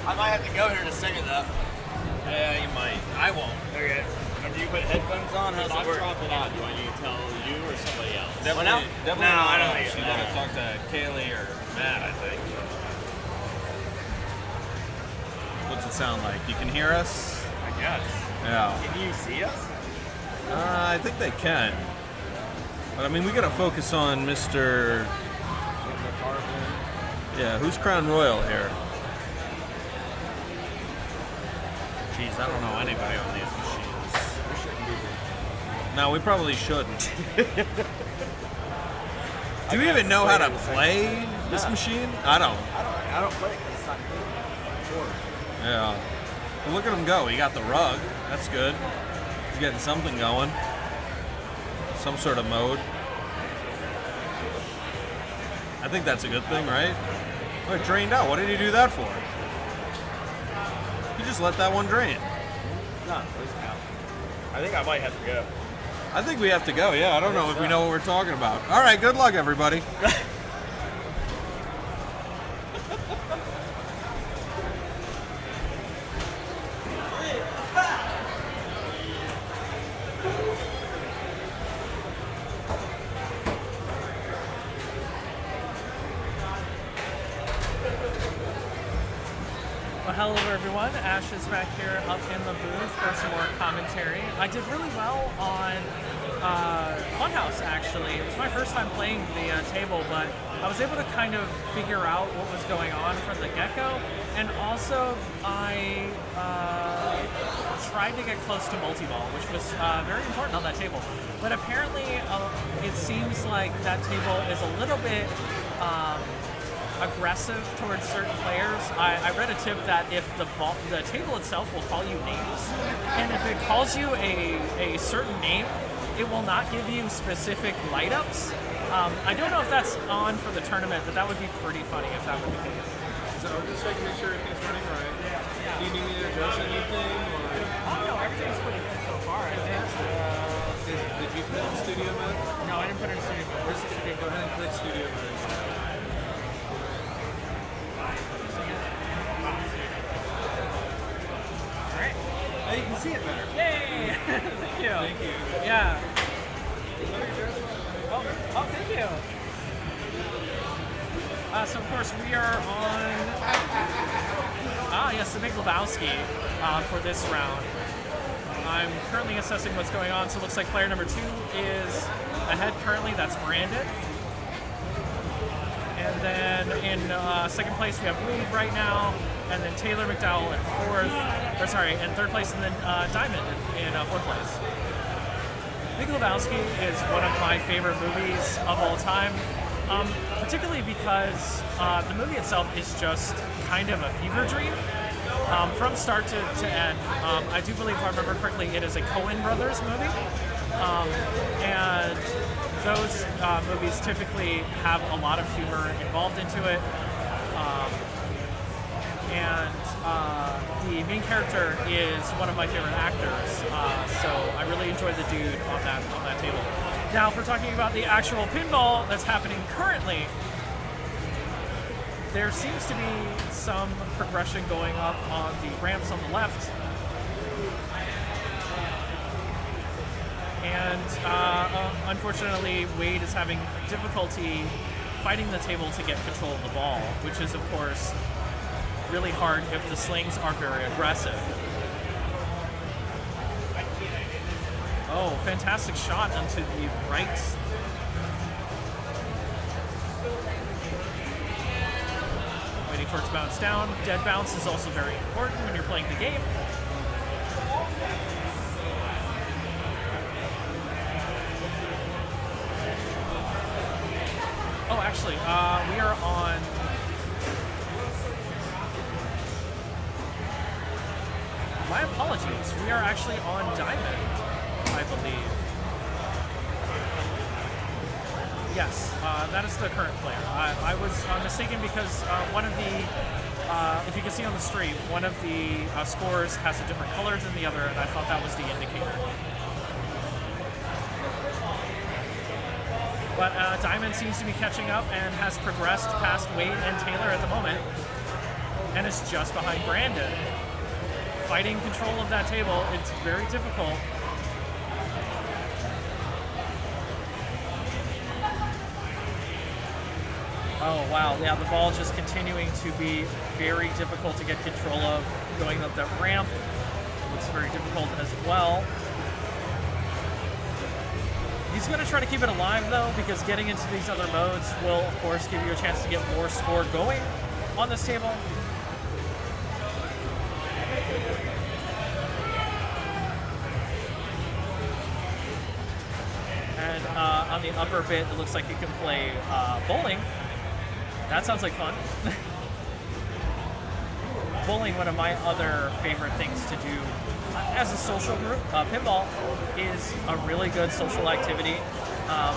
I might have to go here in a second, though. Yeah, you might. I won't. Okay. Do you put headphones on? How's I'm it work? dropping out. Do I need to tell you or somebody else? Definitely, Definitely no, not I don't us. think You so. want to talk to Kaylee or Matt, I think. What's it sound like? You can hear us? I guess. Yeah. Can you see us? I think they can. But I mean, we gotta focus on Mr. Yeah, who's Crown Royal here? Jeez, I don't know anybody on these machines. We shouldn't be there. No, we probably shouldn't. Do you even know how to play this machine? I don't. I don't play it because it's not good. Yeah. Well, look at him go. He got the rug. That's good. He's getting something going. Some sort of mode. I think that's a good thing, right? Oh, it drained out. What did he do that for? He just let that one drain. No, it's out. I think I might have to go. I think we have to go, yeah. I don't know if we know what we're talking about. All right, good luck, everybody. Well, hello everyone. Ash is back here up in the booth for some more commentary. I did really well on Funhouse, actually. It was my first time playing the table, but I was able to kind of figure out what was going on from the get-go, and also I tried to get close to multi-ball, which was very important on that table. But apparently, it seems like that table is a little bit aggressive towards certain players. I read a tip that if the table itself will call you names, and if it calls you a certain name, it will not give you specific light ups. I don't know if that's on for the tournament, but that would be pretty funny if that were the case. So I'm just checking to make sure everything's running right. Do you need me to adjust anything? Or? Oh no, everything's pretty good so far. I think. Did you put it in studio mode? No, I didn't put it in studio mode. Okay, go ahead and click studio mode. Alright. Now you can see it better. Yay! Thank you. Thank you. Yeah. Oh, thank you. So of course we are on. Yes, the Big Lebowski for this round. I'm currently assessing what's going on. So it looks like player number 2 is ahead currently. That's Brandon. And then in second place we have Wade right now, and then Taylor McDowell in in third place, and then Diamond in fourth place. Big Lebowski is one of my favorite movies of all time, particularly because the movie itself is just kind of a fever dream from start to end. I do believe, if I remember correctly, it is a Coen Brothers movie, and those movies typically have a lot of humor involved into it. The main character is one of my favorite actors, so I really enjoy the dude on that table. Now, if we're talking about the actual pinball that's happening currently, there seems to be some progression going up on the ramps on the left, and unfortunately, Wade is having difficulty fighting the table to get control of the ball, which is, of course, really hard if the slings are very aggressive. Oh, fantastic shot onto the right. Waiting for it to bounce down. Dead bounce is also very important when you're playing the game. Oh, actually, we are on... My apologies. We are actually on Diamond, I believe. Yes, that is the current player. I was mistaken because one of the, if you can see on the stream, one of the scores has a different color than the other, and I thought that was the indicator. But Diamond seems to be catching up and has progressed past Wade and Taylor at the moment, and is just behind Brandon. Fighting control of that table, it's very difficult. Oh wow, yeah, the ball just continuing to be very difficult to get control of, going up that ramp. Looks very difficult as well. He's going to try to keep it alive though, because getting into these other modes will of course give you a chance to get more score going on this table. And on the upper bit, it looks like you can play bowling. That sounds like fun. Bowling, one of my other favorite things to do as a social group. Pinball is a really good social activity,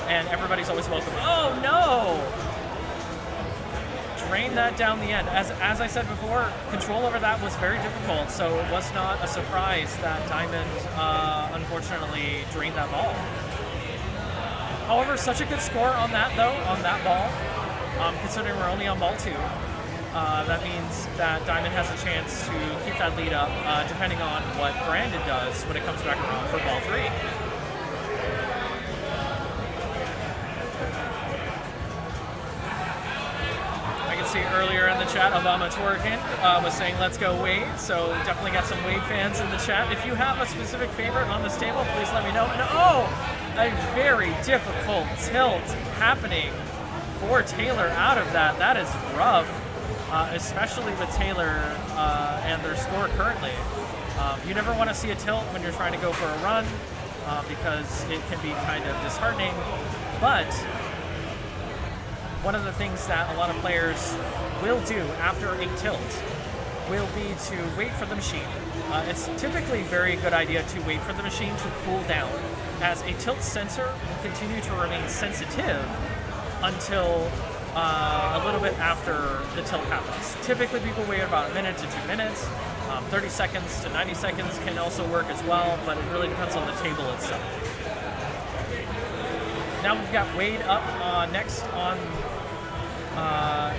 and everybody's always welcome. Oh no! Drain that down the end. As I said before, control over that was very difficult, so it was not a surprise that Diamond unfortunately drained that ball. However, such a good score on that though, on that ball, considering we're only on ball 2. That means that Diamond has a chance to keep that lead up, depending on what Brandon does when it comes back around for ball 3. I can see earlier in the chat, Obama Twerkin was saying, let's go Wade, so definitely got some Wade fans in the chat. If you have a specific favorite on this table, please let me know. And oh, a very difficult tilt happening for Taylor out of that. That is rough, especially with Taylor and their score currently. You never want to see a tilt when you're trying to go for a run because it can be kind of disheartening. But one of the things that a lot of players will do after a tilt will be to wait for the machine. It's typically a very good idea to wait for the machine to cool down, as a tilt sensor will continue to remain sensitive until a little bit after the tilt happens. Typically people wait about a minute to 2 minutes. 30 seconds to 90 seconds can also work as well, but it really depends on the table itself. Now we've got Wade up next on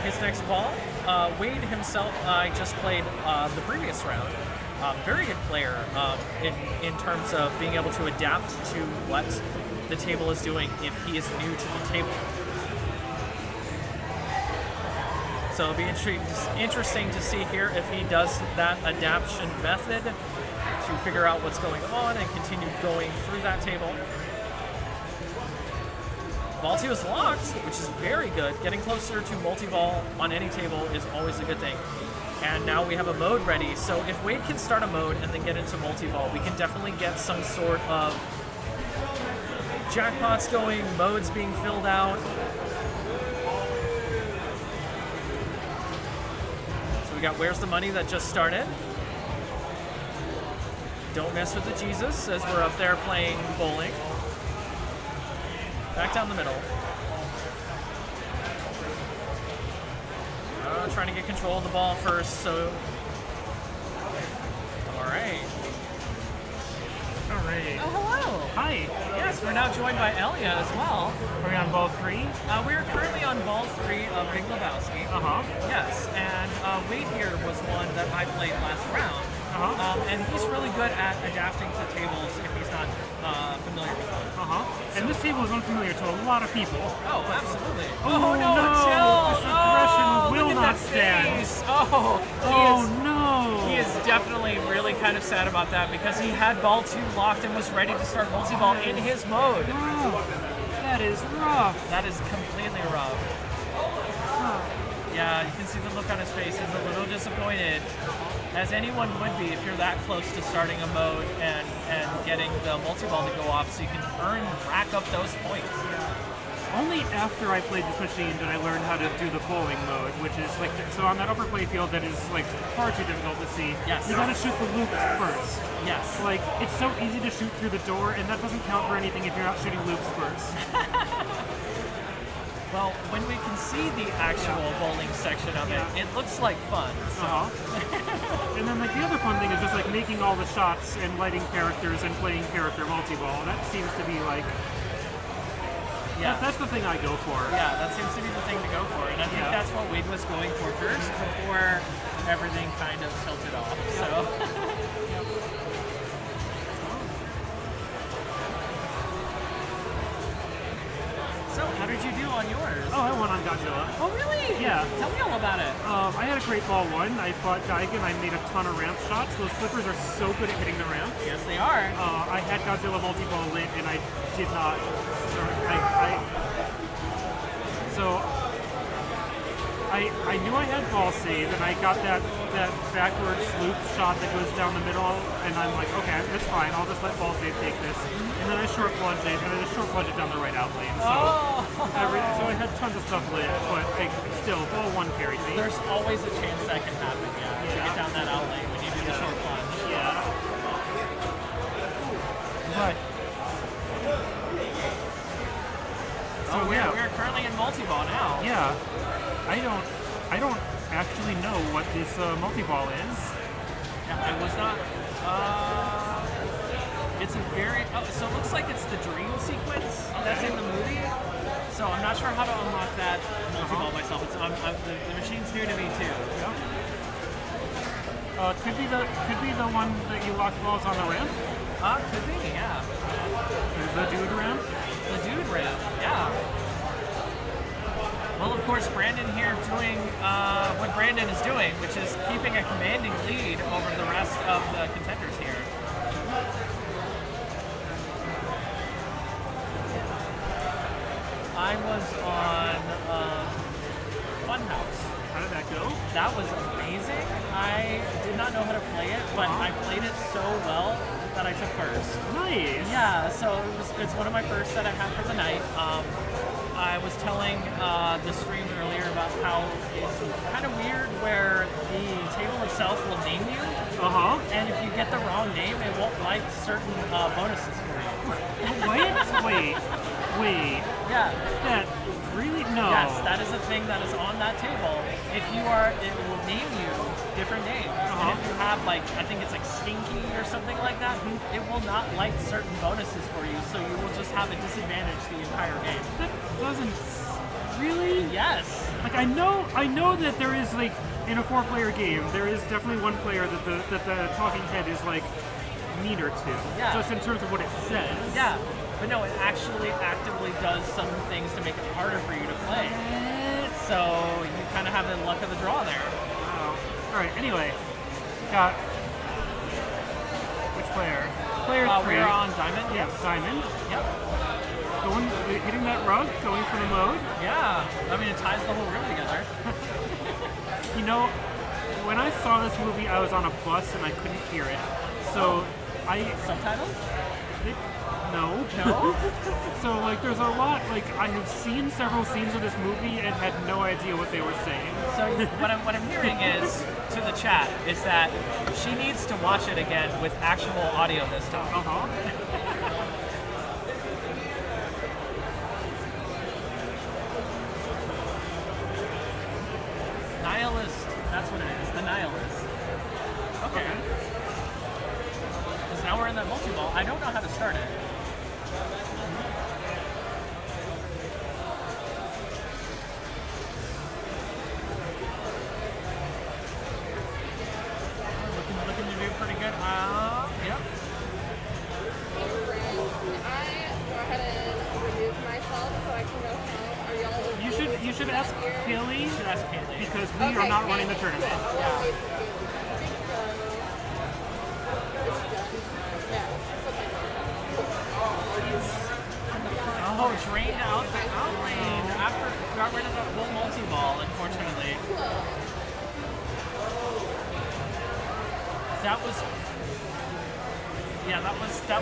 his next ball. Wade himself, I just played the previous round. Very good player in terms of being able to adapt to what the table is doing if he is new to the table. So it'll be interesting to see here if he does that adaptation method to figure out what's going on and continue going through that table. Ball 2 is locked, which is very good. Getting closer to multi-ball on any table is always a good thing. And now we have a mode ready, so if Wade can start a mode and then get into multi-ball, we can definitely get some sort of jackpots going, modes being filled out. So we got Where's the Money that just started. Don't mess with the Jesus as we're up there playing bowling. Back down the middle. Trying to get control of the ball first, so... Alright. Alright. Oh, hello! Hi! Yes, we're now joined by Elia as well. Are we on ball 3? We're currently on ball 3 of Big Lebowski. Uh-huh. Yes, and Wade here was one that I played last round. Uh-huh. And he's really good at adapting to tables if he's not familiar with them. Uh-huh. And this table is unfamiliar to a lot of people. Oh, absolutely. Oh, no! This aggression will not stand. No! He is definitely really kind of sad about that because he had ball 2 locked and was ready to start multi-ball in his mode. That is rough. That is completely rough. Yeah, you can see the look on his face. He's a little disappointed, as anyone would be if you're that close to starting a mode and getting the multi-ball to go off so you can rack up those points. Only after I played this machine did I learn how to do the bowling mode, which is like, so on that upper play field that is like far too difficult to see. Yes. You gotta shoot the loops first. Yes. Like, it's so easy to shoot through the door, and that doesn't count for anything if you're not shooting loops first. Well, when we can see the actual bowling section of it, it looks like fun. So. And then like the other fun thing is just like making all the shots and lighting characters and playing character multi-ball. That seems to be like, that's the thing I go for. Yeah, that seems to be the thing to go for. And I think that's what Wade was going for first before everything kind of tilted off. So. So, how did you do on yours? Oh, I won on Godzilla. Oh, really? Yeah. Tell me all about it. I had a great ball 1. I fought Daigen. I made a ton of ramp shots. Those flippers are so good at hitting the ramp. Yes, they are. I had Godzilla multi-ball lit, and I did not. I knew I had ball save, and I got that backwards loop shot that goes down the middle, and I'm like, okay, that's fine. I'll just let ball save take this. And then I short plunge it, and I just short plunge it down the right out lane. So, so I had tons of stuff lit, but still, ball 1 carried me. There's always a chance that can happen, to get down that out lane when you do the short plunge. Yeah. But we're currently in multi-ball now. Yeah. I don't actually know what this multi-ball is. Yeah, I was not. It's a very. So it looks like it's the dream sequence that's in the movie. So I'm not sure how to unlock that multi-ball myself. The machine's new to me too. Could be the one that you lock balls on the ramp. Could be, yeah. The dude ramp. The dude ramp, yeah. Well, of course, Brandon here doing what Brandon is doing, which is keeping a commanding lead over the rest of the contenders here. I was on Funhouse. How did that go? That was amazing. I did not know how to play it, but I played it so well that I took first. Nice. Yeah, so it's one of my first that I had for the night. I was telling the stream earlier about how it's kind of weird where the table itself will name you. And if you get the wrong name, it won't like certain bonuses for you. Wait. Yeah. That really? No. Yes, that is a thing that is on that table. If you are, it will name you different names. And if you have like, I think it's like Stinky or something like that, it will not like certain bonuses for you, so you will just have a disadvantage the entire game. That doesn't really. Yes. Like I know that there is like in a 4-player game, there is definitely one player that the talking head is like meaner to. Yeah. Just in terms of what it says. Yeah. But no, it actually actively does some things to make it harder for you to play. So you kind of have the luck of the draw there. Wow. All right. Anyway, got which player? Player 3. We're on Diamond. Yeah, Diamond. Yep. Hitting that rug, going for the mode. Yeah. I mean, it ties the whole room together. You know, when I saw this movie, I was on a bus and I couldn't hear it. So subtitles? No. So like there's a lot, like I have seen several scenes of this movie and had no idea what they were saying. So what I'm hearing is, to the chat, is that she needs to watch it again with actual audio this time. Nihilist, that's what it is, the Nihilist. Okay. Because now we're in that multi-ball. I don't know how to start it. Looking to do pretty good. Yep. You should ask Haley. You should ask Haley. Because we are not running the tournament. Oh, drained out the outlane after got rid of that whole multi-ball, unfortunately. That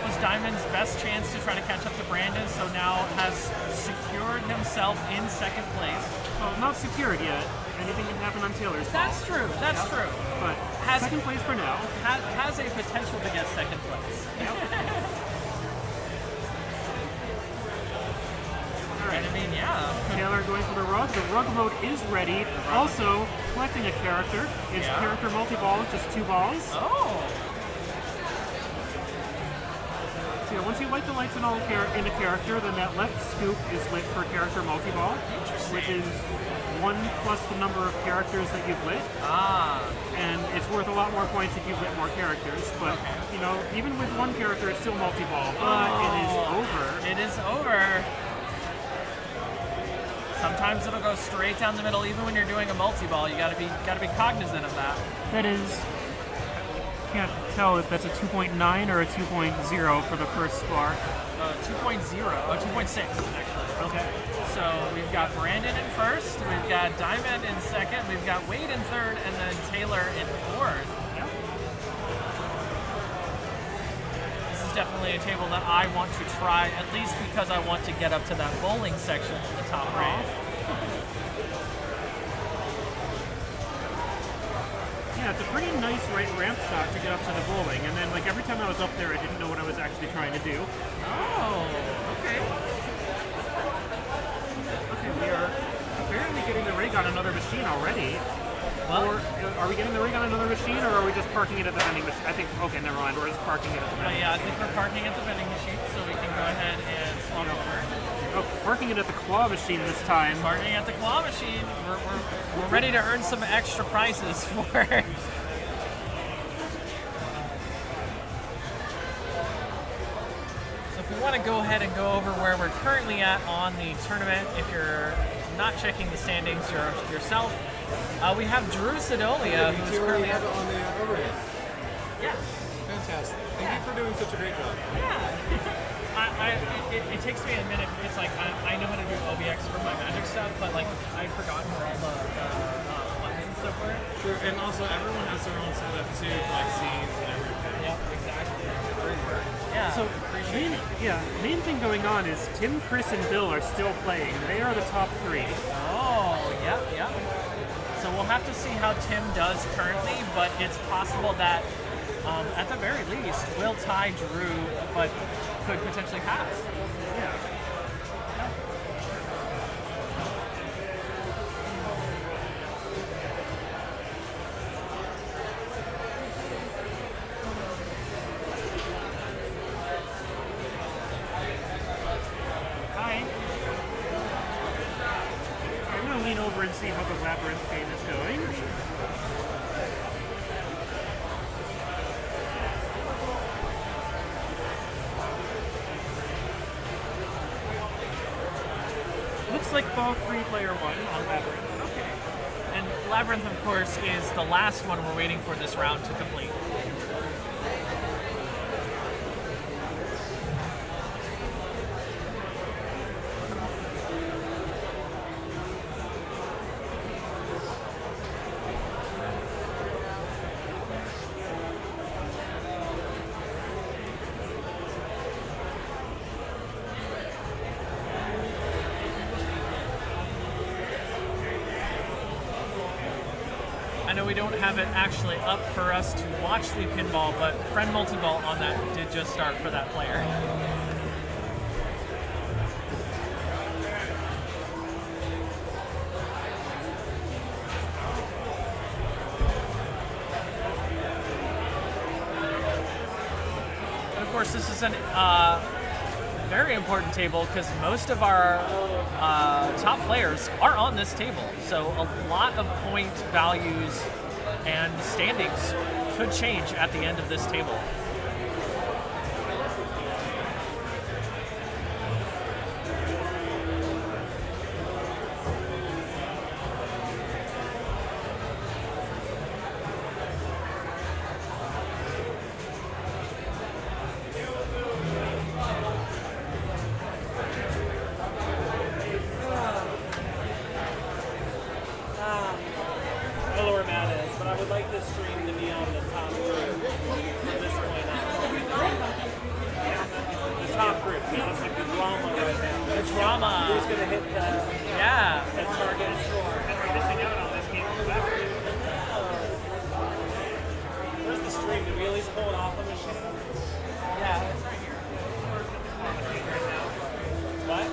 was Diamond's best chance to try to catch up to Brandon, so now has secured himself in second place. Well, not secured yet. Anything can happen on Taylor's ball. That's true. But second place for now. Has a potential to get second place. Alright, I mean, yeah. Taylor going for the rug. The rug mode is ready. Also, collecting a character. It's character multi-ball, just 2 balls. Oh! So yeah, once you light the lights in a character, then that left scoop is lit for character multi-ball, which is 1 plus the number of characters that you've lit. And it's worth a lot more points if you've lit more characters. But, you know, even with 1 character, it's still multi-ball. But it is over. It is over. Sometimes it'll go straight down the middle, even when you're doing a multi-ball. You gotta be cognizant of that. That is, can't tell if that's a 2.9 or a 2.0 for the first bar. 2.0, 2.6 actually. Okay. So we've got Brandon in first, we've got Diamond in second, we've got Wade in third, and then Taylor in fourth. Yep. This is definitely a table that I want to try, at least because I want to get up to that bowling section in the top right. Yeah, it's a pretty nice right ramp shot to get up to the bowling, and then like every time I was up there, I didn't know what I was actually trying to do. Oh, okay. Okay, we are apparently getting the rig on another machine already. Or are we getting the rig on another machine, or are we just parking it at the vending machine? I think, okay, never mind, we're just parking it at the vending Yeah, I machine. think we're parking at the vending machine, so we can go ahead and swap over. Oh, parking it at the claw machine this time. Parking at the claw machine. We're ready to earn some extra prizes for. So if we want to go ahead and go over where we're currently at on the tournament, if you're not checking the standings yourself, we have Drew Sidolia, who's currently have it on the overhead. Yeah. Fantastic. Thank you for doing such a great job. Yeah. It takes me a minute. It's like I know how to do OBX but like I've forgotten where all the buttons stuff were. Sure, and also everyone has their own setup too, for like scenes and everything. Yep, exactly. Yeah. So, main thing going on is Tim, Chris, and Bill are still playing. They are the top 3. Oh, yep. So we'll have to see how Tim does currently, but it's possible that at the very least will tie Drew, but could potentially pass. Yeah. Hi. I'm going to lean over and see how the labyrinth game is going. Looks like ball 3, player 1 on Labyrinth. Okay. And Labyrinth, of course, is the last one we're waiting for this round to complete. I know we don't have it actually up for us to watch the pinball, but Friend Multiball on that did just start for that player. And of course, this is a very important table because most of our top players are on this table. So a lot of point values and standings could change at the end of this table. I don't know where Matt is, but I would like this stream to be on the top group at this point on. The top group, you know, it's like the drama right now. The drama. Who's going to hit the target score? We're missing out on this game for Labyrinth. Where's the stream? Did we at least pull it off the machine? Yeah, it's right here. What?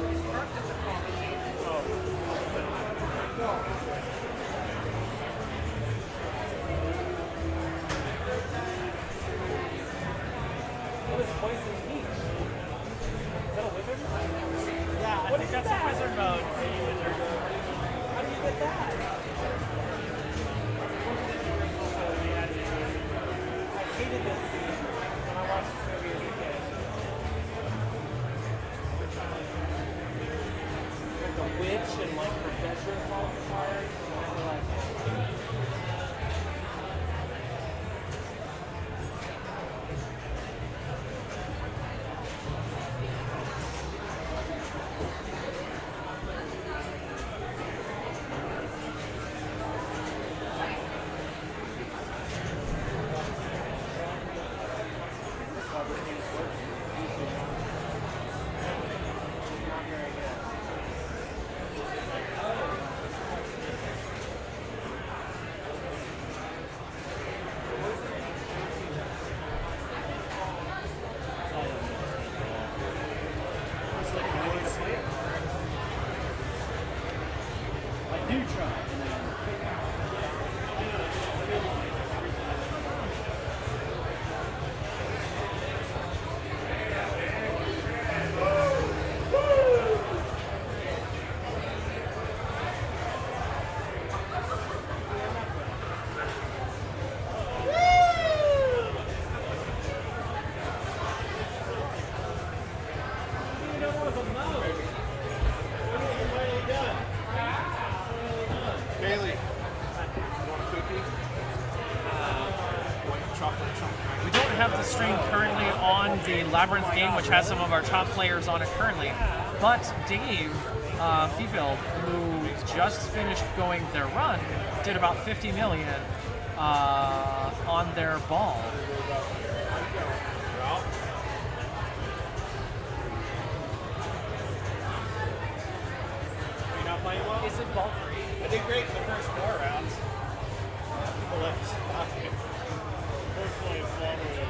What is Poison Peach? Is that a wizard? Yeah, I think that's a wizard mode. How do you get that? I hated this scene when I watched this movie as a kid. Like the witch and like her bedroom falls apart. And they're like, I do try. Bailey, you want a cookie? We don't have the stream currently on the Labyrinth game, which has some of our top players on it currently. But Dave Fifield, who just finished going their run, did about 50 million on their ball. You're not playing well? Is it ball free? I did great in the first 4 rounds. People left stop me. Personally, it's longer than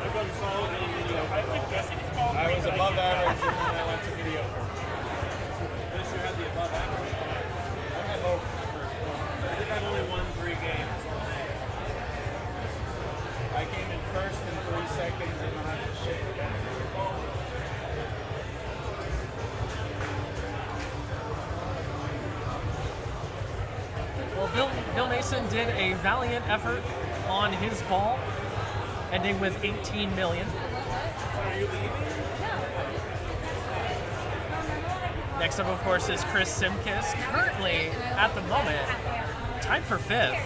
I've done solid in video. I think Jesse's ball I was above average and then I went to video first. This year had the above average. I had hope in the first one. I think I've only won 3 games all day. I came in first in 3 seconds and then I had shit again. Well, Bill Mason did a valiant effort on his ball, ending with 18 million. Next up, of course, is Chris Simkis, currently, at the moment, tied for 5th.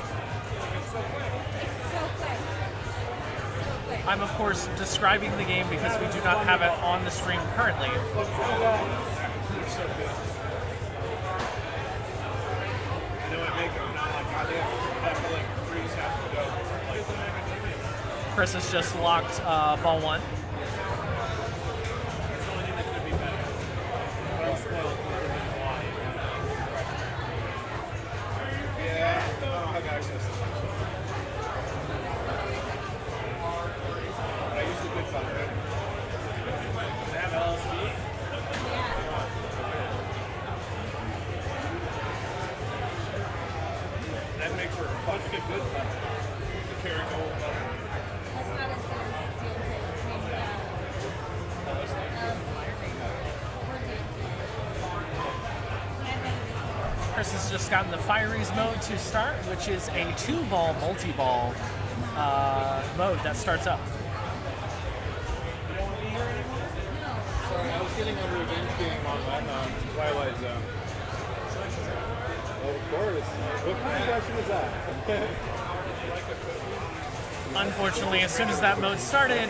I'm, of course, describing the game because we do not have it on the stream currently. Chris has just locked ball 1. Yeah, I don't have access to that. I use the good fun. Does it have LSD? That'd make for a bunch of good fun. The carry gold. That's not as good as Chris has just gotten the Fireys mode to start, which is a 2-ball multi-ball mode that starts up. Sorry, I was getting a revenge game on Twilight Zone. Oh, of course. What kind of question is that? Unfortunately, as soon as that mode started,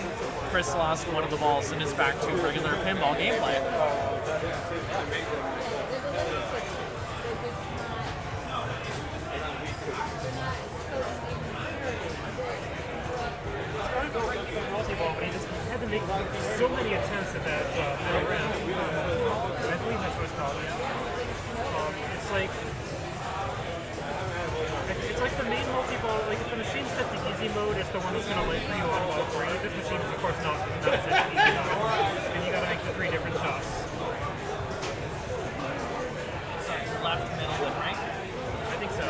Chris lost one of the balls and is back to regular pinball gameplay. Multi-ball, but he just had to make so many attempts at that middle round. I believe that's what it's called. It's like the main multi-ball. Like if the machine's set to easy mode, it's the one that's going to wait for you on ball 3. This machine is of course not set to easy mode, and you got to make the 3 different shots. Sorry, left, middle, and right. I think so.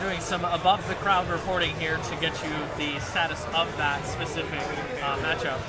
Doing some above the crowd reporting here to get you the status of that specific matchup.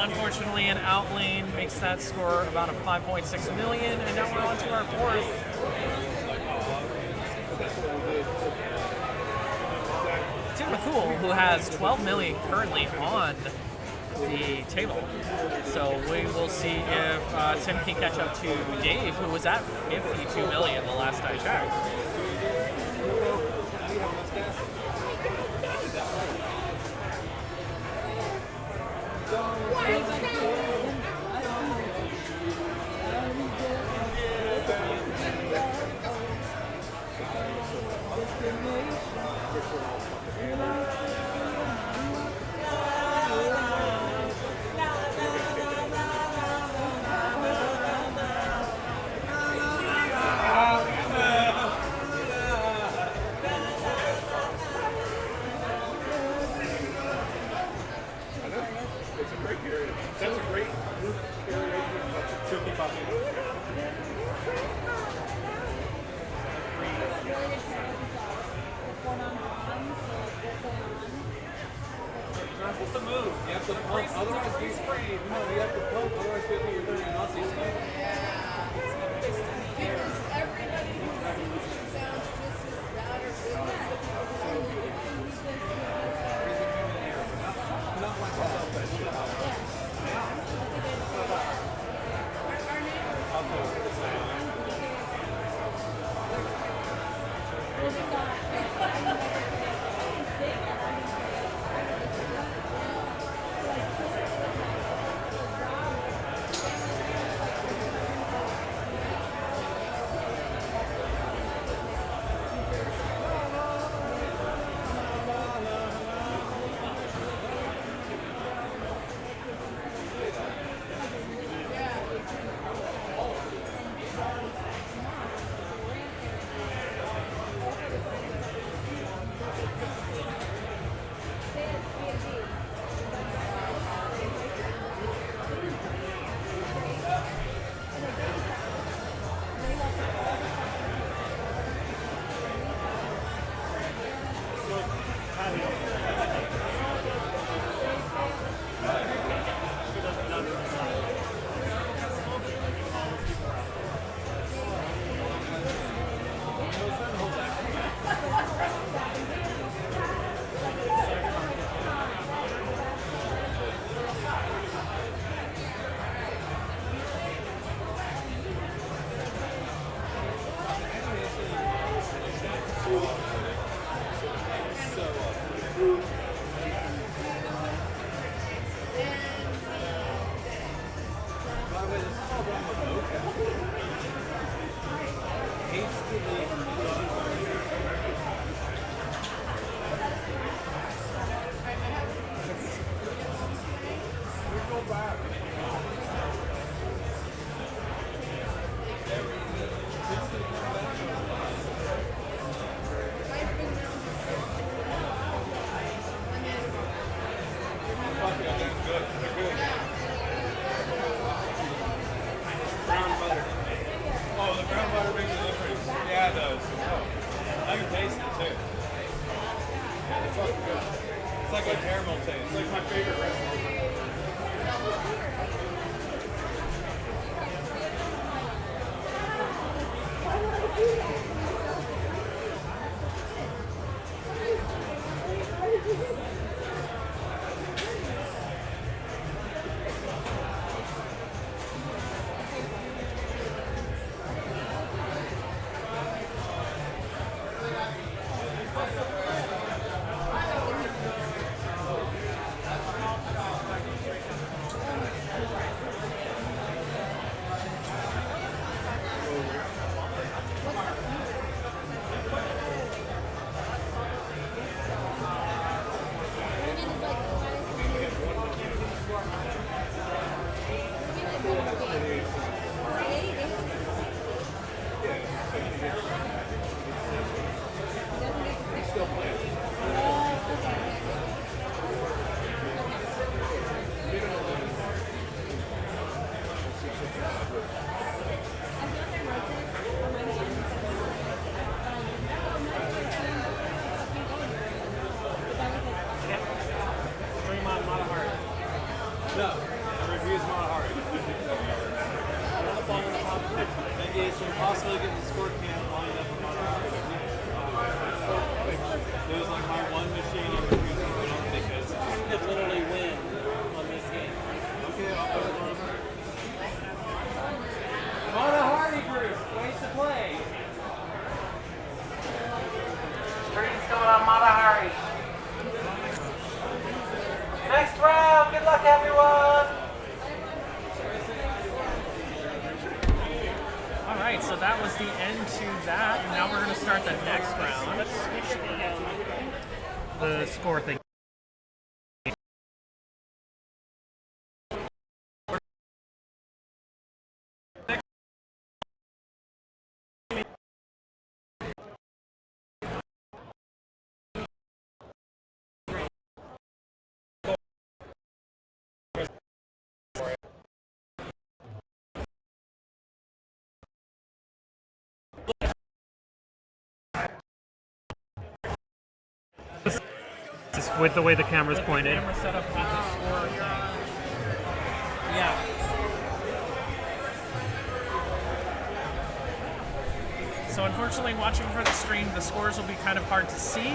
Unfortunately, an out lane makes that score about a 5.6 million, and now we're on to our 4th. Tim McCool, who has 12 million currently on the table. So we will see if Tim can catch up to Dave, who was at 52 million the last I checked. It's a great period. That's a great group period. So keep up. You're not supposed to move. You have to pump. Otherwise, we spray. No, you have to pump. Otherwise, we think you're doing an Aussie stuff. Because everybody who sings and sounds just as bad or good as the people who sing it. And we just, Not like myself, but It's like a caramel taste. It's like my favorite recipe. Next round, good luck luck, everyone. All right, so that was the end to that, and now we're going to start the next round. Let's switch the score thing. Just with the way the camera's pointed. Camera setup with the score. Yeah. So unfortunately, watching for the stream, the scores will be kind of hard to see,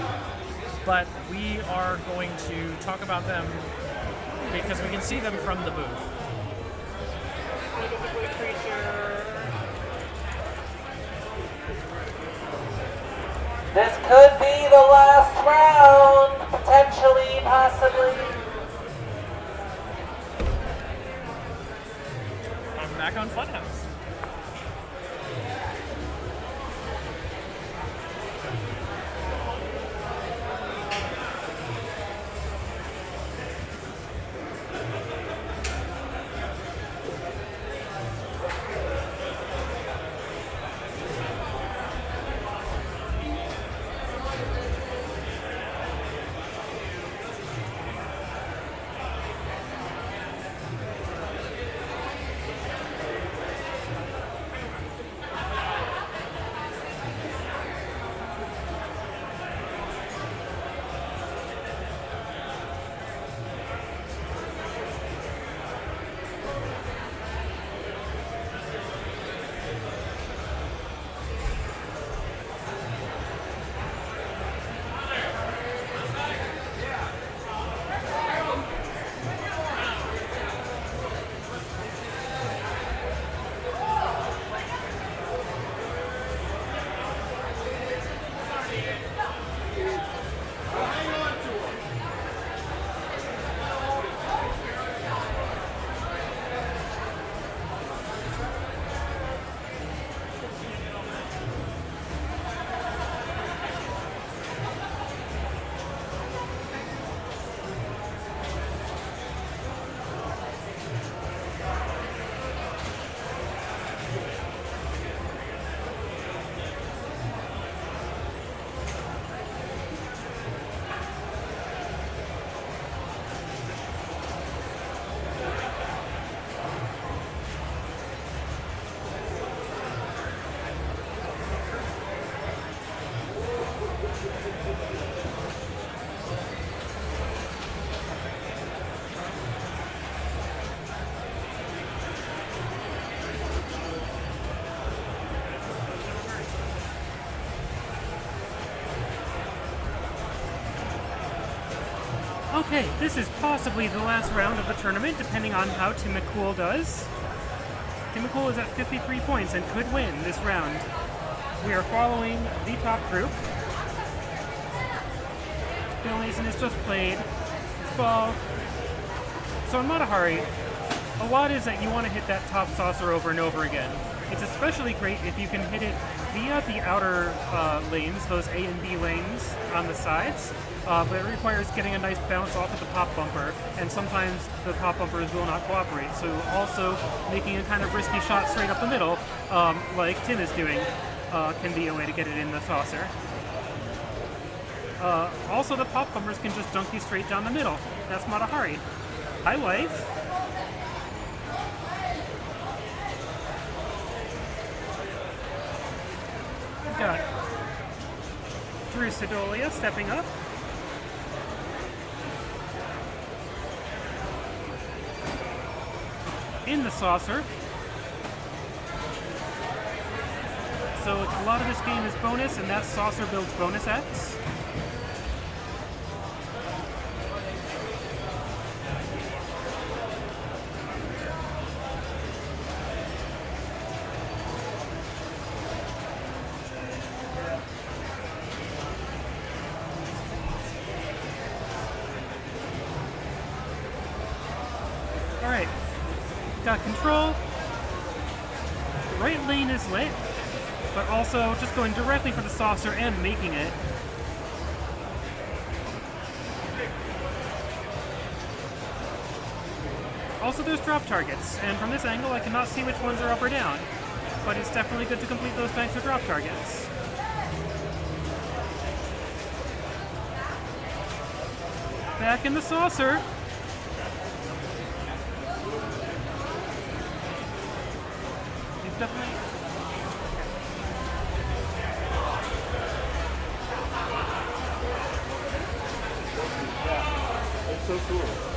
but we are going to talk about them because we can see them from the booth. This could be the last round, potentially, possibly. I'm back on Funhouse. Okay, this is possibly the last round of the tournament, depending on how Tim McCool does. Tim McCool is at 53 points and could win this round. We are following the top group. Bill Mason has just played his ball. So in Matahari, a lot is that you want to hit that top saucer over and over again. It's especially great if you can hit it via the outer lanes, those A and B lanes on the sides, but it requires getting a nice bounce off of the pop bumper, and sometimes the pop bumpers will not cooperate. So also making a kind of risky shot straight up the middle, like Tim is doing, can be a way to get it in the saucer. Also, the pop bumpers can just dunk you straight down the middle. That's Matahari. Hi, wife. We've got Drew Sidolia stepping up. In the saucer. So a lot of this game is bonus, and that saucer builds bonus X. Alright. Got control. Right lane is lit, but also just going directly for the saucer and making it. Also, there's drop targets, and from this angle I cannot see which ones are up or down, but it's definitely good to complete those banks of drop targets. Back in the saucer. He's definitely... It's so cool.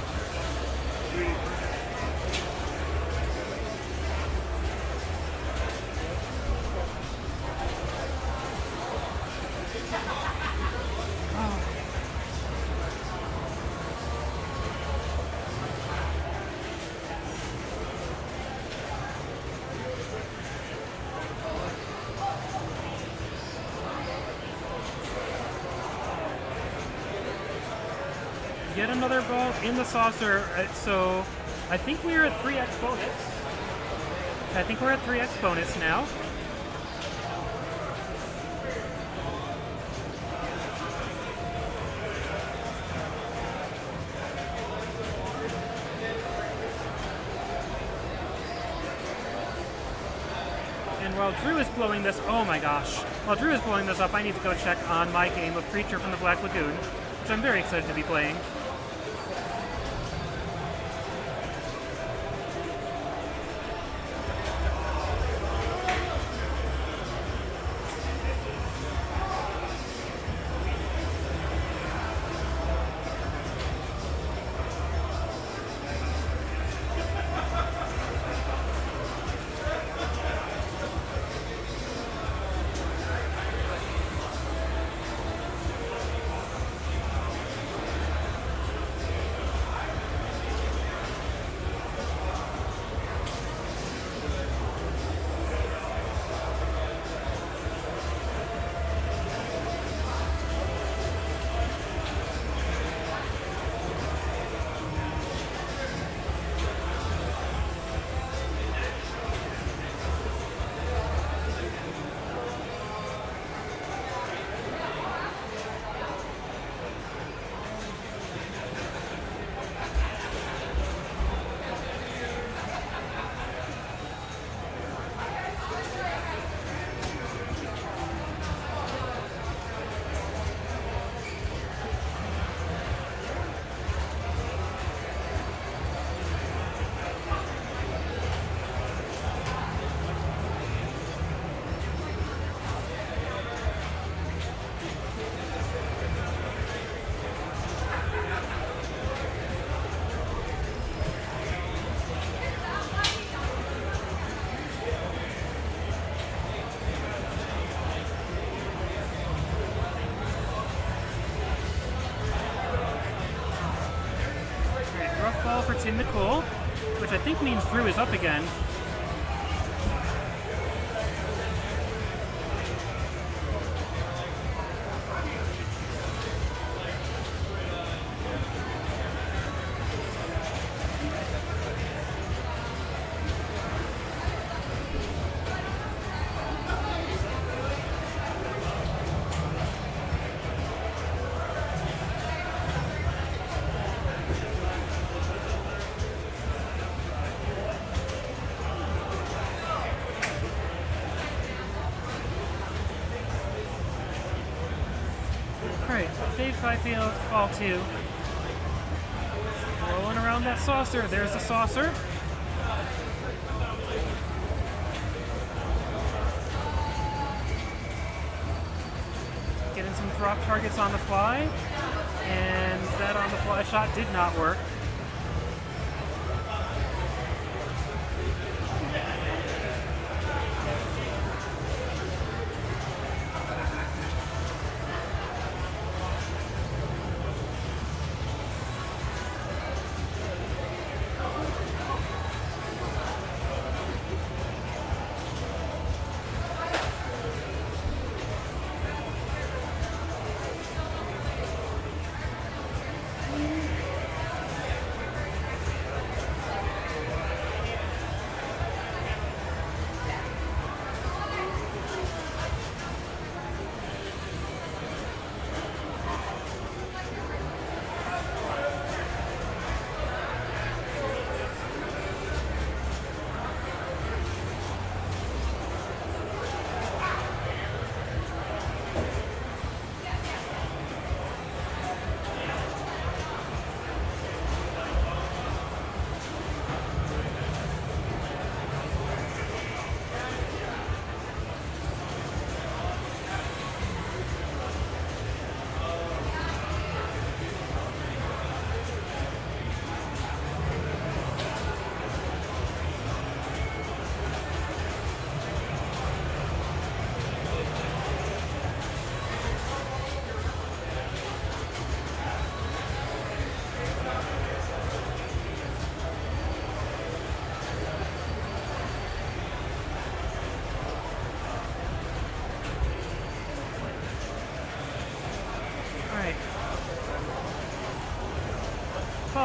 Get another ball in the saucer. So I think we're at 3x bonus. I think we're at 3x bonus now. And while Drew is blowing this, oh my gosh. While Drew is blowing this up, I need to go check on my game of Creature from the Black Lagoon, which I'm very excited to be playing. Ball for Tim Nicole, which I think means Drew is up again. Alright, Phase 5 field, ball 2. Rolling around that saucer. There's the saucer. Getting some drop targets on the fly. And that on the fly shot did not work.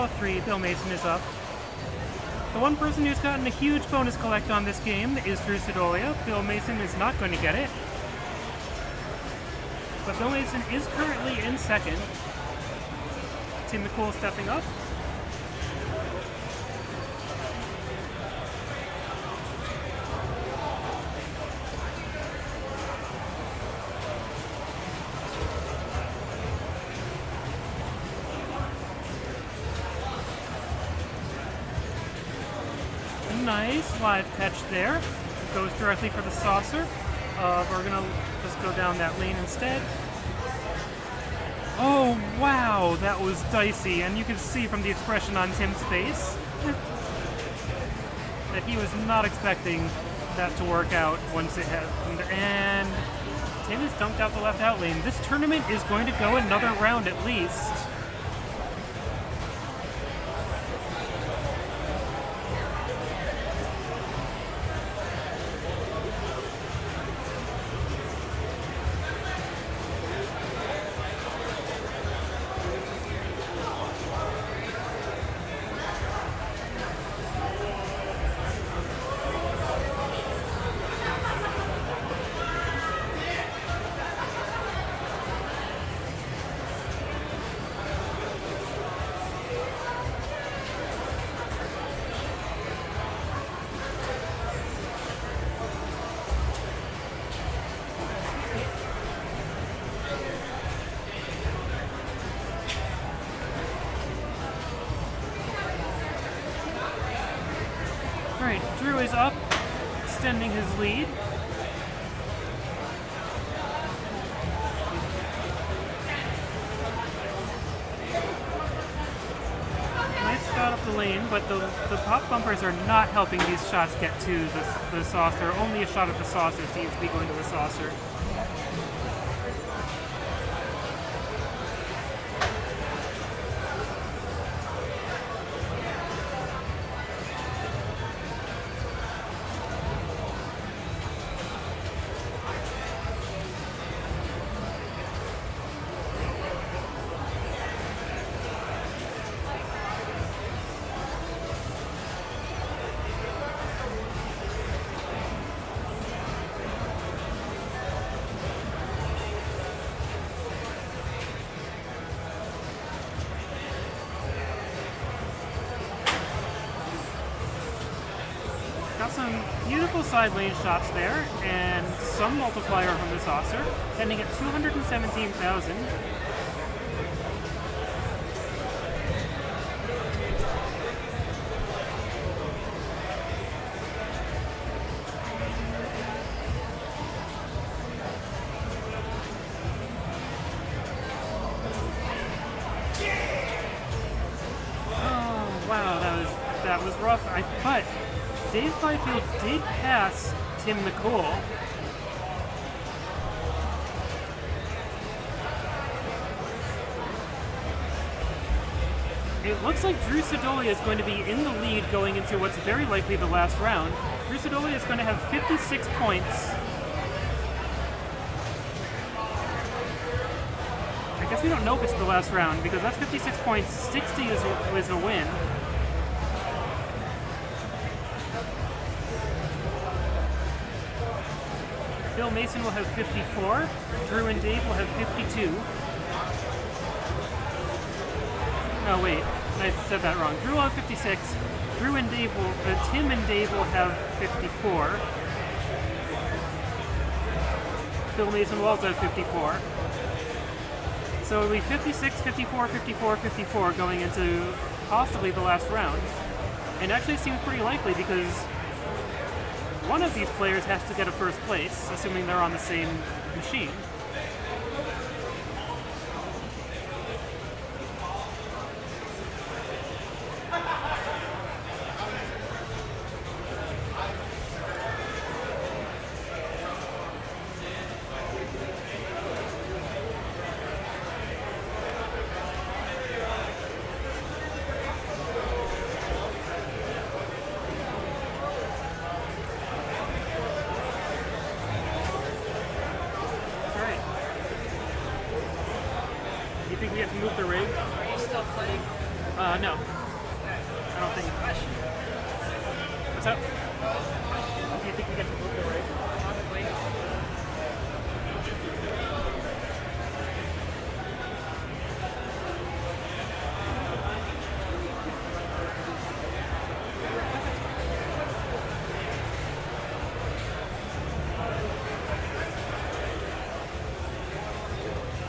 all three, Bill Mason is up. The one person who's gotten a huge bonus collect on this game is Drew Sidolia. Bill Mason is not going to get it. But Bill Mason is currently in second. Tim McCool stepping up. Nice live catch there. Goes directly for the saucer. We're gonna just go down that lane instead. Oh wow, that was dicey, and you can see from the expression on Tim's face that he was not expecting that to work out once it happened. And Tim has dumped out the left out lane. This tournament is going to go another round at least. Alright, Drew is up, extending his lead. Nice shot up the lane, but the pop bumpers are not helping these shots get to the saucer. Only a shot at the saucer seems to be going to the saucer. Got some beautiful side lane shots there, and some multiplier from the saucer, ending at 217,000. Oh wow, that was rough. But Dave Fifield did pass Tim McCool. It looks like Drew Sidolia is going to be in the lead going into what's very likely the last round. Drew Sidolia is going to have 56 points. I guess we don't know if it's the last round because that's 56 points. 60 is a win. Bill Mason will have 54. Drew and Dave will have 52. No, wait. I said that wrong. Drew will have 56. Drew and Dave will... Tim and Dave will have 54. Bill Mason will also have 54. So it'll be 56, 54, 54, 54 going into possibly the last round. And actually it seems pretty likely because one of these players has to get a first place, assuming they're on the same machine. What's up? Do you think we get to move the rig? Probably.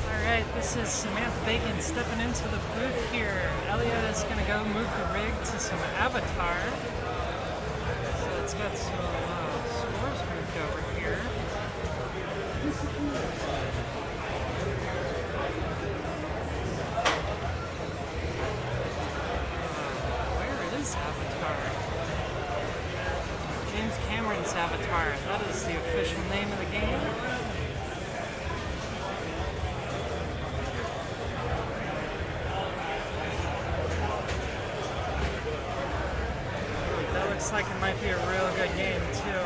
Alright, this is Samantha Bacon stepping into the booth here. Elliot is going to go move the rig to some Avatar. So it's got some scores moved over here. Where is Avatar? James Cameron's Avatar. That is the official name of the game. That looks like it might be a real good game too.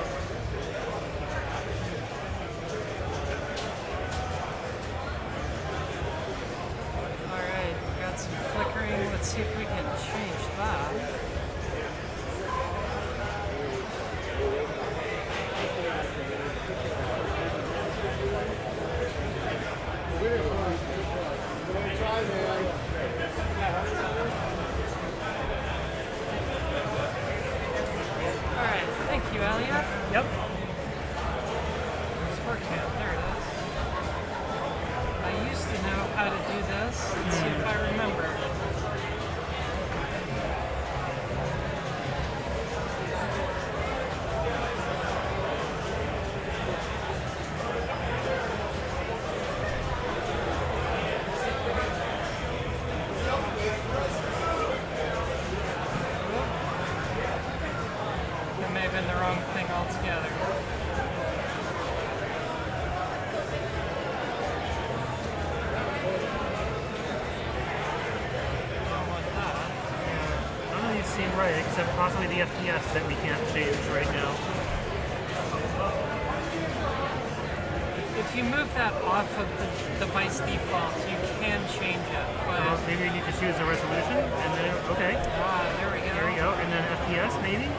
Alright, we got some flickering. Let's see if we can change that. Alright, thank you, Elliot. Yep. Score count, there it is. I used to know how to do this. Let's see if I remember. That may have been the wrong thing altogether. Don't want that. None of these seem right, except possibly the FPS that we can't change right now. If you move that off of the device default, you can change it. But Maybe you just use the resolution, and then, okay. there we go. There we go, and then FPS maybe?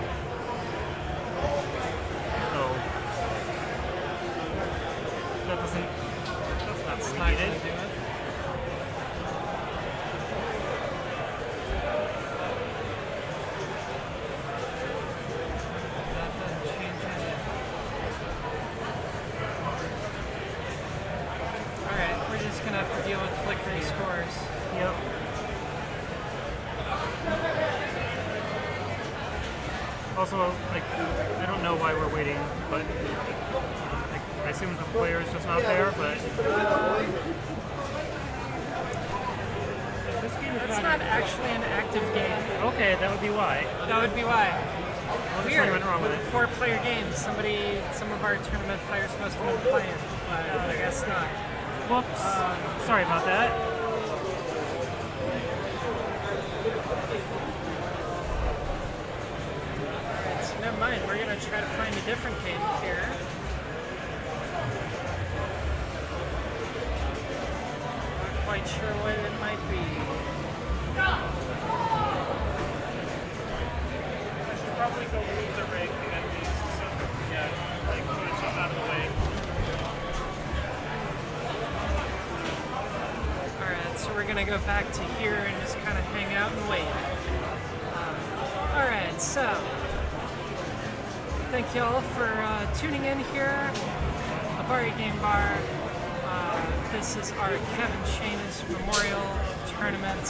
Oh. That doesn't, that's not That's what not we going needed. to do it. That doesn't change anything. Alright, we're just going to have to deal with flickering scores. Yep. Also, like, I don't know why we're waiting, but like, I assume the player's just not there, but this game is It's not actually an active game. Okay, that would be why. That would be why. There's Weird. nothing wrong with it. 4-player games. Some of our tournament players must have been playing, but I guess not. Whoops. Sorry about that. Alright, so never mind. We're going to try to find a different game here. Not quite sure what it might be. I should probably go move the rig at least. So, yeah, like, so it's just out of the way. Alright, so we're going to go back to here and just kind of hang out and wait. Alright, so thank you all for tuning in here. Abari Game Bar. This is our Kevin Shanus Memorial Tournament.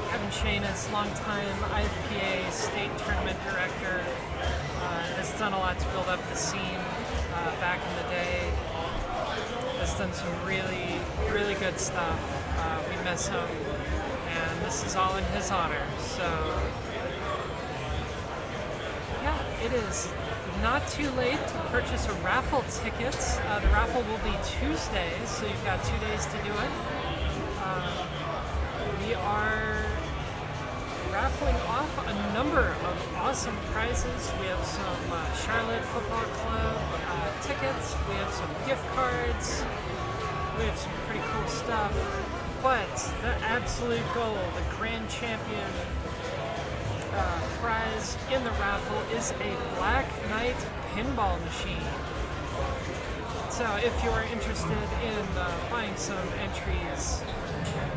Kevin Shanus, longtime IFPA State Tournament Director, has done a lot to build up the scene back in the day. Has done some really, really good stuff. We miss him, and this is all in his honor. So, yeah, it is not too late to purchase a raffle ticket. The raffle will be Tuesday, so you've got 2 days to do it. We are raffling off a number of awesome prizes. We have some Charlotte Football Club tickets. We have some gift cards. We have some pretty cool stuff. But the absolute goal, the grand champion prize in the raffle is a Black Knight pinball machine. So if you're interested in buying some entries,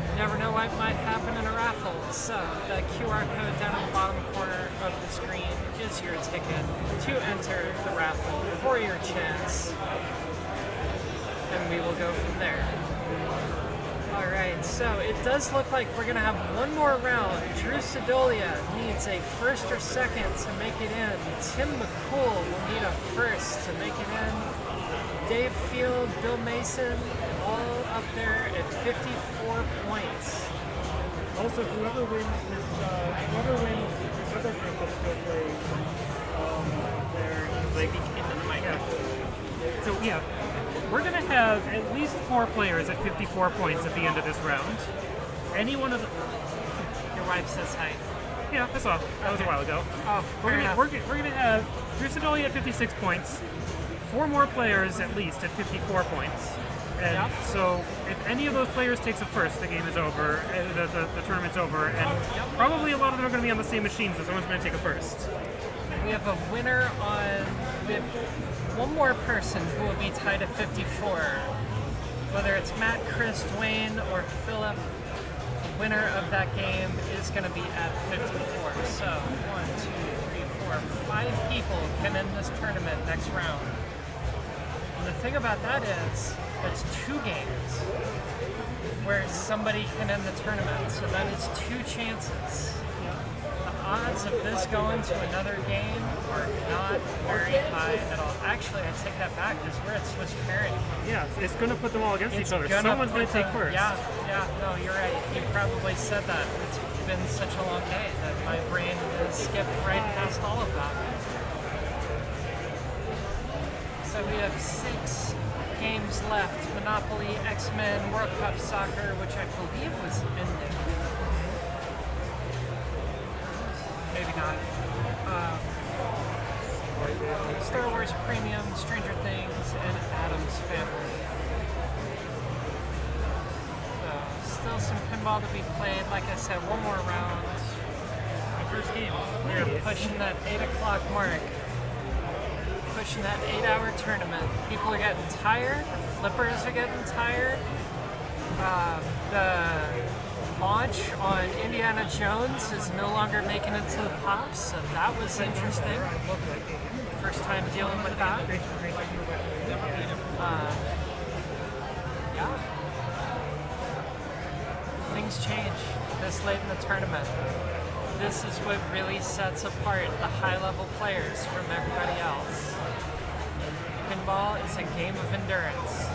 you never know what might happen in a raffle. So the QR code down in the bottom corner of the screen is your ticket to enter the raffle for your chance. And we will go from there. Alright, so it does look like we're going to have one more round. Drew Sedolia needs a first or second to make it in. Tim McCool will need a first to make it in. Dave Field, Bill Mason, all up there at 54 points. Also, whoever wins this other group will still play into the mic. Yeah. So yeah, we're gonna have at least 4 players at 54 points at the end of this round. Any one of the... Your wife says hi. Yeah, I saw. That was a while ago. Oh, we're gonna have Drew Sedolia at 56 points. 4 more players at least at 54 points. And so if any of those players takes a first, the game is over, the tournament's over, and probably a lot of them are going to be on the same machine, so someone's going to take a first. We have a winner we have one more person who will be tied at 54. Whether it's Matt, Chris, Dwayne, or Philip, the winner of that game is going to be at 54. So 1, 2, 3, 4, 5 people can end this tournament next round. And the thing about that is, it's 2 games where somebody can end the tournament, so that is 2 chances. The odds of this going to another game are not very high at all. Actually, I take that back because we're at Swiss parity. Yeah, it's going to put them all against each other. Someone's going to take first. Yeah, no, you're right. You probably said that. It's been such a long day that my brain has skipped right past all of that. So we have 6 games left. Monopoly, X-Men, World Cup Soccer, which I believe was ending. Maybe not. Star Wars Premium, Stranger Things, and Addams Family. So, still some pinball to be played. Like I said, one more round. First game. We're pushing that 8 o'clock mark. Pushing that 8-hour tournament. People are getting tired. Flippers are getting tired. The launch on Indiana Jones is no longer making it to the pops, so that was interesting. First time dealing with that. Yeah. Things change this late in the tournament. This is what really sets apart the high-level players from everybody else. Pinball is a game of endurance.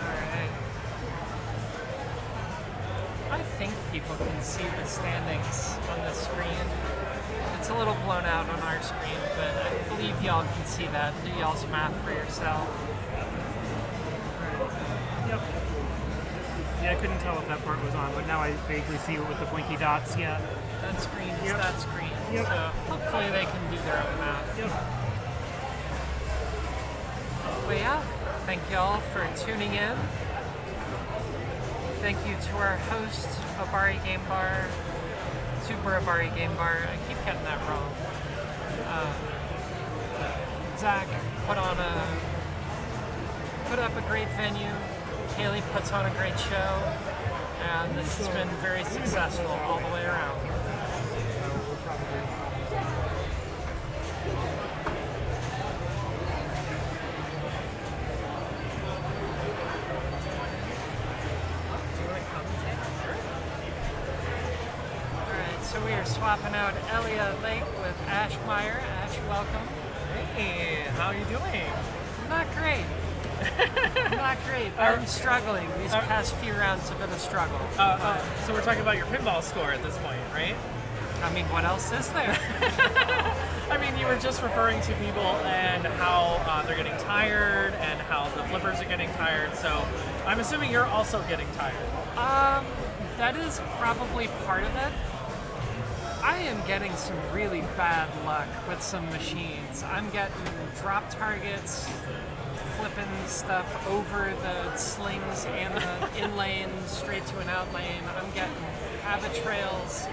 Alright. I think people can see the standings on the screen. It's a little blown out on our screen, but I believe y'all can see that. Do y'all's math for yourself. Yep. Yeah, I couldn't tell if that part was on, but now I vaguely see it with the blinky dots. Yeah. That screen is that screen. Yep. So hopefully they can do their own math. Yep. But yeah, thank y'all for tuning in. Thank you to our host, Abari Game Bar, Super Abari Game Bar. I keep getting that wrong. Zach put up a great venue. Kaylee puts on a great show, and this has been very successful all the way around. Alright, so we are swapping out Elia Lake with Ash Meyer. Ash, welcome. Hey, how are you doing? Not great. Not great. I'm struggling. These past few rounds have been a struggle. So we're talking about your pinball score at this point, right? I mean, what else is there? I mean, you were just referring to people and how they're getting tired and how the flippers are getting tired. So I'm assuming you're also getting tired. That is probably part of it. I am getting some really bad luck with some machines. I'm getting drop targets, flipping stuff over the slings and the in lane straight to an out lane. I'm getting habit trails,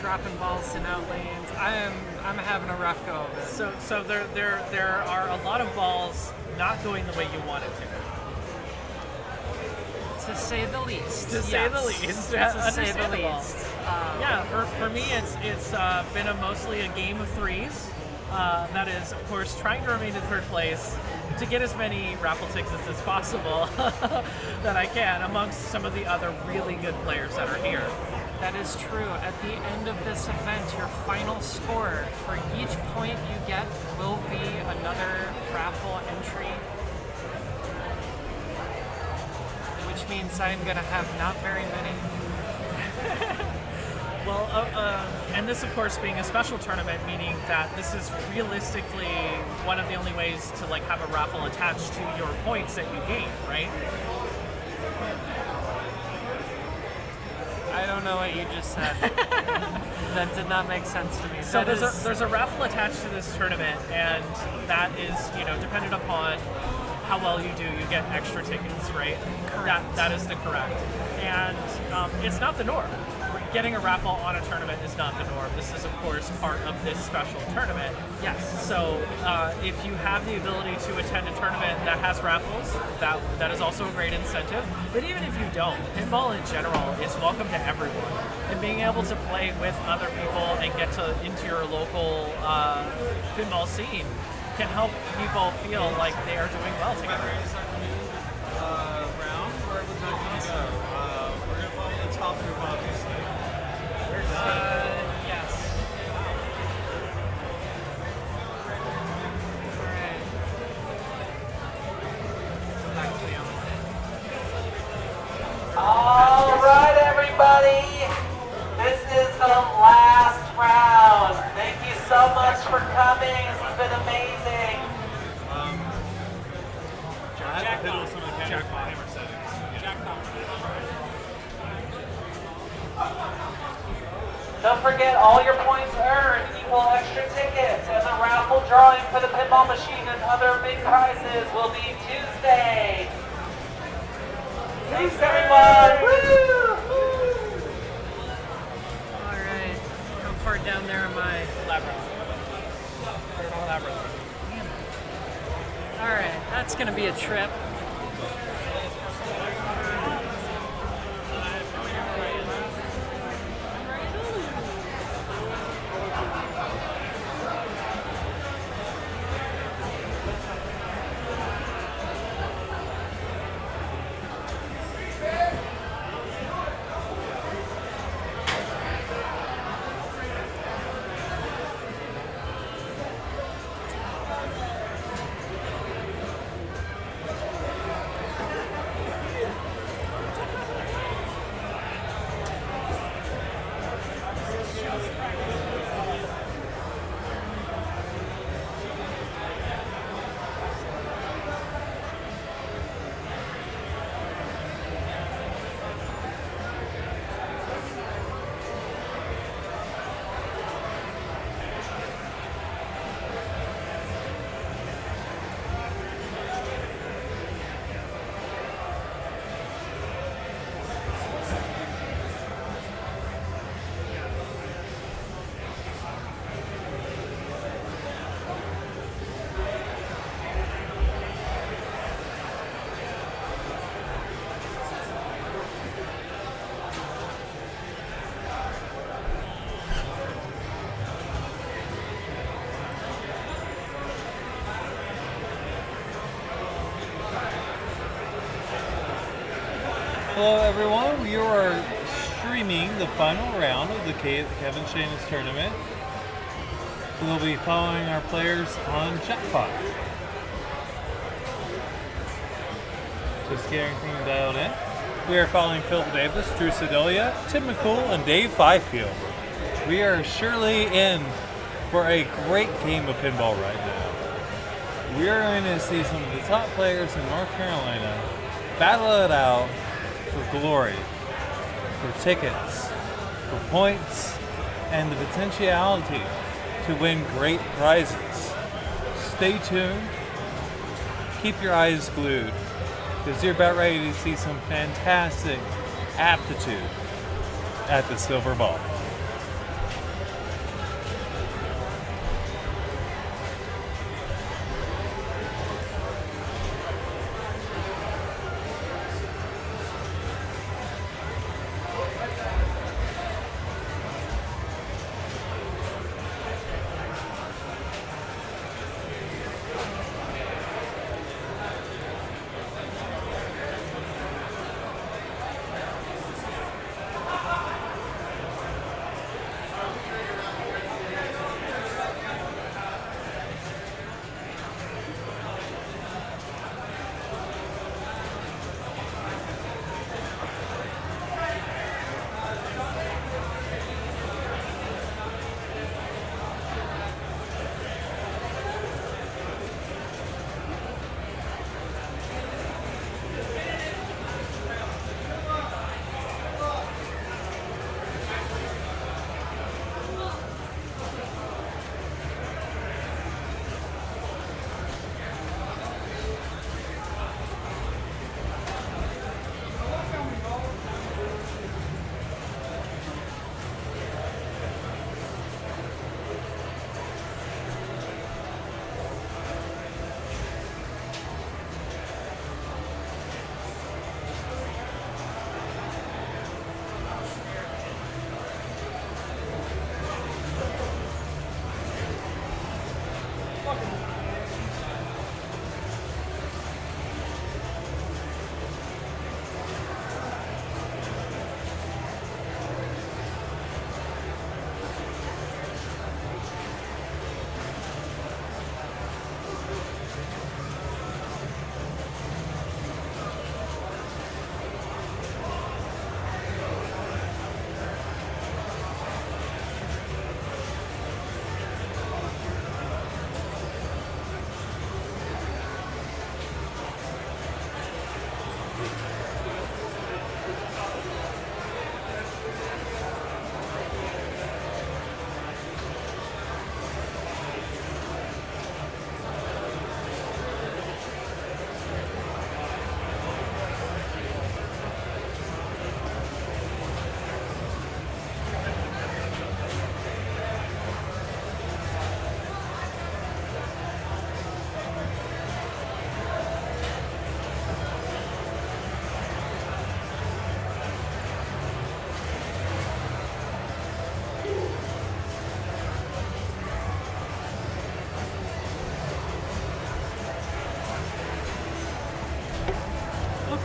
dropping balls in out lanes. I'm having a rough go of it. So there are a lot of balls not going the way you want it To say the least. to say the least. To say the Understandable. least. Yeah, for me, it's been mostly a game of threes. That is, of course, trying to remain in third place to get as many raffle tickets as possible that I can amongst some of the other really good players that are here. That is true. At the end of this event, your final score for each point you get will be another raffle entry, which means I'm going to have not very many. Well, and this, of course, being a special tournament, meaning that this is realistically one of the only ways to like have a raffle attached to your points that you gain, right? I don't know what you just said. That did not make sense to me. So That there's a raffle attached to this tournament, and that is, dependent upon how well you do, you get extra tickets, right? Correct. That is the correct. And it's not the norm. Getting a raffle on a tournament is not the norm. This is, of course, part of this special tournament. Yes. So if you have the ability to attend a tournament that has raffles, that is also a great incentive. But even if you don't, pinball in general is welcome to everyone. And being able to play with other people and get into your local pinball scene can help people feel like they are doing well together. Round, where would that going to go? We're going to follow the top group, obviously. Yes. Alright. Back to the All right, everybody. This is the last round. Thank you so much for coming. This has been amazing. I have to fiddle some of the camera settings. Don't forget, all your points earned equal extra tickets, and the raffle drawing for the pinball machine and other big prizes will be Tuesday. Thanks, everyone. Woo! Alright. How far down there am I? Labyrinth. Alright, that's gonna be a trip. Hello everyone, we are streaming the final round of the Kevin Shanus tournament. We'll be following our players on Jackpot. Just getting things dialed in. We are following Philip Davis, Drew Sedolia, Tim McCool, and Dave Fifield. We are surely in for a great game of pinball right now. We are going to see some of the top players in North Carolina battle it out for glory, for tickets, for points, and the potentiality to win great prizes. Stay tuned. Keep your eyes glued, because you're about ready to see some fantastic aptitude at the Silver Ball.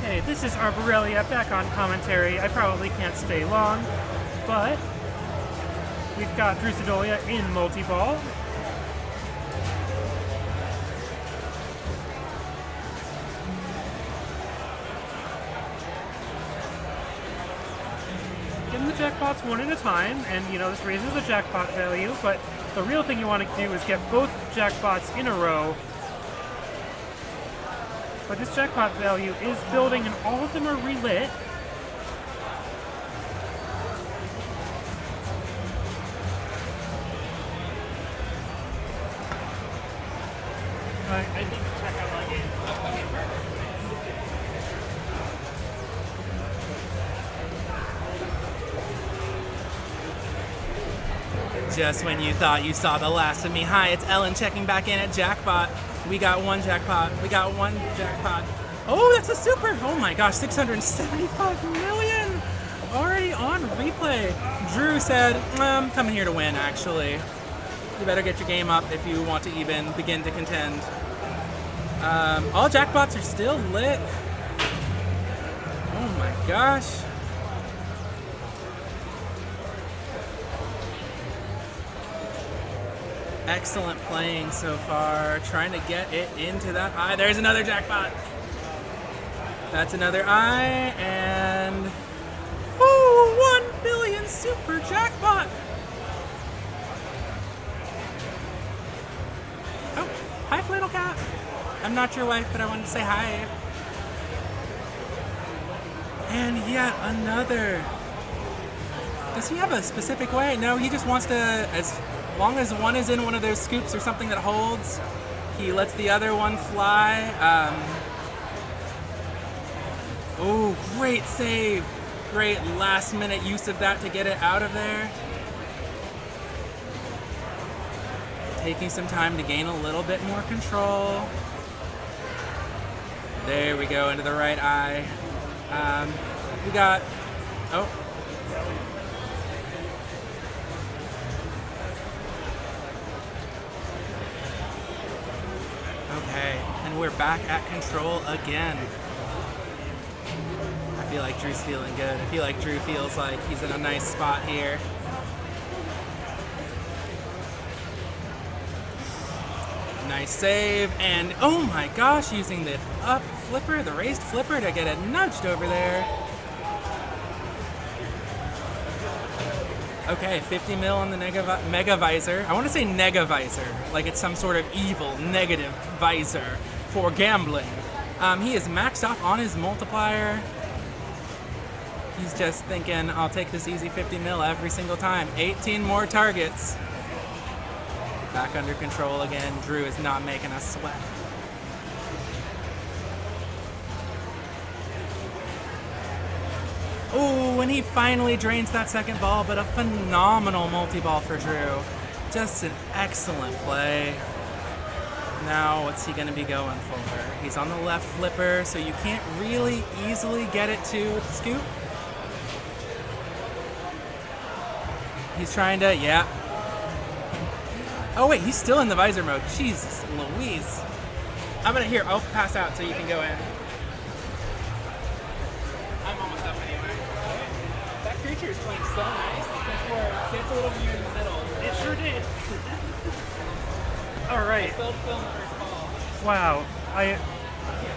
Okay, this is Arborelia back on commentary. I probably can't stay long, but we've got Drusidolia in multi-ball. Getting the jackpots one at a time, and this raises the jackpot value, but the real thing you want to do is get both jackpots in a row. But this jackpot value is building and all of them are relit. I think check out my game. Just when you thought you saw the last of me. Hi, it's Ellen checking back in at Jackpot. We got one jackpot. We got one jackpot. Oh, that's a super. Oh my gosh, 675 million already on replay. Drew said, I'm coming here to win, actually. You better get your game up if you want to even begin to contend. All jackpots are still lit. Oh my gosh. Excellent playing so far. Trying to get it into that eye. There's another jackpot. That's another eye, and 1 billion super jackpot. Oh, hi, Flannel Cat. I'm not your wife, but I wanted to say hi. And yet another Does he have a specific way? No, he just wants to, as long as one is in one of those scoops or something that holds, he lets the other one fly. Oh, great save. Great last minute use of that to get it out of there. Taking some time to gain a little bit more control. There we go, into the right eye. We got, oh. Okay, and we're back at control again. I feel like Drew's feeling good. I feel like Drew feels like he's in a nice spot here. Nice save, and oh my gosh, using the up flipper, the raised flipper to get it nudged over there. Okay, 50 mil on the mega visor. I want to say nega visor, like it's some sort of evil negative visor for gambling. He is maxed off on his multiplier. He's just thinking, I'll take this easy 50 mil every single time. 18 more targets. Back under control again. Drew is not making us sweat. Oh, and he finally drains that second ball, but a phenomenal multi-ball for Drew. Just an excellent play. Now, what's he going to be going for? He's on the left flipper, so you can't really easily get it to the scoop. He's trying to, yeah. Oh wait, he's still in the visor mode. Jesus Louise. I'll pass out so you can go in. I'm almost up anyway. That creature is playing so nice. It's a little weird in the middle. It sure did. All right. I spelled film first ball. Wow. I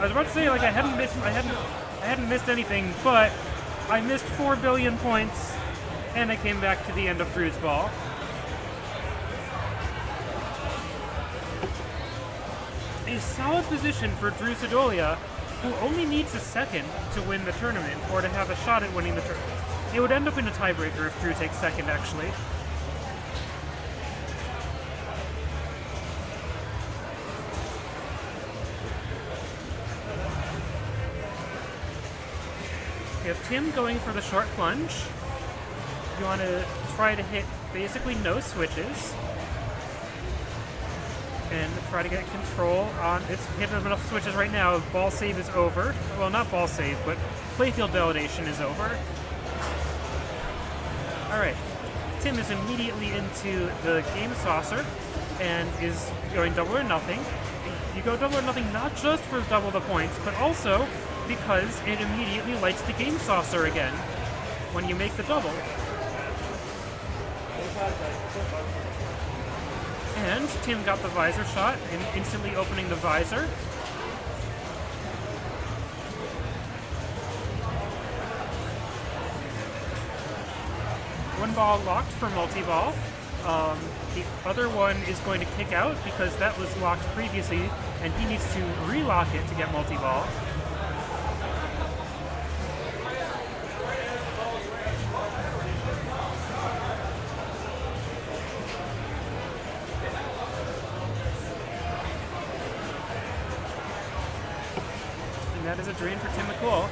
was about to say like I hadn't missed anything, but I missed 4 billion points, and I came back to the end of Drew's ball. A solid position for Drew Sedolia, who only needs a second to win the tournament or to have a shot at winning the tournament. It would end up in a tiebreaker if Drew takes second, actually. We have Tim going for the short plunge. You want to try to hit basically no switches. And try to get control on, it's hitting enough switches right now. Ball save is over. Well, not ball save, but playfield validation is over. Alright, Tim is immediately into the game saucer and is going double or nothing. You go double or nothing not just for double the points, but also because it immediately lights the game saucer again when you make the double. And Tim got the visor shot and instantly opening the visor. One ball locked for multi-ball. The other one is going to kick out because that was locked previously and he needs to relock it to get multi-ball. And that is a drain for Tim McCool.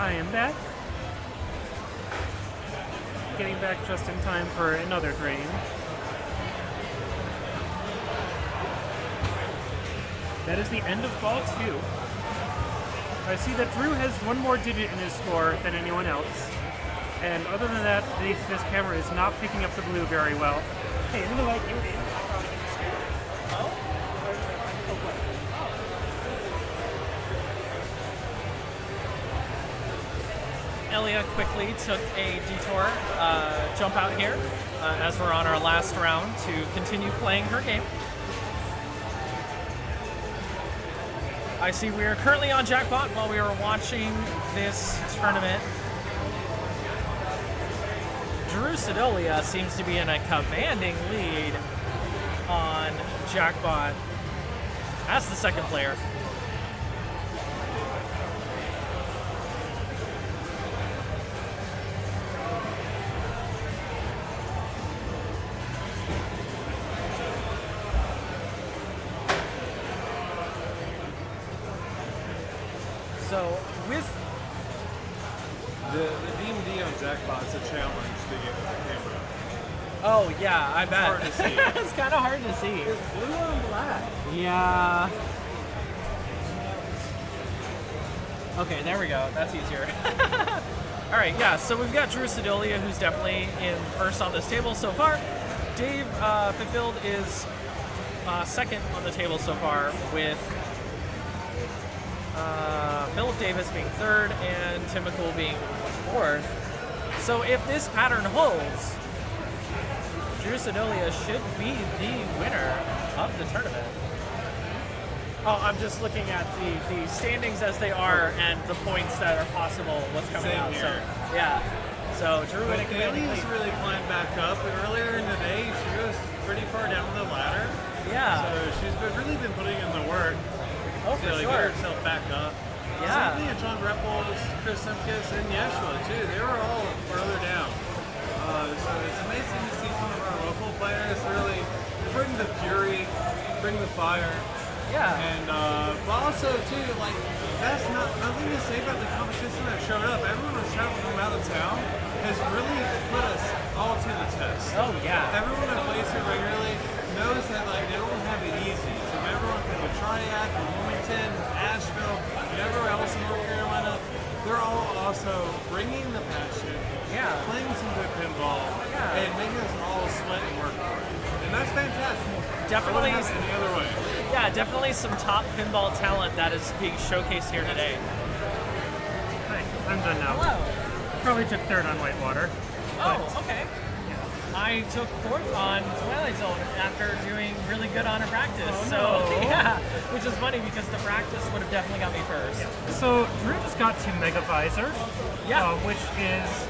I am back. Getting back just in time for another drain. That is the end of ball 2. I see that Drew has one more digit in his score than anyone else. And other than that, this camera is not picking up the blue very well. Hey, I'm gonna let you in. Elia quickly took a detour jump out here as we're on our last round to continue playing her game. I see we are currently on Jackpot while we are watching this tournament. Drew Sedolia seems to be in a commanding lead on Jackpot as the second player. So with the DMD on Jackpot is a challenge to get with the camera. Oh yeah, I bet. Hard to see. It's kind of hard to see. It's blue on black. Yeah. Okay, there we go. That's easier. All right, yeah. So we've got Drew Sedolia, who's definitely in first on this table so far. Dave Fulfilled is second on the table so far, with Philip Davis being third and Tim McCool being fourth. So if this pattern holds, Drew Sedolia should be the winner of the tournament. Oh, I'm just looking at the standings as they are and the points that are possible, what's coming Same out. here. So, yeah. So Drew But in a commanding Bailey's lead. really climbed back up. Earlier in the day, she was pretty far down the ladder. Yeah. So she's really been putting in the work Oh, to for like, sure. get herself back up. Yeah. Same thing with John Repples, Chris Simkis, and Yeshua, too. They were all further down. So it's amazing to see some of our local players really bring the fury, bring the fire. Yeah. And but also, too, like, that's nothing to say about the competition that showed up. Everyone was traveling from out of town has really put us all to the test. Oh, yeah. Everyone that plays here regularly knows that, like, they don't have it easy. So everyone from the Triad, from Wilmington, Asheville, whatever else in North Carolina, they're all also bringing the passion, playing some good pinball, and making us all sweat and work hard. And that's fantastic. Definitely. It wouldn't happen any other way. Yeah, definitely some top pinball talent that is being showcased here today. Hi, I'm done now. Hello. Probably took third on Whitewater. Oh, okay. I took fourth on Twilight Zone after doing really good on a practice. Oh, so no. yeah, which is funny because the practice would have definitely got me first. So Drew just got to Mega Visor, which is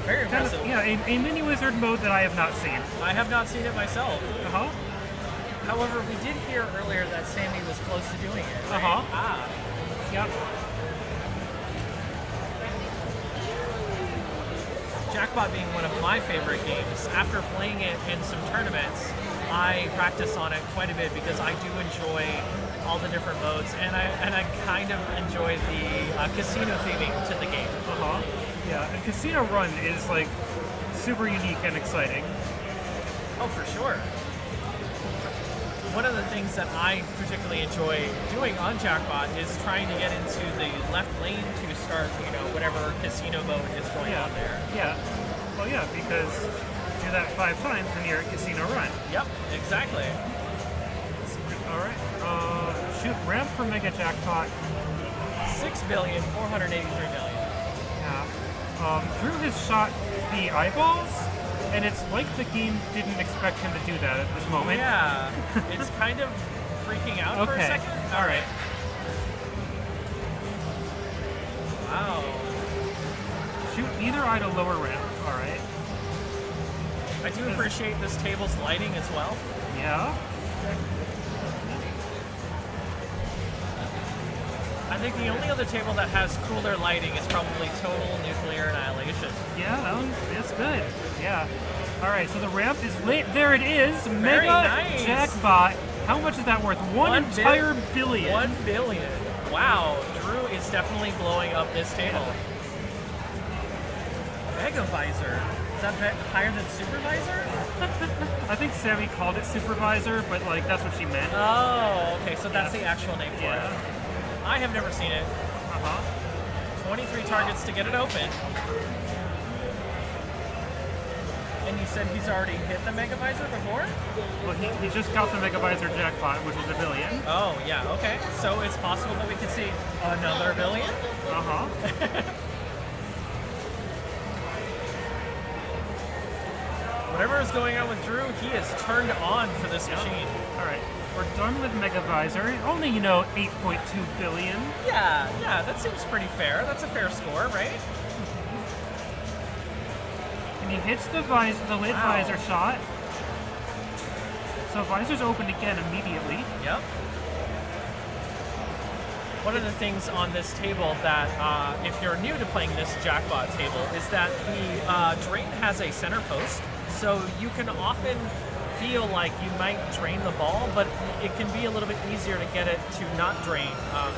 very kind impressive. of, a mini wizard mode that I have not seen. I have not seen it myself. Uh-huh. However, we did hear earlier that Sammy was close to doing it. Right? Uh-huh. Yep. Jackpot being one of my favorite games. After playing it in some tournaments, I practice on it quite a bit because I do enjoy all the different modes, and I kind of enjoy the casino theming to the game. Uh-huh. Yeah, and Casino Run is like super unique and exciting. Oh, for sure. One of the things that I particularly enjoy doing on Jackpot is trying to get into the left lane to start, whatever casino mode is going on there. Yeah. Well, yeah, because do that 5 times and you're at Casino Run. Yep, exactly. All right. Shoot, ramp for Mega Jackpot. 6,483,000,000. Yeah. Drew has shot the eyeballs, and it's like the game didn't expect him to do that at this moment. Yeah, it's kind of freaking out for a Okay. second. All right. Wow. Shoot either eye to lower ramp. All right. I do appreciate this table's lighting as well. Yeah. I think the only other table that has cooler lighting is probably Total Nuclear Annihilation. Yeah, that one is good. Yeah. All right, so the ramp is lit. There it is. Very Mega nice. Jackpot. How much is that worth? One entire billion. 1 billion. Wow, Drew is definitely blowing up this table. Mega Visor. Is that higher than Supervisor? I think Sammy called it Supervisor, but like that's what she meant. Oh, okay, so that's the actual name for it. I have never seen it. 23 targets to get it open. And you said he's already hit the Mega Visor before? Well, he just got the Mega Visor jackpot, which was $1 billion. Oh, yeah, okay. So it's possible that we could see another $1 billion? Whatever is going on with Drew, he is turned on for this machine. All right, we're done with Mega Visor. Only, 8.2 billion. Yeah, that seems pretty fair. That's a fair score, right? And he hits the lid visor shot. So visor's opened again immediately. Yep. One of the things on this table that, if you're new to playing this jackpot table, is that the drain has a center post. So you can often feel like you might drain the ball, but it can be a little bit easier to get it to not drain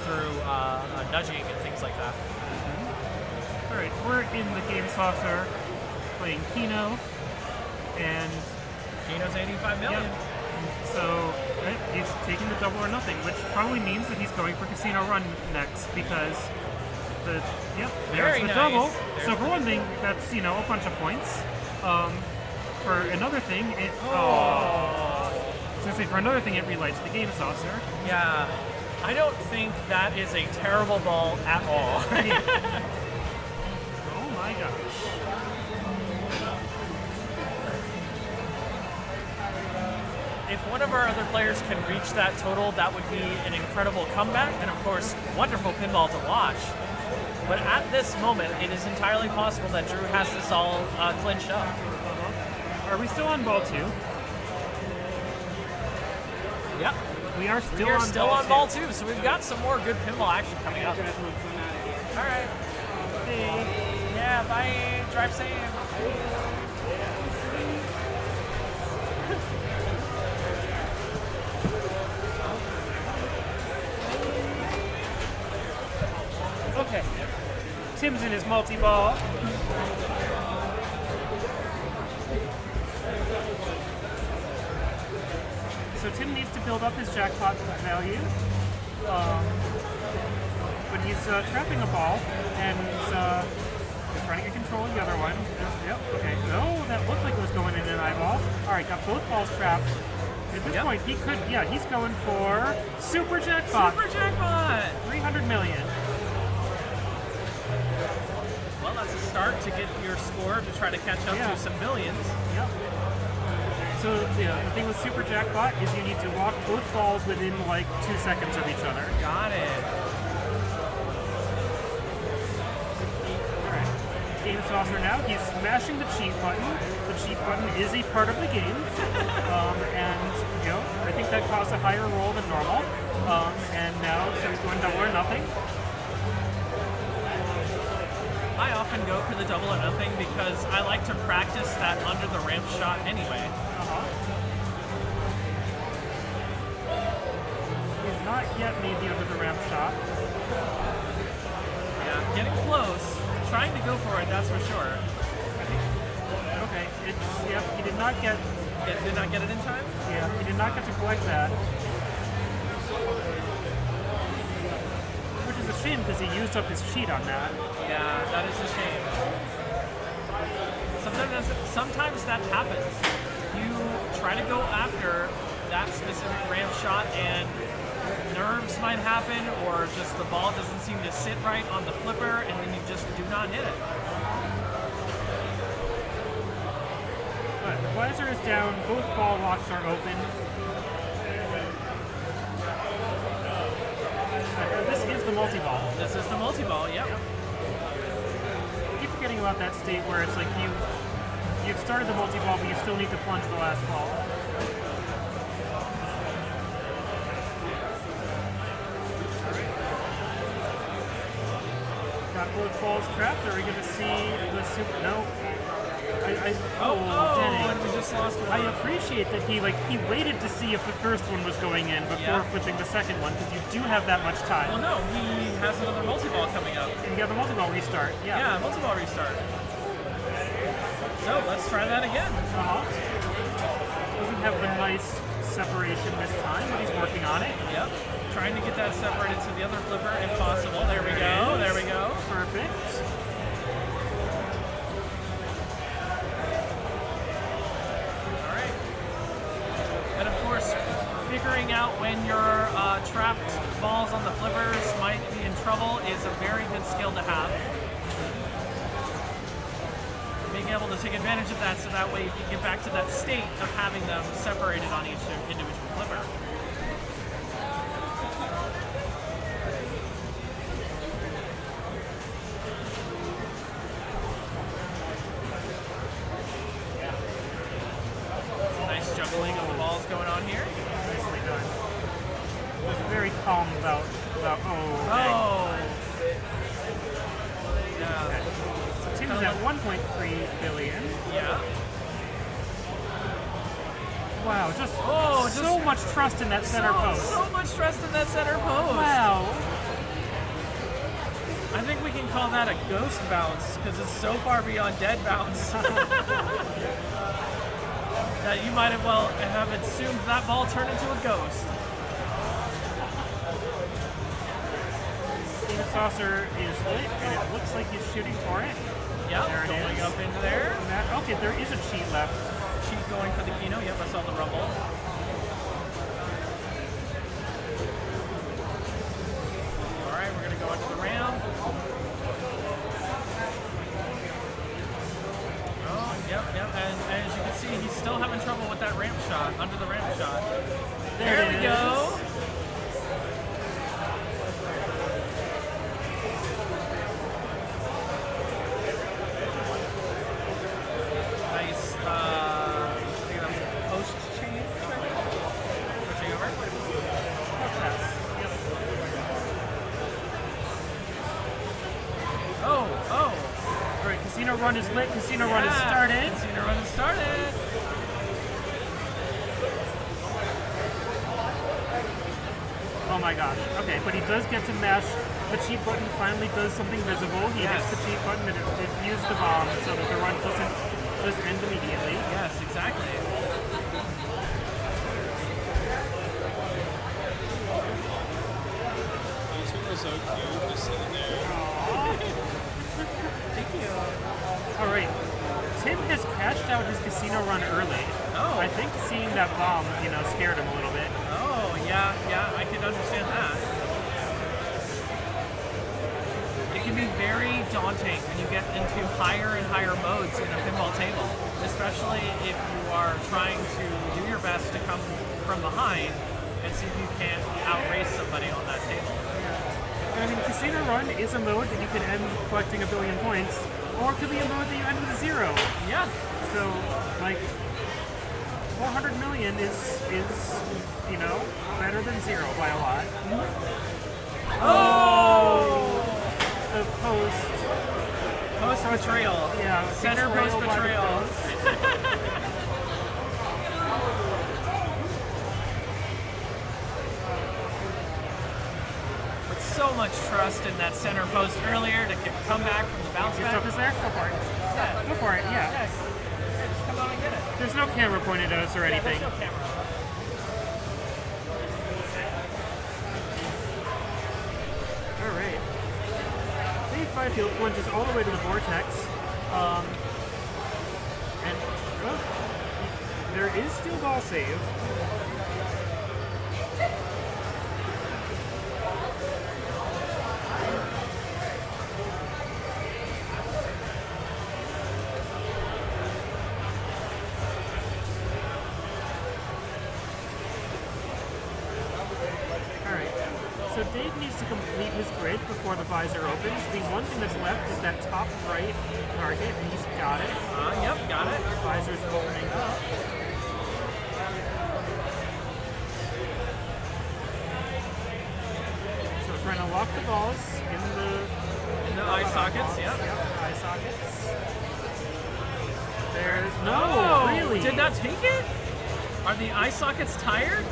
through nudging and things like that. All right, we're in the game saucer playing Keno, and Keno's 85 million. So he's taking the double or nothing, which probably means that he's going for Casino Run next because there's Very the nice. double. There's So for one thing, that's a bunch of points. For another thing, it it relights the game saucer. Yeah, I don't think that is a terrible ball at all. Oh my gosh. If one of our other players can reach that total, that would be an incredible comeback, and of course, wonderful pinball to watch. But at this moment, it is entirely possible that Drew has this all clinched up. Are we still on ball 2? Yep. We are still on ball 2, so we've got some more good pinball action coming up. Alright. Hey. Yeah, bye. Drive safe. Okay. Tim's in his multi-ball. So Tim needs to build up his jackpot value. But he's trapping a ball, and he's trying to get control of the other one. Yep, okay. Oh, that looked like it was going in an eyeball. Alright, got both balls trapped. At this point, he's going for Super Jackpot. Super Jackpot! 300 million. Well, that's a start to get your score to try to catch up to some millions. Yep. So the thing with Super Jackpot is you need to walk both balls within like 2 seconds of each other. Got it. Alright. Game saucer now. He's smashing the cheat button. The cheat button is a part of the game. And I think that caused a higher roll than normal. And now so he's going double or nothing. I often go for the double or nothing because I like to practice that under the ramp shot anyway. He's not yet made the under the ramp shot. Yeah, getting close. Trying to go for it, that's for sure. Okay, he did not get... Did not get it in time? Yeah, he did not get to collect that. Which is a shame because he used up his cheat on that. Yeah, that is a shame. Sometimes that happens. You try to go after that specific ramp shot and nerves might happen, or just the ball doesn't seem to sit right on the flipper, and then you just do not hit it. But the visor is down, both ball locks are open. This is the multi-ball. This is the multi-ball, yep. I keep forgetting about that state where it's like you've started the multi-ball, but you still need to plunge the last ball. Got both balls trapped. Are we going to see the super? No. Dang. And we just lost one. I appreciate that he waited to see if the first one was going in before flipping the second one, because you do have that much time. Well, no, he has another multi-ball coming up. And you have a multi-ball restart. Yeah, multi-ball restart. So let's try that again. Doesn't have the nice separation this time, but he's working on it. Yep. Trying to get that separated to the other flipper if possible. There we go. There we go. Perfect. All right. And of course, figuring out when your trapped balls on the flippers might be in trouble is a very good skill to have. Being able to take advantage of that so that way you can get back to that state of having them separated on each individual flipper. Nice juggling of the balls going on here. Nicely done. Was very calm about Oh. Yeah. Okay. So Tim's at 1.3 billion. Yeah. Wow, just so much trust in that center post. So much trust in that center post. Wow. I think we can call that a ghost bounce because it's so far beyond dead bounce that you might have assumed that ball turned into a ghost. The saucer is lit, and it looks like he's shooting for it. Yeah, there it going is. up into there. Okay, there is a cheat left. Cheat going for the Kino. Yep, I saw the rumble. All right, we're gonna go into the ramp. Oh, yep. And as you can see, he's still having trouble with that ramp shot, under the ramp shot. There we go. Nice, I think that was a post change. Switching over. Oh. All right, Casino Run is lit. Casino Run is started. Casino Run is started. Oh my gosh. Okay, but he does get to mash. The cheat button finally does something visible. He hits the cheat button and it diffused the bomb so that the run doesn't just end immediately. Yes, exactly. These people are so cute, just sitting there. Thank you. All right. Tim has cashed out his casino run early. Oh. I think seeing that bomb, scared him a little bit. Oh, yeah, I can understand that. It can be very daunting when you get into higher and higher modes in a pinball table, especially if you are trying to do your best to come from behind and see if you can't outrace somebody on that table. I mean, Casino Run is a mode that you can end collecting 1 billion points, or it could be a mode that you end with a 0. Yeah. So, 400 million is better than 0 by a lot. Oh! The post betrayal. Yeah. Center post betrayal. With so much trust in that center post earlier to come back from the bounce back. Is there? Go for it. Yeah. Go for it, yeah. Yes. Just come on and get it. There's no camera pointed at us or anything. There's no camera. Alright. Dave Fifield plunges all the way to the vortex. There is still ball save. So Dave needs to complete his grid before the visor opens. The one thing that's left is that top right target, and he's got it. Yep, got it. Visor's opening up. So we're trying to lock the balls in the eye sockets, yep. Eye sockets. There's really? Did that take it? Are the eye sockets tired?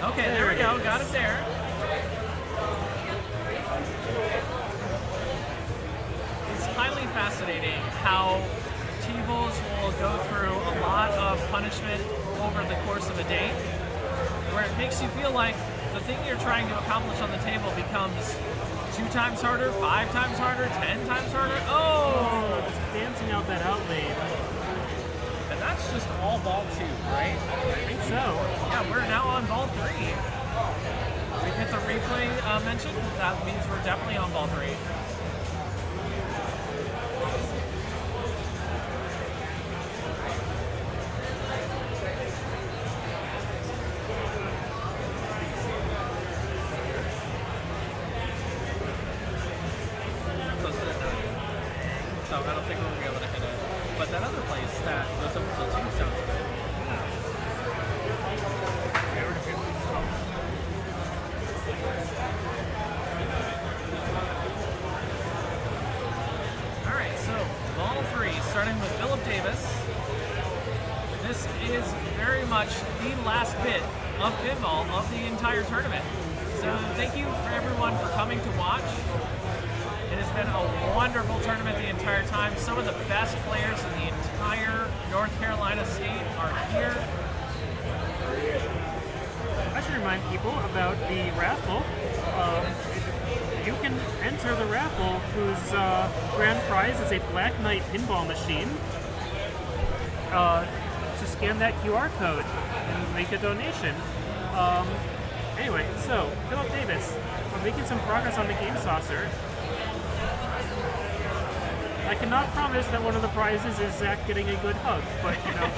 Okay, there we go. Got it there. His highly fascinating how tables will go through a lot of punishment over the course of a day, where it makes you feel like the thing you're trying to accomplish on the table becomes 2 times harder, 5 times harder, 10 times harder. Oh! Just dancing out that outlane. And that's just all ball 2, right? I think so. Yeah, we're now on ball 3. We've hit the replay mention. That means we're definitely on ball 3. So I don't think we're going to be able to hit it. But that other place that goes up to 2 sounds good. Alright, so ball 3, starting with Philip Davis. This is very much the last bit of pinball of the entire tournament. So thank you for everyone for coming to watch. It has been a wonderful tournament the entire time. Some of the best players in the entire North Carolina state are here. I should remind people about the raffle. You can enter the raffle whose grand prize is a Black Knight pinball machine. To scan that QR code and make a donation. Anyway, so Philip Davis, we're making some progress on the Game Saucer. I cannot promise that one of the prizes is Zach getting a good hug, but you know.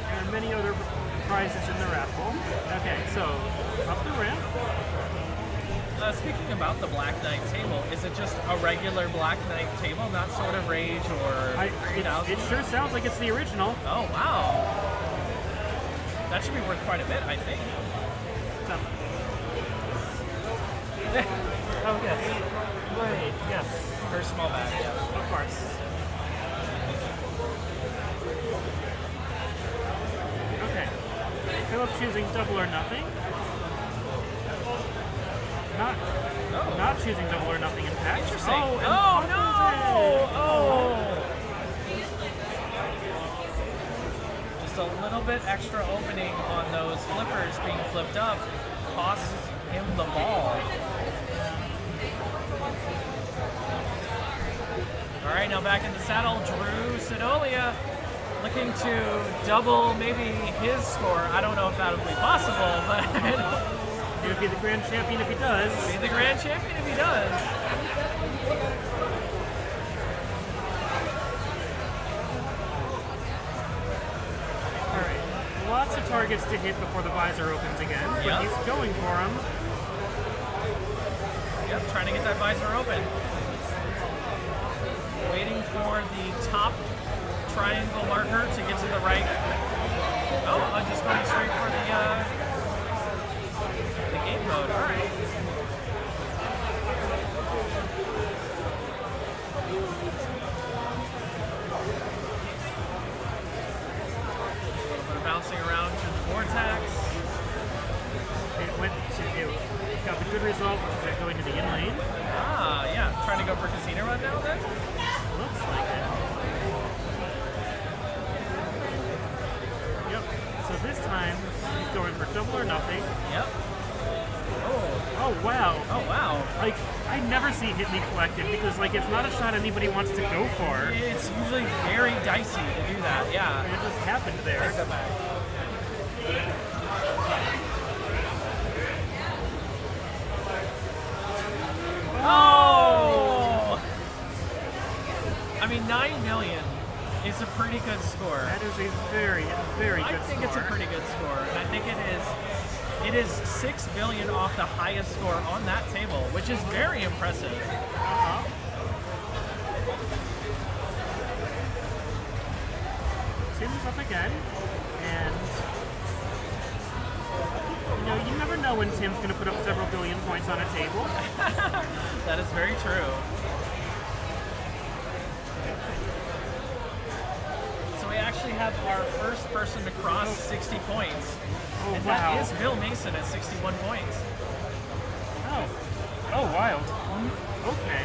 There are many other prizes in the raffle. Okay, so up the ramp. Speaking about the Black Knight table, is it just a regular Black Knight table, not Sword of Rage or 3000? It sure sounds like it's the original. Oh, wow. That should be worth quite a bit, I think. Oh, yes. Right, yes. Her small bag, yes. Of course. Okay. Philip choosing double or nothing. Not choosing double or nothing, in fact. Interesting. Oh, and no! Oh! Just a little bit extra opening on those flippers being flipped up cost him the ball. All right, now back in the saddle, Drew Sidolia looking to double maybe his score. I don't know if that'll be possible, but he would be the grand champion if he does. Be the grand champion if he does. All right, lots of targets to hit before the visor opens again, but he's going for them. Yep, trying to get that visor open. Waiting for the top triangle marker to get to the right. Oh, I'm just going straight for the game mode. All right. A little bit of bouncing around to the vortex. It got the good result. Is that going to the in lane? Ah, yeah. Trying to go for casino run now then? Looks like it. Yep. So this time, he's going for double or nothing. Yep. Oh, wow. Oh, wow. Like, I never see hit me collected because, like, it's not a shot anybody wants to go for. It's usually very dicey to do that, yeah. And it just happened there. Oh! I mean, 9 million is a pretty good score. That is a very, very good score. I think it's a pretty good score, and I think it is 6 billion off the highest score on that table, which is very impressive. Tim's up again, and you know, you never know when Tim's going to put up several billion points on a table. That is very true. So we actually have our first person to cross 60 points. Oh, And wow. that is Bill Mason at 61 points. Oh, wild. Okay.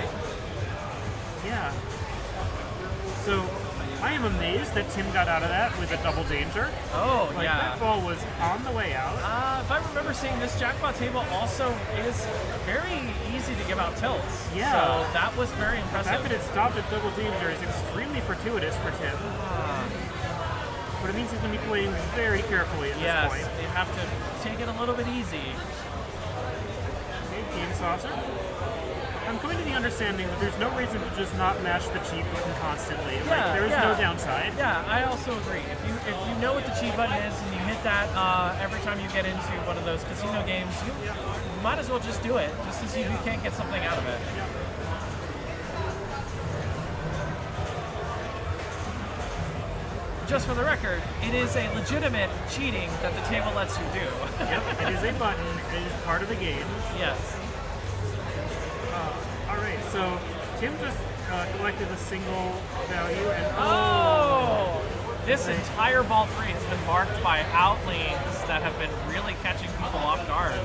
Yeah. So, I am amazed that Tim got out of that with a double danger. Oh, Like, yeah. that ball was on the way out. If I remember seeing, this jackpot table also is very easy to give out tilts. Yeah. So that was very The impressive. fact that it stopped at double danger is extremely fortuitous for Tim. But it means he's going to be playing very carefully at Yes, this point. you have to take it a little bit easy. Okay, Game Saucer. I'm coming to the understanding that there's no reason to just not mash the cheat button constantly. Like, there's no downside. Yeah, I also agree. If you know what the cheat button is and you hit that every time you get into one of those casino games, you might as well just do it, just to see if you can't get something out of it. Just for the record, it is a legitimate cheating that the table lets you do. Yep, it is a button. It is part of the game. Yes. All right, so Tim just collected a single value, and Oh! This entire ball 3 has been marked by outlanes that have been really catching people off guard.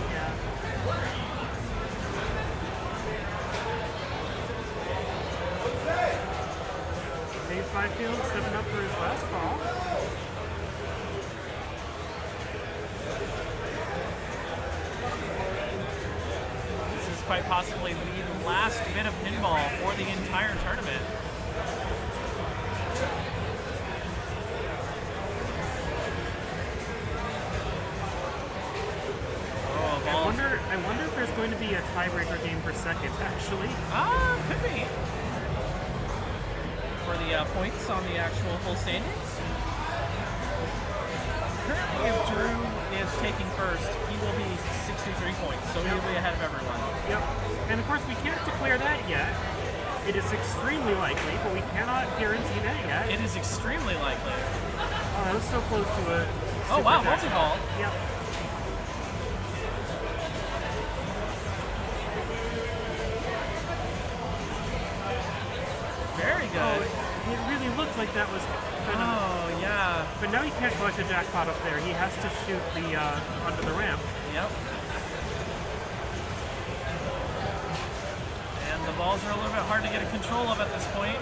Dave Fifield stepping up for his last ball. This is quite possibly the last bit of pinball for the entire tournament. I wonder if there's going to be a tiebreaker game for second, actually. Could be. For the points on the actual full standings. Currently, if Drew is taking first, he will be 63 points, so he'll be ahead of everyone. Yep. And of course, we can't declare that yet. It is extremely likely, but we cannot guarantee that yet. It is extremely likely. Oh, that was so close to a. Oh wow, super multi-ball. Yep. Very good. It really looked like that was kind of. Oh yeah. But now he can't collect a jackpot up there. He has to shoot the onto the ramp. Yep. And the balls are a little bit hard to get a control of at this point,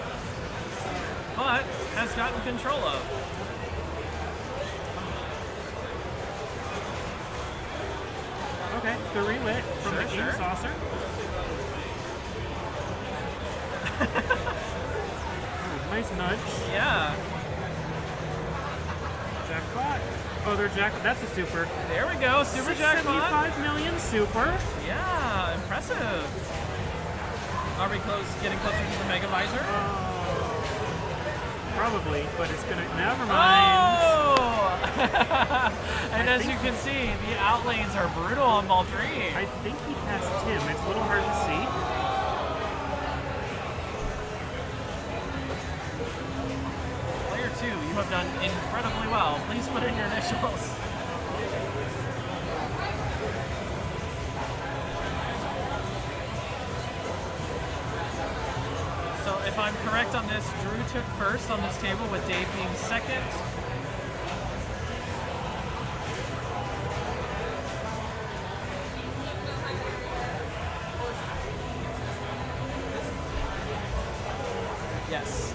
but has gotten control of. Okay, the relit from the Game Saucer. Oh, nice nudge. Yeah. Jackpot. Oh, they're jackpot. That's a super. There we go. Super jackpot. 75 million super. Yeah, impressive. Are we getting closer to the Mega Visor? Probably, but it's gonna. Never mind. Oh! And as you can see, the outlanes are brutal on ball 3. I think he passed Tim. It's a little hard to see. Player 2, you have done incredibly well. Please put in your initials. So if I'm correct on this, Drew took first on this table with Dave being second. Yes,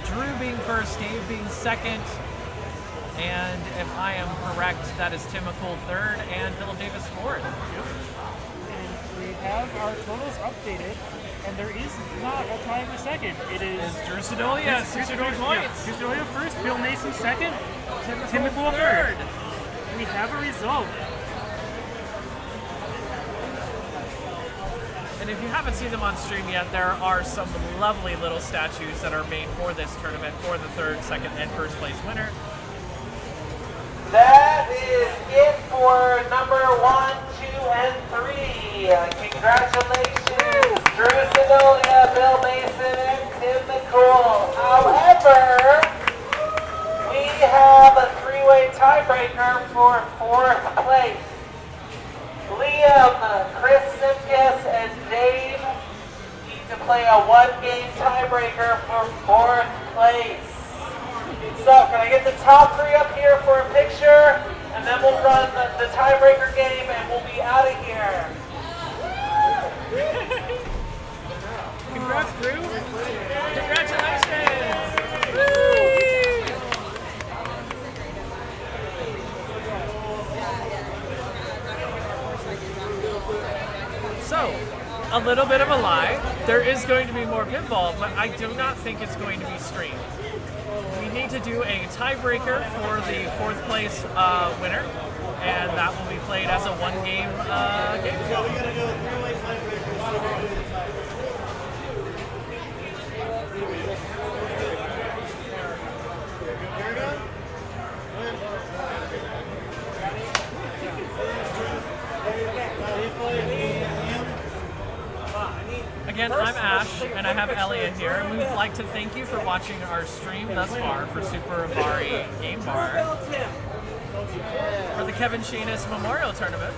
Drew being first, Dave being second, and if I am correct, that is Tim McCool third and Philip Davis fourth. And we have our totals updated, and there is not a tie for second. It is Drew Sedolia, 63 points. Drew Sedolia first, Bill Mason second, Tim McCool McCool third. We have a result. And if you haven't seen them on stream yet, there are some lovely little statues that are made for this tournament for the third, second, and first place winner. That is it for number 1, 2, and 3. Congratulations, Drew Sedolia, Bill Mason, and Tim McCool. However, we have a three-way tiebreaker for 4th place. Liam, Chris Simkus, and Dave need to play a one-game tiebreaker for 4th place. So, can I get the top 3 up here for a picture? And then we'll run the tiebreaker game and we'll be out of here. a little bit of a lie. There is going to be more pinball, but I do not think it's going to be streamed. We need to do a tiebreaker for the 4th place winner, and that will be played as a one-game game. Again, I'm Ash, and I have Elliot here, and we would like to thank you for watching our stream thus far for Super Abari Game Bar for the Kevin Shanus Memorial Tournament.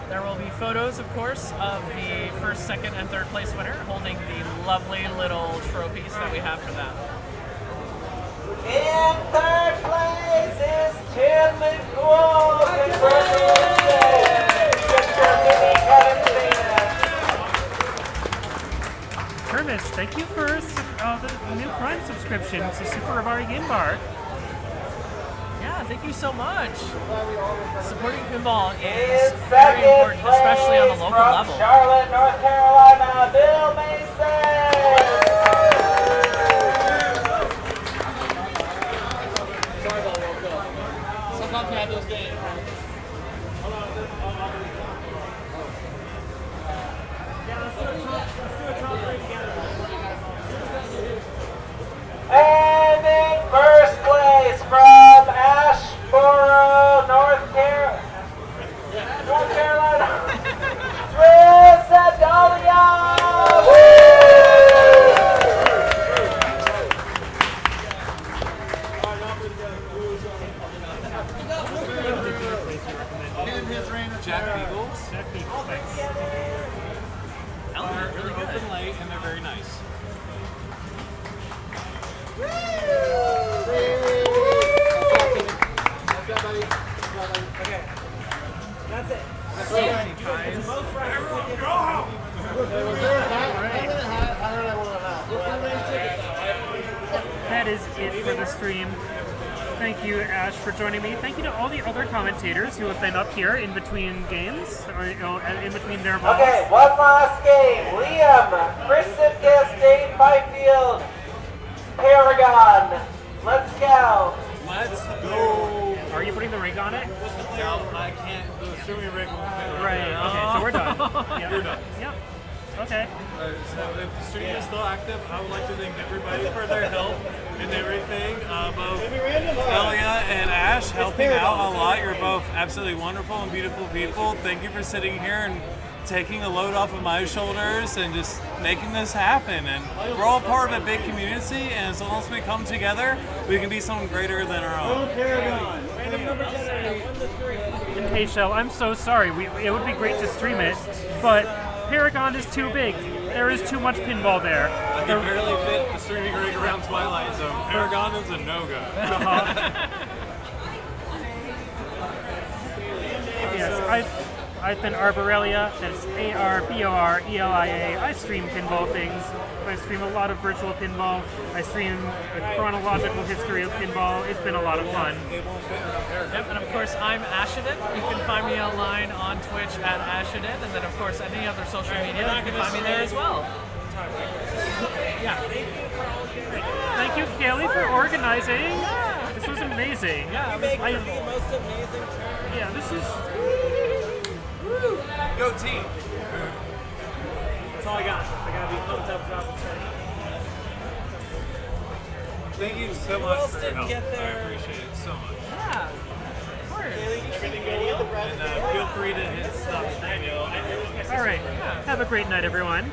There will be photos, of course, of the 1st, 2nd, and 3rd place winner holding the lovely little trophies that we have for them. In 3rd place is Tim McCool. Congratulations, Mr. Mini Kevin Shanus. Termis, thank you for the new Prime subscription to Super Abari Game Bar. Yeah, thank you so much. Supporting pinball is very important, especially on the local level. Charlotte, North Carolina, Bill Mason. Sometimes we have those games. And in 1st place from Ashboro, North Carolina, Chris Adalia. Jack Beagles. Jack Beagles, thanks. They're really open late and they're very nice. Okay. That's it. That is it for the stream. Thank you, Ash, for joining me. Thank you to all the other commentators who have been up here in between games, or in between their balls. Okay, one last game. Liam, Kristen State, Byfield, Paragon. Let's go. Let's go. Are you putting the rig on it? No, I can't. The streaming rig won't fit. Right, okay, so we're done. Yep. You're done. Yep. Okay. So if the stream is still active, I would like to thank everybody for their help and everything. Both Elia and Ash helping out a lot. You're both absolutely wonderful and beautiful people. Thank you for sitting here and taking a load off of my shoulders and just making this happen. And we're all part of a big community, and as long as we come together, we can be something greater than our own. And hey, Shell, I'm so sorry. It would be great to stream it, but Paragon is too big. There is too much pinball there. I can barely fit the streaming rig around Twilight Zone. Paragon is a no-go. Yes, I've been Arborelia. That's Arborelia. I stream pinball things. I stream a lot of virtual pinball. I stream a chronological history of pinball. It's been a lot of fun. Yep, and of course I'm Ashiden. You can find me online on Twitch at Ashiden, and then of course any other social media, you can find me there as well. Yeah. Thank you, Kaylee, for organizing. This was amazing. Yeah, it was the wonderful. most amazing turn. Yeah, this is. Go team! That's all I got. I gotta be pumped up about the turn. Thank you so much else for your didn't help. get there? I appreciate it so much. Yeah, of course. Everything go well? And feel free to hit stop streaming. All right. Have a great night, everyone.